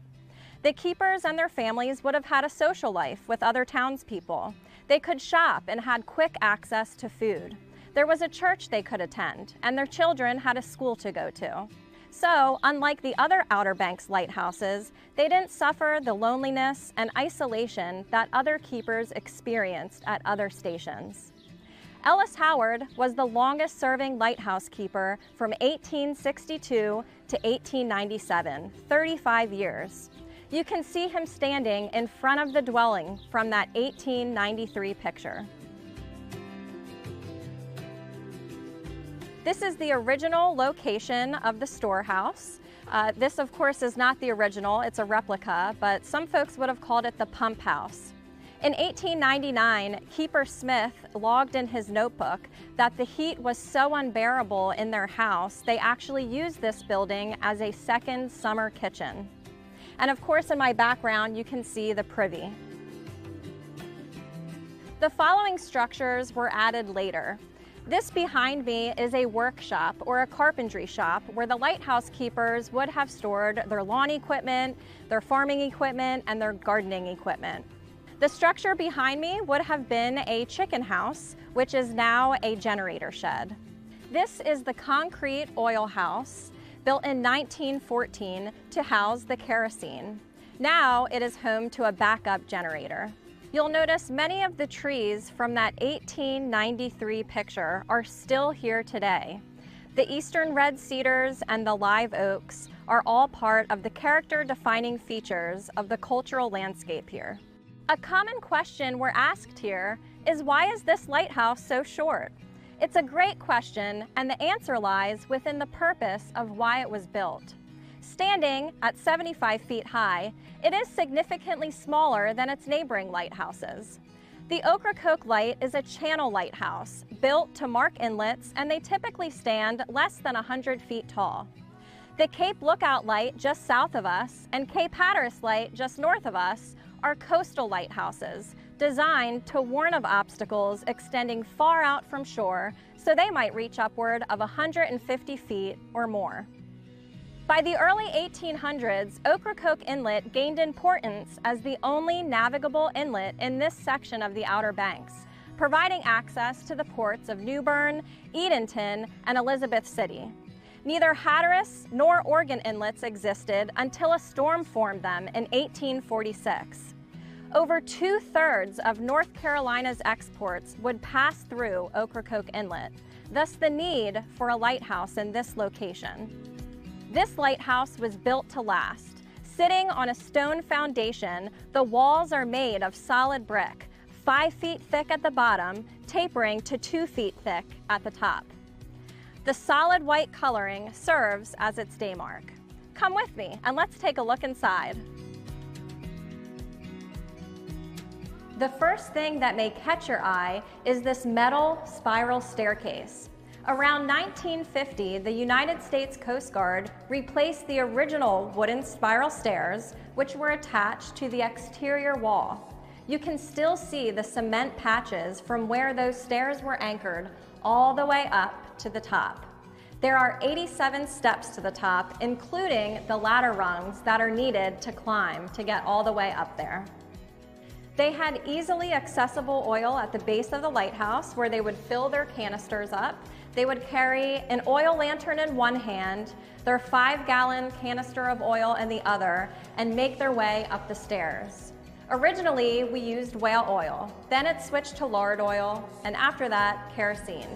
The keepers and their families would have had a social life with other townspeople. They could shop and had quick access to food. There was a church they could attend, and their children had a school to go to. So, unlike the other Outer Banks lighthouses, they didn't suffer the loneliness and isolation that other keepers experienced at other stations. Ellis Howard was the longest serving lighthouse keeper from 1862 to 1897, 35 years. You can see him standing in front of the dwelling from that 1893 picture. This is the original location of the storehouse. This, of course, is not the original, it's a replica, but some folks would have called it the pump house. In 1899, Keeper Smith logged in his notebook that the heat was so unbearable in their house, they actually used this building as a second summer kitchen. And of course, in my background, you can see the privy. The following structures were added later. This behind me is a workshop or a carpentry shop where the lighthouse keepers would have stored their lawn equipment, their farming equipment, and their gardening equipment. The structure behind me would have been a chicken house, which is now a generator shed. This is the concrete oil house built in 1914 to house the kerosene. Now it is home to a backup generator. You'll notice many of the trees from that 1893 picture are still here today. The eastern red cedars and the live oaks are all part of the character-defining features of the cultural landscape here. A common question we're asked here is, why is this lighthouse so short? It's a great question, and the answer lies within the purpose of why it was built. Standing at 75 feet high, it is significantly smaller than its neighboring lighthouses. The Ocracoke Light is a channel lighthouse built to mark inlets, and they typically stand less than 100 feet tall. The Cape Lookout Light just south of us and Cape Hatteras Light just north of us are coastal lighthouses designed to warn of obstacles extending far out from shore, so they might reach upward of 150 feet or more. By the early 1800s, Ocracoke Inlet gained importance as the only navigable inlet in this section of the Outer Banks, providing access to the ports of New Bern, Edenton, and Elizabeth City. Neither Hatteras nor Oregon inlets existed until a storm formed them in 1846. Over 2/3 of North Carolina's exports would pass through Ocracoke Inlet, thus the need for a lighthouse in this location. This lighthouse was built to last. Sitting on a stone foundation, the walls are made of solid brick, 5 feet thick at the bottom, tapering to 2 feet thick at the top. The solid white coloring serves as its day mark. Come with me and let's take a look inside. The first thing that may catch your eye is this metal spiral staircase. Around 1950, the United States Coast Guard replaced the original wooden spiral stairs, which were attached to the exterior wall. You can still see the cement patches from where those stairs were anchored all the way up to the top. There are 87 steps to the top, including the ladder rungs that are needed to climb to get all the way up there. They had easily accessible oil at the base of the lighthouse where they would fill their canisters up. They would carry an oil lantern in one hand, their 5-gallon canister of oil in the other, and make their way up the stairs. Originally, we used whale oil. Then it switched to lard oil, and after that, kerosene.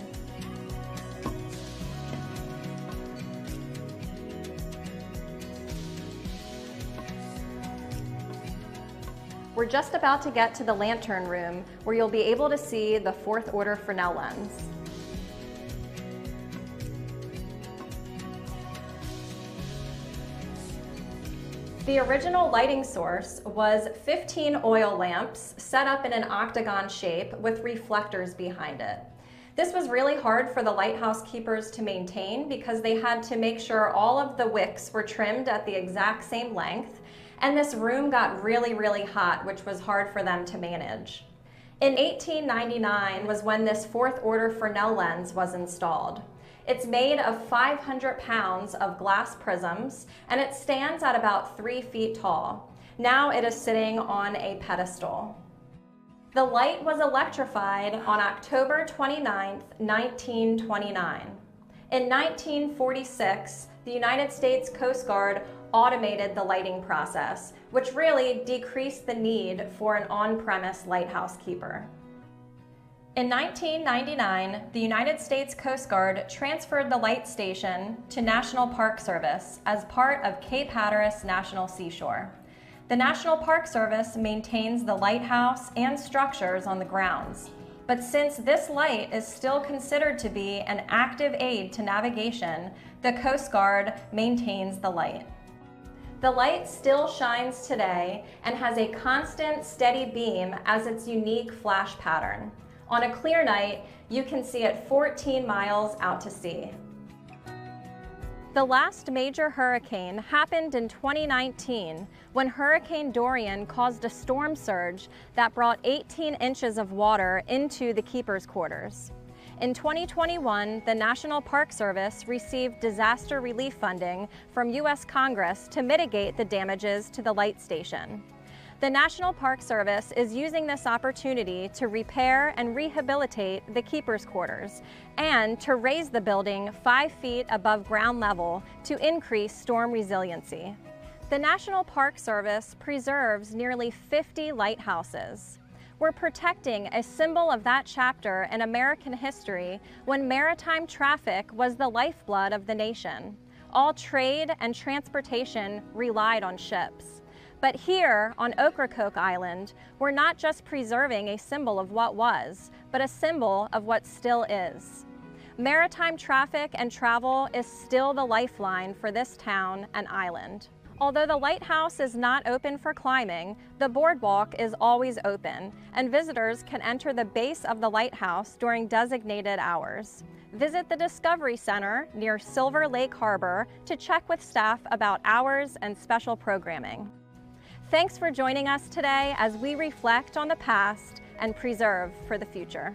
We're just about to get to the lantern room, where you'll be able to see the 4th order Fresnel lens. The original lighting source was 15 oil lamps set up in an octagon shape with reflectors behind it. This was really hard for the lighthouse keepers to maintain because they had to make sure all of the wicks were trimmed at the exact same length, and this room got really, really hot, which was hard for them to manage. In 1899 was when this fourth order Fresnel lens was installed. It's made of 500 pounds of glass prisms, and it stands at about 3 feet tall. Now it is sitting on a pedestal. The light was electrified on October 29, 1929. In 1946, the United States Coast Guard automated the lighting process, which really decreased the need for an on-premise lighthouse keeper. In 1999, the United States Coast Guard transferred the light station to National Park Service as part of Cape Hatteras National Seashore. The National Park Service maintains the lighthouse and structures on the grounds. But since this light is still considered to be an active aid to navigation, the Coast Guard maintains the light. The light still shines today and has a constant, steady beam as its unique flash pattern. On a clear night, you can see it 14 miles out to sea. The last major hurricane happened in 2019 when Hurricane Dorian caused a storm surge that brought 18 inches of water into the keeper's quarters. In 2021, the National Park Service received disaster relief funding from U.S. Congress to mitigate the damages to the light station. The National Park Service is using this opportunity to repair and rehabilitate the keeper's quarters and to raise the building 5 feet above ground level to increase storm resiliency. The National Park Service preserves nearly 50 lighthouses. We're protecting a symbol of that chapter in American history when maritime traffic was the lifeblood of the nation. All trade and transportation relied on ships. But here on Ocracoke Island, we're not just preserving a symbol of what was, but a symbol of what still is. Maritime traffic and travel is still the lifeline for this town and island. Although the lighthouse is not open for climbing, the boardwalk is always open, and visitors can enter the base of the lighthouse during designated hours. Visit the Discovery Center near Silver Lake Harbor to check with staff about hours and special programming. Thanks for joining us today as we reflect on the past and preserve for the future.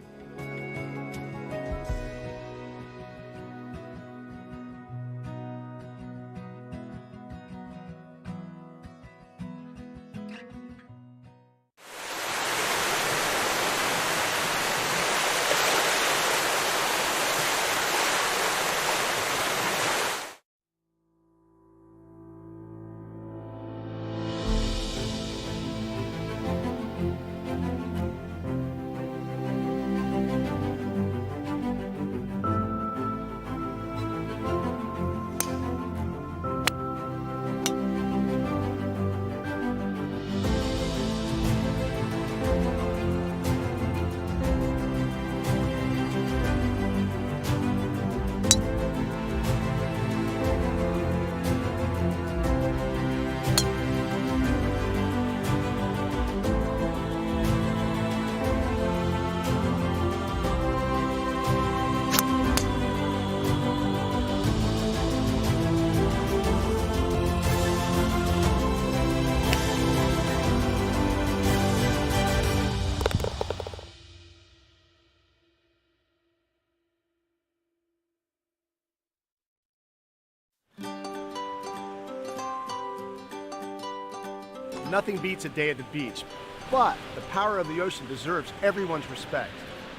Nothing beats a day at the beach, but the power of the ocean deserves everyone's respect.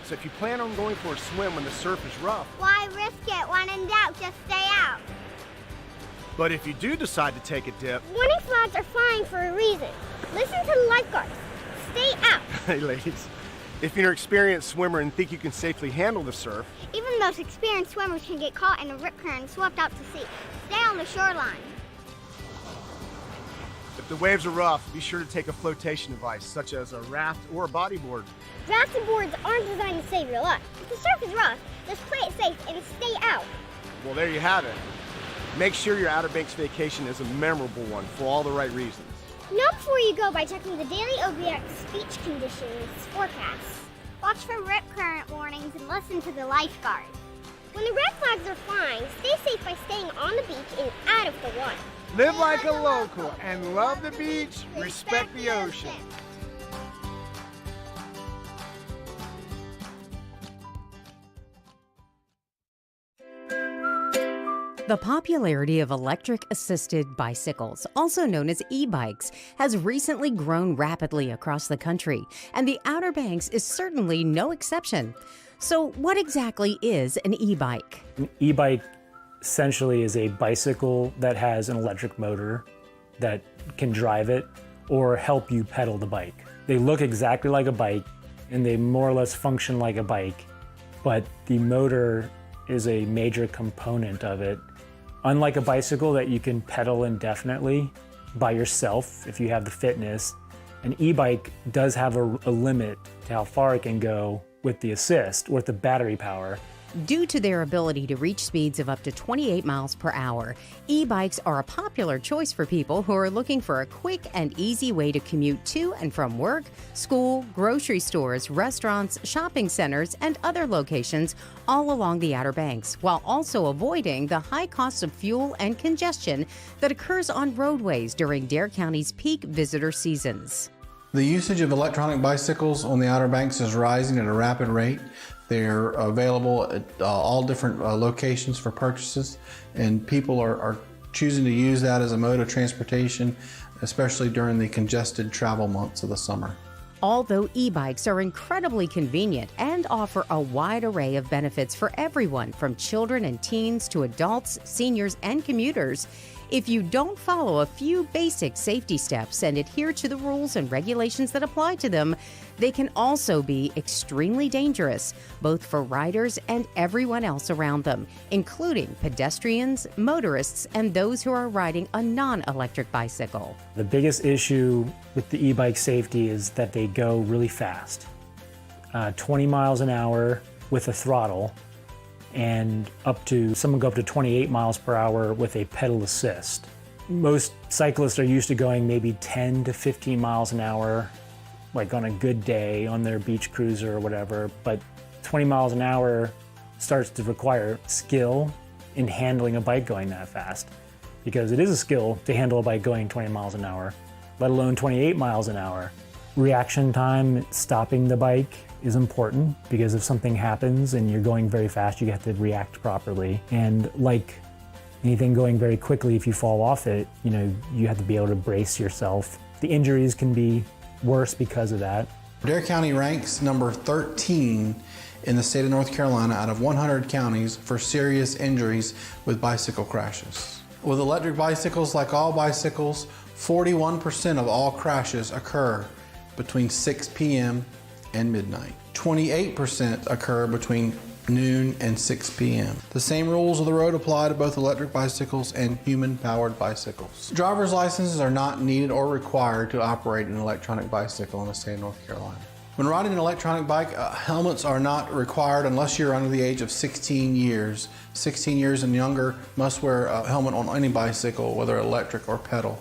So if you plan on going for a swim when the surf is rough, why risk it? When in doubt, just stay out. But if you do decide to take a dip, warning flags are flying for a reason. Listen to the lifeguards. Stay out. Hey ladies, if you're an experienced swimmer and think you can safely handle the surf, even those experienced swimmers can get caught in a rip current and swept out to sea. Stay on the shoreline. If the waves are rough, be sure to take a flotation device, such as a raft or a bodyboard. Rafts and boards aren't designed to save your life. If the surf is rough, just play it safe and stay out. Well, there you have it. Make sure your Outer Banks vacation is a memorable one for all the right reasons. Know before you go by checking the daily OBX beach conditions forecasts. Watch for rip current warnings and listen to the lifeguard. When the red flags are flying, stay safe by staying on the beach and out of the water. Live like a local and love the beach, respect the ocean. The popularity of electric-assisted bicycles, also known as e-bikes, has recently grown rapidly across the country, and the Outer Banks is certainly no exception. So what exactly is an e-bike? An e-bike essentially is a bicycle that has an electric motor that can drive it or help you pedal the bike. They look exactly like a bike, and they more or less function like a bike, but the motor is a major component of it. Unlike a bicycle that you can pedal indefinitely by yourself if you have the fitness, an e-bike does have a limit to how far it can go with the assist or with the battery power. Due to their ability to reach speeds of up to 28 miles per hour, e-bikes are a popular choice for people who are looking for a quick and easy way to commute to and from work, school, grocery stores, restaurants, shopping centers, and other locations all along the Outer Banks, while also avoiding the high cost of fuel and congestion that occurs on roadways during Dare County's peak visitor seasons. The usage of electronic bicycles on the Outer Banks is rising at a rapid rate. They're available at all different locations for purchases, and people are choosing to use that as a mode of transportation, especially during the congested travel months of the summer. Although e-bikes are incredibly convenient and offer a wide array of benefits for everyone, from children and teens to adults, seniors, and commuters, if you don't follow a few basic safety steps and adhere to the rules and regulations that apply to them, they can also be extremely dangerous, both for riders and everyone else around them, including pedestrians, motorists, and those who are riding a non-electric bicycle. The biggest issue with the e-bike safety is that they go really fast. 20 miles an hour with a throttle, and some will go up to 28 miles per hour with a pedal assist. Most cyclists are used to going maybe 10 to 15 miles an hour, like on a good day on their beach cruiser or whatever, but 20 miles an hour starts to require skill in handling a bike going that fast, because it is a skill to handle a bike going 20 miles an hour, let alone 28 miles an hour. Reaction time, stopping the bike, is important, because if something happens and you're going very fast, you have to react properly. And like anything going very quickly, if you fall off it, you have to be able to brace yourself. The injuries can be worse because of that. Dare County ranks number 13 in the state of North Carolina out of 100 counties for serious injuries with bicycle crashes. With electric bicycles, like all bicycles, 41% of all crashes occur between 6 p.m. and midnight. 28% occur between noon and 6 p.m. The same rules of the road apply to both electric bicycles and human-powered bicycles. Driver's licenses are not needed or required to operate an electronic bicycle in the state of North Carolina. When riding an electronic bike, helmets are not required unless you're under the age of 16 years. 16 years and younger must wear a helmet on any bicycle, whether electric or pedal.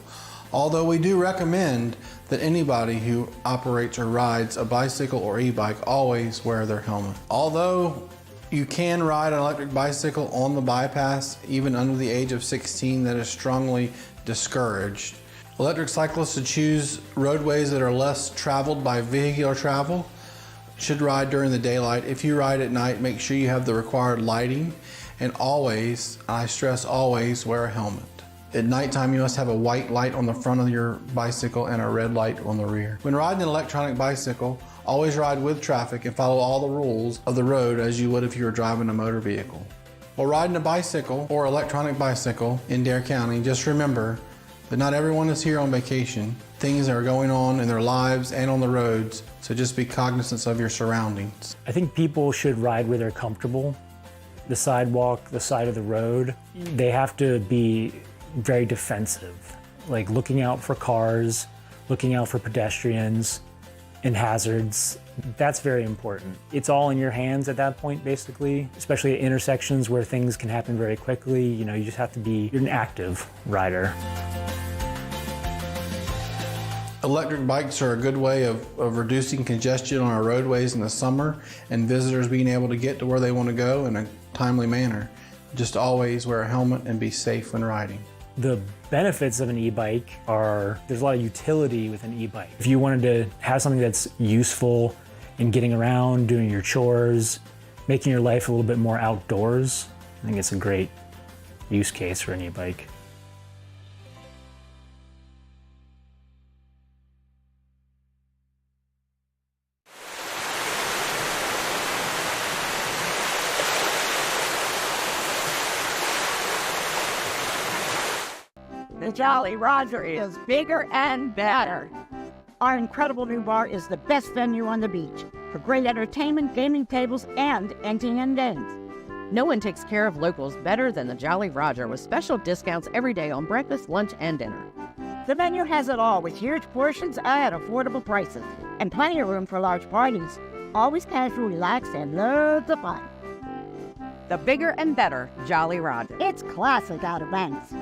Although we do recommend that anybody who operates or rides a bicycle or e-bike always wear their helmet. Although you can ride an electric bicycle on the bypass, even under the age of 16, that is strongly discouraged. Electric cyclists should choose roadways that are less traveled by vehicular travel, should ride during the daylight. If you ride at night, make sure you have the required lighting, and always, I stress always, wear a helmet. At nighttime, you must have a white light on the front of your bicycle and a red light on the rear. When riding an electronic bicycle, always ride with traffic and follow all the rules of the road as you would if you were driving a motor vehicle. While riding a bicycle or electronic bicycle in Dare County, just remember that not everyone is here on vacation. Things are going on in their lives and on the roads, so just be cognizant of your surroundings. I think people should ride where they're comfortable. The sidewalk, the side of the road, they have to be very defensive, like looking out for cars, looking out for pedestrians and hazards. That's very important. It's all in your hands at that point, basically, especially at intersections where things can happen very quickly. You just have to be an active rider. Electric bikes are a good way of reducing congestion on our roadways in the summer and visitors being able to get to where they want to go in a timely manner. Just always wear a helmet and be safe when riding. The benefits of an e-bike are, there's a lot of utility with an e-bike. If you wanted to have something that's useful in getting around, doing your chores, making your life a little bit more outdoors, I think it's a great use case for an e-bike. The Jolly Roger is bigger and better. Our incredible new bar is the best venue on the beach for great entertainment, gaming tables, and emptying and ends. No one takes care of locals better than the Jolly Roger, with special discounts every day on breakfast, lunch, and dinner. The menu has it all with huge portions at affordable prices and plenty of room for large parties. Always casual, relaxed, and loads of fun. The bigger and better Jolly Roger. It's classic Outer Banks.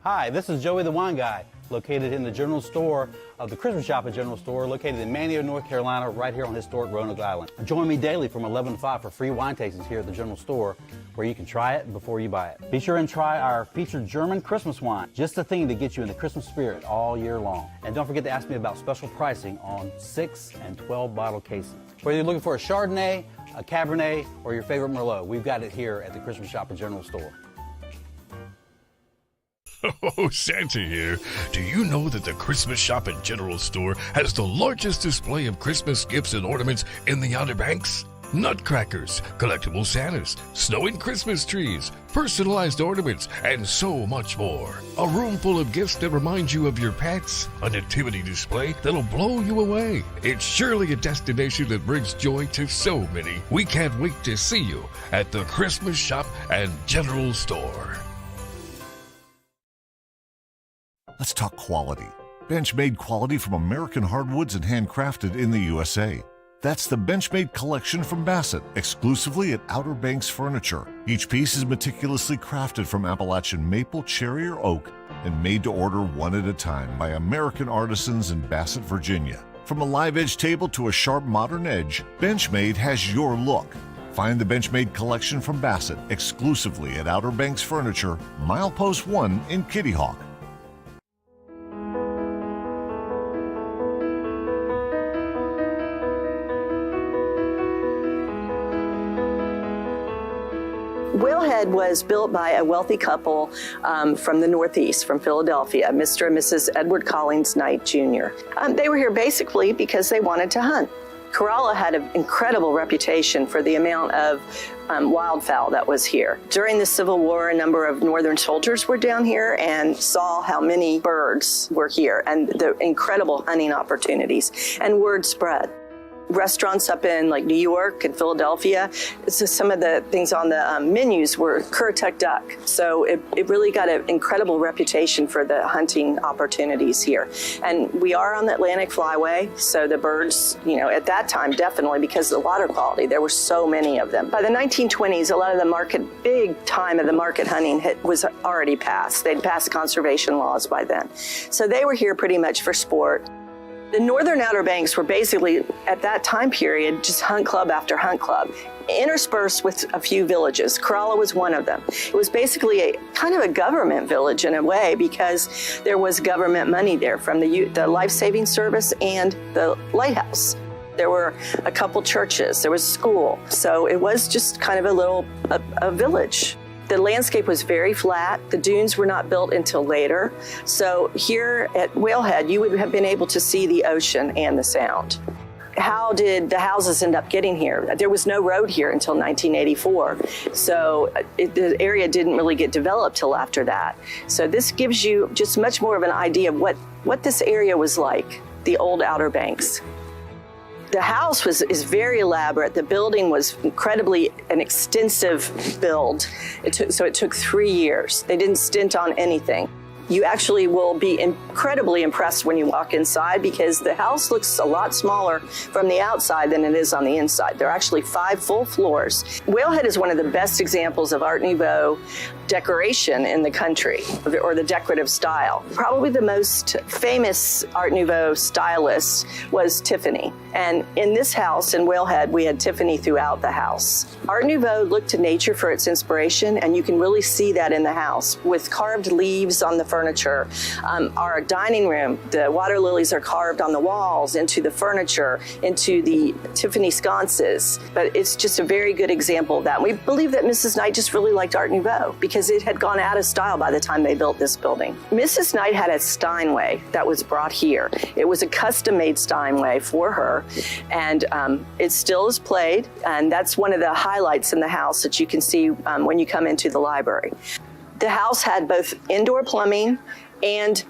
Hi, this is Joey the Wine Guy, located in the general store of the Christmas Shop at General Store, located in Manteo, North Carolina, right here on historic Roanoke Island. Join me daily from 11 to 5 for free wine tastings here at the General Store, where you can try it before you buy it. Be sure and try our featured German Christmas wine, just the thing to get you in the Christmas spirit all year long. And don't forget to ask me about special pricing on 6 and 12 bottle cases. Whether you're looking for a Chardonnay, a Cabernet, or your favorite Merlot, we've got it here at the Christmas Shop at General Store. Oh, Santa here. Do you know that the Christmas Shop at General Store has the largest display of Christmas gifts and ornaments in the Outer Banks? Nutcrackers, collectible Santas, snow and Christmas trees, personalized ornaments, and so much more. A room full of gifts that remind you of your pets, a nativity display that'll blow you away. It's surely a destination that brings joy to so many. We can't wait to see you at the Christmas Shop and General Store. Let's talk quality. Benchmade quality from American hardwoods and handcrafted in the USA. That's the Benchmade collection from Bassett, exclusively at Outer Banks Furniture. Each piece is meticulously crafted from Appalachian maple, cherry, or oak, and made to order one at a time by American artisans in Bassett, Virginia. From a live edge table to a sharp modern edge, Benchmade has your look. Find the Benchmade collection from Bassett exclusively at Outer Banks Furniture, Milepost 1 in Kitty Hawk. Whalehead was built by a wealthy couple from the Northeast, from Philadelphia, Mr. and Mrs. Edward Collins Knight Jr. They were here basically because they wanted to hunt. Corolla had an incredible reputation for the amount of wildfowl that was here. During the Civil War, a number of Northern soldiers were down here and saw how many birds were here and the incredible hunting opportunities, and word spread. Restaurants up in like New York and Philadelphia, so some of the things on the menus were Currituck duck. So it really got an incredible reputation for the hunting opportunities here. And we are on the Atlantic Flyway, so the birds, you know, at that time, definitely because of the water quality, there were so many of them. By the 1920s, a lot of the big time of the market hunting was already passed. They'd passed conservation laws by then. So they were here pretty much for sport. The northern Outer Banks were basically, at that time period, just hunt club after hunt club, interspersed with a few villages. Corolla was one of them. It was basically a kind of a government village in a way because there was government money there from the life-saving service and the lighthouse. There were a couple churches, there was a school. So it was just kind of a village. The landscape was very flat. The dunes were not built until later. So here at Whalehead, you would have been able to see the ocean and the sound. How did the houses end up getting here? There was no road here until 1984. So the area didn't really get developed till after that. So this gives you just much more of an idea of what this area was like, the old Outer Banks. The house is very elaborate. The building was incredibly an extensive build. It took 3 years. They didn't stint on anything. You actually will be incredibly impressed when you walk inside because the house looks a lot smaller from the outside than it is on the inside. There are actually 5 full floors. Whalehead is one of the best examples of Art Nouveau decoration in the country, or the decorative style. Probably the most famous Art Nouveau stylist was Tiffany. And in this house in Whalehead, we had Tiffany throughout the house. Art Nouveau looked to nature for its inspiration, and you can really see that in the house with carved leaves on the furniture. Our dining room, the water lilies are carved on the walls, into the furniture, into the Tiffany sconces. But it's just a very good example of that. We believe that Mrs. Knight just really liked Art Nouveau because it had gone out of style by the time they built this building. Mrs. Knight had a Steinway that was brought here. It was a custom-made Steinway for her, and it still is played, and that's one of the highlights in the house that you can see when you come into the library. The house had both indoor plumbing and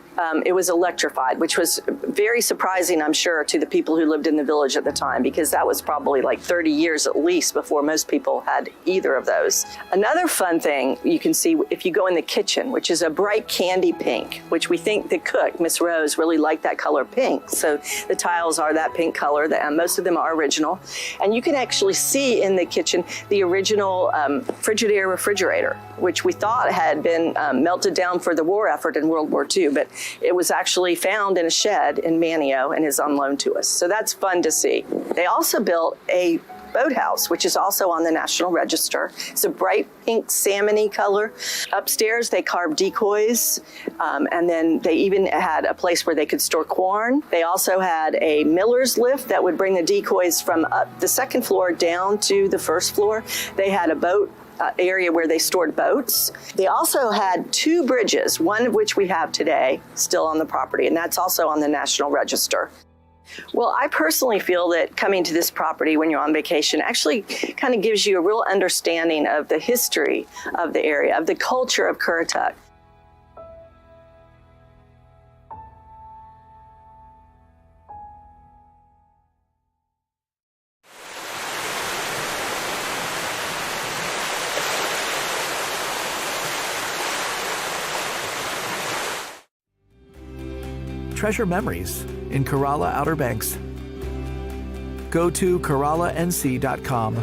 it was electrified, which was very surprising, I'm sure, to the people who lived in the village at the time, because that was probably like 30 years at least before most people had either of those. Another fun thing you can see if you go in the kitchen, which is a bright candy pink, which we think the cook, Miss Rose, really liked that color pink. So the tiles are that pink color, most of them are original. And you can actually see in the kitchen the original Frigidaire refrigerator, which we thought had been melted down for the war effort in World War II, but it was actually found in a shed in Manteo and is on loan to us. So that's fun to see. They also built a boathouse, which is also on the National Register. It's a bright pink salmon-y color. Upstairs, they carved decoys, and then they even had a place where they could store corn. They also had a miller's lift that would bring the decoys from up the second floor down to the first floor. They had a boat area where they stored boats. They also had 2 bridges, one of which we have today still on the property, and that's also on the National Register. Well, I personally feel that coming to this property when you're on vacation actually kind of gives you a real understanding of the history of the area, of the culture of Currituck. Treasure memories in Corolla Outer Banks. Go to CorollaNC.com.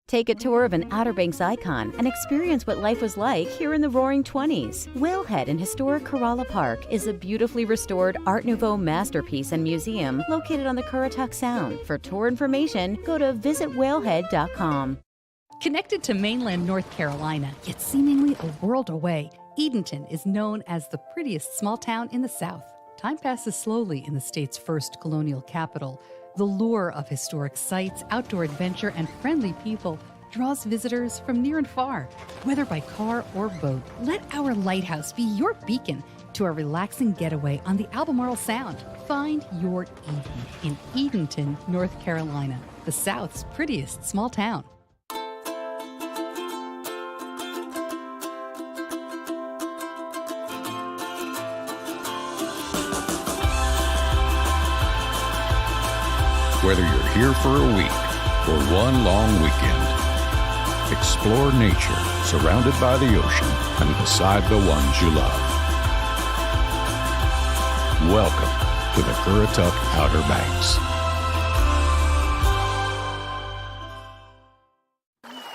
Take a tour of an Outer Banks icon and experience what life was like here in the Roaring 20s. Whalehead in historic Corolla Park is a beautifully restored Art Nouveau masterpiece and museum located on the Currituck Sound. For tour information, go to visitwhalehead.com. Connected to mainland North Carolina, yet seemingly a world away, Edenton is known as the prettiest small town in the South. Time passes slowly in the state's first colonial capital. The lure of historic sites, outdoor adventure, and friendly people draws visitors from near and far. Whether by car or boat, let our lighthouse be your beacon to a relaxing getaway on the Albemarle Sound. Find your Eden in Edenton, North Carolina, the South's prettiest small town. Whether you're here for a week or one long weekend, explore nature surrounded by the ocean and beside the ones you love. Welcome to the Currituck Outer Banks.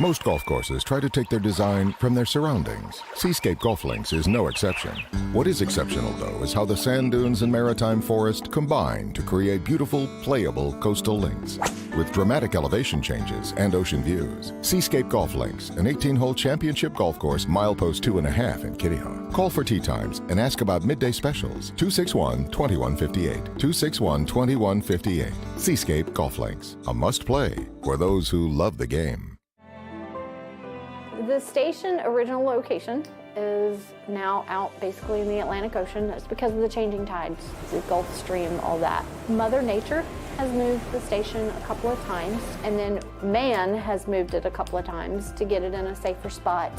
Most golf courses try to take their design from their surroundings. Seascape Golf Links is no exception. What is exceptional, though, is how the sand dunes and maritime forest combine to create beautiful, playable coastal links with dramatic elevation changes and ocean views. Seascape Golf Links, an 18-hole championship golf course, milepost 2.5 in Kitty Hawk. Call for tee times and ask about midday specials. 261-2158. 261-2158. Seascape Golf Links, a must-play for those who love the game. The station original location is now out basically in the Atlantic Ocean. That's because of the changing tides, the Gulf Stream, all that. Mother Nature has moved the station a couple of times, and then man has moved it a couple of times to get it in a safer spot.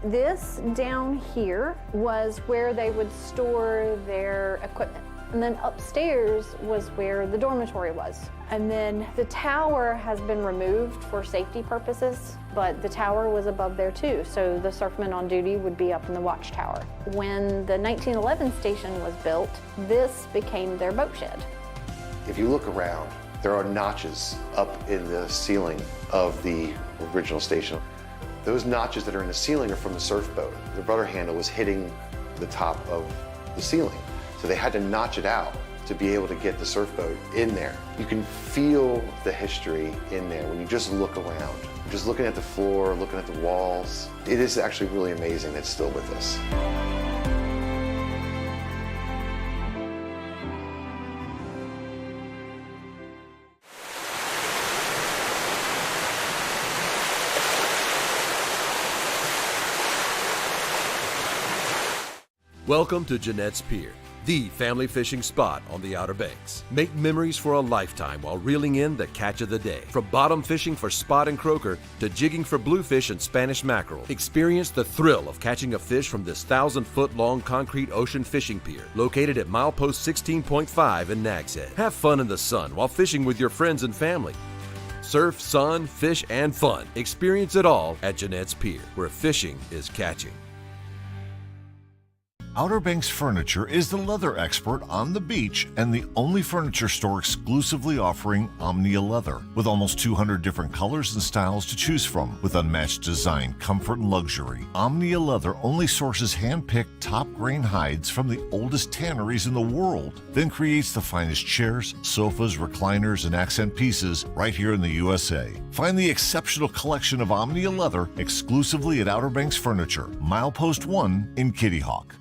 This down here was where they would store their equipment. And then upstairs was where the dormitory was. And then the tower has been removed for safety purposes, but the tower was above there too. So the surfmen on duty would be up in the watchtower. When the 1911 station was built, this became their boat shed. If you look around, there are notches up in the ceiling of the original station. Those notches that are in the ceiling are from the surf boat. The rudder handle was hitting the top of the ceiling. So they had to notch it out to be able to get the surf boat in there. You can feel the history in there when you just look around. Just looking at the floor, looking at the walls. It is actually really amazing that it's still with us. Welcome to Jeanette's Pier, the family fishing spot on the Outer Banks. Make memories for a lifetime while reeling in the catch of the day. From bottom fishing for spot and croaker to jigging for bluefish and Spanish mackerel, experience the thrill of catching a fish from this 1,000-foot-long concrete ocean fishing pier located at milepost 16.5 in Nags Head. Have fun in the sun while fishing with your friends and family. Surf, sun, fish, and fun. Experience it all at Jeanette's Pier, where fishing is catching. Outer Banks Furniture is the leather expert on the beach and the only furniture store exclusively offering Omnia leather. With almost 200 different colors and styles to choose from, with unmatched design, comfort, and luxury, Omnia Leather only sources hand-picked top-grain hides from the oldest tanneries in the world, then creates the finest chairs, sofas, recliners, and accent pieces right here in the USA. Find the exceptional collection of Omnia Leather exclusively at Outer Banks Furniture, Milepost 1 in Kitty Hawk.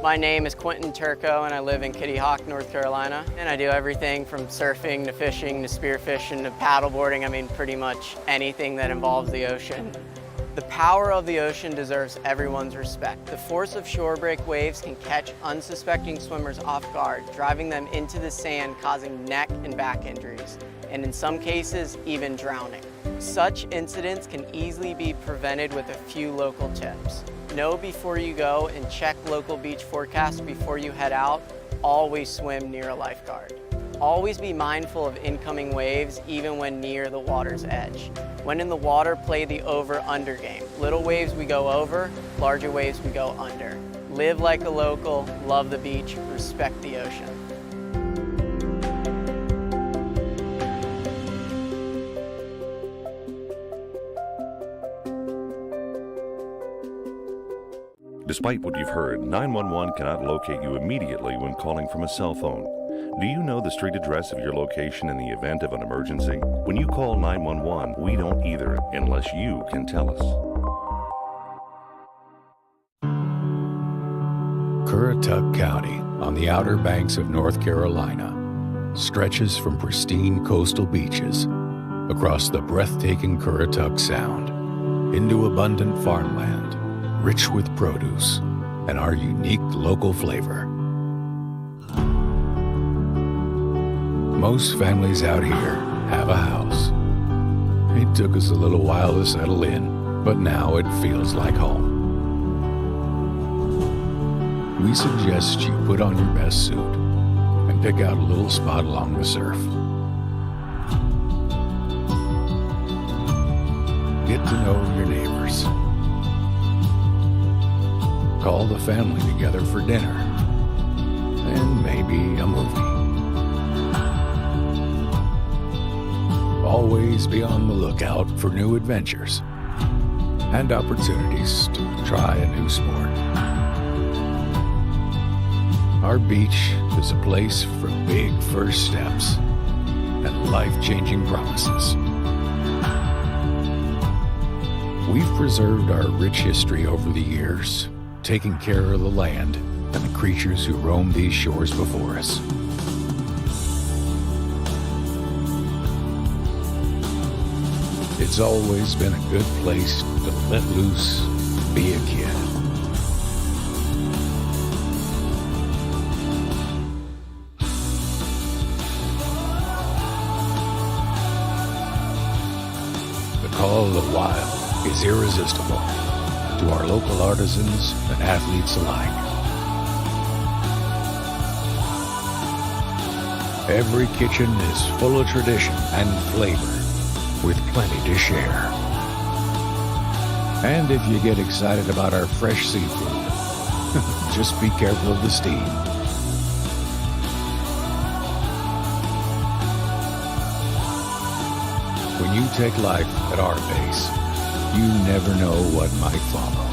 My name is Quentin Turco and I live in Kitty Hawk, North Carolina. And I do everything from surfing to fishing to spearfishing to paddleboarding. I mean, pretty much anything that involves the ocean. The power of the ocean deserves everyone's respect. The force of shorebreak waves can catch unsuspecting swimmers off guard, driving them into the sand, causing neck and back injuries, and in some cases, even drowning. Such incidents can easily be prevented with a few local tips. Know before you go and check local beach forecasts before you head out. Always swim near a lifeguard. Always be mindful of incoming waves even when near the water's edge. When in the water, play the over-under game. Little waves we go over, larger waves we go under. Live like a local, love the beach, respect the ocean. Despite what you've heard, 911 cannot locate you immediately when calling from a cell phone. Do you know the street address of your location in the event of an emergency? When you call 911, we don't either, unless you can tell us. Currituck County, on the Outer Banks of North Carolina, stretches from pristine coastal beaches across the breathtaking Currituck Sound into abundant farmland, rich with produce and our unique local flavor. Most families out here have a house. It took us a little while to settle in, but now it feels like home. We suggest you put on your best suit and pick out a little spot along the surf. Get to know your neighbors. Call the family together for dinner and maybe a movie. Always be on the lookout for new adventures and opportunities to try a new sport. Our beach is a place for big first steps and life-changing promises. We've preserved our rich history over the years, taking care of the land and the creatures who roam these shores before us. It's always been a good place to let loose, be a kid. The call of the wild is irresistible to our local artisans and athletes alike. Every kitchen is full of tradition and flavor, with plenty to share. And if you get excited about our fresh seafood, just be careful of the steam. When you take life at our pace, you never know what might follow.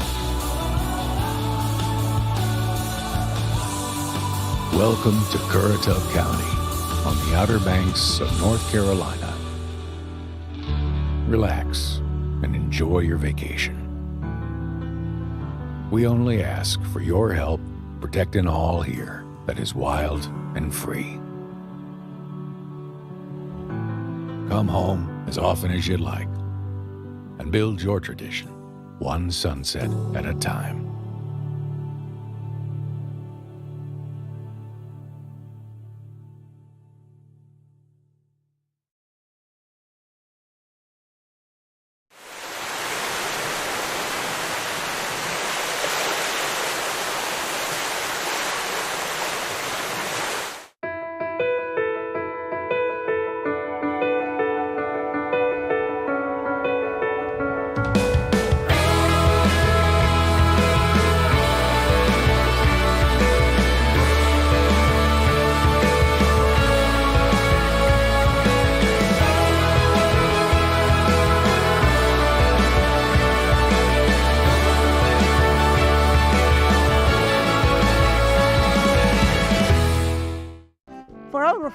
Welcome to Currituck County on the Outer Banks of North Carolina. Relax and enjoy your vacation. We only ask for your help protecting all here that is wild and free. Come home as often as you'd like and build your tradition, one sunset at a time.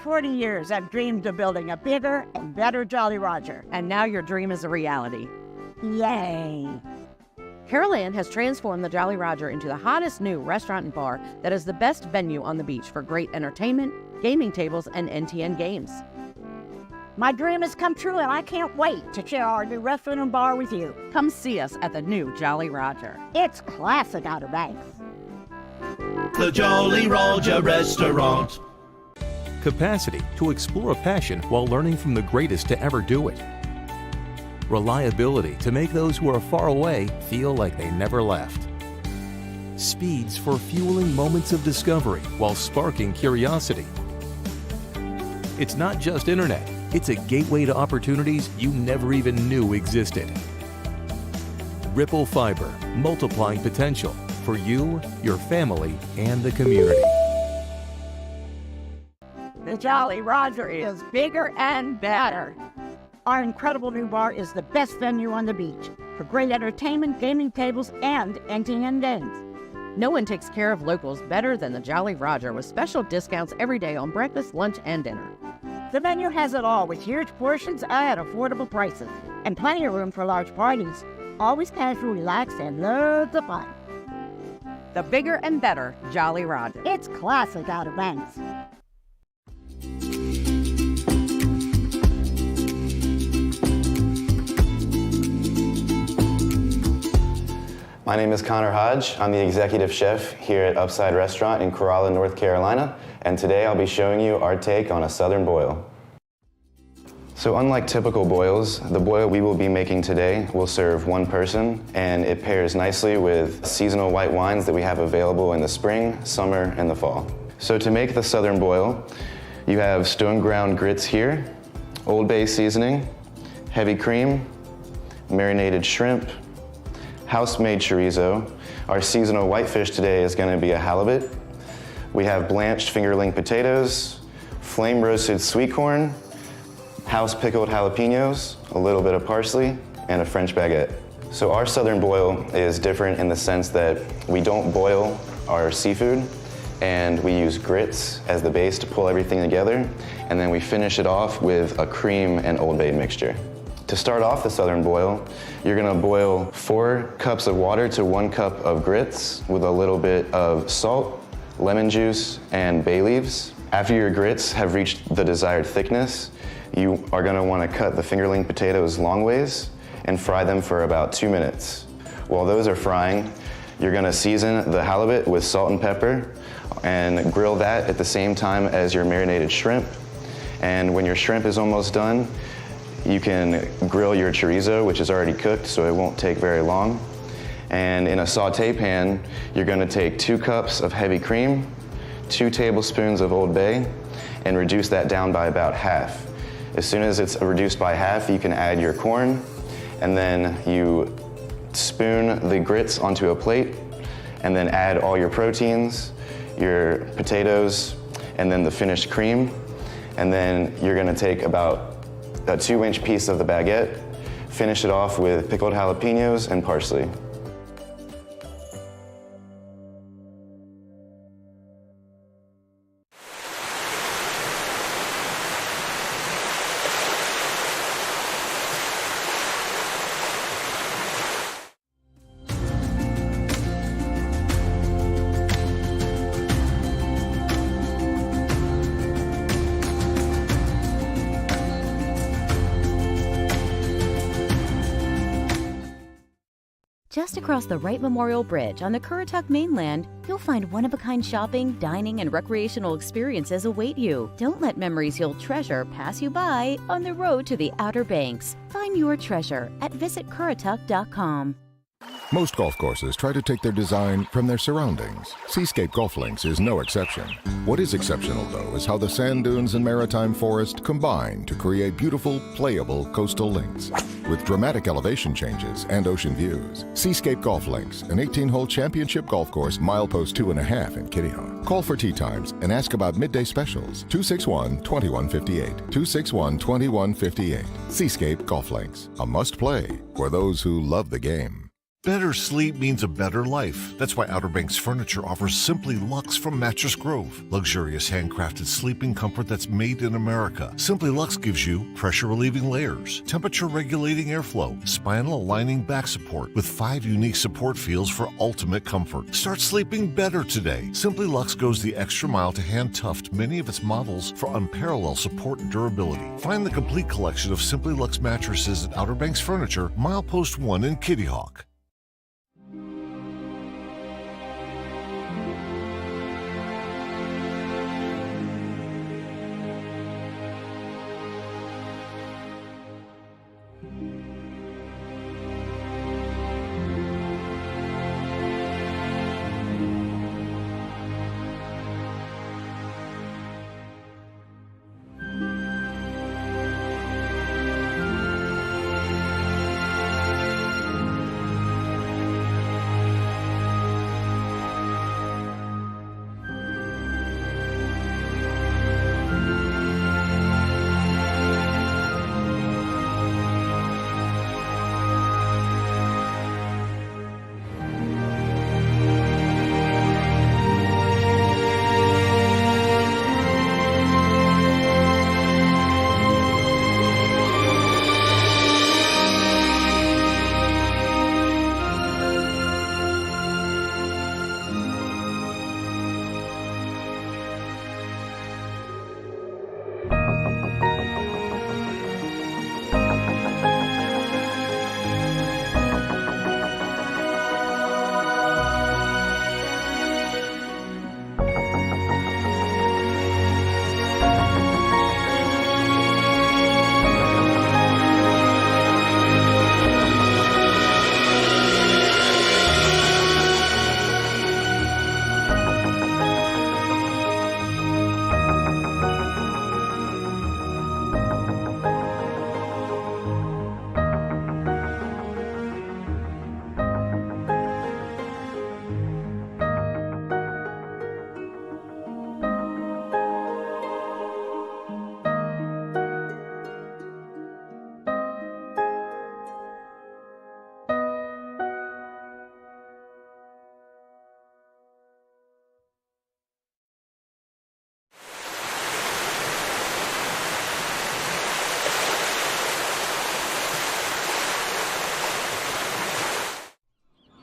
40 years, I've dreamed of building a bigger and better Jolly Roger. And now your dream is a reality. Yay! Carol Ann has transformed the Jolly Roger into the hottest new restaurant and bar that is the best venue on the beach for great entertainment, gaming tables, and NTN games. My dream has come true, and I can't wait to share our new restaurant and bar with you. Come see us at the new Jolly Roger. It's classic Outer Banks. The Jolly Roger Restaurant. Capacity to explore a passion while learning from the greatest to ever do it. Reliability to make those who are far away feel like they never left. Speeds for fueling moments of discovery while sparking curiosity. It's not just internet, it's a gateway to opportunities you never even knew existed. Ripple Fiber, multiplying potential for you, your family, and the community. The Jolly Roger is bigger and better. Our incredible new bar is the best venue on the beach for great entertainment, gaming tables, and NTN games. No one takes care of locals better than the Jolly Roger with special discounts every day on breakfast, lunch, and dinner. The menu has it all with huge portions at affordable prices and plenty of room for large parties. Always casual, relaxed, and loads of fun. The bigger and better Jolly Roger. It's classic Outer Banks. My name is Connor Hodge. I'm the executive chef here at Upside Restaurant in Corolla, North Carolina, and today I'll be showing you our take on a southern boil. So unlike typical boils, the boil we will be making today will serve one person, and it pairs nicely with seasonal white wines that we have available in the spring, summer, and the fall. So to make the southern boil, you have stone ground grits here, Old Bay seasoning, heavy cream, marinated shrimp, house-made chorizo. Our seasonal whitefish today is going to be a halibut. We have blanched fingerling potatoes, flame roasted sweet corn, house pickled jalapenos, a little bit of parsley, and a French baguette. So our southern boil is different in the sense that we don't boil our seafood, and we use grits as the base to pull everything together, and then we finish it off with a cream and Old Bay mixture. To start off the southern boil, you're gonna boil 4 cups of water to 1 cup of grits with a little bit of salt, lemon juice, and bay leaves. After your grits have reached the desired thickness, you are gonna wanna cut the fingerling potatoes long ways and fry them for about 2 minutes. While those are frying, you're gonna season the halibut with salt and pepper and grill that at the same time as your marinated shrimp. And when your shrimp is almost done, you can grill your chorizo, which is already cooked, so it won't take very long. And in a saute pan, you're gonna take 2 cups of heavy cream, 2 tablespoons of Old Bay, and reduce that down by about half. As soon as it's reduced by half, you can add your corn, and then you spoon the grits onto a plate, and then add all your proteins, your potatoes, and then the finished cream. And then you're gonna take about a 2-inch piece of the baguette, finish it off with pickled jalapenos and parsley. Just across the Wright Memorial Bridge on the Currituck mainland, you'll find one-of-a-kind shopping, dining, and recreational experiences await you. Don't let memories you'll treasure pass you by on the road to the Outer Banks. Find your treasure at visitcurrituck.com. Most golf courses try to take their design from their surroundings. Seascape Golf Links is no exception. What is exceptional, though, is how the sand dunes and maritime forest combine to create beautiful, playable coastal links. With dramatic elevation changes and ocean views. Seascape Golf Links, an 18-hole championship golf course, milepost 2.5 in Kitty Hawk. Call for tee times and ask about midday specials. 261-2158. 261-2158. Seascape Golf Links, a must-play for those who love the game. Better sleep means a better life. That's why Outer Banks Furniture offers Simply Luxe from Mattress Grove. Luxurious handcrafted sleeping comfort that's made in America. Simply Luxe gives you pressure-relieving layers, temperature-regulating airflow, spinal-aligning back support with 5 unique support feels for ultimate comfort. Start sleeping better today. Simply Luxe goes the extra mile to hand-tuft many of its models for unparalleled support and durability. Find the complete collection of Simply Luxe mattresses at Outer Banks Furniture, Milepost 1 in Kitty Hawk.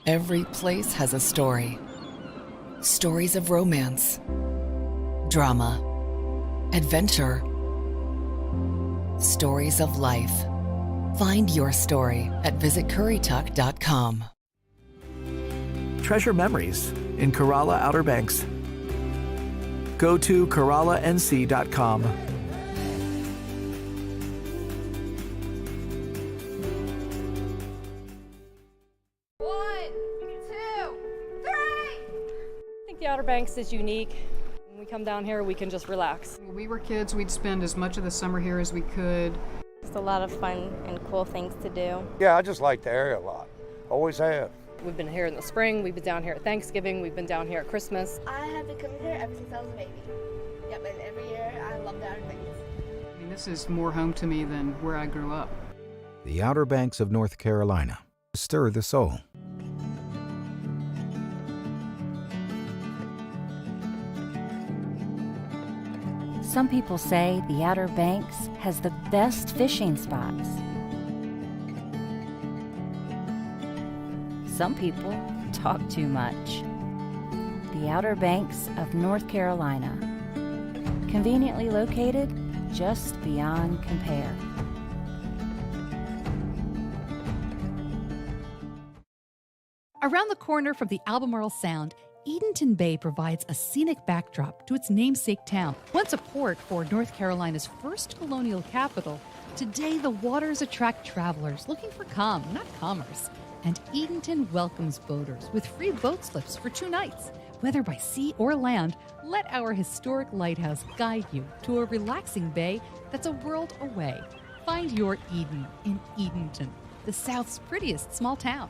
Every place has a story. Stories of romance, drama, adventure, stories of life. Find your story at visitcurrytuck.com. Treasure memories in Corolla Outer Banks. Go to CorollaNC.com. The Outer Banks is unique. When we come down here, we can just relax. When we were kids, we'd spend as much of the summer here as we could. It's a lot of fun and cool things to do. Yeah, I just like the area a lot. Always have. We've been here in the spring, we've been down here at Thanksgiving, we've been down here at Christmas. I have been coming here ever since I was a baby. Yep, and every year I love the Outer Banks. I mean, this is more home to me than where I grew up. The Outer Banks of North Carolina. Stir the soul. Some people say the Outer Banks has the best fishing spots. Some people talk too much. The Outer Banks of North Carolina. Conveniently located just beyond compare. Around the corner from the Albemarle Sound, Edenton Bay provides a scenic backdrop to its namesake town. Once a port for North Carolina's first colonial capital, today the waters attract travelers looking for calm, not commerce. And Edenton welcomes boaters with free boat slips for 2 nights. Whether by sea or land, let our historic lighthouse guide you to a relaxing bay that's a world away. Find your Eden in Edenton, the South's prettiest small town.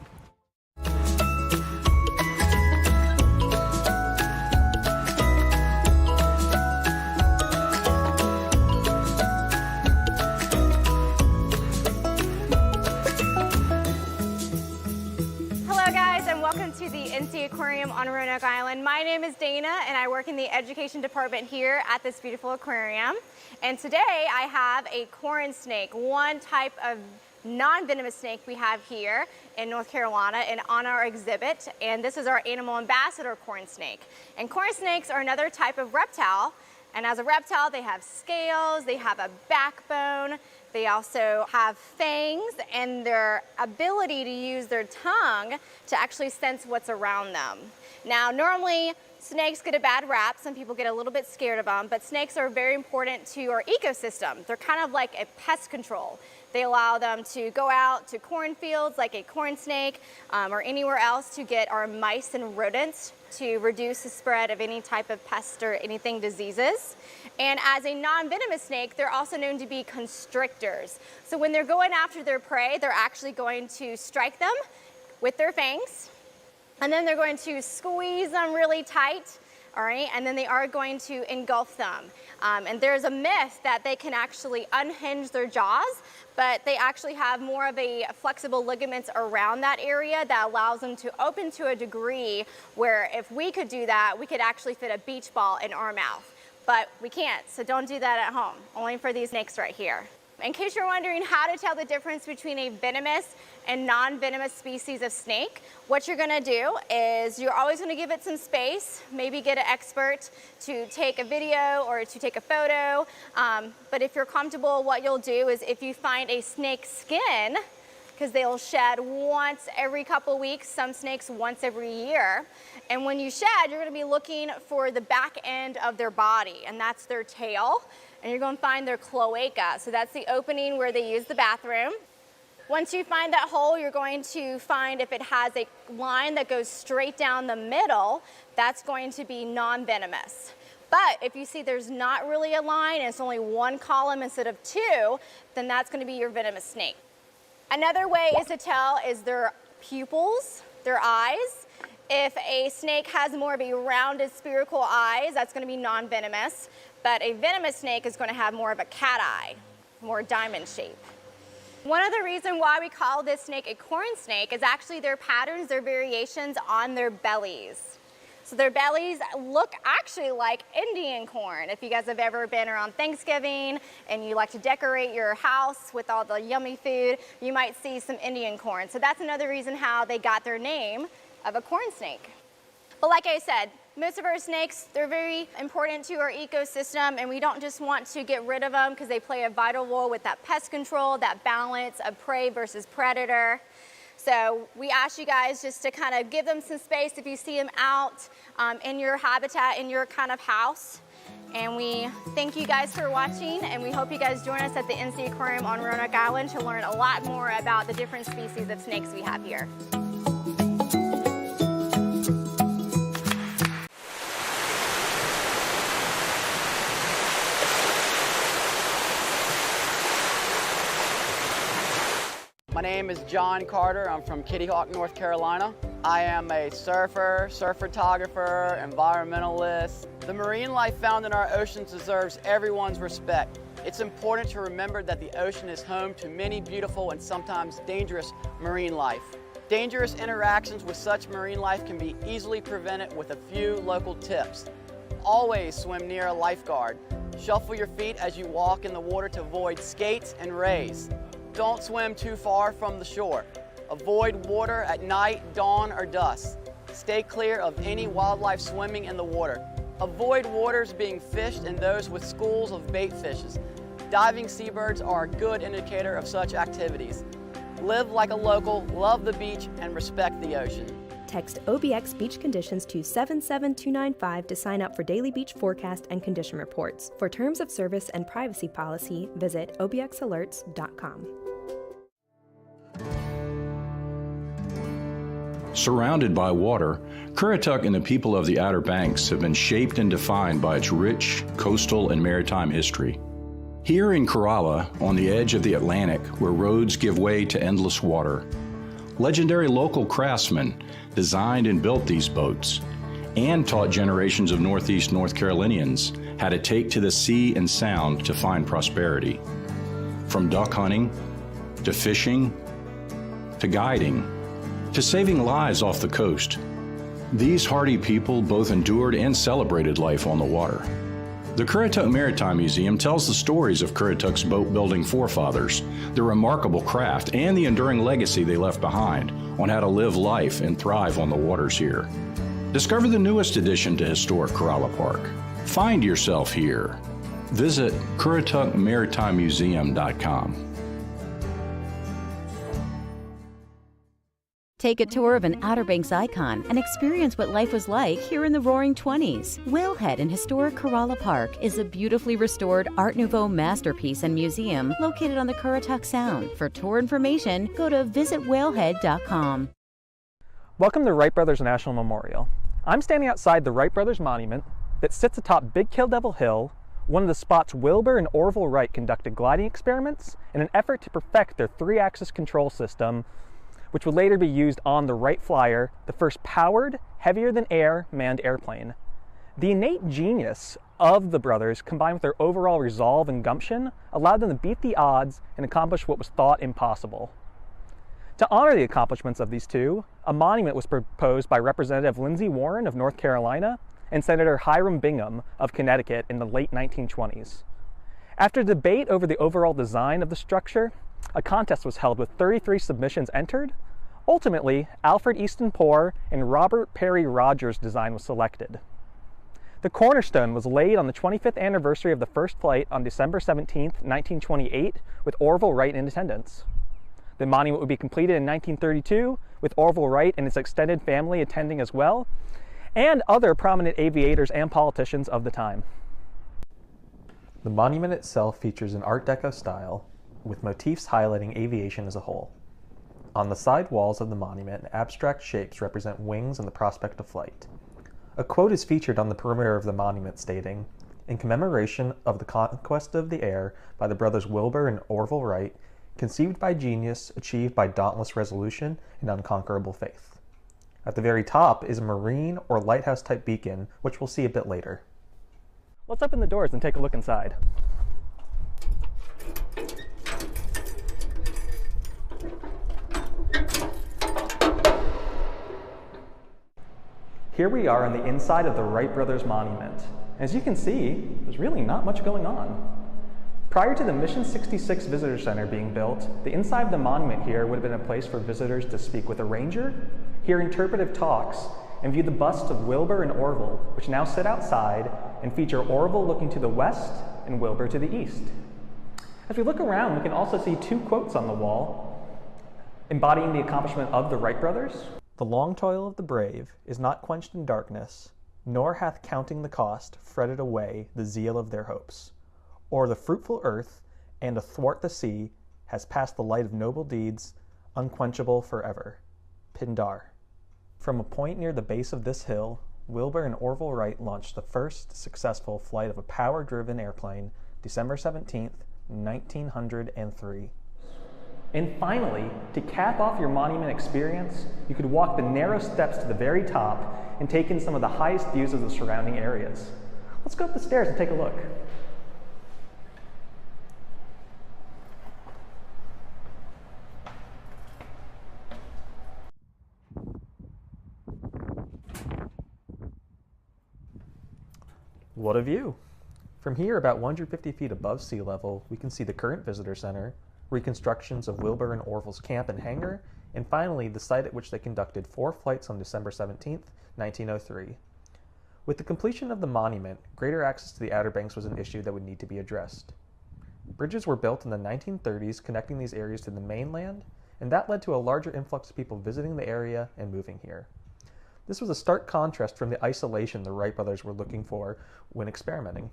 Hello, to the NC Aquarium on Roanoke Island. My name is Dana and I work in the education department here at this beautiful aquarium. And today I have a corn snake, one type of non-venomous snake we have here in North Carolina and on our exhibit. And this is our animal ambassador corn snake. And corn snakes are another type of reptile. And as a reptile, they have scales, they have a backbone, they also have fangs, and their ability to use their tongue to actually sense what's around them. Now, normally, snakes get a bad rap. Some people get a little bit scared of them, but snakes are very important to our ecosystem. They're kind of like a pest control. They allow them to go out to cornfields like a corn snake or anywhere else to get our mice and rodents to reduce the spread of any type of pest or anything diseases. And as a non-venomous snake, they're also known to be constrictors. So when they're going after their prey, they're actually going to strike them with their fangs, and then they're going to squeeze them really tight, all right, and then they are going to engulf them. And there's a myth that they can actually unhinge their jaws, but they actually have more of a flexible ligaments around that area that allows them to open to a degree where if we could do that, we could actually fit a beach ball in our mouth. But we can't, so don't do that at home, only for these snakes right here. In case you're wondering how to tell the difference between a venomous and non-venomous species of snake, what you're gonna do is you're always gonna give it some space, maybe get an expert to take a video or to take a photo. But if you're comfortable, what you'll do is if you find a snake skin, because they'll shed once every couple weeks, some snakes once every year. And when you shed, you're gonna be looking for the back end of their body, and that's their tail. And you're gonna find their cloaca. So that's the opening where they use the bathroom. Once you find that hole, you're going to find if it has a line that goes straight down the middle, that's going to be non-venomous. But if you see there's not really a line and it's only one column instead of two, then that's gonna be your venomous snake. Another way is to tell is their pupils, their eyes. If a snake has more of a rounded spherical eyes, that's gonna be non-venomous. But a venomous snake is gonna have more of a cat eye, more diamond shape. One of the reasons why we call this snake a corn snake is actually their patterns, their variations on their bellies. So their bellies look actually like Indian corn. If you guys have ever been around Thanksgiving and you like to decorate your house with all the yummy food, you might see some Indian corn. So that's another reason how they got their name of a corn snake. But like I said, most of our snakes, they're very important to our ecosystem, and we don't just want to get rid of them because they play a vital role with that pest control, that balance of prey versus predator. So we ask you guys just to kind of give them some space if you see them out in your habitat, in your kind of house. And we thank you guys for watching, and we hope you guys join us at the NC Aquarium on Roanoke Island to learn a lot more about the different species of snakes we have here. My name is John Carter. I'm from Kitty Hawk, North Carolina. I am a surfer, surf photographer, environmentalist. The marine life found in our oceans deserves everyone's respect. It's important to remember that the ocean is home to many beautiful and sometimes dangerous marine life. Dangerous interactions with such marine life can be easily prevented with a few local tips. Always swim near a lifeguard. Shuffle your feet as you walk in the water to avoid skates and rays. Don't swim too far from the shore. Avoid water at night, dawn, or dusk. Stay clear of any wildlife swimming in the water. Avoid waters being fished and those with schools of bait fishes. Diving seabirds are a good indicator of such activities. Live like a local, love the beach, and respect the ocean. Text OBX Beach Conditions to 77295 to sign up for daily beach forecast and condition reports. For terms of service and privacy policy, visit obxalerts.com. Surrounded by water, Currituck and the people of the Outer Banks have been shaped and defined by its rich coastal and maritime history. Here in Corolla, on the edge of the Atlantic, where roads give way to endless water, legendary local craftsmen designed and built these boats and taught generations of Northeast North Carolinians how to take to the sea and sound to find prosperity. From duck hunting, to fishing, to guiding, to saving lives off the coast. These hardy people both endured and celebrated life on the water. The Currituck Maritime Museum tells the stories of Currituck's boat-building forefathers, their remarkable craft, and the enduring legacy they left behind on how to live life and thrive on the waters here. Discover the newest addition to historic Corolla Park. Find yourself here. Visit CurrituckMaritimeMuseum.com. Take a tour of an Outer Banks icon and experience what life was like here in the Roaring '20s. Whalehead in historic Corolla Park is a beautifully restored Art Nouveau masterpiece and museum located on the Currituck Sound. For tour information, go to visitwhalehead.com. Welcome to Wright Brothers National Memorial. I'm standing outside the Wright Brothers Monument that sits atop Big Kill Devil Hill, one of the spots Wilbur and Orville Wright conducted gliding experiments in an effort to perfect their 3-axis control system, which would later be used on the Wright Flyer, the first powered, heavier-than-air manned airplane. The innate genius of the brothers, combined with their overall resolve and gumption, allowed them to beat the odds and accomplish what was thought impossible. To honor the accomplishments of these two, a monument was proposed by Representative Lindsey Warren of North Carolina and Senator Hiram Bingham of Connecticut in the late 1920s. After debate over the overall design of the structure, a contest was held with 33 submissions entered. Ultimately, Alfred Easton Poor and Robert Perry Rogers' design was selected. The cornerstone was laid on the 25th anniversary of the first flight on December 17, 1928, with Orville Wright in attendance. The monument would be completed in 1932, with Orville Wright and his extended family attending as well, and other prominent aviators and politicians of the time. The monument itself features an Art Deco style, with motifs highlighting aviation as a whole. On the side walls of the monument, abstract shapes represent wings and the prospect of flight. A quote is featured on the perimeter of the monument stating, "In commemoration of the conquest of the air by the brothers Wilbur and Orville Wright, conceived by genius, achieved by dauntless resolution and unconquerable faith." At the very top is a marine or lighthouse type beacon, which we'll see a bit later. Let's open the doors and take a look inside. Here we are on the inside of the Wright Brothers Monument. As you can see, there's really not much going on. Prior to the Mission 66 Visitor Center being built, the inside of the monument here would have been a place for visitors to speak with a ranger, hear interpretive talks, and view the busts of Wilbur and Orville, which now sit outside and feature Orville looking to the west and Wilbur to the east. As we look around, we can also see 2 quotes on the wall, embodying the accomplishment of the Wright brothers. "The long toil of the brave is not quenched in darkness, nor hath counting the cost fretted away the zeal of their hopes. O'er the fruitful earth and athwart the sea has passed the light of noble deeds, unquenchable forever." Pindar. From a point near the base of this hill, Wilbur and Orville Wright launched the first successful flight of a power-driven airplane, December 17th, 1903. And finally, to cap off your monument experience, you could walk the narrow steps to the very top and take in some of the highest views of the surrounding areas. Let's go up the stairs and take a look. What a view! From here, about 150 feet above sea level, we can see the current visitor center, reconstructions of Wilbur and Orville's camp and hangar, and finally the site at which they conducted 4 flights on December 17, 1903. With the completion of the monument, greater access to the Outer Banks was an issue that would need to be addressed. Bridges were built in the 1930s connecting these areas to the mainland, and that led to a larger influx of people visiting the area and moving here. This was a stark contrast from the isolation the Wright brothers were looking for when experimenting.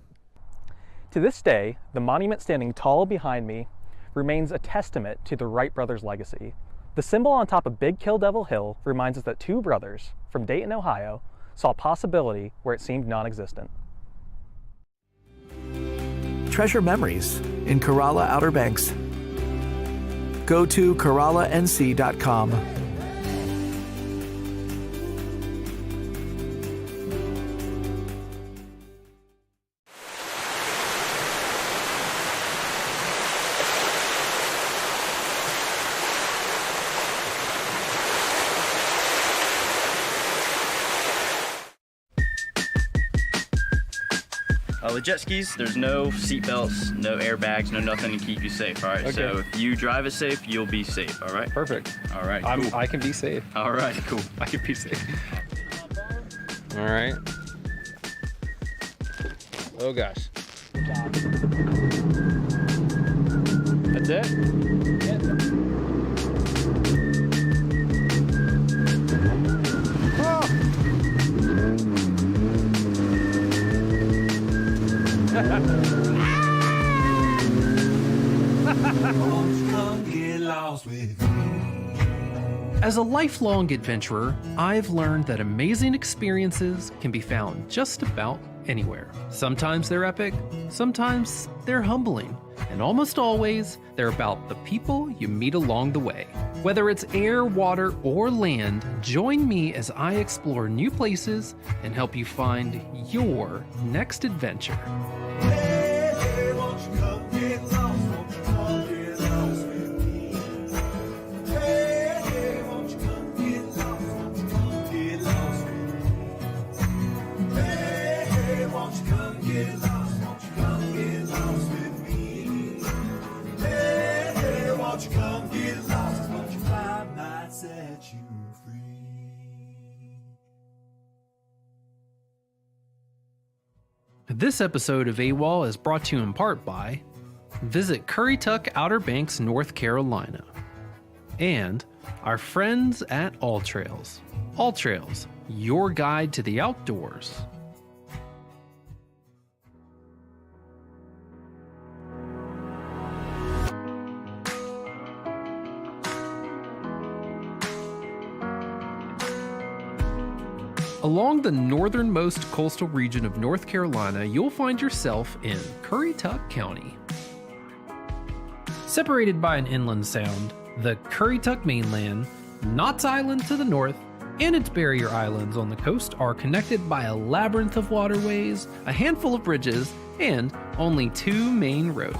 To this day, the monument standing tall behind me remains a testament to the Wright brothers' legacy. The symbol on top of Big Kill Devil Hill reminds us that 2 brothers from Dayton, Ohio, saw possibility where it seemed non-existent. Treasure memories in Corolla Outer Banks. Go to CorollaNC.com. With jet skis, there's no seat belts, no airbags, no nothing to keep you safe, all right? Okay. So if you drive it safe, you'll be safe, all right? Perfect. All right, cool. I can be safe. All right, cool. I can be safe. All right. Oh gosh. That's it? Yep. As a lifelong adventurer, I've learned that amazing experiences can be found just about anywhere. Sometimes they're epic, sometimes they're humbling, and almost always they're about the people you meet along the way. Whether it's air, water, or land, join me as I explore new places and help you find your next adventure. This episode of AWOL is brought to you in part by Visit Currituck, Outer Banks, North Carolina, and our friends at All Trails. All Trails, your guide to the outdoors. Along the northernmost coastal region of North Carolina, you'll find yourself in Currituck County. Separated by an inland sound, the Currituck mainland, Knott's Island to the north, and its barrier islands on the coast are connected by a labyrinth of waterways, a handful of bridges, and only 2 main roads.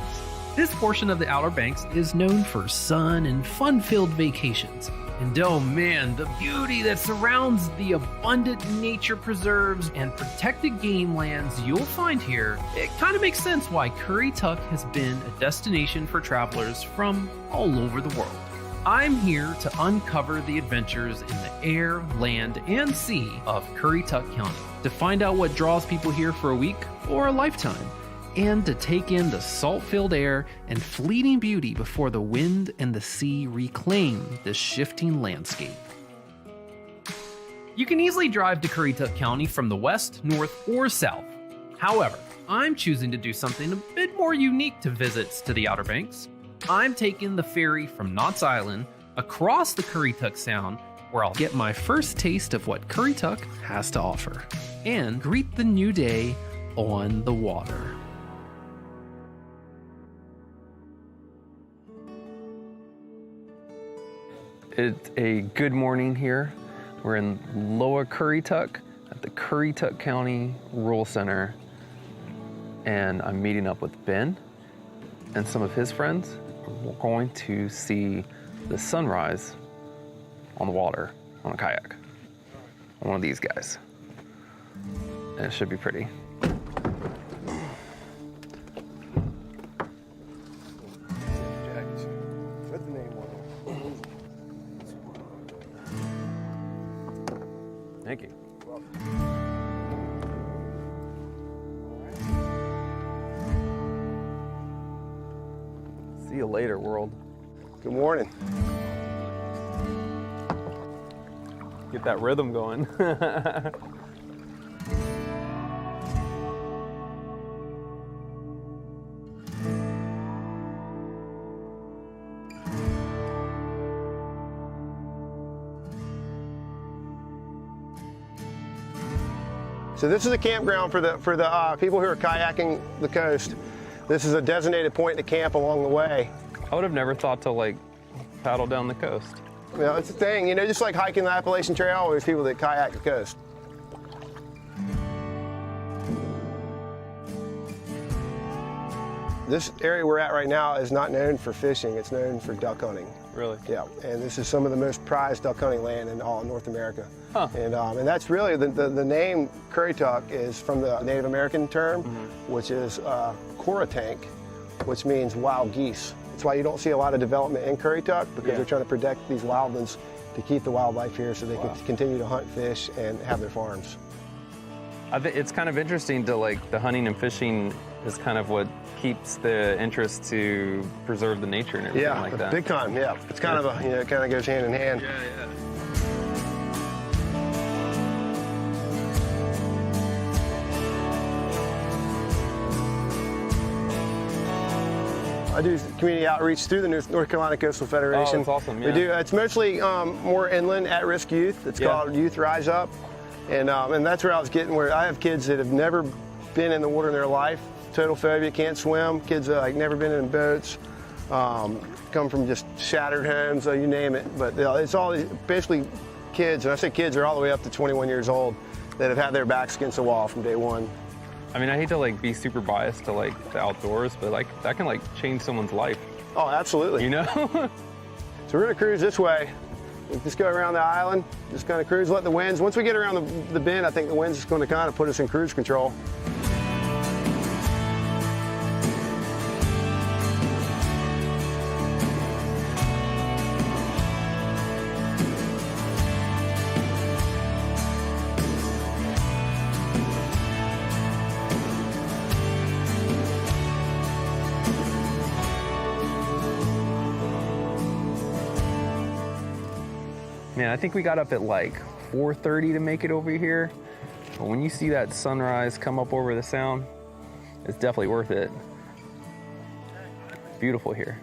This portion of the Outer Banks is known for sun and fun-filled vacations. And oh man, the beauty that surrounds the abundant nature preserves and protected game lands you'll find here, it kind of makes sense why Currituck has been a destination for travelers from all over the world. I'm here to uncover the adventures in the air, land, and sea of Currituck County, to find out what draws people here for a week or a lifetime, and to take in the salt-filled air and fleeting beauty before the wind and the sea reclaim this shifting landscape. You can easily drive to Currituck County from the west, north, or south. However, I'm choosing to do something a bit more unique to visits to the Outer Banks. I'm taking the ferry from Knott's Island across the Currituck Sound, where I'll get my first taste of what Currituck has to offer, and greet the new day on the water. It's a good morning here. We're in Lower Currituck at the Currituck County Rural Center, and I'm meeting up with Ben and some of his friends. We're going to see the sunrise on the water on a kayak, on one of these guys, and it should be pretty. Thank you. See you later, world. Good morning. Get that rhythm going. So this is a campground for the people who are kayaking the coast. This is a designated point to camp along the way. I would have never thought to like paddle down the coast. Well, it's a thing, you know, just like hiking the Appalachian Trail, there's people that kayak the coast. This area we're at right now is not known for fishing, it's known for duck hunting. Really? Yeah, and this is some of the most prized duck hunting land in all of North America. Huh. And that's really, the name Currituck is from the Native American term, which is Coratank, which means wild geese. That's why you don't see a lot of development in Currituck, because they're trying to protect these wildlands to keep the wildlife here so they can continue to hunt, fish, and have their farms. I think it's kind of interesting to like the hunting and fishing is kind of what keeps the interest to preserve the nature and everything like that. Big time, yeah. It's kind of a, it kind of goes hand in hand. Yeah, yeah. I do community outreach through the North Carolina Coastal Federation. Oh, that's awesome, yeah. We do. It's mostly more inland, at-risk youth. It's called Youth Rise Up. And that's where I was getting, where I have kids that have never been in the water in their life, total phobia, can't swim, kids that like never been in boats, come from just shattered homes, you name it. But it's all basically kids, and I say kids are all the way up to 21 years old, that have had their backs against the wall from day one. I mean, I hate to like be super biased to like the outdoors, but like that can like change someone's life. Oh, absolutely. You know? So we're gonna cruise this way. We just go around the island, just kind of cruise, let the winds. Once we get around the bend, I think the wind's just gonna kind of put us in cruise control. Man, I think we got up at like 4:30 to make it over here. But when you see that sunrise come up over the sound, it's definitely worth it. Beautiful here.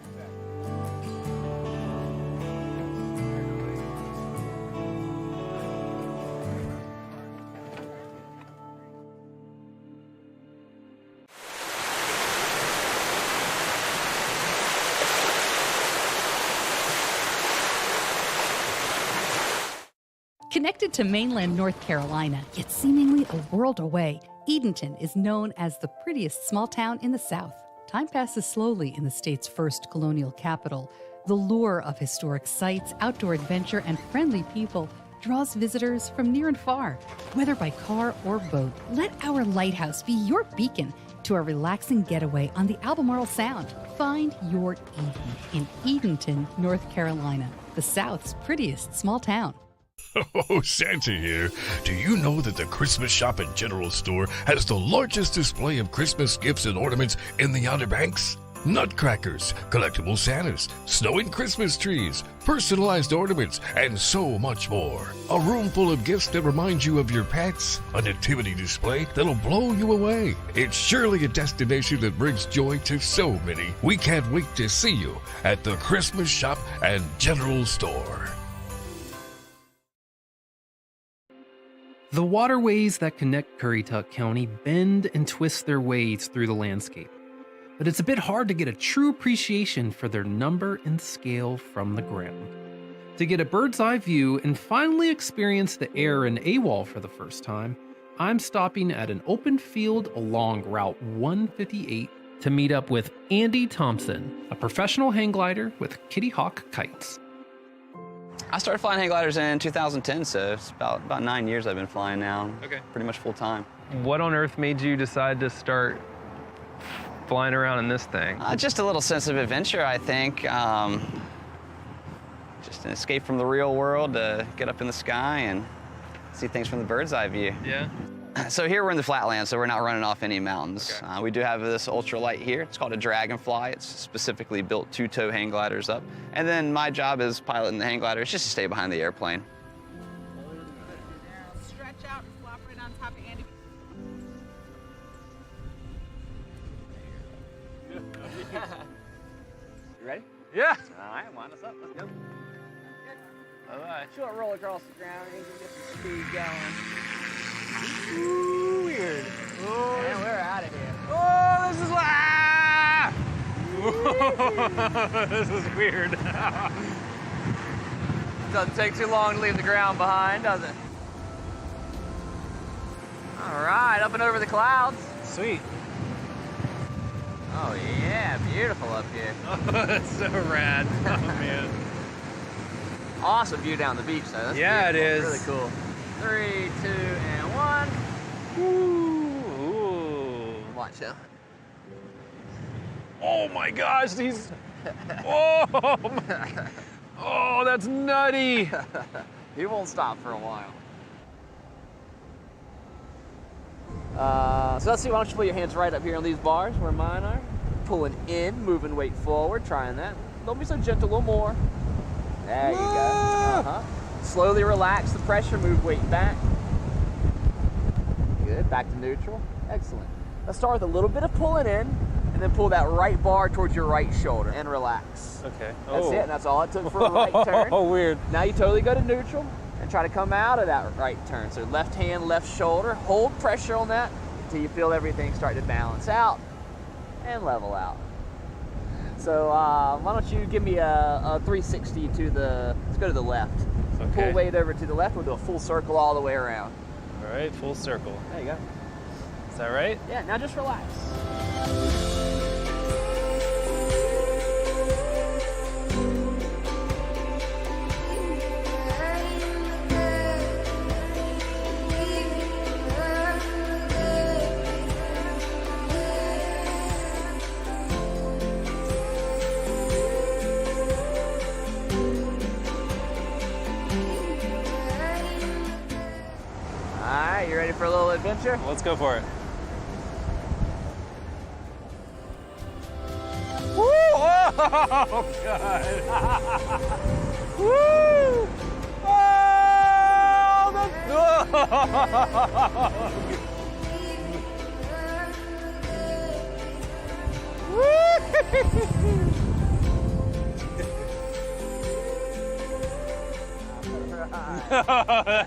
Connected to mainland North Carolina, yet seemingly a world away, Edenton is known as the prettiest small town in the South. Time passes slowly in the state's first colonial capital. The lure of historic sites, outdoor adventure, and friendly people draws visitors from near and far. Whether by car or boat, let our lighthouse be your beacon to a relaxing getaway on the Albemarle Sound. Find your Eden in Edenton, North Carolina, the South's prettiest small town. Oh, Santa here. Do you know that the Christmas Shop and General Store has the largest display of Christmas gifts and ornaments in the Outer Banks? Nutcrackers, collectible Santas, snow and Christmas trees, personalized ornaments, and so much more. A room full of gifts that remind you of your pets, a nativity display that'll blow you away. It's surely a destination that brings joy to so many. We can't wait to see you at the Christmas Shop and General Store. The waterways that connect Currituck County bend and twist their ways through the landscape, but it's a bit hard to get a true appreciation for their number and scale from the ground. To get a bird's eye view and finally experience the air in AWOL for the first time, I'm stopping at an open field along Route 158 to meet up with Andy Thompson, a professional hang glider with Kitty Hawk Kites. I started flying hang gliders in 2010, so it's about 9 years I've been flying now. Okay. Pretty much full time. What on earth made you decide to start flying around in this thing? Just a little sense of adventure, I think. Just an escape from the real world to get up in the sky and see things from the bird's eye view. Yeah. So here we're in the flatlands, so we're not running off any mountains. Okay. We do have this ultralight here. It's called a Dragonfly. It's specifically built to tow hang gliders up. And then my job as piloting the hang glider is just to stay behind the airplane. Stretch out and flop right on top of Andy. You ready? Yeah. All right, wind us up. Let's go. All right. Short roll across the ground. You can get some speed going. Ooh, weird. Oh, And we're out of here. oh, this is this is weird. Doesn't take too long to leave the ground behind, does it? All right, up and over the clouds. Sweet. Oh yeah, beautiful up here. Oh, that's so rad. Oh man. Awesome view down the beach, though. That's yeah, beautiful. it is. Really cool. 3, 2, and 1. Ooh. Watch him. Oh my gosh, these. Oh, that's nutty. He won't stop for a while. So let's see, why don't you put your hands right up here on these bars where mine are. Pulling in, moving weight forward, trying that. Don't be so gentle, a little more. There you go. Slowly relax the pressure, move weight back. Good, back to neutral. Excellent. Let's start with a little bit of pulling in, and then pull that right bar towards your right shoulder and relax. Okay. That's it, and that's all it took for a right turn. Oh, weird. Now you totally go to neutral and try to come out of that right turn. So left hand, left shoulder, hold pressure on that until you feel everything start to balance out and level out. So why don't you give me a 360 to the, let's go to the left. Okay. Pull weight over to the left, we'll do a full circle all the way around. All right, full circle. There you go. Is that right? Yeah, now just relax. Alright, you ready for a little adventure? Let's go for it. Woo! Oh, God. Woo! Oh,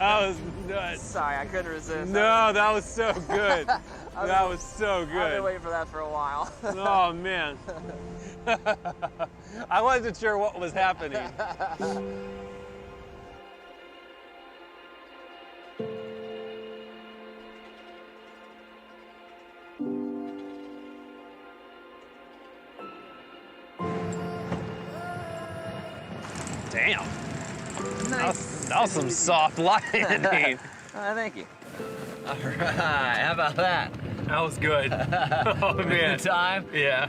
that was nuts. Sorry, I couldn't resist. No, that was so good. That was so good. I've been waiting for that for a while. Oh, man. I wasn't sure what was happening. Damn. Nice. That was some soft landing. Thank you. All right, how about that? That was good. Oh, man. Good time? Yeah.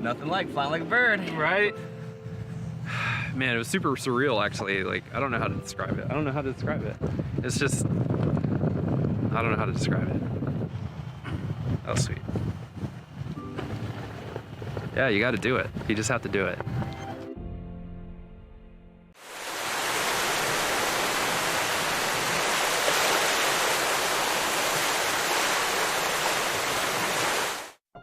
Nothing like flying like a bird. Right? Man, it was super surreal, actually. Like, I don't know how to describe it. I don't know how to describe it. It's just, I don't know how to describe it. That was sweet. Yeah, you got to do it. You just have to do it.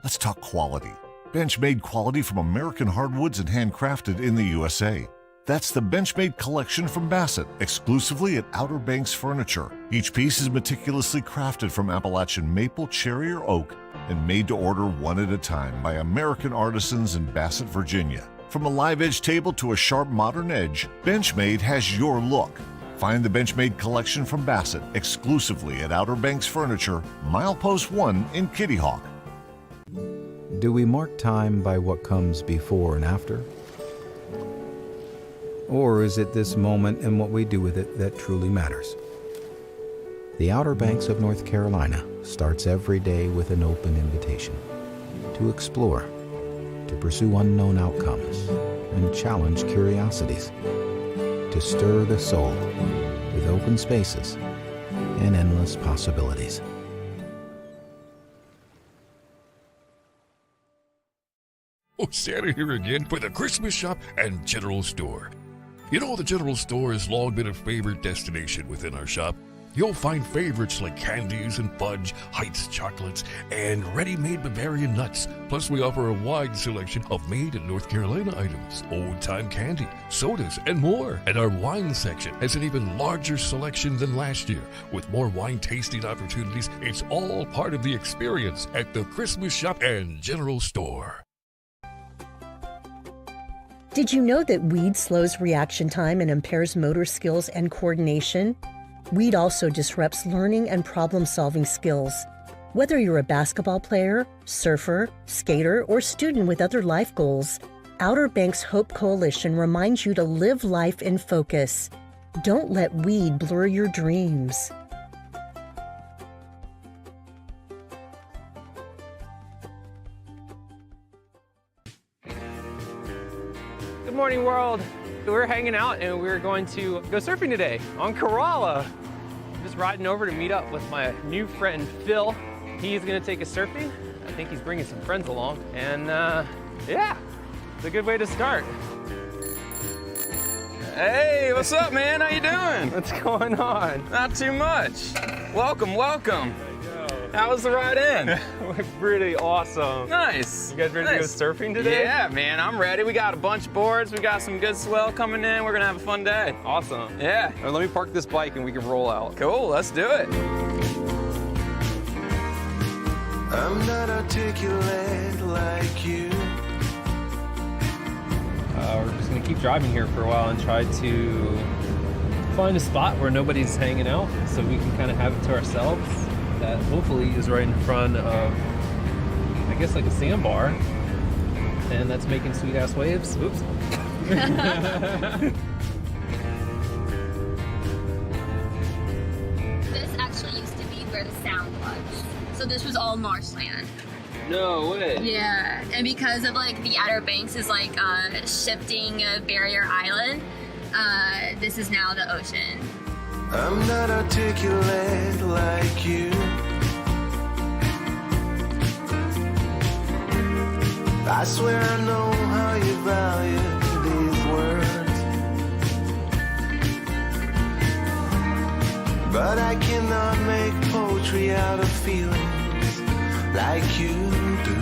Let's talk quality. Benchmade quality from American hardwoods and handcrafted in the USA. That's the Benchmade collection from Bassett, exclusively at Outer Banks Furniture. Each piece is meticulously crafted from Appalachian maple, cherry, or oak, and made to order one at a time by American artisans in Bassett, Virginia. From a live edge table to a sharp modern edge, Benchmade has your look. Find the Benchmade collection from Bassett exclusively at Outer Banks Furniture, Milepost 1 in Kitty Hawk. Do we mark time by what comes before and after? Or is it this moment and what we do with it that truly matters? The Outer Banks of North Carolina starts every day with an open invitation to explore, to pursue unknown outcomes, and challenge curiosities, to stir the soul with open spaces and endless possibilities. Oh, Santa here again for the Christmas Shop and General Store. You know, the General Store has long been a favorite destination within our shop. You'll find favorites like candies and fudge, Heights chocolates, and ready-made Bavarian nuts. Plus, we offer a wide selection of made in North Carolina items, old-time candy, sodas, and more. And our wine section has an even larger selection than last year. With more wine tasting opportunities, it's all part of the experience at the Christmas Shop and General Store. Did you know that weed slows reaction time and impairs motor skills and coordination? Weed also disrupts learning and problem-solving skills. Whether you're a basketball player, surfer, skater, or student with other life goals, Outer Banks Hope Coalition reminds you to live life in focus. Don't let weed blur your dreams. Good morning, world. We're hanging out and we're going to go surfing today on Corolla. I'm just riding over to meet up with my new friend, Phil. He's gonna take us surfing. I think he's bringing some friends along. And yeah, it's a good way to start. Hey, what's up, man? How you doing? What's going on? Not too much. Welcome, welcome. How was the ride in? Pretty awesome. Nice. You guys ready to go surfing today? Yeah, man, I'm ready. We got a bunch of boards. We got some good swell coming in. We're gonna have a fun day. Awesome. Yeah. Well, let me park this bike and we can roll out. Cool, let's do it. I'm not articulate like you. We're just gonna keep driving here for a while and try to find a spot where nobody's hanging out so we can kind of have it to ourselves. That hopefully is right in front of, I guess, like a sandbar, and that's making sweet ass waves. Oops. This actually used to be where the sound was. So this was all marshland. No way. Yeah, and because of like the Outer Banks is like shifting barrier island, this is now the ocean. I'm not articulate like you. I swear I know how you value these words, but I cannot make poetry out of feelings like you do.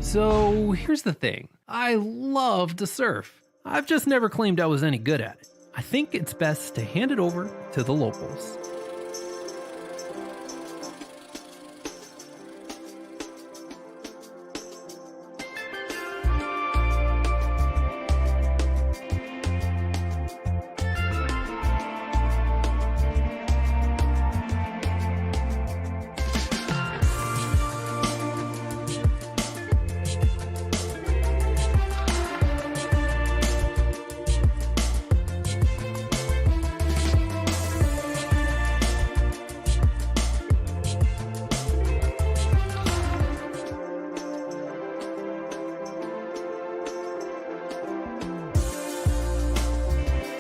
So here's the thing. I love to surf. I've just never claimed I was any good at it. I think it's best to hand it over to the locals.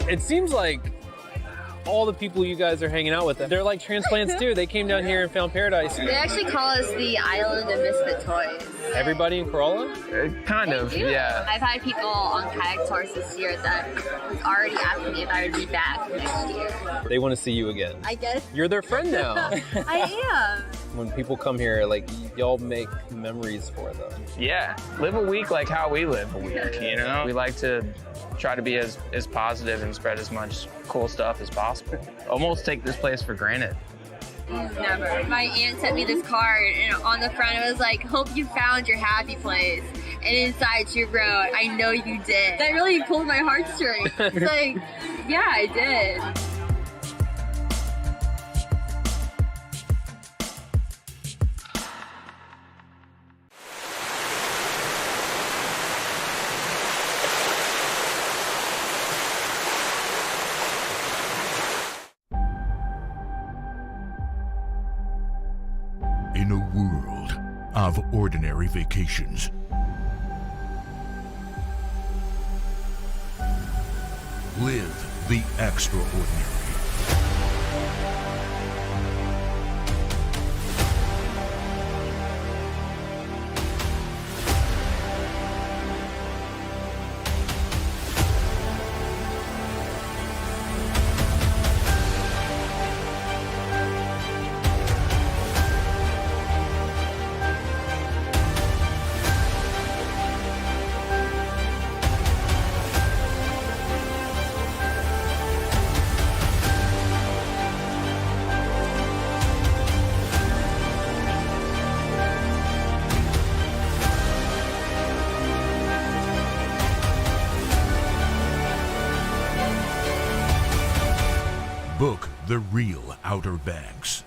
It seems like all the people you guys are hanging out with, they're like transplants too. They came down here and found paradise. They actually call us the Island of Misfit Toys. Everybody in Corolla? Kind of, yeah. I've had people on kayak tours this year that was already asking me if I would be back next year. They want to see you again. I guess. You're their friend now. I am. When people come here, like, y'all make memories for them. Yeah, live a week like how we live a week, you know? We like to try to be as positive and spread as much cool stuff as possible. Almost take this place for granted. Never. My aunt sent me this card, and on the front it was like, "Hope you found your happy place." And inside she wrote, "I know you did." That really pulled my heartstrings. It's like, yeah, I did. In a world of ordinary vacations, live the extraordinary. Book the real Outer Banks.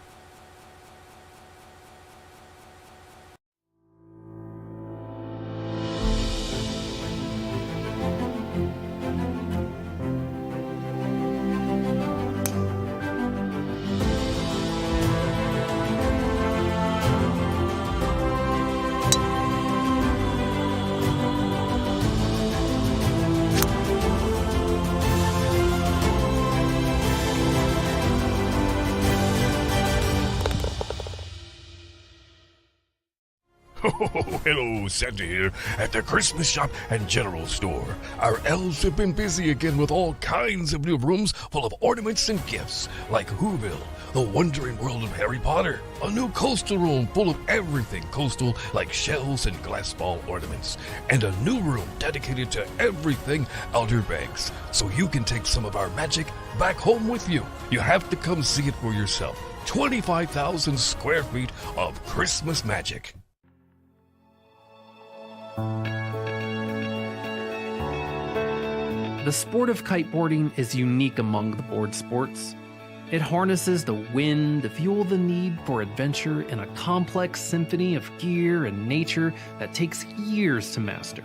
Hello, Santa here at the Christmas Shop and General Store. Our elves have been busy again with all kinds of new rooms full of ornaments and gifts, like Whoville, the wondering world of Harry Potter, a new coastal room full of everything coastal like shells and glass ball ornaments, and a new room dedicated to everything Outer Banks, so you can take some of our magic back home with you. You have to come see it for yourself. 25,000 square feet of Christmas magic. The sport of kiteboarding is unique among the board sports. It harnesses the wind to fuel the need for adventure in a complex symphony of gear and nature that takes years to master.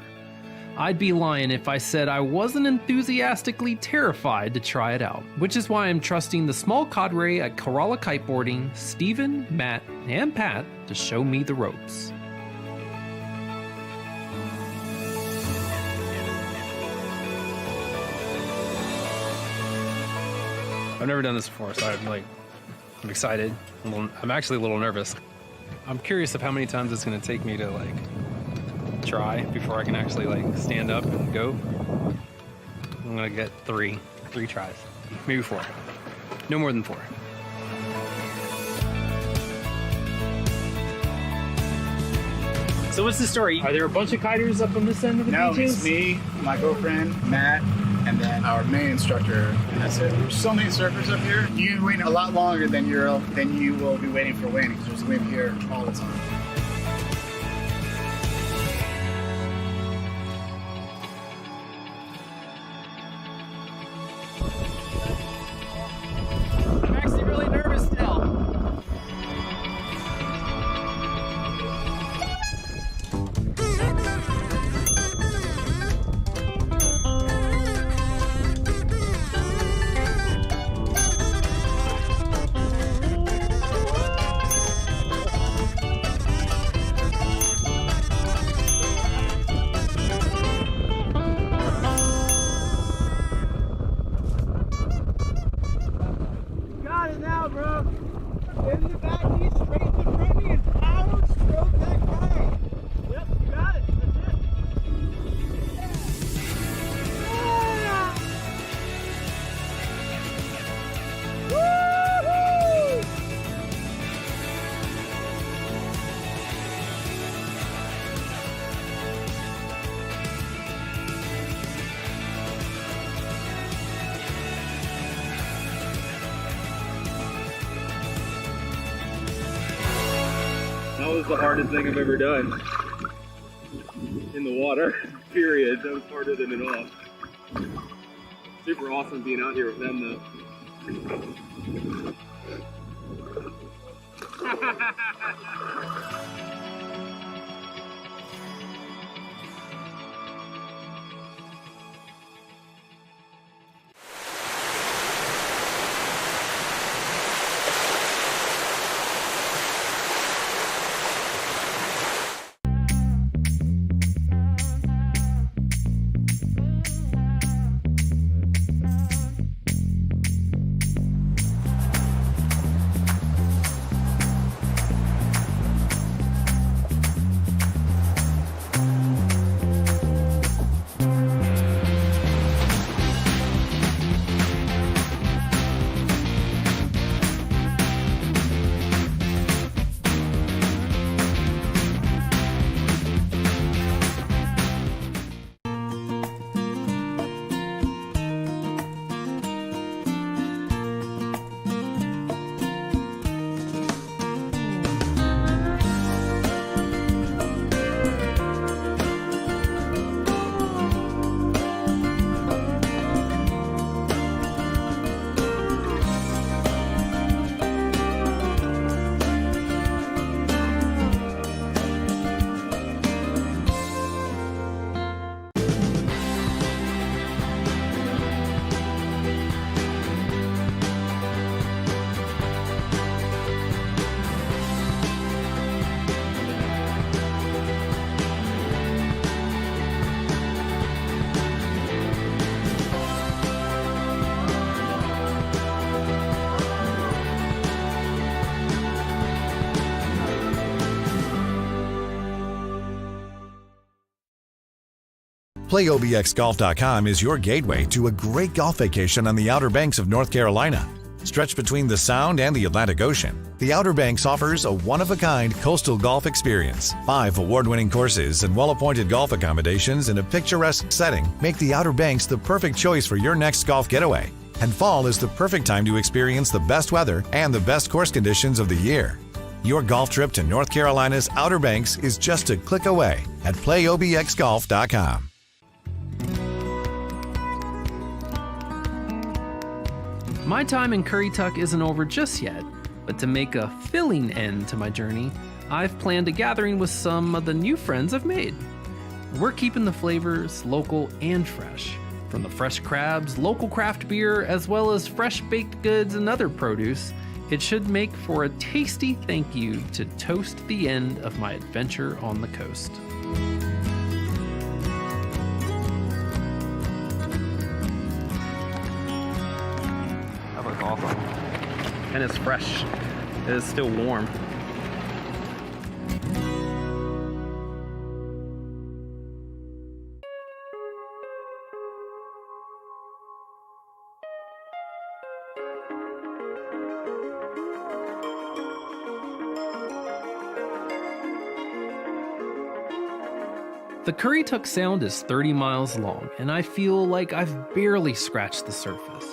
I'd be lying if I said I wasn't enthusiastically terrified to try it out, which is why I'm trusting the small cadre at Corolla Kiteboarding, Steven, Matt, and Pat to show me the ropes. I've never done this before, so I'm excited. I'm actually a little nervous. I'm curious of how many times it's going to take me to try before I can actually stand up and go. I'm going to get three tries, maybe 4. No more than 4. So what's the story? Are there a bunch of kiters up on this end of the beaches? No, it's me, my girlfriend, Matt, and then our main instructor, and that's it. There's so many surfers up here. You can wait a lot longer than you will be waiting for landing, because there's wind here all the time. I'm actually really nervous still. Got it now, bro. In the back, he's straight in the front of me and power stroke that guy. Yep, you got it. That's it. Yeah. Woo-hoo! That was the hardest thing I've ever done. In the water, period. That was harder than it all. Super awesome being out here with them though. PlayOBXGolf.com is your gateway to a great golf vacation on the Outer Banks of North Carolina. Stretched between the Sound and the Atlantic Ocean, the Outer Banks offers a one-of-a-kind coastal golf experience. 5 award-winning courses and well-appointed golf accommodations in a picturesque setting make the Outer Banks the perfect choice for your next golf getaway. And fall is the perfect time to experience the best weather and the best course conditions of the year. Your golf trip to North Carolina's Outer Banks is just a click away at PlayOBXGolf.com. My time in Currituck isn't over just yet, but to make a filling end to my journey, I've planned a gathering with some of the new friends I've made. We're keeping the flavors local and fresh, from the fresh crabs, local craft beer, as well as fresh baked goods and other produce. It should make for a tasty thank you to toast the end of my adventure on the coast. Awesome. And it's fresh. It is still warm. The Currituck Sound is 30 miles long, and I feel like I've barely scratched the surface.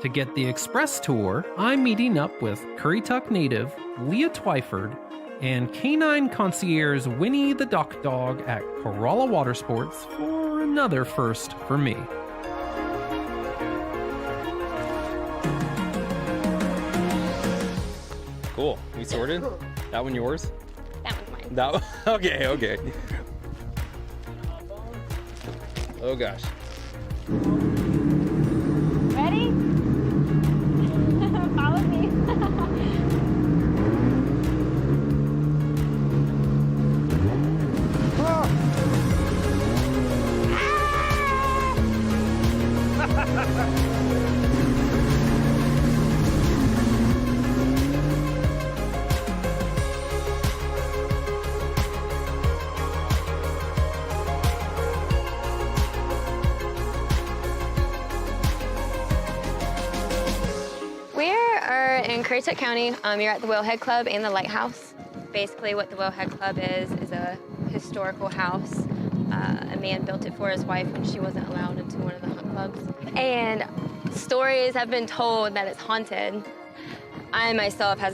To get the express tour, I'm meeting up with Currituck native Leah Twyford and canine concierge Winnie the Duck Dog at Corolla Water Sports for another first for me. Cool. We sorted? That one yours? That one's mine. That one? Okay, okay. Oh gosh. Ready? Follow me. In Currituck County, you're at the Whalehead Club and the Lighthouse. Basically what the Whalehead Club is a historical house. A man built it for his wife when she wasn't allowed into one of the hunt clubs. And stories have been told that it's haunted. I myself I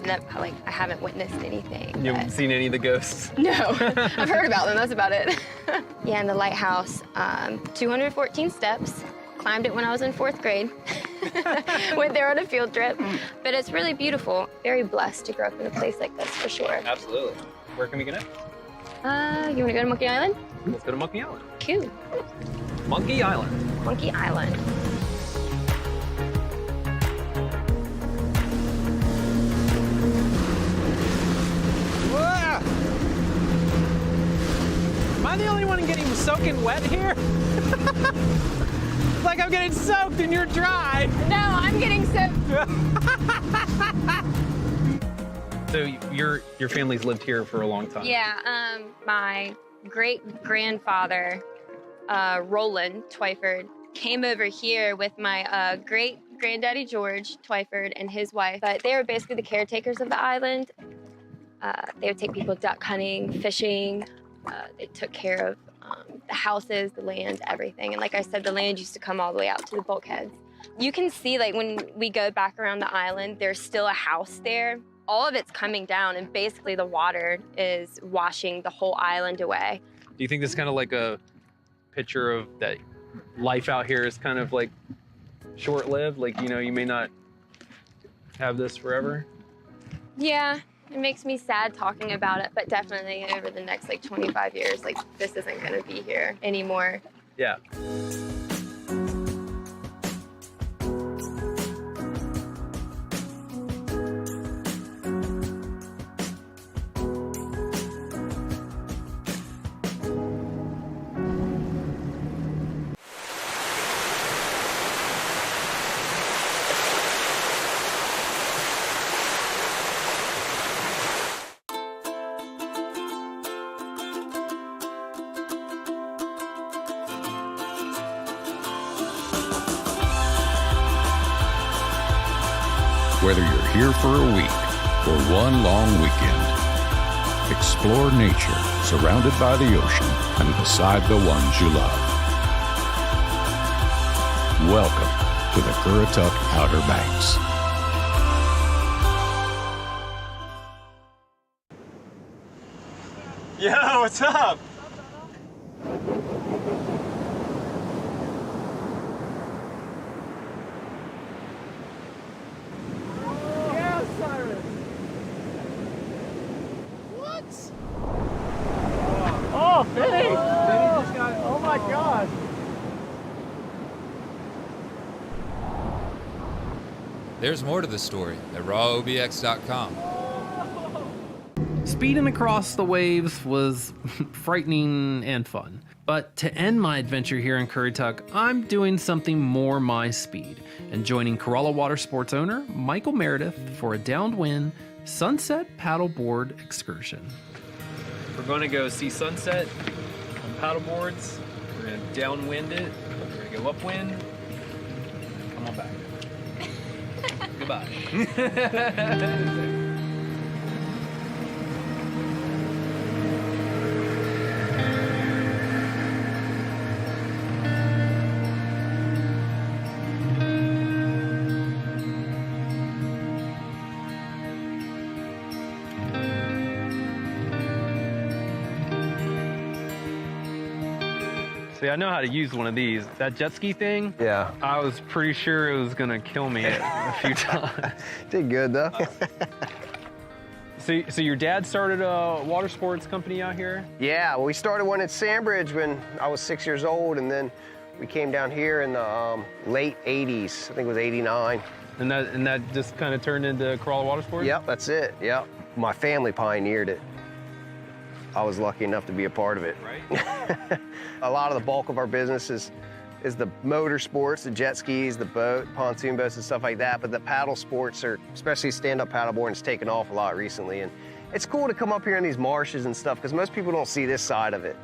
haven't witnessed anything. You haven't seen any of the ghosts? No, I've heard about them, that's about it. Yeah, in the Lighthouse, 214 steps. Climbed it when I was in 4th grade. Went there on a field trip. But it's really beautiful. Very blessed to grow up in a place like this, for sure. Absolutely. Where can we get it? You want to go to Monkey Island? Let's go to Monkey Island. Cool. Monkey Island. Monkey Island. Am I the only one getting soaking wet here? Like I'm getting soaked and you're dry. No, I'm getting soaked. So your family's lived here for a long time? Yeah, my great-grandfather, Roland Twyford, came over here with my great-granddaddy George Twyford and his wife. But they were basically the caretakers of the island. They would take people duck hunting, fishing. They took care of the houses, the land, everything. And like I said, the land used to come all the way out to the bulkheads. You can see, like, when we go back around the island, there's still a house there. All of it's coming down, and basically the water is washing the whole island away. Do you think this is kind of like a picture of that life out here is kind of like short-lived? Like, you know, you may not have this forever? Yeah. It makes me sad talking about it, but definitely over the next 25 years, this isn't going to be here anymore. Yeah. Whether you're here for a week or one long weekend, explore nature surrounded by the ocean and beside the ones you love. Welcome to the Currituck Outer Banks. Yo, what's up? Yeah, Cyrus. What? Oh, Vinny! Vinny just got. Oh my gosh. There's more to the story at rawobx.com. Speeding across the waves was frightening and fun. But to end my adventure here in Currituck, I'm doing something more my speed and joining Corolla Water Sports owner Michael Meredith for a downwind sunset paddleboard excursion. We're going to go see sunset on paddleboards. We're going to downwind it. We're going to go upwind. Come on back. Goodbye. See, I know how to use one of these. That jet ski thing? Yeah. I was pretty sure it was gonna kill me a few times. Did good though. So your dad started a water sports company out here? Yeah, well, we started one at Sandbridge when I was 6 years old, and then we came down here in the late 80s. I think it was 89. And that just kind of turned into Corolla Water Sports? Yep, that's it, yep. My family pioneered it. I was lucky enough to be a part of it. Right. A lot of the bulk of our business is the motor sports, the jet skis, the boat, pontoon boats and stuff like that, but the paddle sports are, especially stand-up paddleboarding, has taken off a lot recently. And it's cool to come up here in these marshes and stuff because most people don't see this side of it.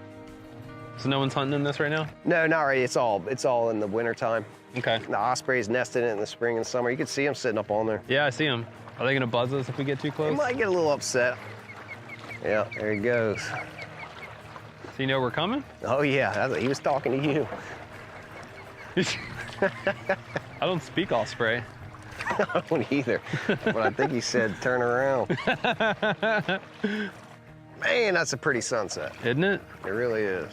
So no one's hunting in this right now? No, not really. It's all in the wintertime. Okay. The ospreys nest in it in the spring and summer. You can see them sitting up on there. Yeah, I see them. Are they gonna buzz us if we get too close? They might get a little upset. Yeah, there he goes. So you know we're coming? Oh yeah, he was talking to you. I don't speak Osprey. I don't either, but I think he said turn around. Man, that's a pretty sunset. Isn't it? It really is.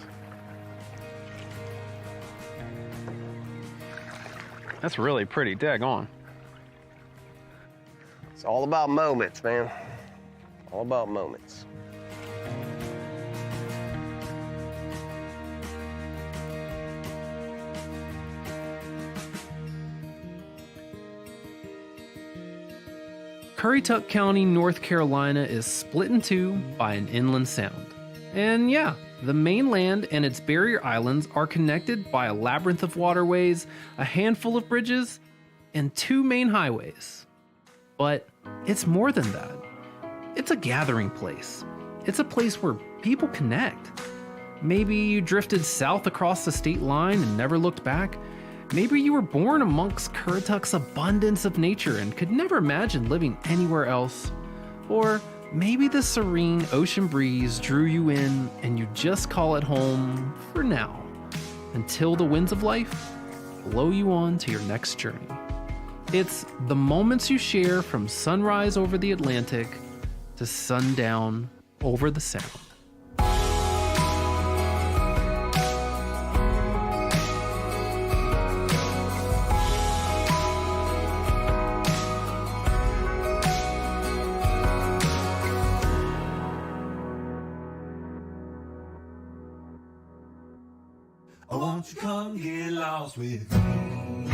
That's really pretty, daggone. It's all about moments, man. All about moments. Currituck County, North Carolina is split in two by an inland sound. And yeah, the mainland and its barrier islands are connected by a labyrinth of waterways, a handful of bridges, and 2 main highways. But it's more than that. It's a gathering place. It's a place where people connect. Maybe you drifted south across the state line and never looked back. Maybe you were born amongst Currituck's abundance of nature and could never imagine living anywhere else. Or maybe the serene ocean breeze drew you in and you just call it home for now, until the winds of life blow you on to your next journey. It's the moments you share from sunrise over the Atlantic to sundown over the Sound. Oh, won't you come get lost with me?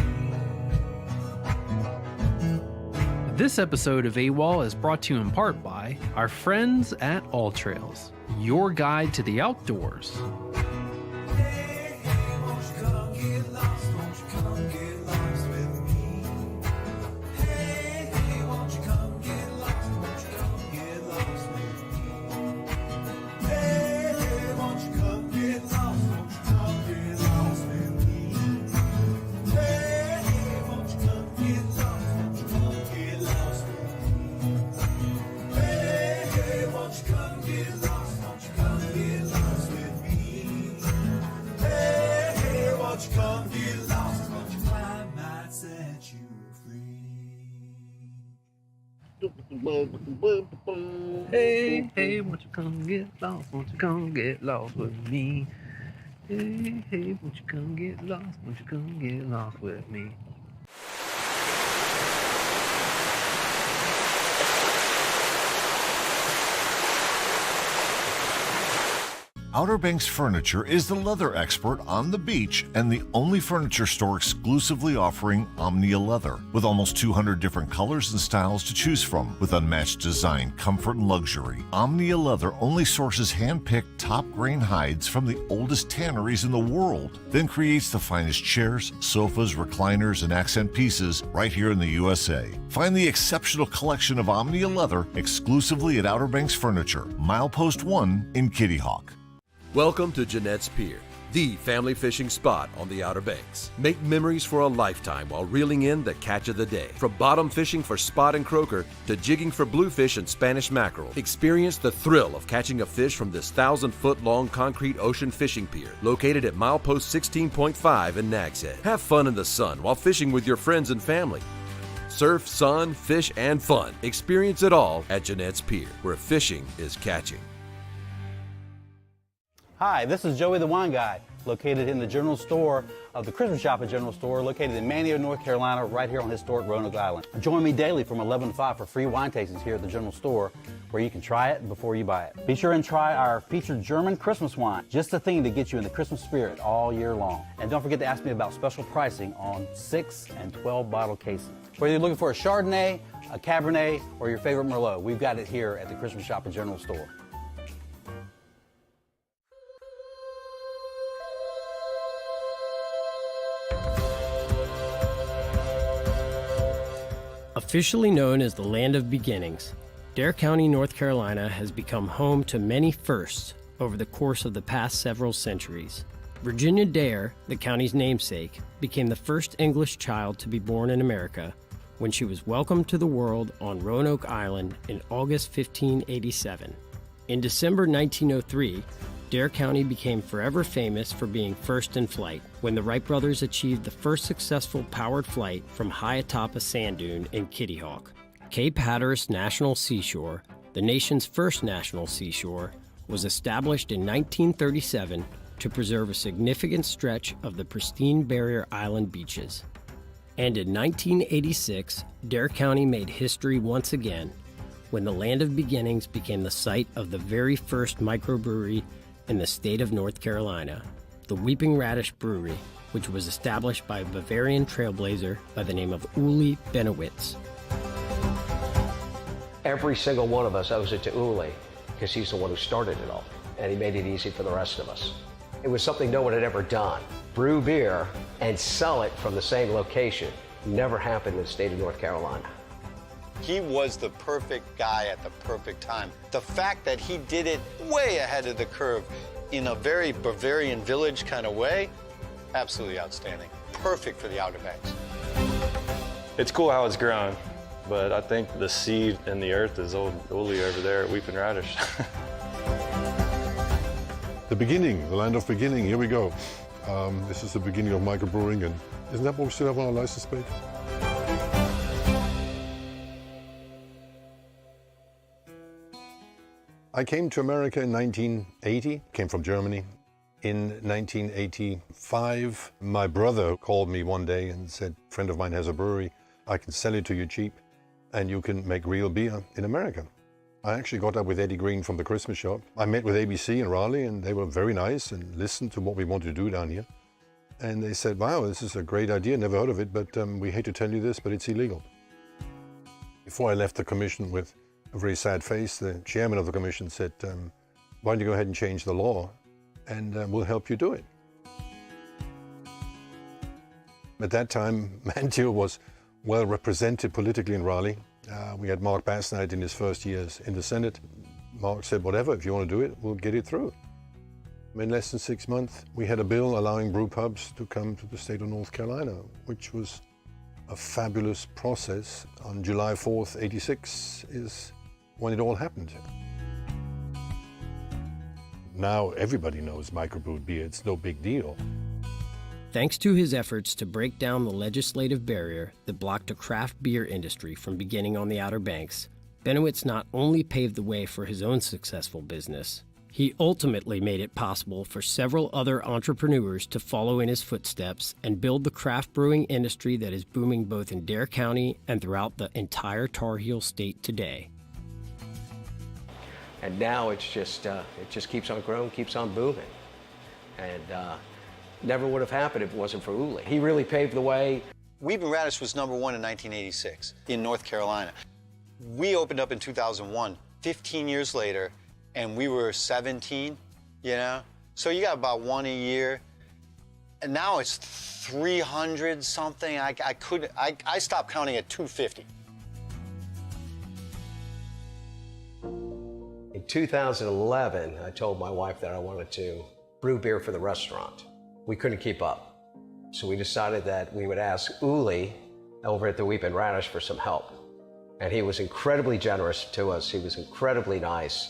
This episode of AWOL is brought to you in part by our friends at All Trails, your guide to the outdoors. Hey, hey, won't you come get lost? Won't you come get lost with me? Hey, hey, won't you come get lost? Won't you come get lost with me? Outer Banks Furniture is the leather expert on the beach and the only furniture store exclusively offering Omnia leather, with almost 200 different colors and styles to choose from. With unmatched design, comfort, and luxury, Omnia leather only sources hand-picked top-grain hides from the oldest tanneries in the world, then creates the finest chairs, sofas, recliners, and accent pieces right here in the USA. Find the exceptional collection of Omnia leather exclusively at Outer Banks Furniture, Milepost 1 in Kitty Hawk. Welcome to Jeanette's Pier, the family fishing spot on the Outer Banks. Make memories for a lifetime while reeling in the catch of the day. From bottom fishing for spot and croaker to jigging for bluefish and Spanish mackerel, experience the thrill of catching a fish from this 1,000-foot-long concrete ocean fishing pier located at milepost 16.5 in Nags Head. Have fun in the sun while fishing with your friends and family. Surf, sun, fish, and fun. Experience it all at Jeanette's Pier, where fishing is catching. Hi, this is Joey the Wine Guy, located in the general store of the Christmas Shop at General Store, located in Manteo, North Carolina, right here on historic Roanoke Island. Join me daily from 11 to 5 for free wine tastings here at the general store, where you can try it before you buy it. Be sure and try our featured German Christmas wine, just the thing to get you in the Christmas spirit all year long. And don't forget to ask me about special pricing on 6 and 12 bottle cases. Whether you're looking for a Chardonnay, a Cabernet, or your favorite Merlot, we've got it here at the Christmas Shop at General Store. Officially known as the Land of Beginnings, Dare County, North Carolina has become home to many firsts over the course of the past several centuries. Virginia Dare, the county's namesake, became the first English child to be born in America when she was welcomed to the world on Roanoke Island in August 1587. In December 1903, Dare County became forever famous for being first in flight when the Wright brothers achieved the first successful powered flight from high atop a sand dune in Kitty Hawk. Cape Hatteras National Seashore, the nation's first national seashore, was established in 1937 to preserve a significant stretch of the pristine Barrier Island beaches. And in 1986, Dare County made history once again when the Land of Beginnings became the site of the very first microbrewery in the state of North Carolina, the Weeping Radish Brewery, which was established by a Bavarian trailblazer by the name of Uli Benowitz. Every single one of us owes it to Uli, because he's the one who started it all, and he made it easy for the rest of us. It was something no one had ever done. Brew beer and sell it from the same location. Never happened in the state of North Carolina. He was the perfect guy at the perfect time. The fact that he did it way ahead of the curve in a very Bavarian village kind of way, absolutely outstanding. Perfect for the Outer Banks. It's cool how it's grown, but I think the seed in the earth is old Uli over there at Weeping Radish. The beginning, the Land of Beginning, here we go. This is the beginning of microbrewing, and isn't that what we still have on our license plate? I came to America in 1980, came from Germany. In 1985, my brother called me one day and said, a friend of mine has a brewery, I can sell it to you cheap, and you can make real beer in America. I actually got up with Eddie Green from the Christmas Shop. I met with ABC in Raleigh, and they were very nice and listened to what we wanted to do down here. And they said, wow, this is a great idea, never heard of it, but we hate to tell you this, but it's illegal. Before I left the commission with a very sad face, the chairman of the commission said, why don't you go ahead and change the law, and we'll help you do it. At that time, Manteo was well represented politically in Raleigh. We had Mark Basnight in his first years in the Senate. Mark said, whatever, if you want to do it, we'll get it through. In less than 6 months, we had a bill allowing brew pubs to come to the state of North Carolina, which was a fabulous process. On July 4th, '86 is when it all happened. Now everybody knows microbrewed beer, it's no big deal. Thanks to his efforts to break down the legislative barrier that blocked a craft beer industry from beginning on the Outer Banks, Benowitz not only paved the way for his own successful business, he ultimately made it possible for several other entrepreneurs to follow in his footsteps and build the craft brewing industry that is booming both in Dare County and throughout the entire Tar Heel state today. And now it just keeps on growing, keeps on booming. And never would have happened if it wasn't for Uli. He really paved the way. Weeping Radish was #1 in 1986 in North Carolina. We opened up in 2001, 15 years later, and we were 17, you know? So you got about one a year. And now it's 300 something. I stopped counting at 250. In 2011, I told my wife that I wanted to brew beer for the restaurant. We couldn't keep up. So we decided that we would ask Uli over at the Weeping Radish for some help. And he was incredibly generous to us. He was incredibly nice.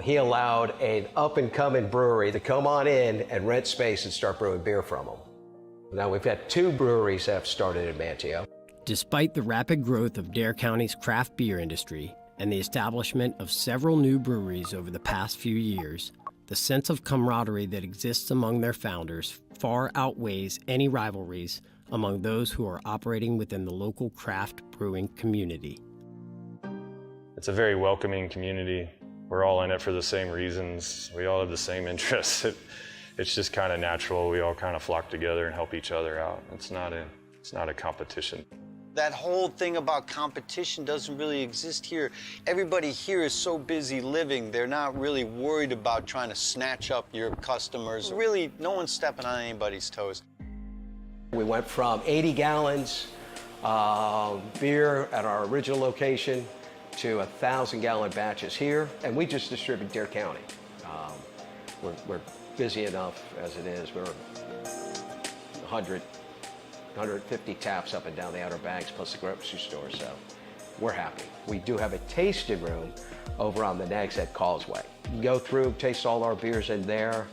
He allowed an up-and-coming brewery to come on in and rent space and start brewing beer from him. Now we've had 2 breweries that have started in Manteo. Despite the rapid growth of Dare County's craft beer industry and the establishment of several new breweries over the past few years, the sense of camaraderie that exists among their founders far outweighs any rivalries among those who are operating within the local craft brewing community. It's a very welcoming community. We're all in it for the same reasons. We all have the same interests. It's just kind of natural. We all kind of flock together and help each other out. It's not a competition. That whole thing about competition doesn't really exist here. Everybody here is so busy living, they're not really worried about trying to snatch up your customers. Really, no one's stepping on anybody's toes. We went from 80 gallons beer at our original location to 1,000-gallon batches here, and we just distribute Dare County. We're busy enough as it is. We're 150 taps up and down the Outer Banks, plus the grocery store, so we're happy. We do have a tasting room over on the Nags Head Causeway. You can go through, taste all our beers in there.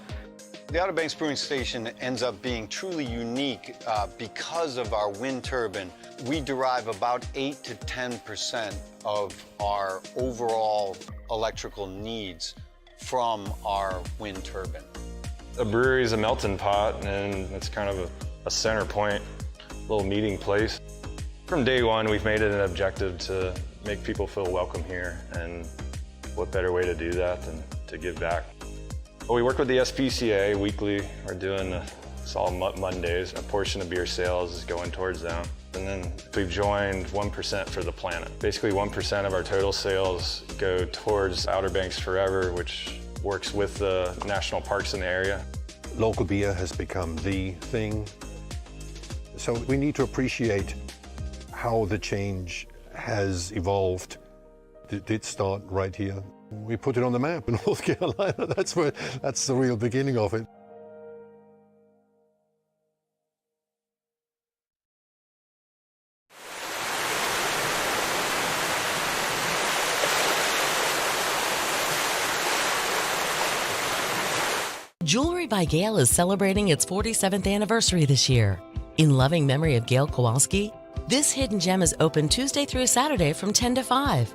The Outer Banks Brewing Station ends up being truly unique because of our wind turbine. We derive about 8 to 10% of our overall electrical needs from our wind turbine. A brewery is a melting pot, and it's kind of a center point, a little meeting place. From day one, we've made it an objective to make people feel welcome here, and what better way to do that than to give back. Well, we work with the SPCA weekly. We're doing it's all Mondays. A portion of beer sales is going towards them. And then we've joined 1% for the planet. Basically 1% of our total sales go towards Outer Banks Forever, which works with the national parks in the area. Local beer has become the thing. So we need to appreciate how the change has evolved. It did start right here. We put it on the map in North Carolina. That's the real beginning of it. Jewelry by Gail is celebrating its 47th anniversary this year. In loving memory of Gail Kowalski, this hidden gem is open Tuesday through Saturday from 10 to 5.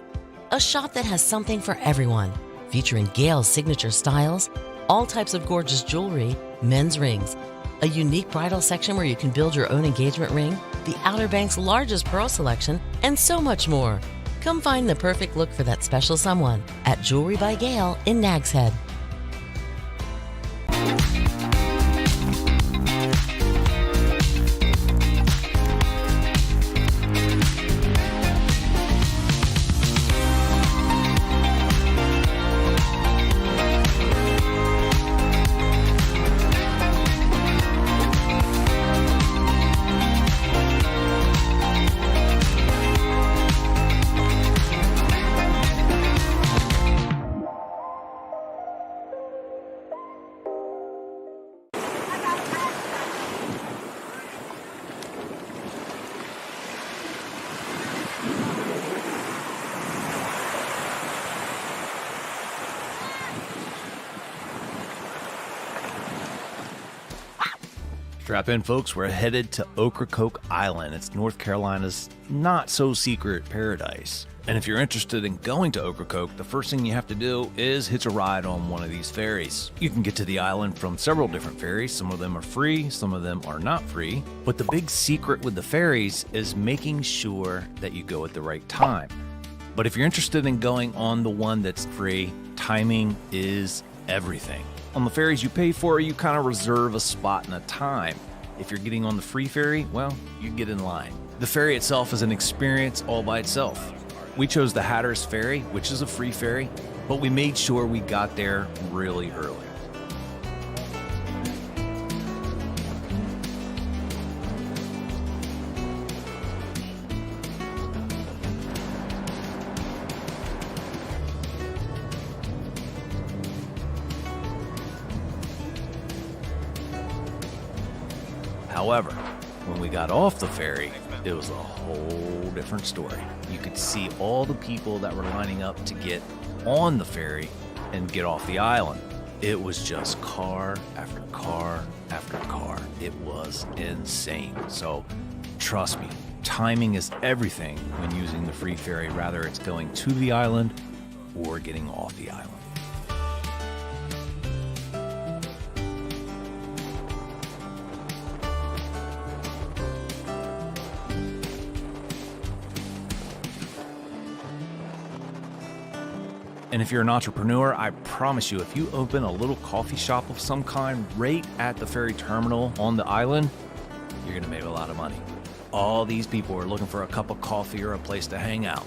A shop that has something for everyone, featuring Gail's signature styles, all types of gorgeous jewelry, men's rings, a unique bridal section where you can build your own engagement ring, the Outer Banks' largest pearl selection, and so much more. Come find the perfect look for that special someone at Jewelry by Gail in Nags Head. Strap in, folks. We're headed to Ocracoke Island. It's North Carolina's not-so-secret paradise. And if you're interested in going to Ocracoke, the first thing you have to do is hitch a ride on one of these ferries. You can get to the island from several different ferries. Some of them are free, some of them are not free. But the big secret with the ferries is making sure that you go at the right time. But if you're interested in going on the one that's free, timing is everything. On the ferries you pay for, you kind of reserve a spot and a time. If you're getting on the free ferry, well, you get in line. The ferry itself is an experience all by itself. We chose the Hatteras Ferry, which is a free ferry, but we made sure we got there really early. However, when we got off the ferry, it was a whole different story. You could see all the people that were lining up to get on the ferry and get off the island. It was just car after car after car. It was insane. So trust me, timing is everything when using the free ferry, whether it's going to the island or getting off the island. And if you're an entrepreneur, I promise you, if you open a little coffee shop of some kind right at the ferry terminal on the island, you're gonna make a lot of money. All these people are looking for a cup of coffee or a place to hang out.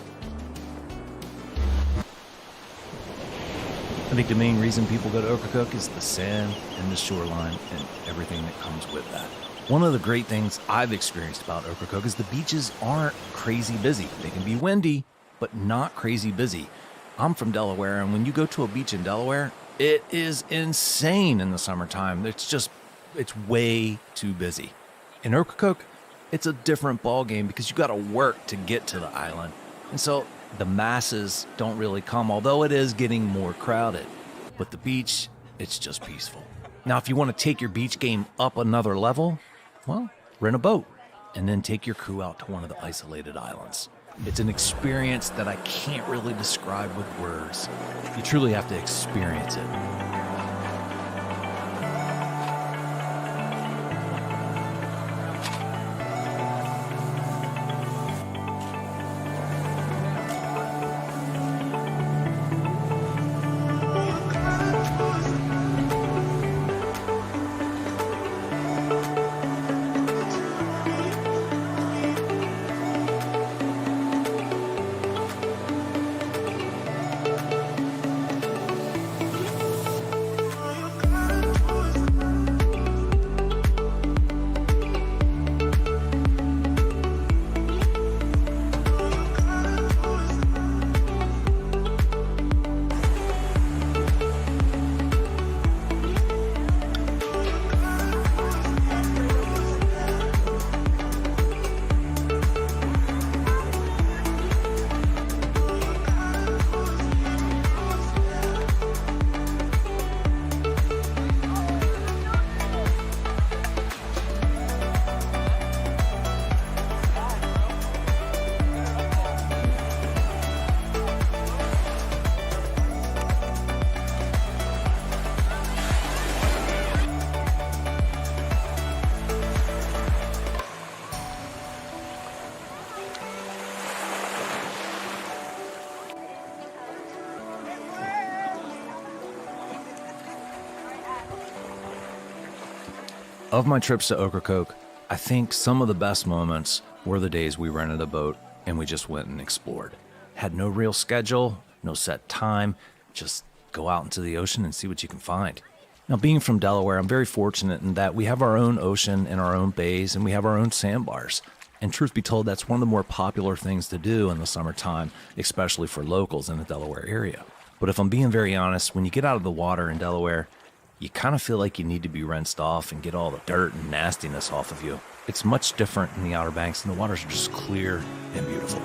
I think the main reason people go to Ocracoke is the sand and the shoreline and everything that comes with that. One of the great things I've experienced about Ocracoke is the beaches aren't crazy busy. They can be windy, but not crazy busy. I'm from Delaware, and when you go to a beach in Delaware, it is insane in the summertime. It's way too busy. In Ocracoke, it's a different ballgame because you got to work to get to the island. And so the masses don't really come, although it is getting more crowded. But the beach, it's just peaceful. Now, if you want to take your beach game up another level, well, rent a boat and then take your crew out to one of the isolated islands. It's an experience that I can't really describe with words. You truly have to experience it. Of my trips to Ocracoke, I think some of the best moments were the days we rented a boat and we just went and explored. Had no real schedule, no set time, just go out into the ocean and see what you can find. Now, being from Delaware, I'm very fortunate in that we have our own ocean and our own bays and we have our own sandbars. And truth be told, that's one of the more popular things to do in the summertime, especially for locals in the Delaware area. But if I'm being very honest, when you get out of the water in Delaware, you kind of feel like you need to be rinsed off and get all the dirt and nastiness off of you. It's much different in the Outer Banks, and the waters are just clear and beautiful.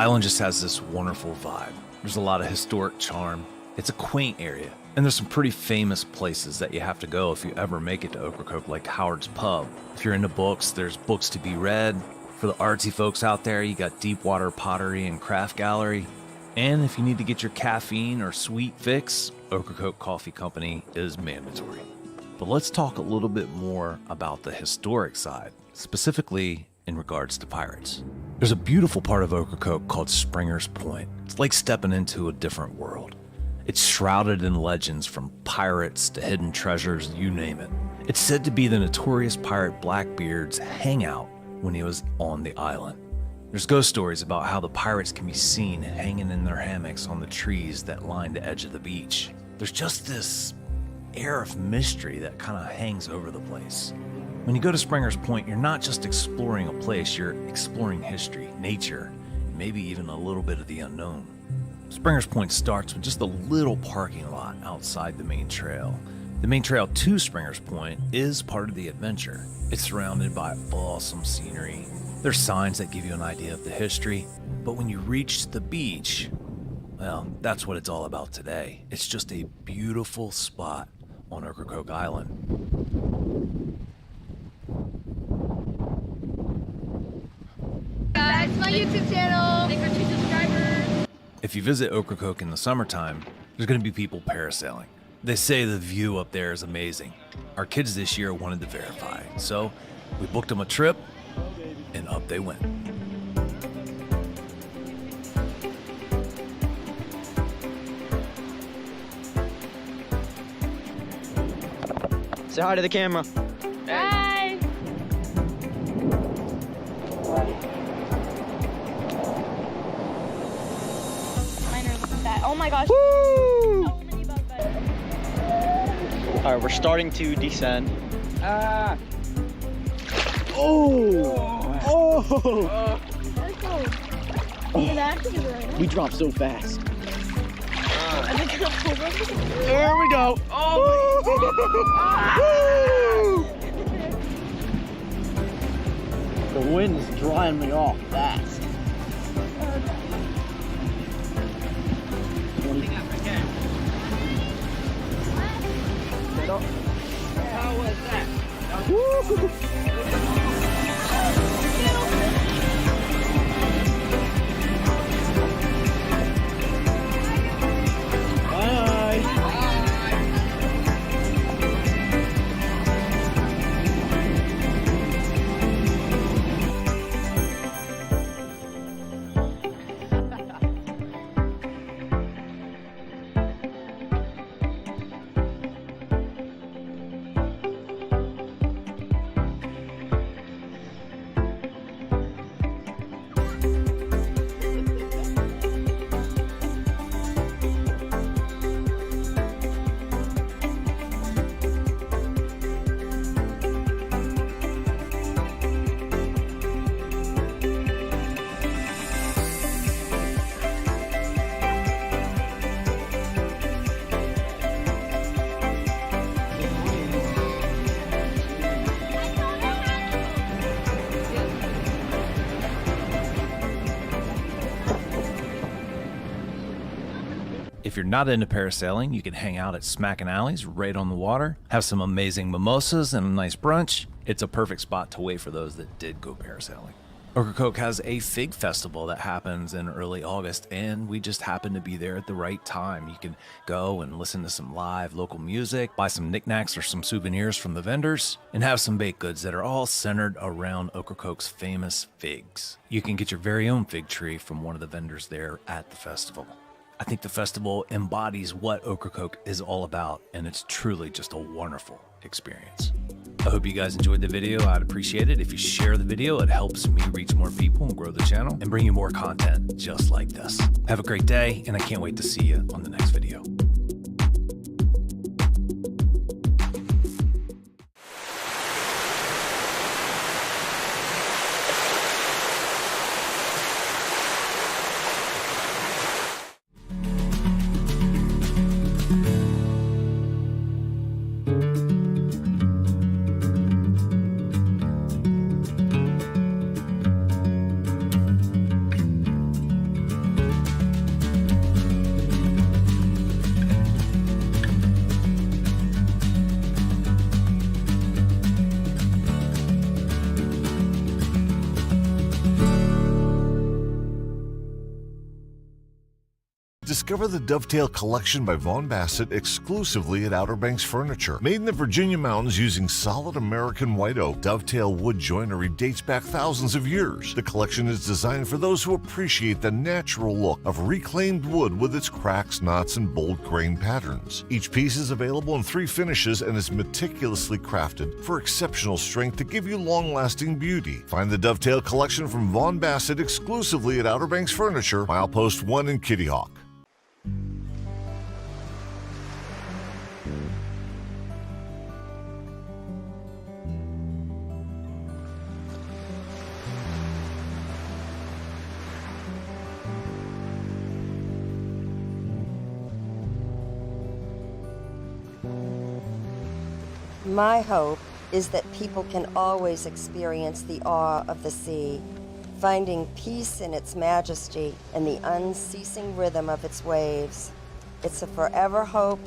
island just has this wonderful vibe. There's a lot of historic charm. It's a quaint area. And there's some pretty famous places that you have to go if you ever make it to Ocracoke, like Howard's Pub. If you're into books, there's books to be read. For the artsy folks out there, you got Deepwater Pottery and Craft Gallery. And if you need to get your caffeine or sweet fix, Ocracoke Coffee Company is mandatory. But let's talk a little bit more about the historic side, specifically in regards to pirates. There's a beautiful part of Ocracoke called Springer's Point. It's like stepping into a different world. It's shrouded in legends from pirates to hidden treasures, you name it. It's said to be the notorious pirate Blackbeard's hangout when he was on the island. There's ghost stories about how the pirates can be seen hanging in their hammocks on the trees that line the edge of the beach. There's just this air of mystery that kind of hangs over the place. When you go to Springer's Point, you're not just exploring a place, you're exploring history, nature, and maybe even a little bit of the unknown. Springer's Point starts with just a little parking lot outside the main trail. The main trail to Springer's Point is part of the adventure. It's surrounded by awesome scenery. There's signs that give you an idea of the history, but when you reach the beach, well, that's what it's all about today. It's just a beautiful spot on Ocracoke Island. Back to my YouTube channel. Thanks for 2 subscribers. If you visit Ocracoke in the summertime, there's going to be people parasailing. They say the view up there is amazing. Our kids this year wanted to verify, so we booked them a trip, and up they went. Say hi to the camera. Bye. Oh my gosh. Woo! So many bug bites. All right, we're starting to descend. Ah. Oh! We dropped so fast. There we go. The wind is drying me off fast. How was that? If you're not into parasailing, you can hang out at Smackin' Alleys right on the water, have some amazing mimosas and a nice brunch. It's a perfect spot to wait for those that did go parasailing. Ocracoke has a fig festival that happens in early August, and we just happen to be there at the right time. You can go and listen to some live local music, buy some knickknacks or some souvenirs from the vendors, and have some baked goods that are all centered around Ocracoke's famous figs. You can get your very own fig tree from one of the vendors there at the festival. I think the festival embodies what Ocracoke is all about, and it's truly just a wonderful experience. I hope you guys enjoyed the video. I'd appreciate it if you share the video. It helps me reach more people and grow the channel and bring you more content just like this. Have a great day, and I can't wait to see you on the next video. Discover the Dovetail Collection by Vaughn Bassett exclusively at Outer Banks Furniture. Made in the Virginia mountains using solid American white oak, Dovetail wood joinery dates back thousands of years. The collection is designed for those who appreciate the natural look of reclaimed wood with its cracks, knots, and bold grain patterns. Each piece is available in 3 finishes and is meticulously crafted for exceptional strength to give you long-lasting beauty. Find the Dovetail Collection from Vaughn Bassett exclusively at Outer Banks Furniture, Milepost 1 in Kitty Hawk. My hope is that people can always experience the awe of the sea, finding peace in its majesty and the unceasing rhythm of its waves. It's a forever hope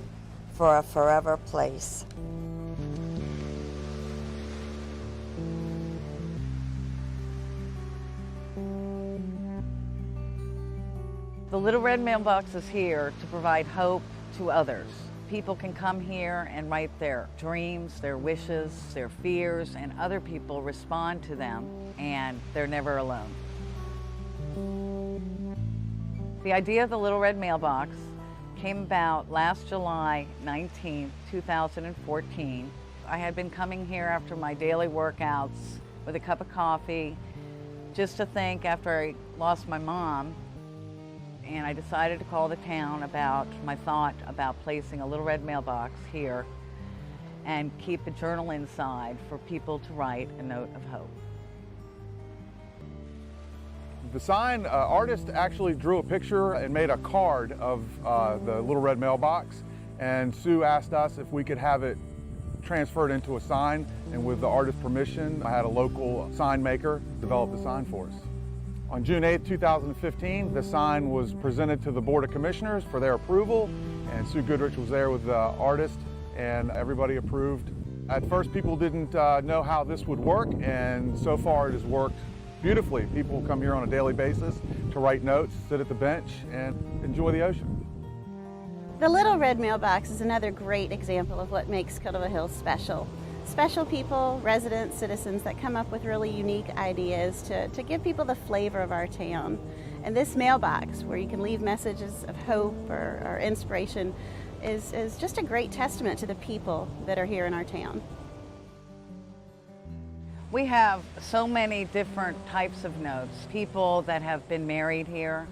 for a forever place. The Little Red Mailbox is here to provide hope to others. People can come here and write their dreams, their wishes, their fears, and other people respond to them, and they're never alone. The idea of the Little Red Mailbox came about last July 19, 2014. I had been coming here after my daily workouts with a cup of coffee, just to think after I lost my mom. And I decided to call the town about my thought about placing a Little Red Mailbox here and keep a journal inside for people to write a note of hope. The sign artist actually drew a picture and made a card of the Little Red Mailbox, and Sue asked us if we could have it transferred into a sign, and with the artist's permission, I had a local sign maker develop the sign for us. On June 8, 2015, the sign was presented to the Board of Commissioners for their approval, and Sue Goodrich was there with the artist, and everybody approved. At first, people didn't know how this would work, and so far it has worked beautifully. People come here on a daily basis to write notes, sit at the bench, and enjoy the ocean. The Little Red Mailbox is another great example of what makes Cordova Hills special. Special people, residents, citizens that come up with really unique ideas to give people the flavor of our town. And this mailbox, where you can leave messages of hope or inspiration, is just a great testament to the people that are here in our town. We have so many different types of notes. People that have been married here,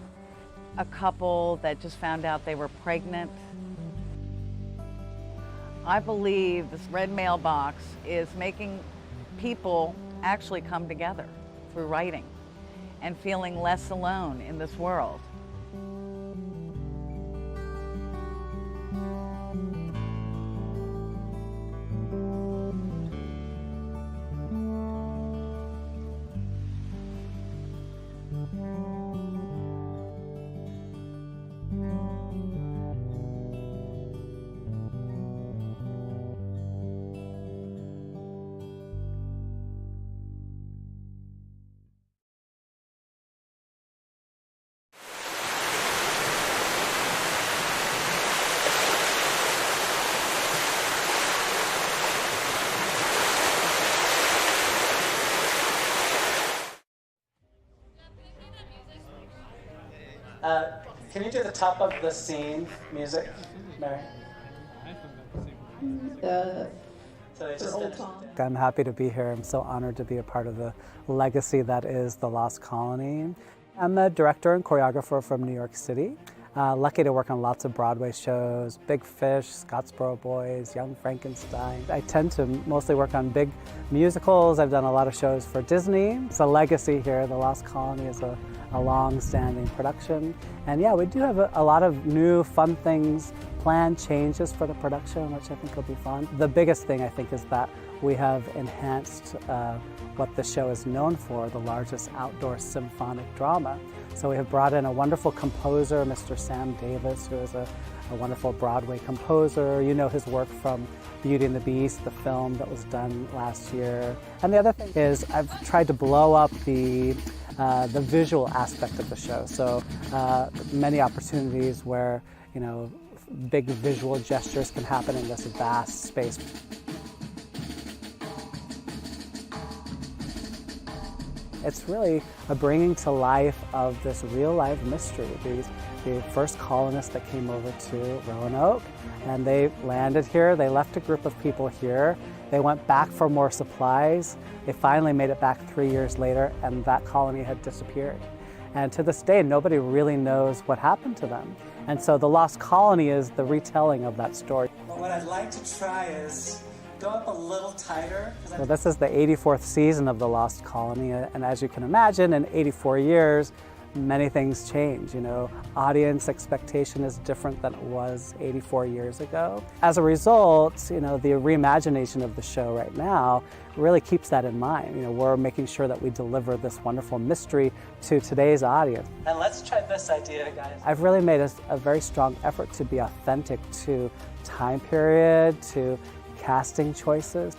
a couple that just found out they were pregnant. I believe this red mailbox is making people actually come together through writing and feeling less alone in this world. Can you do the top of the scene music, Mary? I'm happy to be here. I'm so honored to be a part of the legacy that is The Lost Colony. I'm a director and choreographer from New York City. Lucky to work on lots of Broadway shows, Big Fish, Scottsboro Boys, Young Frankenstein. I tend to mostly work on big musicals. I've done a lot of shows for Disney. It's a legacy here. The Lost Colony is a long-standing production. And yeah, we do have a lot of new fun things, planned changes for the production, which I think will be fun. The biggest thing I think is that we have enhanced what the show is known for, the largest outdoor symphonic drama. So we have brought in a wonderful composer, Mr. Sam Davis, who is a a wonderful Broadway composer. You know his work from Beauty and the Beast, the film that was done last year. And the other thing is I've tried to blow up the visual aspect of the show. So many opportunities where, you know, big visual gestures can happen in this vast space. It's really a bringing to life of this real-life mystery. The first colonists that came over to Roanoke, and they landed here. They left a group of people here. They went back for more supplies. They finally made it back 3 years later, and that colony had disappeared. And to this day, nobody really knows what happened to them. And so the Lost Colony is the retelling of that story. Well, what I'd like to try is go up a little tighter. Well, this is the 84th season of the Lost Colony, and as you can imagine, in 84 years, many things change. You know, audience expectation is different than it was 84 years ago. As a result, you know, the reimagination of the show right now really keeps that in mind. You know, we're making sure that we deliver this wonderful mystery to today's audience. And let's try this idea, guys. I've really made a very strong effort to be authentic to time period, to casting choices.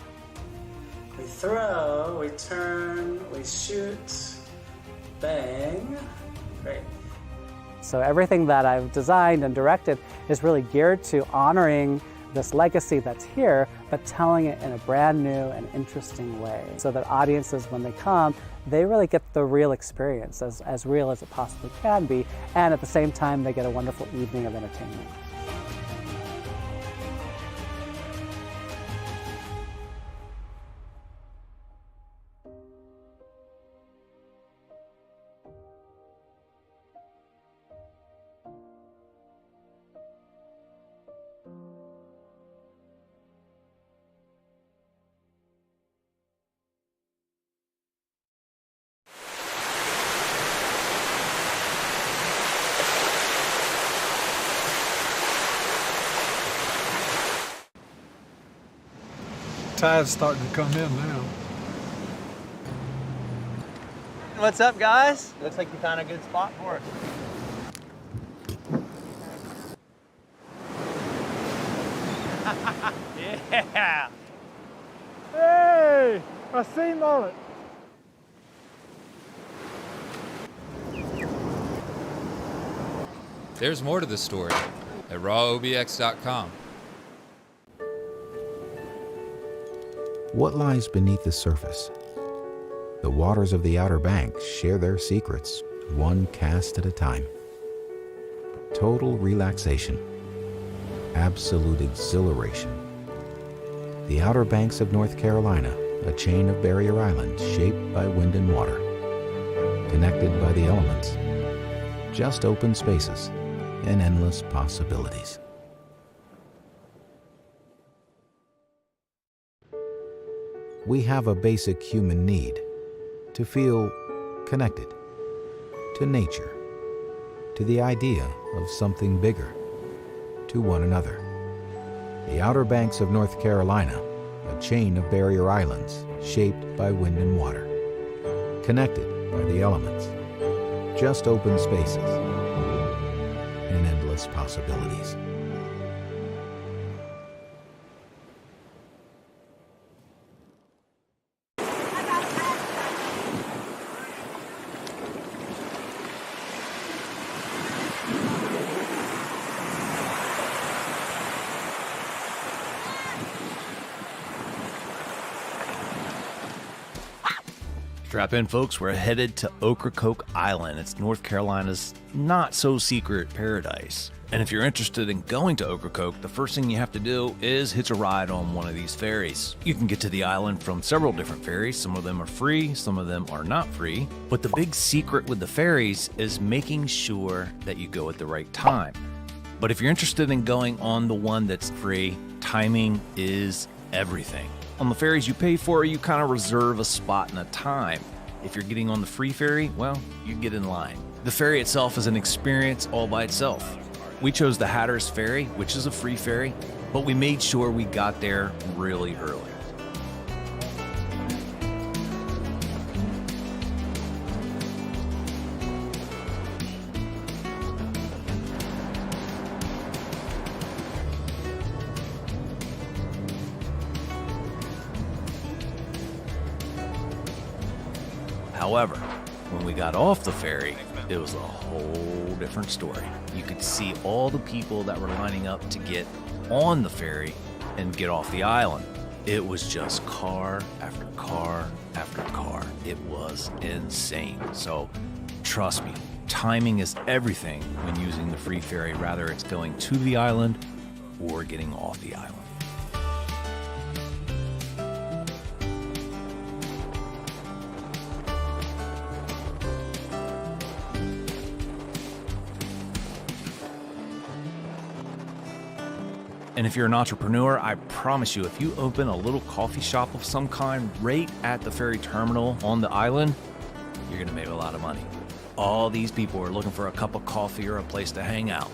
We throw, we turn, we shoot, bang. Great. So everything that I've designed and directed is really geared to honoring this legacy that's here, but telling it in a brand new and interesting way, so that audiences, when they come, they really get the real experience, as real as it possibly can be, and at the same time, they get a wonderful evening of entertainment. Tide's starting to come in now. What's up, guys? Looks like you found a good spot for us. Yeah! Hey! I seen on it. There's more to the story at rawobx.com. What lies beneath the surface? The waters of the Outer Banks share their secrets, one cast at a time. Total relaxation. Absolute exhilaration. The Outer Banks of North Carolina, a chain of barrier islands shaped by wind and water. Connected by the elements. Just open spaces and endless possibilities. We have a basic human need to feel connected to nature, to the idea of something bigger, to one another. The Outer Banks of North Carolina, a chain of barrier islands shaped by wind and water, connected by the elements, just open spaces and endless possibilities. Strap in, folks. We're headed to Ocracoke Island. It's North Carolina's not-so-secret paradise. And if you're interested in going to Ocracoke, the first thing you have to do is hitch a ride on one of these ferries. You can get to the island from several different ferries. Some of them are free, some of them are not free. But the big secret with the ferries is making sure that you go at the right time. But if you're interested in going on the one that's free, timing is everything. On the ferries you pay for, you kind of reserve a spot and a time. If you're getting on the free ferry, well, you get in line. The ferry itself is an experience all by itself. We chose the Hatteras Ferry, which is a free ferry, but we made sure we got there really early. However, when we got off the ferry, it was a whole different story. You could see all the people that were lining up to get on the ferry and get off the island. It was just car after car after car. It was insane. So trust me, timing is everything when using the free ferry, whether it's going to the island or getting off the island. And if you're an entrepreneur, I promise you, if you open a little coffee shop of some kind right at the ferry terminal on the island, you're gonna make a lot of money. All these people are looking for a cup of coffee or a place to hang out.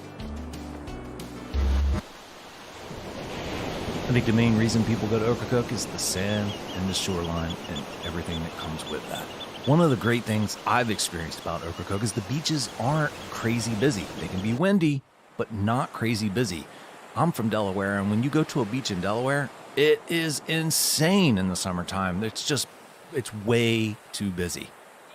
I think the main reason people go to Ocracoke is the sand and the shoreline and everything that comes with that. One of the great things I've experienced about Ocracoke is the beaches aren't crazy busy. They can be windy, but not crazy busy. I'm from Delaware, and when you go to a beach in Delaware, it is insane in the summertime. It's way too busy.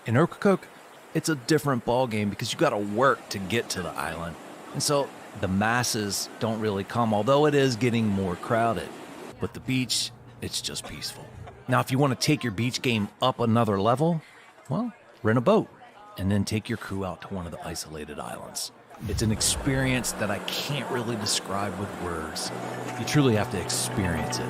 In Ocracoke, it's a different ballgame because you got to work to get to the island. And so the masses don't really come, although it is getting more crowded. But the beach, it's just peaceful. Now, if you want to take your beach game up another level, well, rent a boat and then take your crew out to one of the isolated islands. It's an experience that I can't really describe with words. You truly have to experience it.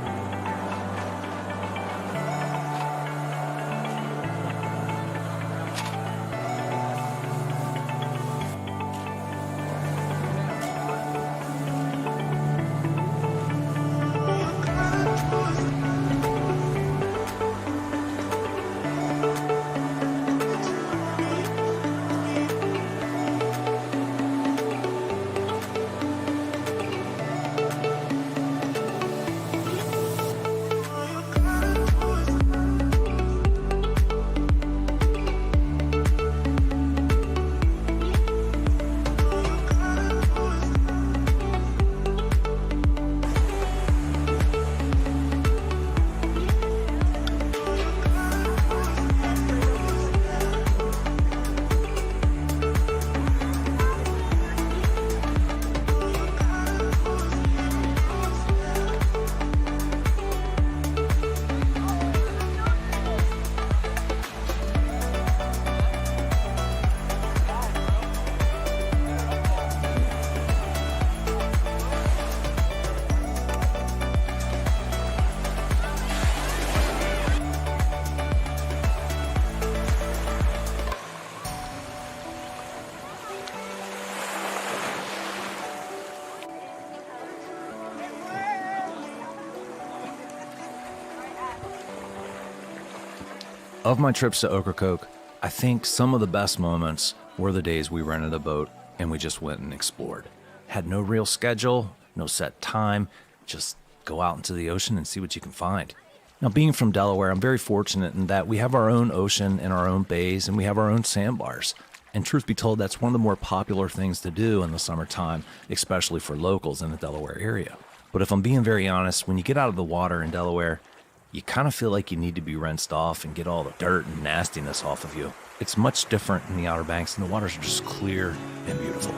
Of my trips to Ocracoke, I think some of the best moments were the days we rented a boat and we just went and explored. Had no real schedule, no set time, just go out into the ocean and see what you can find. Now, being from Delaware, I'm very fortunate in that we have our own ocean and our own bays and we have our own sandbars. And truth be told, that's one of the more popular things to do in the summertime, especially for locals in the Delaware area. But if I'm being very honest, when you get out of the water in Delaware, you kind of feel like you need to be rinsed off and get all the dirt and nastiness off of you. It's much different in the Outer Banks, and the waters are just clear and beautiful.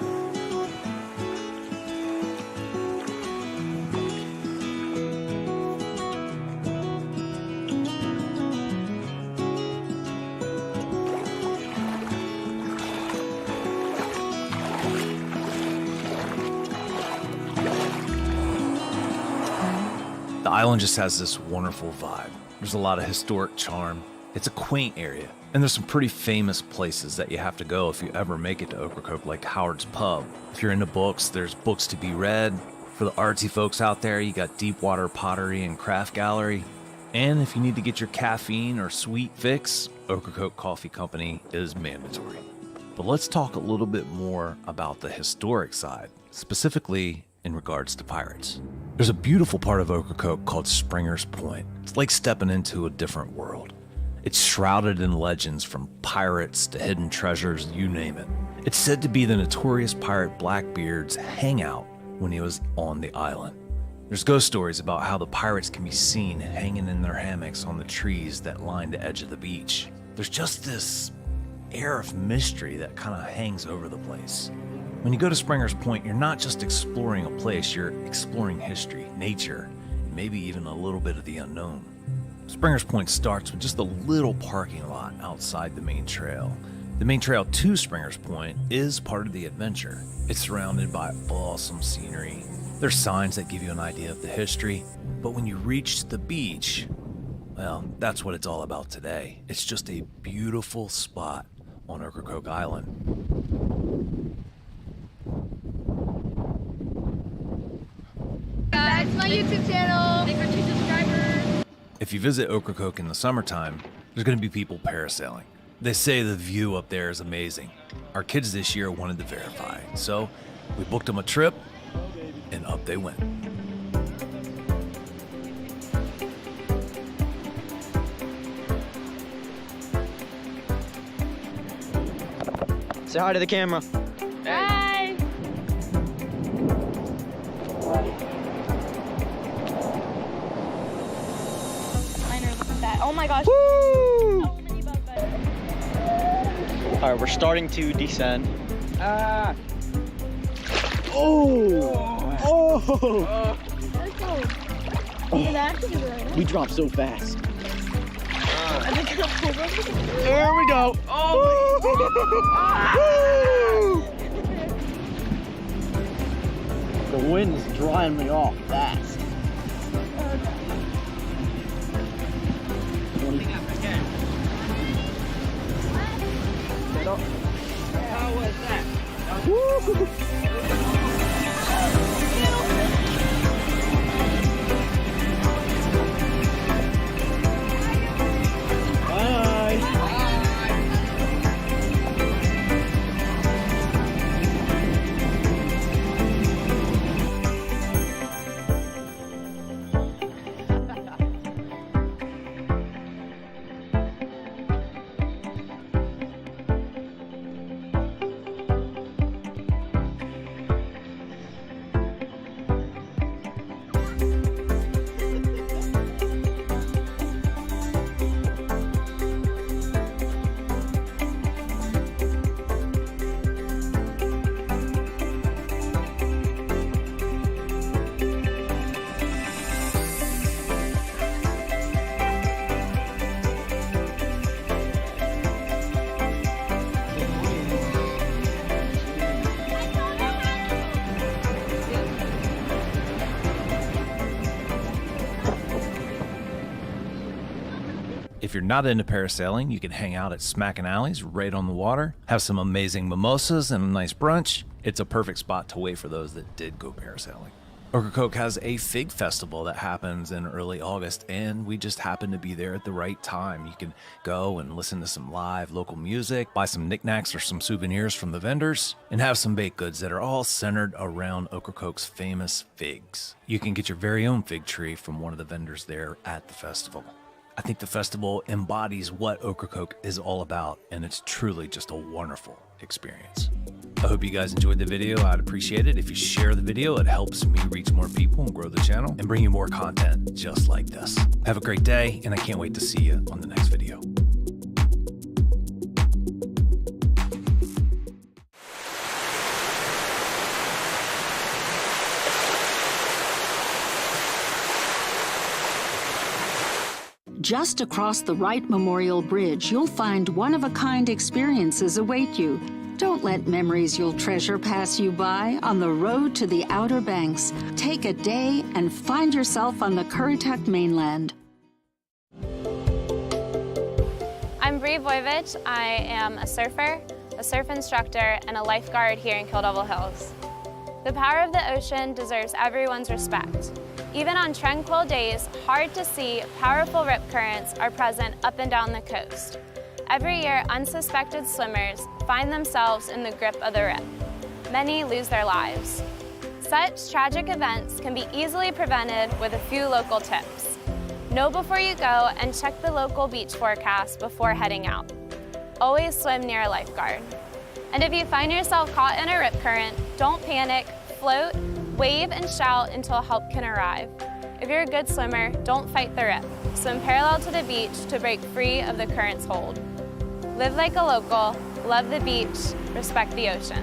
The island just has this wonderful vibe. There's a lot of historic charm. It's a quaint area. And there's some pretty famous places that you have to go if you ever make it to Ocracoke, like Howard's Pub. If you're into books, there's books to be read. For the artsy folks out there, you got Deepwater Pottery and Craft Gallery. And if you need to get your caffeine or sweet fix, Ocracoke Coffee Company is mandatory. But let's talk a little bit more about the historic side, specifically in regards to pirates. There's a beautiful part of Ocracoke called Springer's Point. It's like stepping into a different world. It's shrouded in legends from pirates to hidden treasures, you name it. It's said to be the notorious pirate Blackbeard's hangout when he was on the island. There's ghost stories about how the pirates can be seen hanging in their hammocks on the trees that line the edge of the beach. There's just this air of mystery that kind of hangs over the place. When you go to Springer's Point, you're not just exploring a place, you're exploring history, nature, and maybe even a little bit of the unknown. Springer's Point starts with just a little parking lot outside the main trail. The main trail to Springer's Point is part of the adventure. It's surrounded by awesome scenery. There's signs that give you an idea of the history, but when you reach the beach, well, that's what it's all about today. It's just a beautiful spot on Ocracoke Island. Back to my YouTube channel. Thanks for 2 subscribers. If you visit Ocracoke in the summertime, there's going to be people parasailing. They say the view up there is amazing. Our kids this year wanted to verify, so we booked them a trip, and up they went. Say hi to the camera. Bye. Minor, look at that. Oh my gosh. Woo! So many bug bites. All right, we're starting to descend. Ah. Oh! We dropped so fast. I just got pulled over. There we go. The wind is drying me off fast. How was that? If you're not into parasailing, you can hang out at Smackin' Alleys right on the water, have some amazing mimosas and a nice brunch. It's a perfect spot to wait for those that did go parasailing. Ocracoke has a fig festival that happens in early August, and we just happen to be there at the right time. You can go and listen to some live local music, buy some knickknacks or some souvenirs from the vendors, and have some baked goods that are all centered around Ocracoke's famous figs. You can get your very own fig tree from one of the vendors there at the festival. I think the festival embodies what Ocracoke is all about, and it's truly just a wonderful experience. I hope you guys enjoyed the video. I'd appreciate it if you share the video. It helps me reach more people and grow the channel and bring you more content just like this. Have a great day, and I can't wait to see you on the next video. Just across the Wright Memorial Bridge, you'll find one-of-a-kind experiences await you. Don't let memories you'll treasure pass you by on the road to the Outer Banks. Take a day and find yourself on the Currituck mainland. I'm Bree Voivich. I am a surfer, a surf instructor, and a lifeguard here in Kill Devil Hills. The power of the ocean deserves everyone's respect. Even on tranquil days, hard to see, powerful rip currents are present up and down the coast. Every year, unsuspected swimmers find themselves in the grip of the rip. Many lose their lives. Such tragic events can be easily prevented with a few local tips. Know before you go and check the local beach forecast before heading out. Always swim near a lifeguard. And if you find yourself caught in a rip current, don't panic, float, wave and shout until help can arrive. If you're a good swimmer, don't fight the rip. Swim parallel to the beach to break free of the current's hold. Live like a local, love the beach, respect the ocean.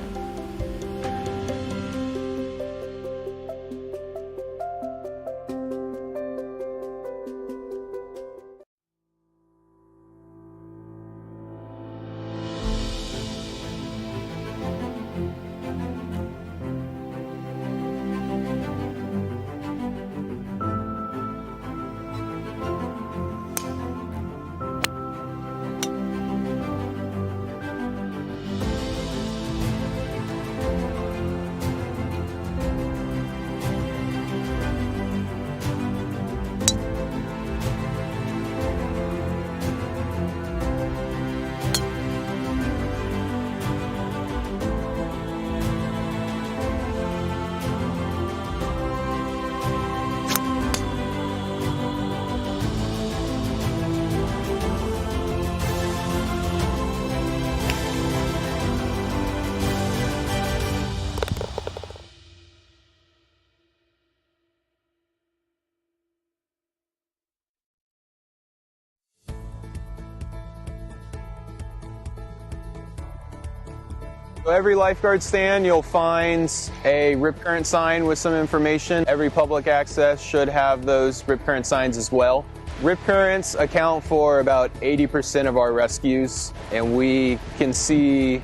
Every lifeguard stand, you'll find a rip current sign with some information. Every public access should have those rip current signs as well. Rip currents account for about 80% of our rescues, and we can see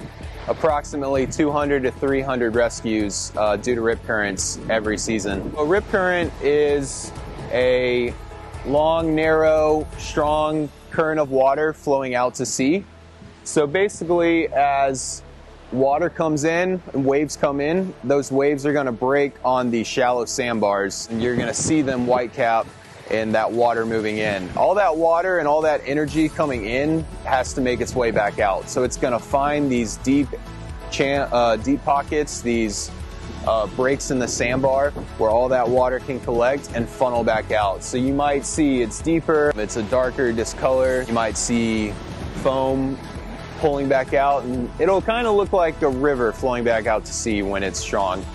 approximately 200 to 300 rescues due to rip currents every season. A rip current is a long, narrow, strong current of water flowing out to sea. So basically, as water comes in and waves come in, those waves are going to break on the shallow sandbars, and you're going to see them white cap and that water moving in. All that water and all that energy coming in has to make its way back out. So it's going to find these deep pockets, these breaks in the sandbar where all that water can collect and funnel back out. So you might see it's deeper, it's a darker discolor. You might see foam pulling back out, and it'll kind of look like a river flowing back out to sea when it's strong.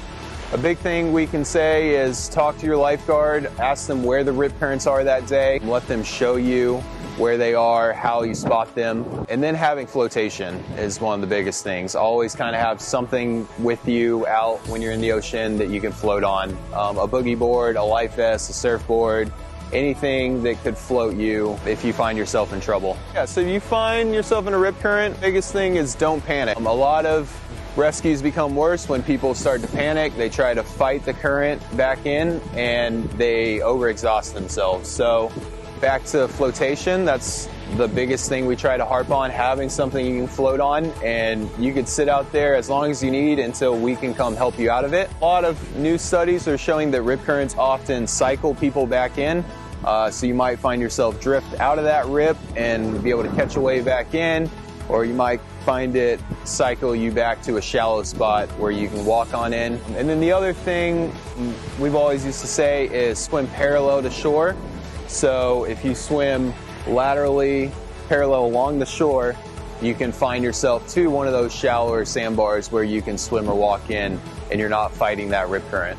A big thing we can say is talk to your lifeguard, ask them where the rip currents are that day, let them show you where they are, how you spot them, and then having flotation is one of the biggest things. Always kind of have something with you out when you're in the ocean that you can float on. A boogie board, a life vest, a surfboard, anything that could float you if you find yourself in trouble. Yeah, so if you find yourself in a rip current, biggest thing is don't panic. A lot of rescues become worse when people start to panic. They try to fight the current back in and they overexhaust themselves. So back to flotation, that's the biggest thing we try to harp on, having something you can float on, and you could sit out there as long as you need until we can come help you out of it. A lot of new studies are showing that rip currents often cycle people back in. So you might find yourself drift out of that rip and be able to catch a wave back in, or you might find it cycle you back to a shallow spot where you can walk on in. And then the other thing we've always used to say is swim parallel to shore. So if you swim laterally parallel along the shore, you can find yourself to one of those shallower sandbars where you can swim or walk in and you're not fighting that rip current.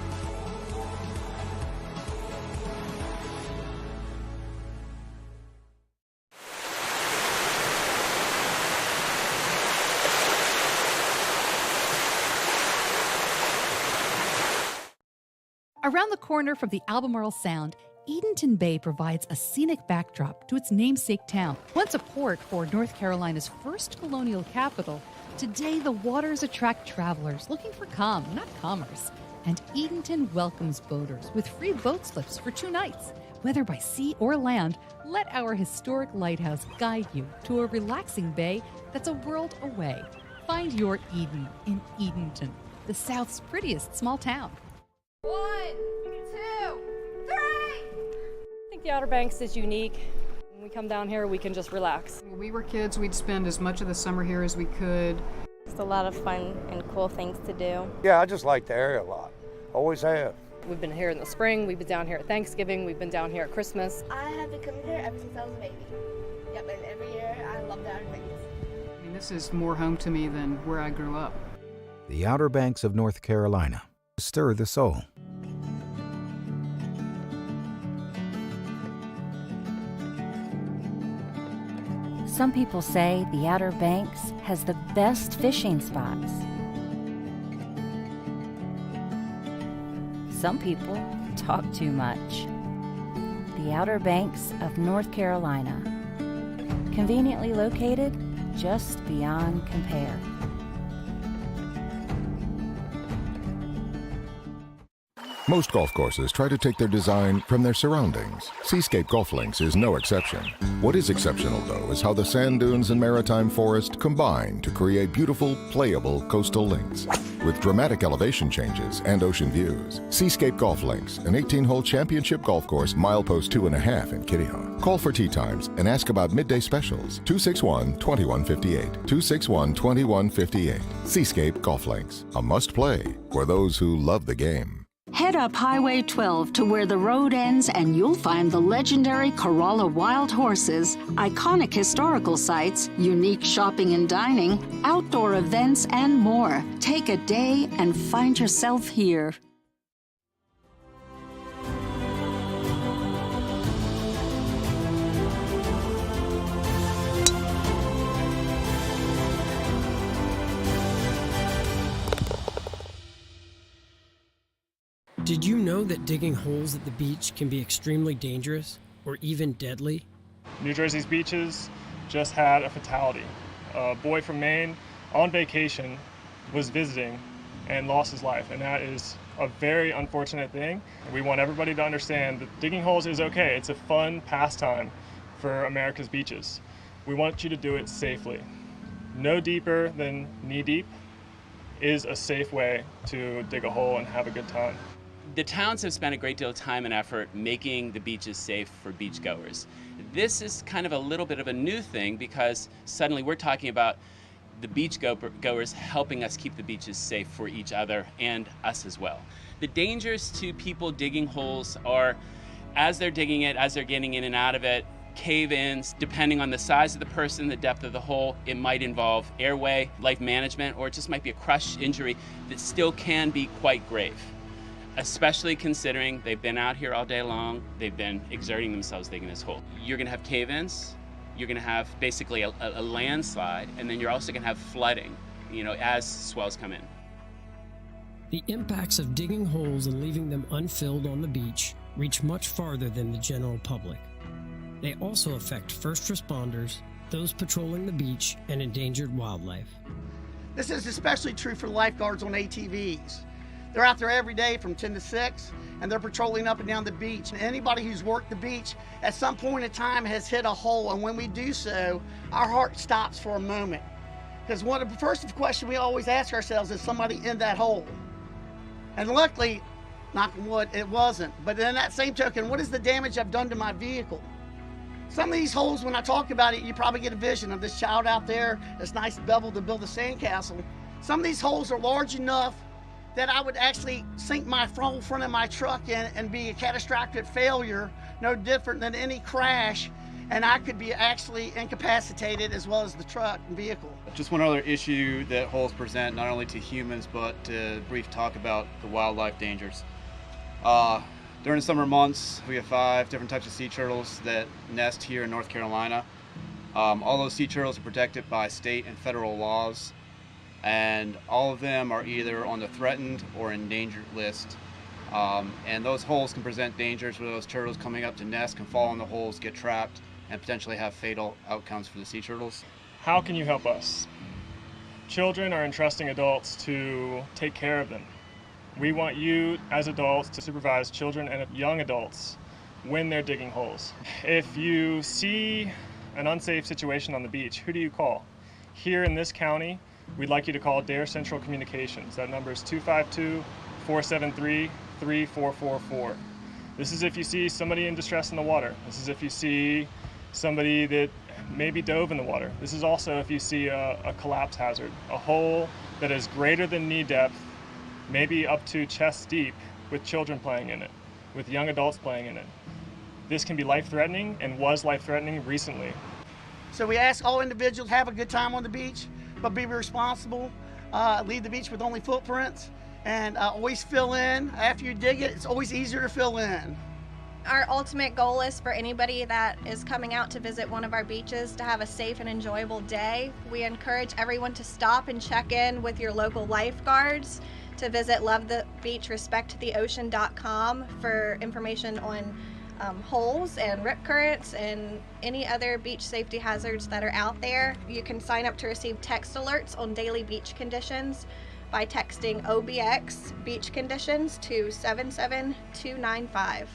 Around the corner from the Albemarle Sound, Edenton Bay provides a scenic backdrop to its namesake town. Once a port for North Carolina's first colonial capital, today the waters attract travelers looking for calm, not commerce. And Edenton welcomes boaters with free boat slips for 2 nights. Whether by sea or land, let our historic lighthouse guide you to a relaxing bay that's a world away. Find your Eden in Edenton, the South's prettiest small town. 1, 2, 3! I think the Outer Banks is unique. When we come down here, we can just relax. When we were kids, we'd spend as much of the summer here as we could. It's a lot of fun and cool things to do. Yeah, I just like the area a lot. Always have. We've been here in the spring, we've been down here at Thanksgiving, we've been down here at Christmas. I have been coming here ever since I was a baby. Yep, and every year I love the Outer Banks. I mean, this is more home to me than where I grew up. The Outer Banks of North Carolina. Stir the soul. Some people say the Outer Banks has the best fishing spots. Some people talk too much. The Outer Banks of North Carolina, conveniently located just beyond compare. Most golf courses try to take their design from their surroundings. Seascape Golf Links is no exception. What is exceptional, though, is how the sand dunes and maritime forest combine to create beautiful, playable coastal links. With dramatic elevation changes and ocean views. Seascape Golf Links, an 18-hole championship golf course, milepost 2.5 in Kitty Hawk. Call for tee times and ask about midday specials. 261-2158. 261-2158. Seascape Golf Links, a must-play for those who love the game. Head up Highway 12 to where the road ends and you'll find the legendary Corolla Wild Horses, iconic historical sites, unique shopping and dining, outdoor events, and more. Take a day and find yourself here. Did you know that digging holes at the beach can be extremely dangerous or even deadly? New Jersey's beaches just had a fatality. A boy from Maine on vacation was visiting and lost his life, and that is a very unfortunate thing. We want everybody to understand that digging holes is okay. It's a fun pastime for America's beaches. We want you to do it safely. No deeper than knee deep is a safe way to dig a hole and have a good time. The towns have spent a great deal of time and effort making the beaches safe for beachgoers. This is kind of a little bit of a new thing because suddenly we're talking about the beachgoers helping us keep the beaches safe for each other and us as well. The dangers to people digging holes are, as they're digging it, as they're getting in and out of it, cave-ins, depending on the size of the person, the depth of the hole, it might involve airway, life management, or it just might be a crush injury that still can be quite grave. Especially considering they've been out here all day long, they've been exerting themselves digging this hole. You're gonna have cave-ins, you're gonna have basically a landslide, and then you're also gonna have flooding, as swells come in. The impacts of digging holes and leaving them unfilled on the beach reach much farther than the general public. They also affect first responders, those patrolling the beach, and endangered wildlife. This is especially true for lifeguards on ATVs. They're out there every day from 10 to 6, and they're patrolling up and down the beach. And anybody who's worked the beach at some point in time has hit a hole, and when we do so, our heart stops for a moment. Because one of the first question we always ask ourselves is somebody in that hole? And luckily, knock on wood, it wasn't. But in that same token, what is the damage I've done to my vehicle? Some of these holes, when I talk about it, you probably get a vision of this child out there, this nice bevel to build a sandcastle. Some of these holes are large enough that I would actually sink my front of my truck in and be a catastrophic failure, no different than any crash, and I could be actually incapacitated as well as the truck and vehicle. Just one other issue that holes present not only to humans, but to brief talk about the wildlife dangers. During the summer months, we have 5 different types of sea turtles that nest here in North Carolina. All those sea turtles are protected by state and federal laws, and all of them are either on the threatened or endangered list. And those holes can present dangers where those turtles coming up to nest can fall in the holes, get trapped, and potentially have fatal outcomes for the sea turtles. How can you help us? Children are entrusting adults to take care of them. We want you as adults to supervise children and young adults when they're digging holes. If you see an unsafe situation on the beach, who do you call? Here in this county, we'd like you to call Dare Central Communications. That number is 252-473-3444. This is if you see somebody in distress in the water. This is if you see somebody that maybe dove in the water. This is also if you see a collapse hazard, a hole that is greater than knee depth, maybe up to chest deep, with children playing in it, with young adults playing in it. This can be life-threatening and was life-threatening recently. So we ask all individuals have a good time on the beach, but be responsible. Leave the beach with only footprints, and always fill in. After you dig it, it's always easier to fill in. Our ultimate goal is for anybody that is coming out to visit one of our beaches to have a safe and enjoyable day. We encourage everyone to stop and check in with your local lifeguards, to visit lovethebeachrespecttheocean.com for information on holes and rip currents and any other beach safety hazards that are out there. You can sign up to receive text alerts on daily beach conditions by texting OBX beach conditions to 77295.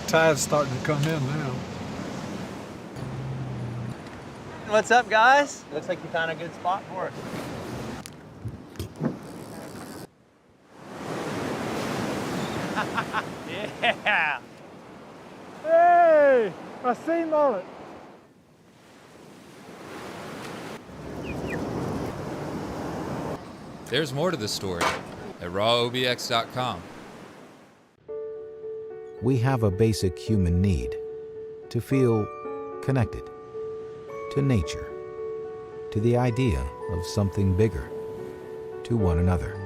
Tide's starting to come in now. What's up, guys? Looks like you found a good spot for us. Yeah! Hey! I see mullet. There's more to the story at rawobx.com. We have a basic human need to feel connected to nature, to the idea of something bigger, to one another.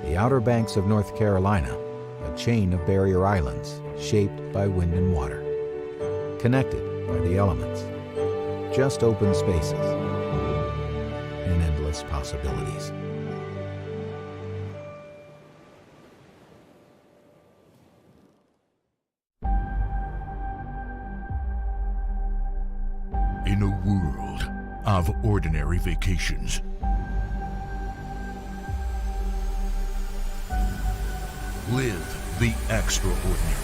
The Outer Banks of North Carolina, a chain of barrier islands shaped by wind and water, connected by the elements, just open spaces and endless possibilities. In a world of ordinary vacations, live the extraordinary.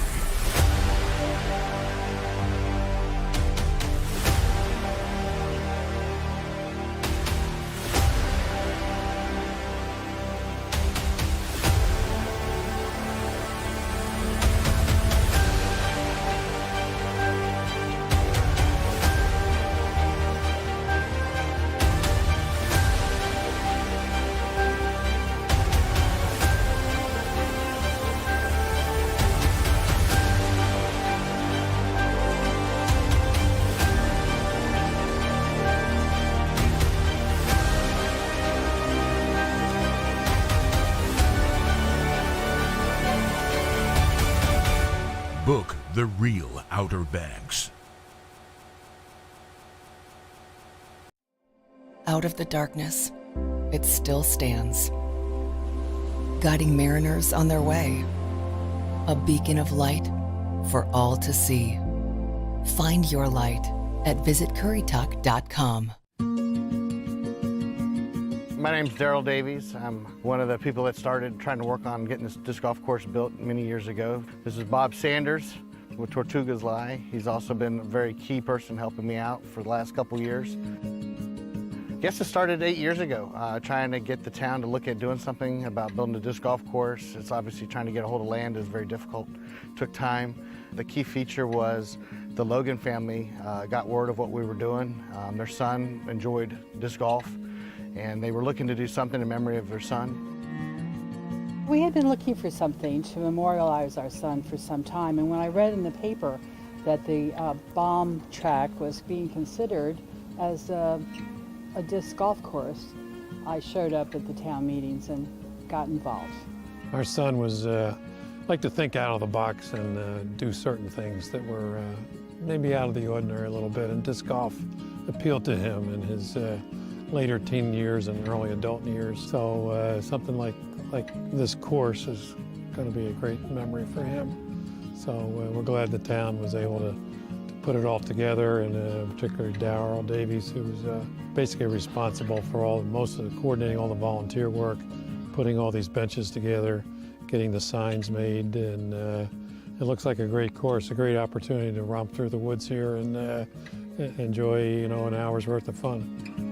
Book the real Outer Banks. Out of the darkness, it still stands, guiding mariners on their way, a beacon of light for all to see. Find your light at visitcurrituck.com. My name's Daryl Davies. I'm one of the people that started trying to work on getting this disc golf course built many years ago. This is Bob Sanders with Tortugas Lie. He's also been a very key person helping me out for the last couple years. I guess it started 8 years ago, trying to get the town to look at doing something about building a disc golf course. It's obviously trying to get a hold of land is very difficult. It took time. The key feature was the Logan family got word of what we were doing. Their son enjoyed disc golf, and they were looking to do something in memory of their son. We had been looking for something to memorialize our son for some time, and when I read in the paper that the bomb track was being considered as a disc golf course, I showed up at the town meetings and got involved. Our son was like to think out of the box and do certain things that were maybe out of the ordinary a little bit, and disc golf appealed to him in his later teen years and early adult years. So something like this course is going to be a great memory for him. So we're glad the town was able to put it all together, and particularly Daryl Davies, who was basically responsible for most of the coordinating all the volunteer work, putting all these benches together, getting the signs made, and it looks like a great course, a great opportunity to romp through the woods here and enjoy, an hour's worth of fun.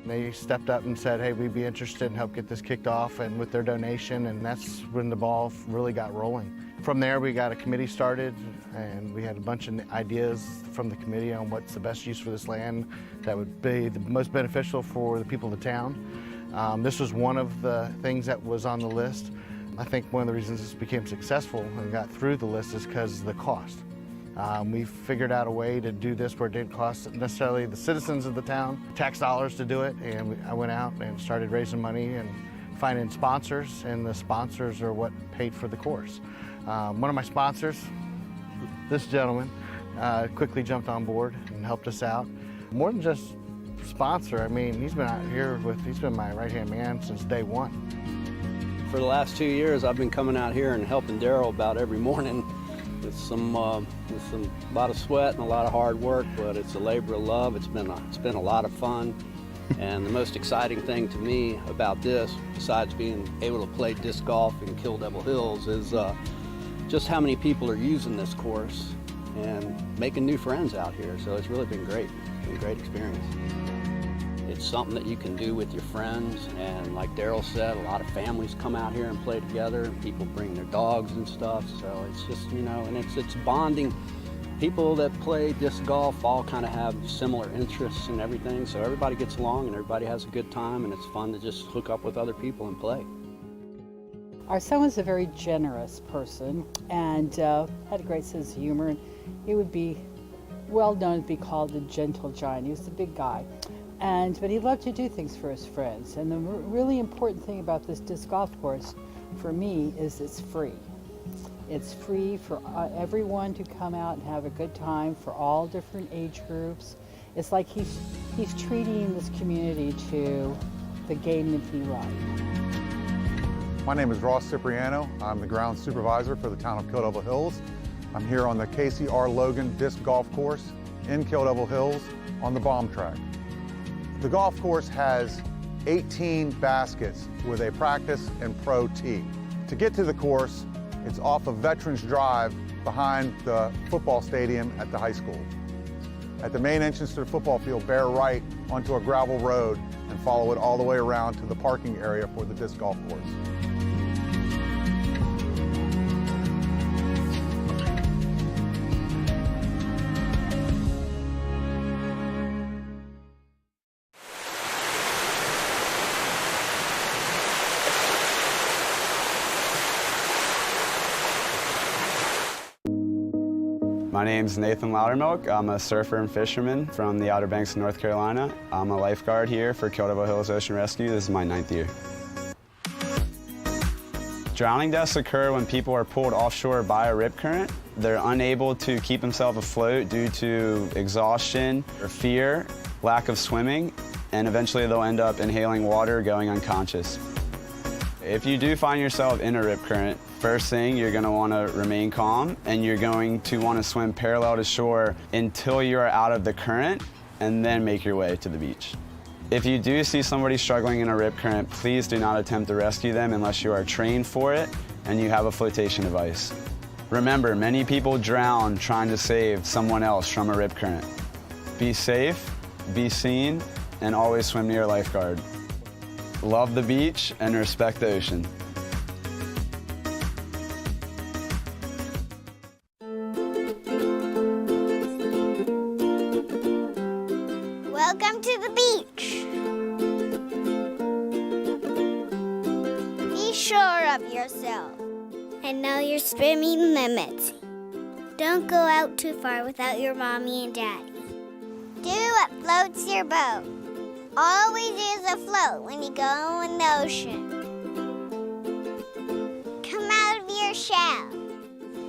They stepped up and said, hey, we'd be interested in help get this kicked off, and with their donation, and that's when the ball really got rolling. From there, we got a committee started, and we had a bunch of ideas from the committee on what's the best use for this land that would be the most beneficial for the people of the town. This was one of the things that was on the list. I think one of the reasons this became successful and got through the list is because of the cost. We figured out a way to do this where it didn't cost necessarily the citizens of the town tax dollars to do it, and I went out and started raising money and finding sponsors, and the sponsors are what paid for the course. One of my sponsors, this gentleman, quickly jumped on board and helped us out. More than just sponsor, I mean, he's been my right-hand man since day one. For the last 2 years, I've been coming out here and helping Daryl about every morning with a lot of sweat and a lot of hard work, but it's a labor of love. It's been a lot of fun. And the most exciting thing to me about this, besides being able to play disc golf in Kill Devil Hills, is just how many people are using this course and making new friends out here. So it's really been great. It's been a great experience. It's something that you can do with your friends, and like Daryl said, a lot of families come out here and play together, and people bring their dogs and stuff, so it's just, you know, and it's bonding. People that play disc golf all kind of have similar interests and everything, so everybody gets along and everybody has a good time, and it's fun to just hook up with other people and play. Our son was a very generous person and had a great sense of humor, and he would be well known to be called the gentle giant. He was a big guy. But he loved to do things for his friends. And the really important thing about this disc golf course for me is it's free. It's free for everyone to come out and have a good time for all different age groups. It's like he's treating this community to the game that he loved. My name is Ross Cipriano. I'm the ground supervisor for the town of Kill Devil Hills. I'm here on the Casey R. Logan disc golf course in Kill Devil Hills on the bomb track. The golf course has 18 baskets with a practice and pro tee. To get to the course, it's off of Veterans Drive behind the football stadium at the high school. At the main entrance to the football field, bear right onto a gravel road and follow it all the way around to the parking area for the disc golf course. My name's Nathan Loudermilk. I'm a surfer and fisherman from the Outer Banks of North Carolina. I'm a lifeguard here for Kill Devil Hills Ocean Rescue. This is my 9th year. Drowning deaths occur when people are pulled offshore by a rip current. They're unable to keep themselves afloat due to exhaustion or fear, lack of swimming, and eventually they'll end up inhaling water, going unconscious. If you do find yourself in a rip current, first thing, you're going to want to remain calm, and you're going to want to swim parallel to shore until you are out of the current, and then make your way to the beach. If you do see somebody struggling in a rip current, please do not attempt to rescue them unless you are trained for it and you have a flotation device. Remember, many people drown trying to save someone else from a rip current. Be safe, be seen, and always swim near a lifeguard. Love the beach and respect the ocean. Welcome to the beach. Be sure of yourself and know your swimming limits. Don't go out too far without your mommy and daddy. Do what floats your boat. Always is afloat when you go in the ocean. Come out of your shell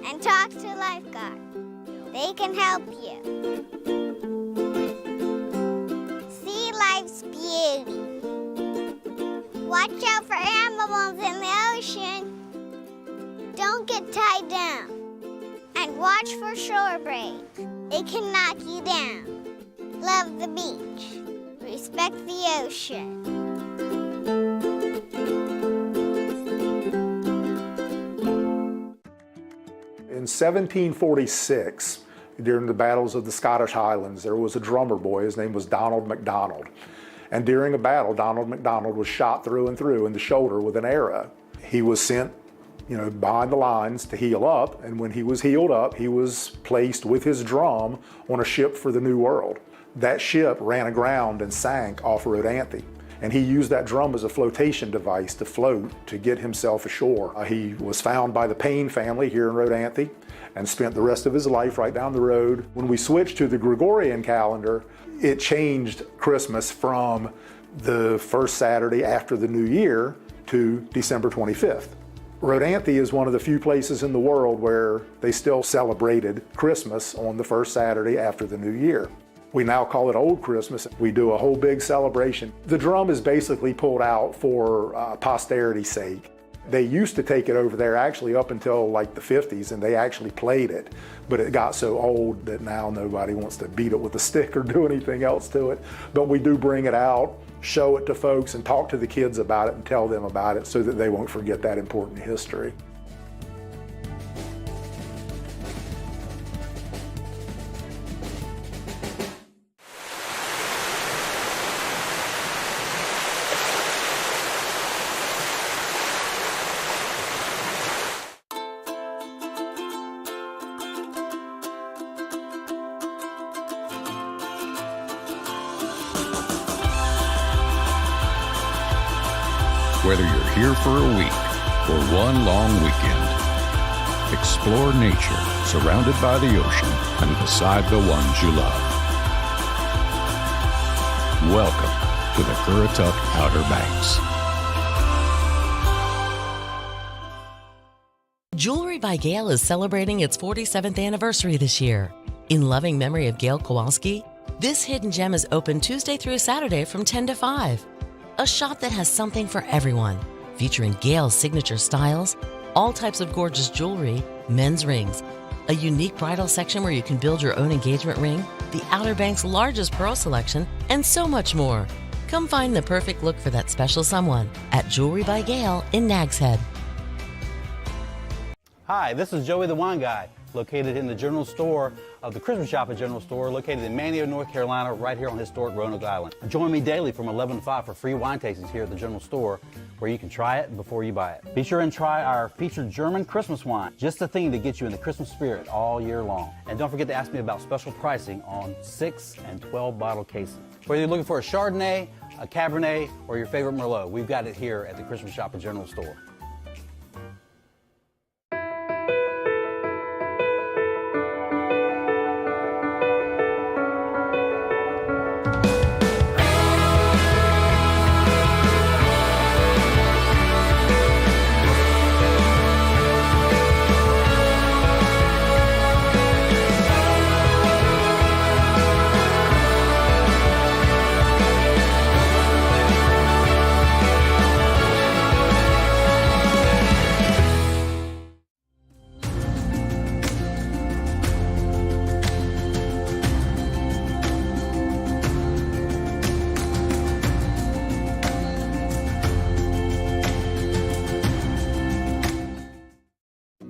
and talk to a lifeguard. They can help you. See life's beauty. Watch out for animals in the ocean. Don't get tied down. And watch for shore breaks. It can knock you down. Love the beach. Respect the ocean. In 1746, during the battles of the Scottish Highlands, there was a drummer boy. His name was Donald MacDonald. And during a battle, Donald MacDonald was shot through and through in the shoulder with an arrow. He was sent, behind the lines to heal up. And when he was healed up, he was placed with his drum on a ship for the New World. That ship ran aground and sank off Rodanthe. And he used that drum as a flotation device to float to get himself ashore. He was found by the Payne family here in Rodanthe, and spent the rest of his life right down the road. When we switched to the Gregorian calendar, it changed Christmas from the first Saturday after the New Year to December 25th. Rodanthe is one of the few places in the world where they still celebrated Christmas on the first Saturday after the New Year. We now call it Old Christmas. We do a whole big celebration. The drum is basically pulled out for posterity's sake. They used to take it over there actually up until like the 50s, and they actually played it, but it got so old that now nobody wants to beat it with a stick or do anything else to it. But we do bring it out, show it to folks, and talk to the kids about it and tell them about it so that they won't forget that important history. Whether you're here for a week or one long weekend, explore nature surrounded by the ocean and beside the ones you love. Welcome to the Currituck Outer Banks. Jewelry by Gail is celebrating its 47th anniversary this year. In loving memory of Gail Kowalski, this hidden gem is open Tuesday through Saturday from 10 to 5. A shop that has something for everyone, featuring Gail's signature styles, all types of gorgeous jewelry, men's rings, a unique bridal section where you can build your own engagement ring, the Outer Banks' largest pearl selection, and so much more. Come find the perfect look for that special someone at Jewelry by Gail in Nags Head. Hi, this is Joey the Wine Guy, located in the general store of the Christmas Shop at General Store, located in Manteo, North Carolina, right here on historic Roanoke Island. Join me daily from 11 to 5 for free wine tastings here at the General Store, where you can try it before you buy it. Be sure and try our featured German Christmas wine, just the thing to get you in the Christmas spirit all year long. And don't forget to ask me about special pricing on 6 and 12 bottle cases. Whether you're looking for a Chardonnay, a Cabernet, or your favorite Merlot, we've got it here at the Christmas Shop at General Store.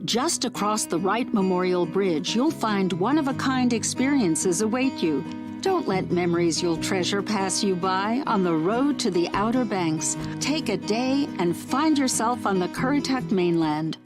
Just across the Wright Memorial Bridge, you'll find one-of-a-kind experiences await you. Don't let memories you'll treasure pass you by on the road to the Outer Banks. Take a day and find yourself on the Currituck mainland.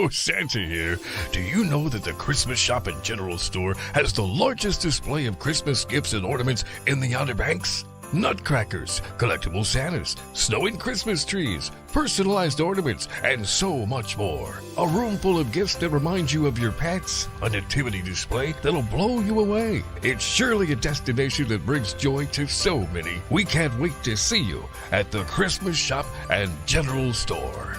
Hello, Santa here. Do you know that the Christmas Shop and General Store has the largest display of Christmas gifts and ornaments in the Outer Banks? Nutcrackers, collectible Santas, snowing Christmas trees, personalized ornaments, and so much more. A room full of gifts that remind you of your pets, a nativity display that'll blow you away. It's surely a destination that brings joy to so many. We can't wait to see you at the Christmas Shop and General Store.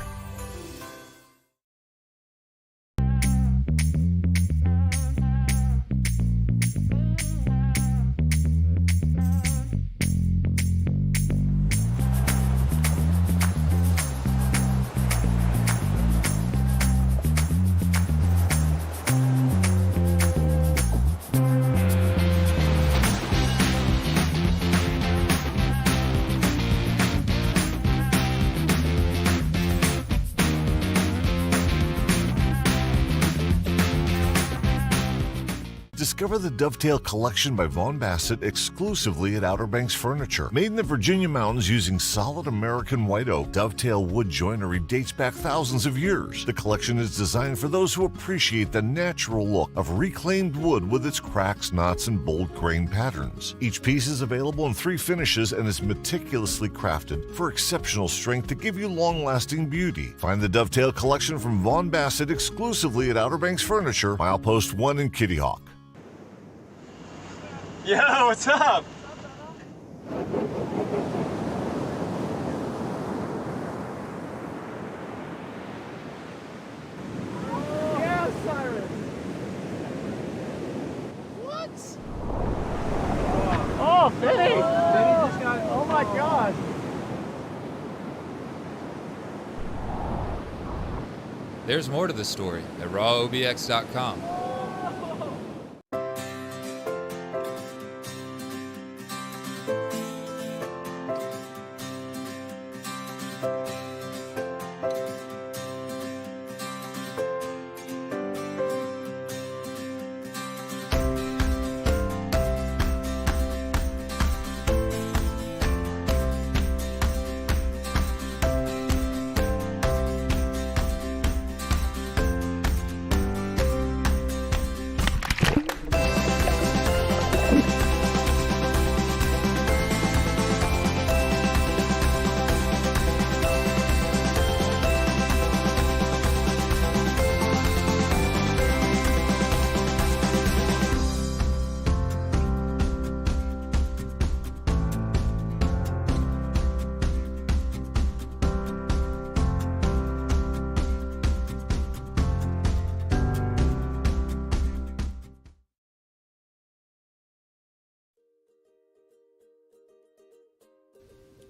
Discover the Dovetail Collection by Vaughn Bassett exclusively at Outer Banks Furniture. Made in the Virginia mountains using solid American white oak, Dovetail wood joinery dates back thousands of years. The collection is designed for those who appreciate the natural look of reclaimed wood with its cracks, knots, and bold grain patterns. Each piece is available in 3 finishes and is meticulously crafted for exceptional strength to give you long-lasting beauty. Find the Dovetail Collection from Vaughn Bassett exclusively at Outer Banks Furniture, Milepost 1 in Kitty Hawk. Yo, what's up? Yeah, Cyrus. What? Oh, Vinny! Vinny just got, oh my God. There's more to the story at rawobx.com.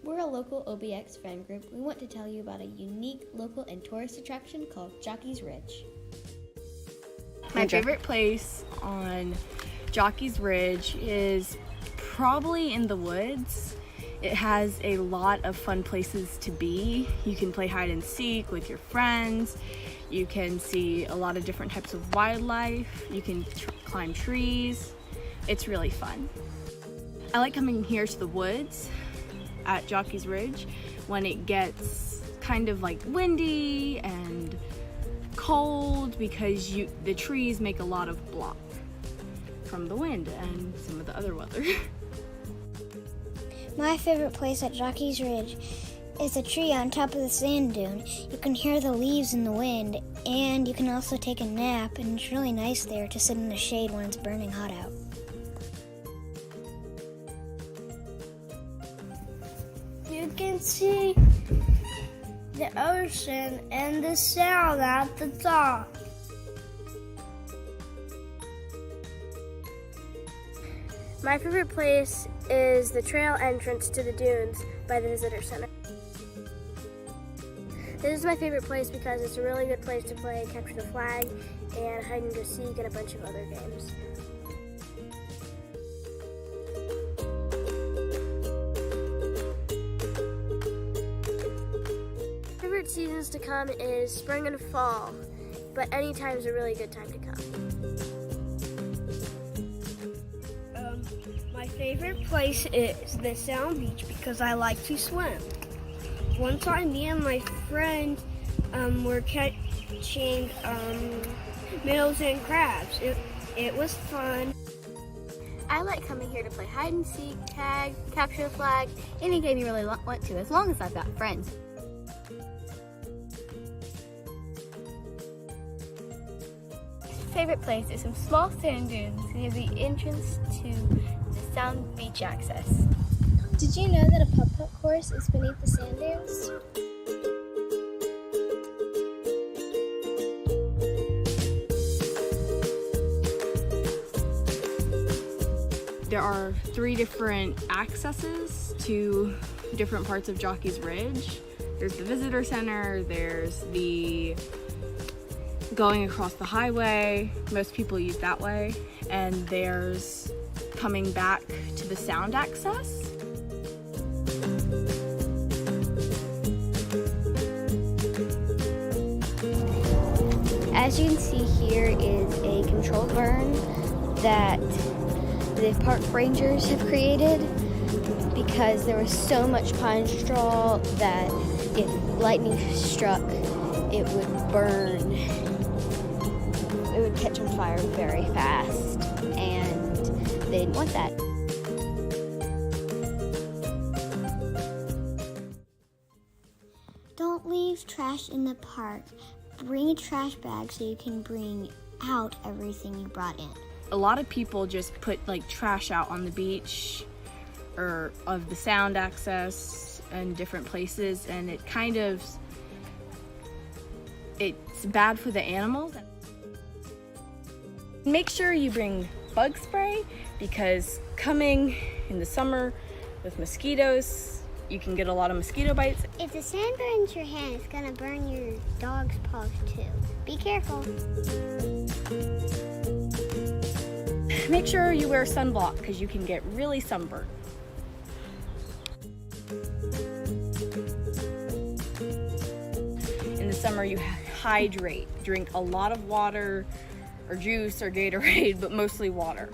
We're a local OBX fan group. We want to tell you about a unique local and tourist attraction called Jockey's Ridge. My favorite place on Jockey's Ridge is probably in the woods. It has a lot of fun places to be. You can play hide and seek with your friends. You can see a lot of different types of wildlife. You can climb trees. It's really fun. I like coming here to the woods at Jockey's Ridge when it gets kind of like windy and cold because the trees make a lot of block from the wind and some of the other weather. My favorite place at Jockey's Ridge is a tree on top of the sand dune. You can hear the leaves in the wind, and you can also take a nap, and it's really nice there to sit in the shade when it's burning hot out. You can see the ocean and the sound at the top. My favorite place is the trail entrance to the dunes by the visitor center. This is my favorite place because it's a really good place to play capture the flag and hide and go seek and a bunch of other games. Favorite seasons to come is spring and fall, but any time is a really good time to come. My favorite place is the Sound Beach because I like to swim. One time, me and my friend were catching catching minnows and crabs. It was fun. I like coming here to play hide and seek, tag, capture the flag, any game you really want to, as long as I've got friends. Favorite place is some small sand dunes near the entrance to the Sound Beach access. Did you know that a putt-putt course is beneath the sand dunes? There are 3 different accesses to different parts of Jockey's Ridge. There's the visitor center, there's the going across the highway, most people use that way, and there's coming back to the sound access. As you can see here is a controlled burn that the park rangers have created because there was so much pine straw that if lightning struck, it would burn. It would catch on fire very fast, and they didn't want that. Don't leave trash in the park. Bring a trash bag so you can bring out everything you brought in. A lot of people just put like trash out on the beach or of the sound access and different places, and it kind of, it's bad for the animals. Make sure you bring bug spray because coming in the summer with mosquitoes, you can get a lot of mosquito bites. If the sand burns your hand, it's gonna burn your dog's paws too. Be careful. Make sure you wear sunblock because you can get really sunburned. In the summer, you hydrate. Drink a lot of water or juice or Gatorade, but mostly water.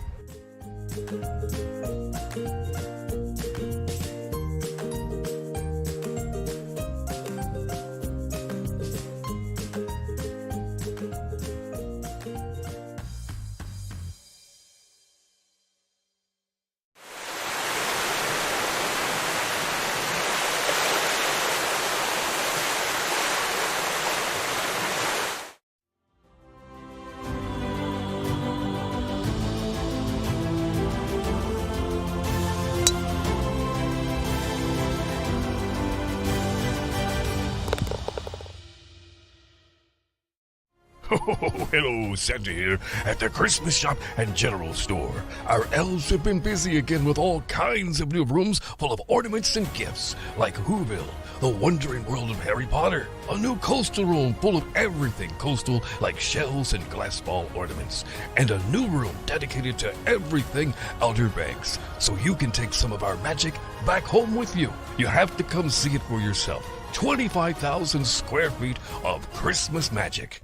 Oh, hello, Santa here at the Christmas Shop and General Store. Our elves have been busy again with all kinds of new rooms full of ornaments and gifts, like Whoville, the wondering world of Harry Potter, a new coastal room full of everything coastal like shells and glass ball ornaments, and a new room dedicated to everything Outer Banks, so you can take some of our magic back home with you. You have to come see it for yourself. 25,000 square feet of Christmas magic.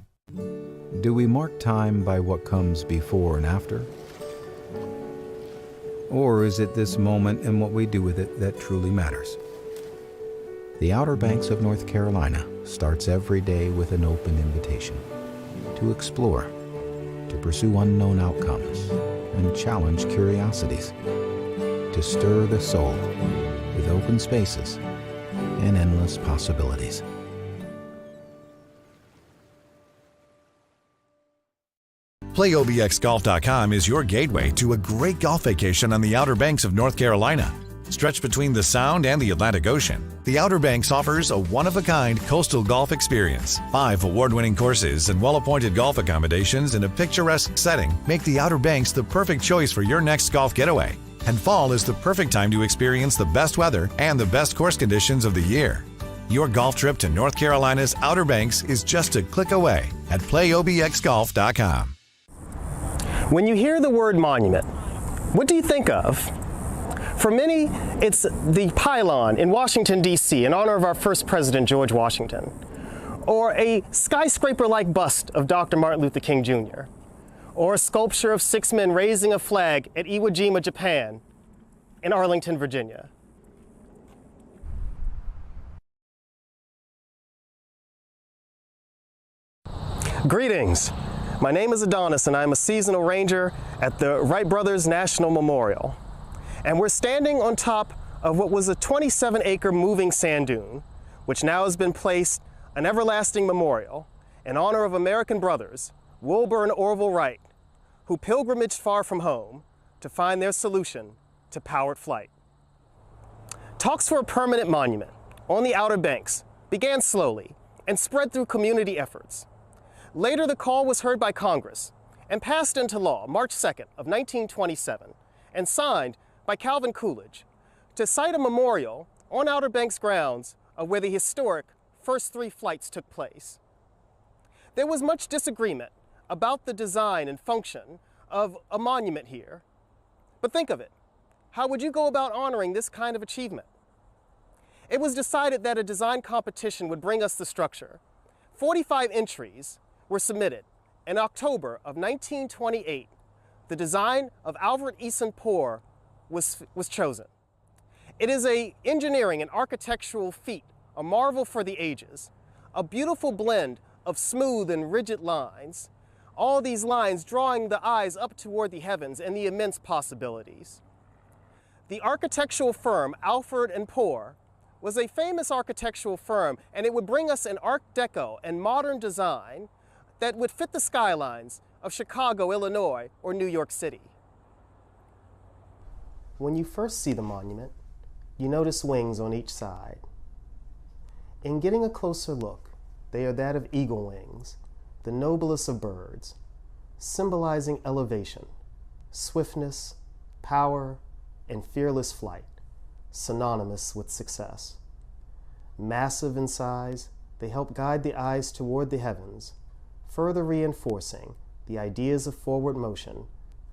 Do we mark time by what comes before and after? Or is it this moment and what we do with it that truly matters? The Outer Banks of North Carolina starts every day with an open invitation to explore, to pursue unknown outcomes, and challenge curiosities, to stir the soul with open spaces and endless possibilities. PlayOBXGolf.com is your gateway to a great golf vacation on the Outer Banks of North Carolina. Stretched between the Sound and the Atlantic Ocean, the Outer Banks offers a one-of-a-kind coastal golf experience. 5 award-winning courses and well-appointed golf accommodations in a picturesque setting make the Outer Banks the perfect choice for your next golf getaway. And fall is the perfect time to experience the best weather and the best course conditions of the year. Your golf trip to North Carolina's Outer Banks is just a click away at PlayOBXGolf.com. When you hear the word monument, what do you think of? For many, it's the pylon in Washington, D.C. in honor of our first president, George Washington, or a skyscraper-like bust of Dr. Martin Luther King Jr., or a sculpture of 6 men raising a flag at Iwo Jima, Japan, in Arlington, Virginia. Greetings. My name is Adonis and I'm a seasonal ranger at the Wright Brothers National Memorial. And we're standing on top of what was a 27-acre moving sand dune, which now has been placed an everlasting memorial in honor of American brothers, Wilbur and Orville Wright, who pilgrimaged far from home to find their solution to powered flight. Talks for a permanent monument on the Outer Banks began slowly and spread through community efforts. Later, the call was heard by Congress and passed into law March 2nd of 1927 and signed by Calvin Coolidge to site a memorial on Outer Banks grounds of where the historic first 3 flights took place. There was much disagreement about the design and function of a monument here. But think of it. How would you go about honoring this kind of achievement? It was decided that a design competition would bring us the structure. 45 entries were submitted. In October of 1928, the design of Alfred Eason Poor was chosen. It is an engineering and architectural feat, a marvel for the ages, a beautiful blend of smooth and rigid lines, all these lines drawing the eyes up toward the heavens and the immense possibilities. The architectural firm Alfred and Poor was a famous architectural firm, and it would bring us an Art Deco and modern design that would fit the skylines of Chicago, Illinois, or New York City. When you first see the monument, you notice wings on each side. In getting a closer look, they are that of eagle wings, the noblest of birds, symbolizing elevation, swiftness, power, and fearless flight, synonymous with success. Massive in size, they help guide the eyes toward the heavens, further reinforcing the ideas of forward motion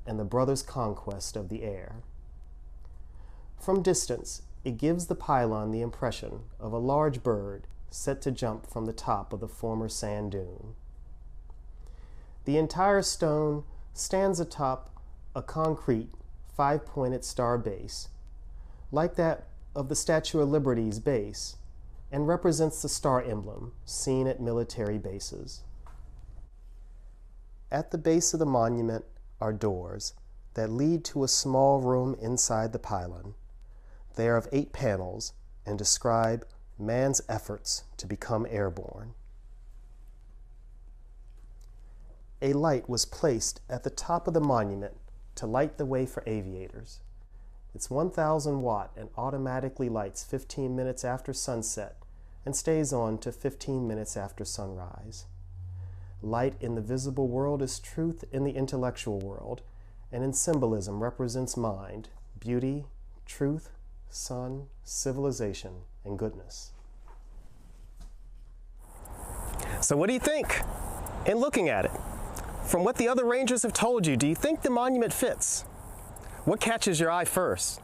and the brothers' conquest of the air. From distance, it gives the pylon the impression of a large bird set to jump from the top of the former sand dune. The entire stone stands atop a concrete 5-pointed star base, like that of the Statue of Liberty's base, and represents the star emblem seen at military bases. At the base of the monument are doors that lead to a small room inside the pylon. They are of 8 panels and describe man's efforts to become airborne. A light was placed at the top of the monument to light the way for aviators. It's 1,000 watt and automatically lights 15 minutes after sunset and stays on to 15 minutes after sunrise. Light in the visible world is truth in the intellectual world, and in symbolism represents mind, beauty, truth, sun, civilization, and goodness. So what do you think? In looking at it, from what the other rangers have told you, do you think the monument fits? What catches your eye first?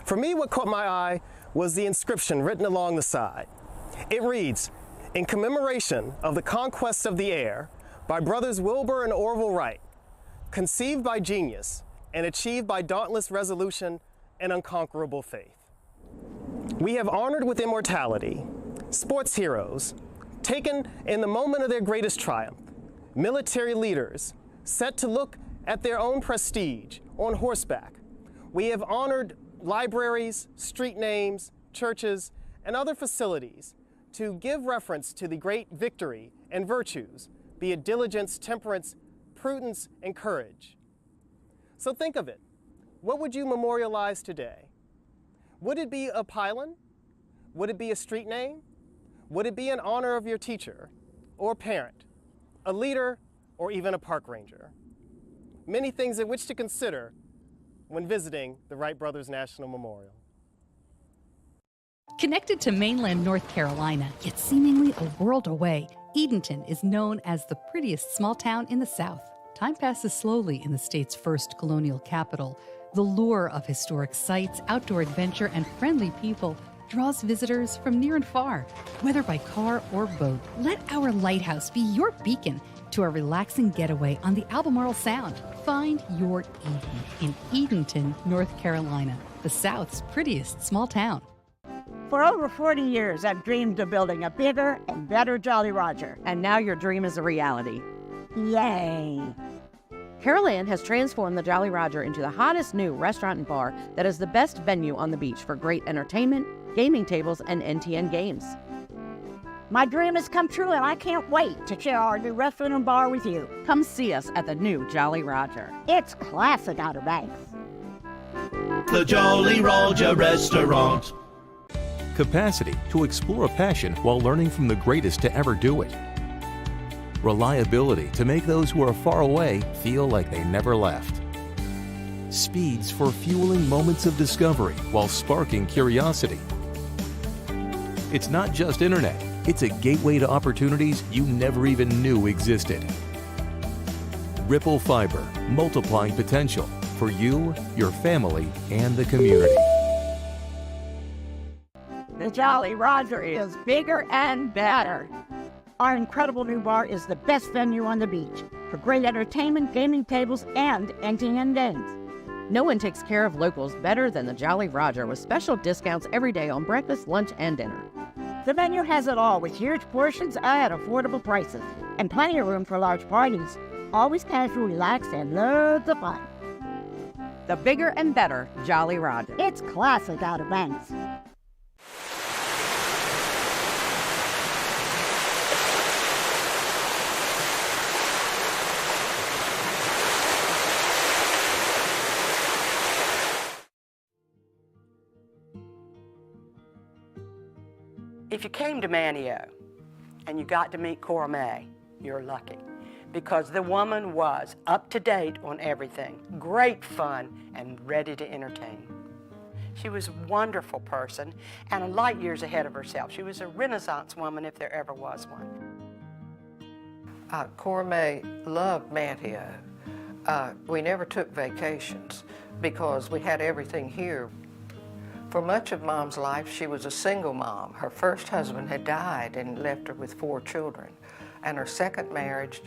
For me, what caught my eye was the inscription written along the side. It reads, "In commemoration of the conquest of the air by brothers Wilbur and Orville Wright, conceived by genius and achieved by dauntless resolution and unconquerable faith. We have honored with immortality sports heroes taken in the moment of their greatest triumph, military leaders set to look at their own prestige on horseback. We have honored libraries, street names, churches, and other facilities to give reference to the great victory and virtues, be it diligence, temperance, prudence, and courage." So think of it. What would you memorialize today? Would it be a pylon? Would it be a street name? Would it be in honor of your teacher or parent, a leader, or even a park ranger? Many things in which to consider when visiting the Wright Brothers National Memorial. Connected to mainland North Carolina, yet seemingly a world away, Edenton is known as the prettiest small town in the South. Time passes slowly in the state's first colonial capital. The lure of historic sites, outdoor adventure, and friendly people draws visitors from near and far, whether by car or boat. Let our lighthouse be your beacon to a relaxing getaway on the Albemarle Sound. Find your Eden in Edenton, North Carolina, the South's prettiest small town. For over 40 years, I've dreamed of building a bigger and better Jolly Roger. And now your dream is a reality. Yay! Carol Ann has transformed the Jolly Roger into the hottest new restaurant and bar that is the best venue on the beach for great entertainment, gaming tables, and NTN games. My dream has come true, and I can't wait to share our new restaurant and bar with you. Come see us at the new Jolly Roger. It's classic Outer Banks. The Jolly Roger Restaurant. Capacity to explore a passion while learning from the greatest to ever do it. Reliability to make those who are far away feel like they never left. Speeds for fueling moments of discovery while sparking curiosity. It's not just internet, it's a gateway to opportunities you never even knew existed. Ripple Fiber, multiplying potential for you, your family, and the community. The Jolly Roger is bigger and better. Our incredible new bar is the best venue on the beach for great entertainment, gaming tables, and NTN games. No one takes care of locals better than the Jolly Roger with special discounts every day on breakfast, lunch, and dinner. The menu has it all with huge portions at affordable prices and plenty of room for large parties. Always casual, relaxed, and loads of fun. The bigger and better Jolly Roger. It's classic Outer Banks. If you came to Manteo and you got to meet Cora May, you're lucky, because the woman was up to date on everything, great fun, and ready to entertain. She was a wonderful person and light years ahead of herself. She was a Renaissance woman if there ever was one. Cora May loved Manteo. We never took vacations because we had everything here. For much of Mom's life, she was a single mom. Her first husband had died and left her with 4 children, and her second marriage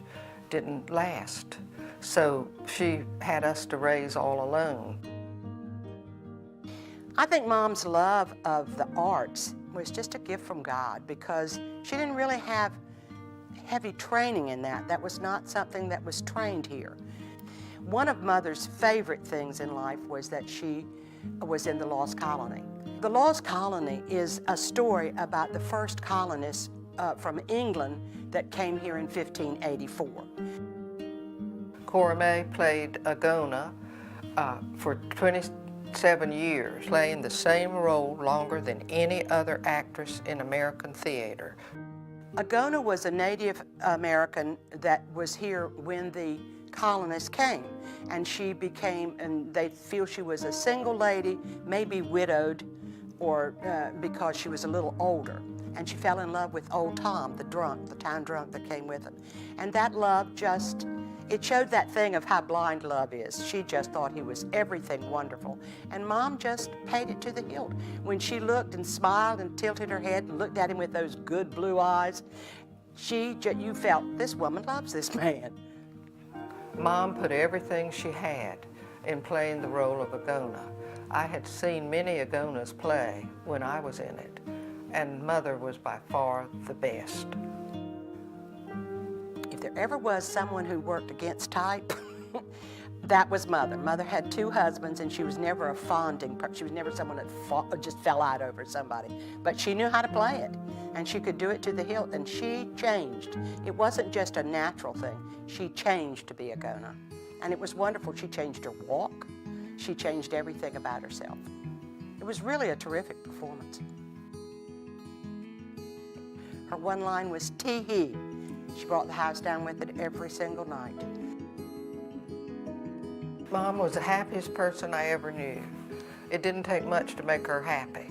didn't last. So she had us to raise all alone. I think Mom's love of the arts was just a gift from God, because she didn't really have heavy training in that. That was not something that was trained here. One of Mother's favorite things in life was that she was in the Lost Colony. The Lost Colony is a story about the first colonists from England that came here in 1584. Cora May played Agona for 27 years, playing the same role longer than any other actress in American theater. Agona was a Native American that was here when the colonists came, and she became, and they feel she was a single lady, maybe widowed, or because she was a little older, and she fell in love with old Tom, the drunk, the town drunk that came with him. And that love just, it showed that thing of how blind love is. She just thought he was everything wonderful, and Mom just paid it to the hilt. When she looked and smiled and tilted her head and looked at him with those good blue eyes, you felt, this woman loves this man. Mom put everything she had in playing the role of Agona. I had seen many Agonas play when I was in it, and Mother was by far the best. If there ever was someone who worked against type, that was Mother. Mother had 2 husbands, and she was never a fonding person. She was never someone that just fell out over somebody. But she knew how to play it, and she could do it to the hilt, and she changed. It wasn't just a natural thing. She changed to be Agona, and it was wonderful. She changed her walk. She changed everything about herself. It was really a terrific performance. Her one line was tee-hee. She brought the house down with it every single night. Mom was the happiest person I ever knew. It didn't take much to make her happy.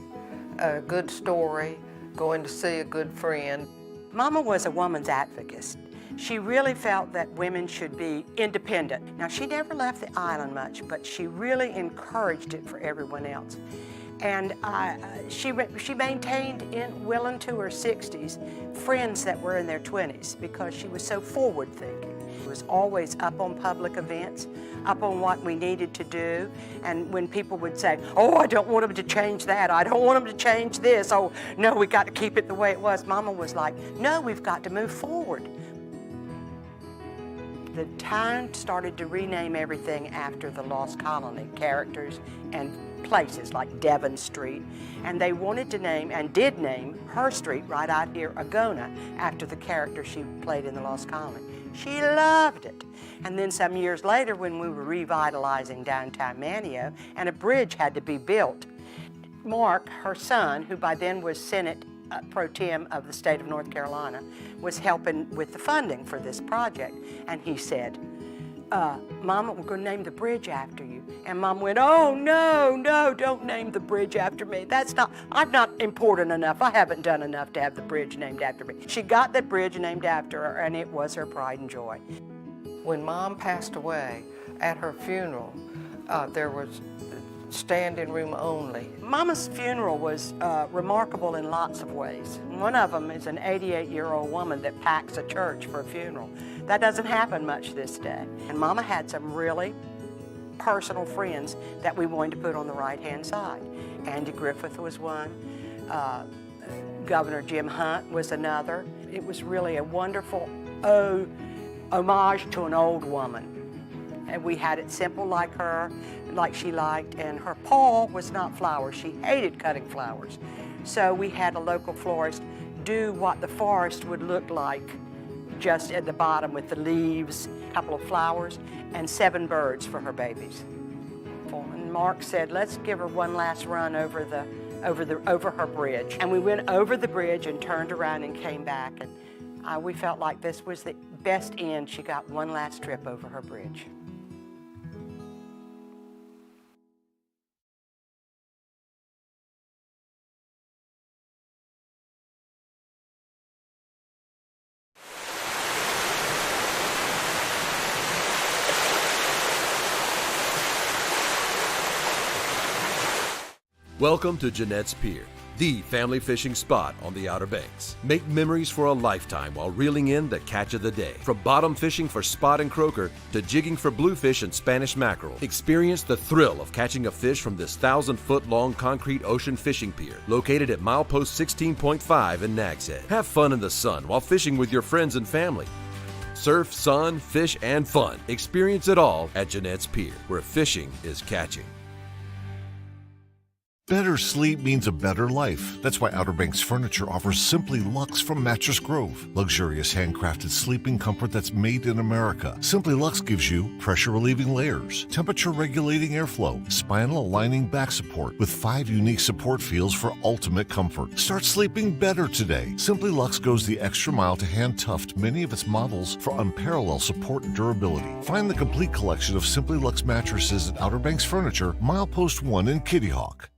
A good story, going to see a good friend. Mama was a woman's advocate. She really felt that women should be independent. Now, she never left the island much, but she really encouraged it for everyone else. And she maintained, well into her 60s, friends that were in their 20s, because she was so forward-thinking. was always up on public events, up on what we needed to do. And when people would say, oh, I don't want them to change that, I don't want them to change this, oh, no, we got to keep it the way it was, Mama was like, no, we've got to move forward. The town started to rename everything after the Lost Colony, characters and places like Devon Street. And they wanted to name, and did name, her street right out here, Agona, after the character she played in the Lost Colony. She loved it. And then some years later, when we were revitalizing downtown Manteo, and a bridge had to be built, Mark, her son, who by then was Senate Pro Tem of the state of North Carolina, was helping with the funding for this project. And he said, Mama, we're going to name the bridge after you. And Mom went, oh, no, no, don't name the bridge after me. I'm not important enough. I haven't done enough to have the bridge named after me. She got the bridge named after her, and it was her pride and joy. When Mom passed away, at her funeral, there was standing room only. Mama's funeral was remarkable in lots of ways. One of them is an 88-year-old woman that packs a church for a funeral. That doesn't happen much this day. And Mama had some really personal friends that we wanted to put on the right-hand side. Andy Griffith was one. Governor Jim Hunt was another. It was really a wonderful homage to an old woman. And we had it simple like her, like she liked, and her paw was not flowers. She hated cutting flowers. So we had a local florist do what the forest would look like, just at the bottom with the leaves, a couple of flowers, and 7 birds for her babies. And Mark said, let's give her one last run over her bridge. And we went over the bridge and turned around and came back, and we felt like this was the best end. She got one last trip over her bridge. Welcome to Jeanette's Pier, the family fishing spot on the Outer Banks. Make memories for a lifetime while reeling in the catch of the day. From bottom fishing for spot and croaker to jigging for bluefish and Spanish mackerel, experience the thrill of catching a fish from this 1,000-foot-long concrete ocean fishing pier located at milepost 16.5 in Nags Head. Have fun in the sun while fishing with your friends and family. Surf, sun, fish, and fun. Experience it all at Jeanette's Pier, where fishing is catching. Better sleep means a better life. That's why Outer Banks Furniture offers Simply Luxe from Mattress Grove. Luxurious handcrafted sleeping comfort that's made in America. Simply Luxe gives you pressure-relieving layers, temperature-regulating airflow, spinal-aligning back support with 5 unique support feels for ultimate comfort. Start sleeping better today. Simply Luxe goes the extra mile to hand-tuft many of its models for unparalleled support and durability. Find the complete collection of Simply Luxe mattresses at Outer Banks Furniture, Milepost 1 in Kitty Hawk.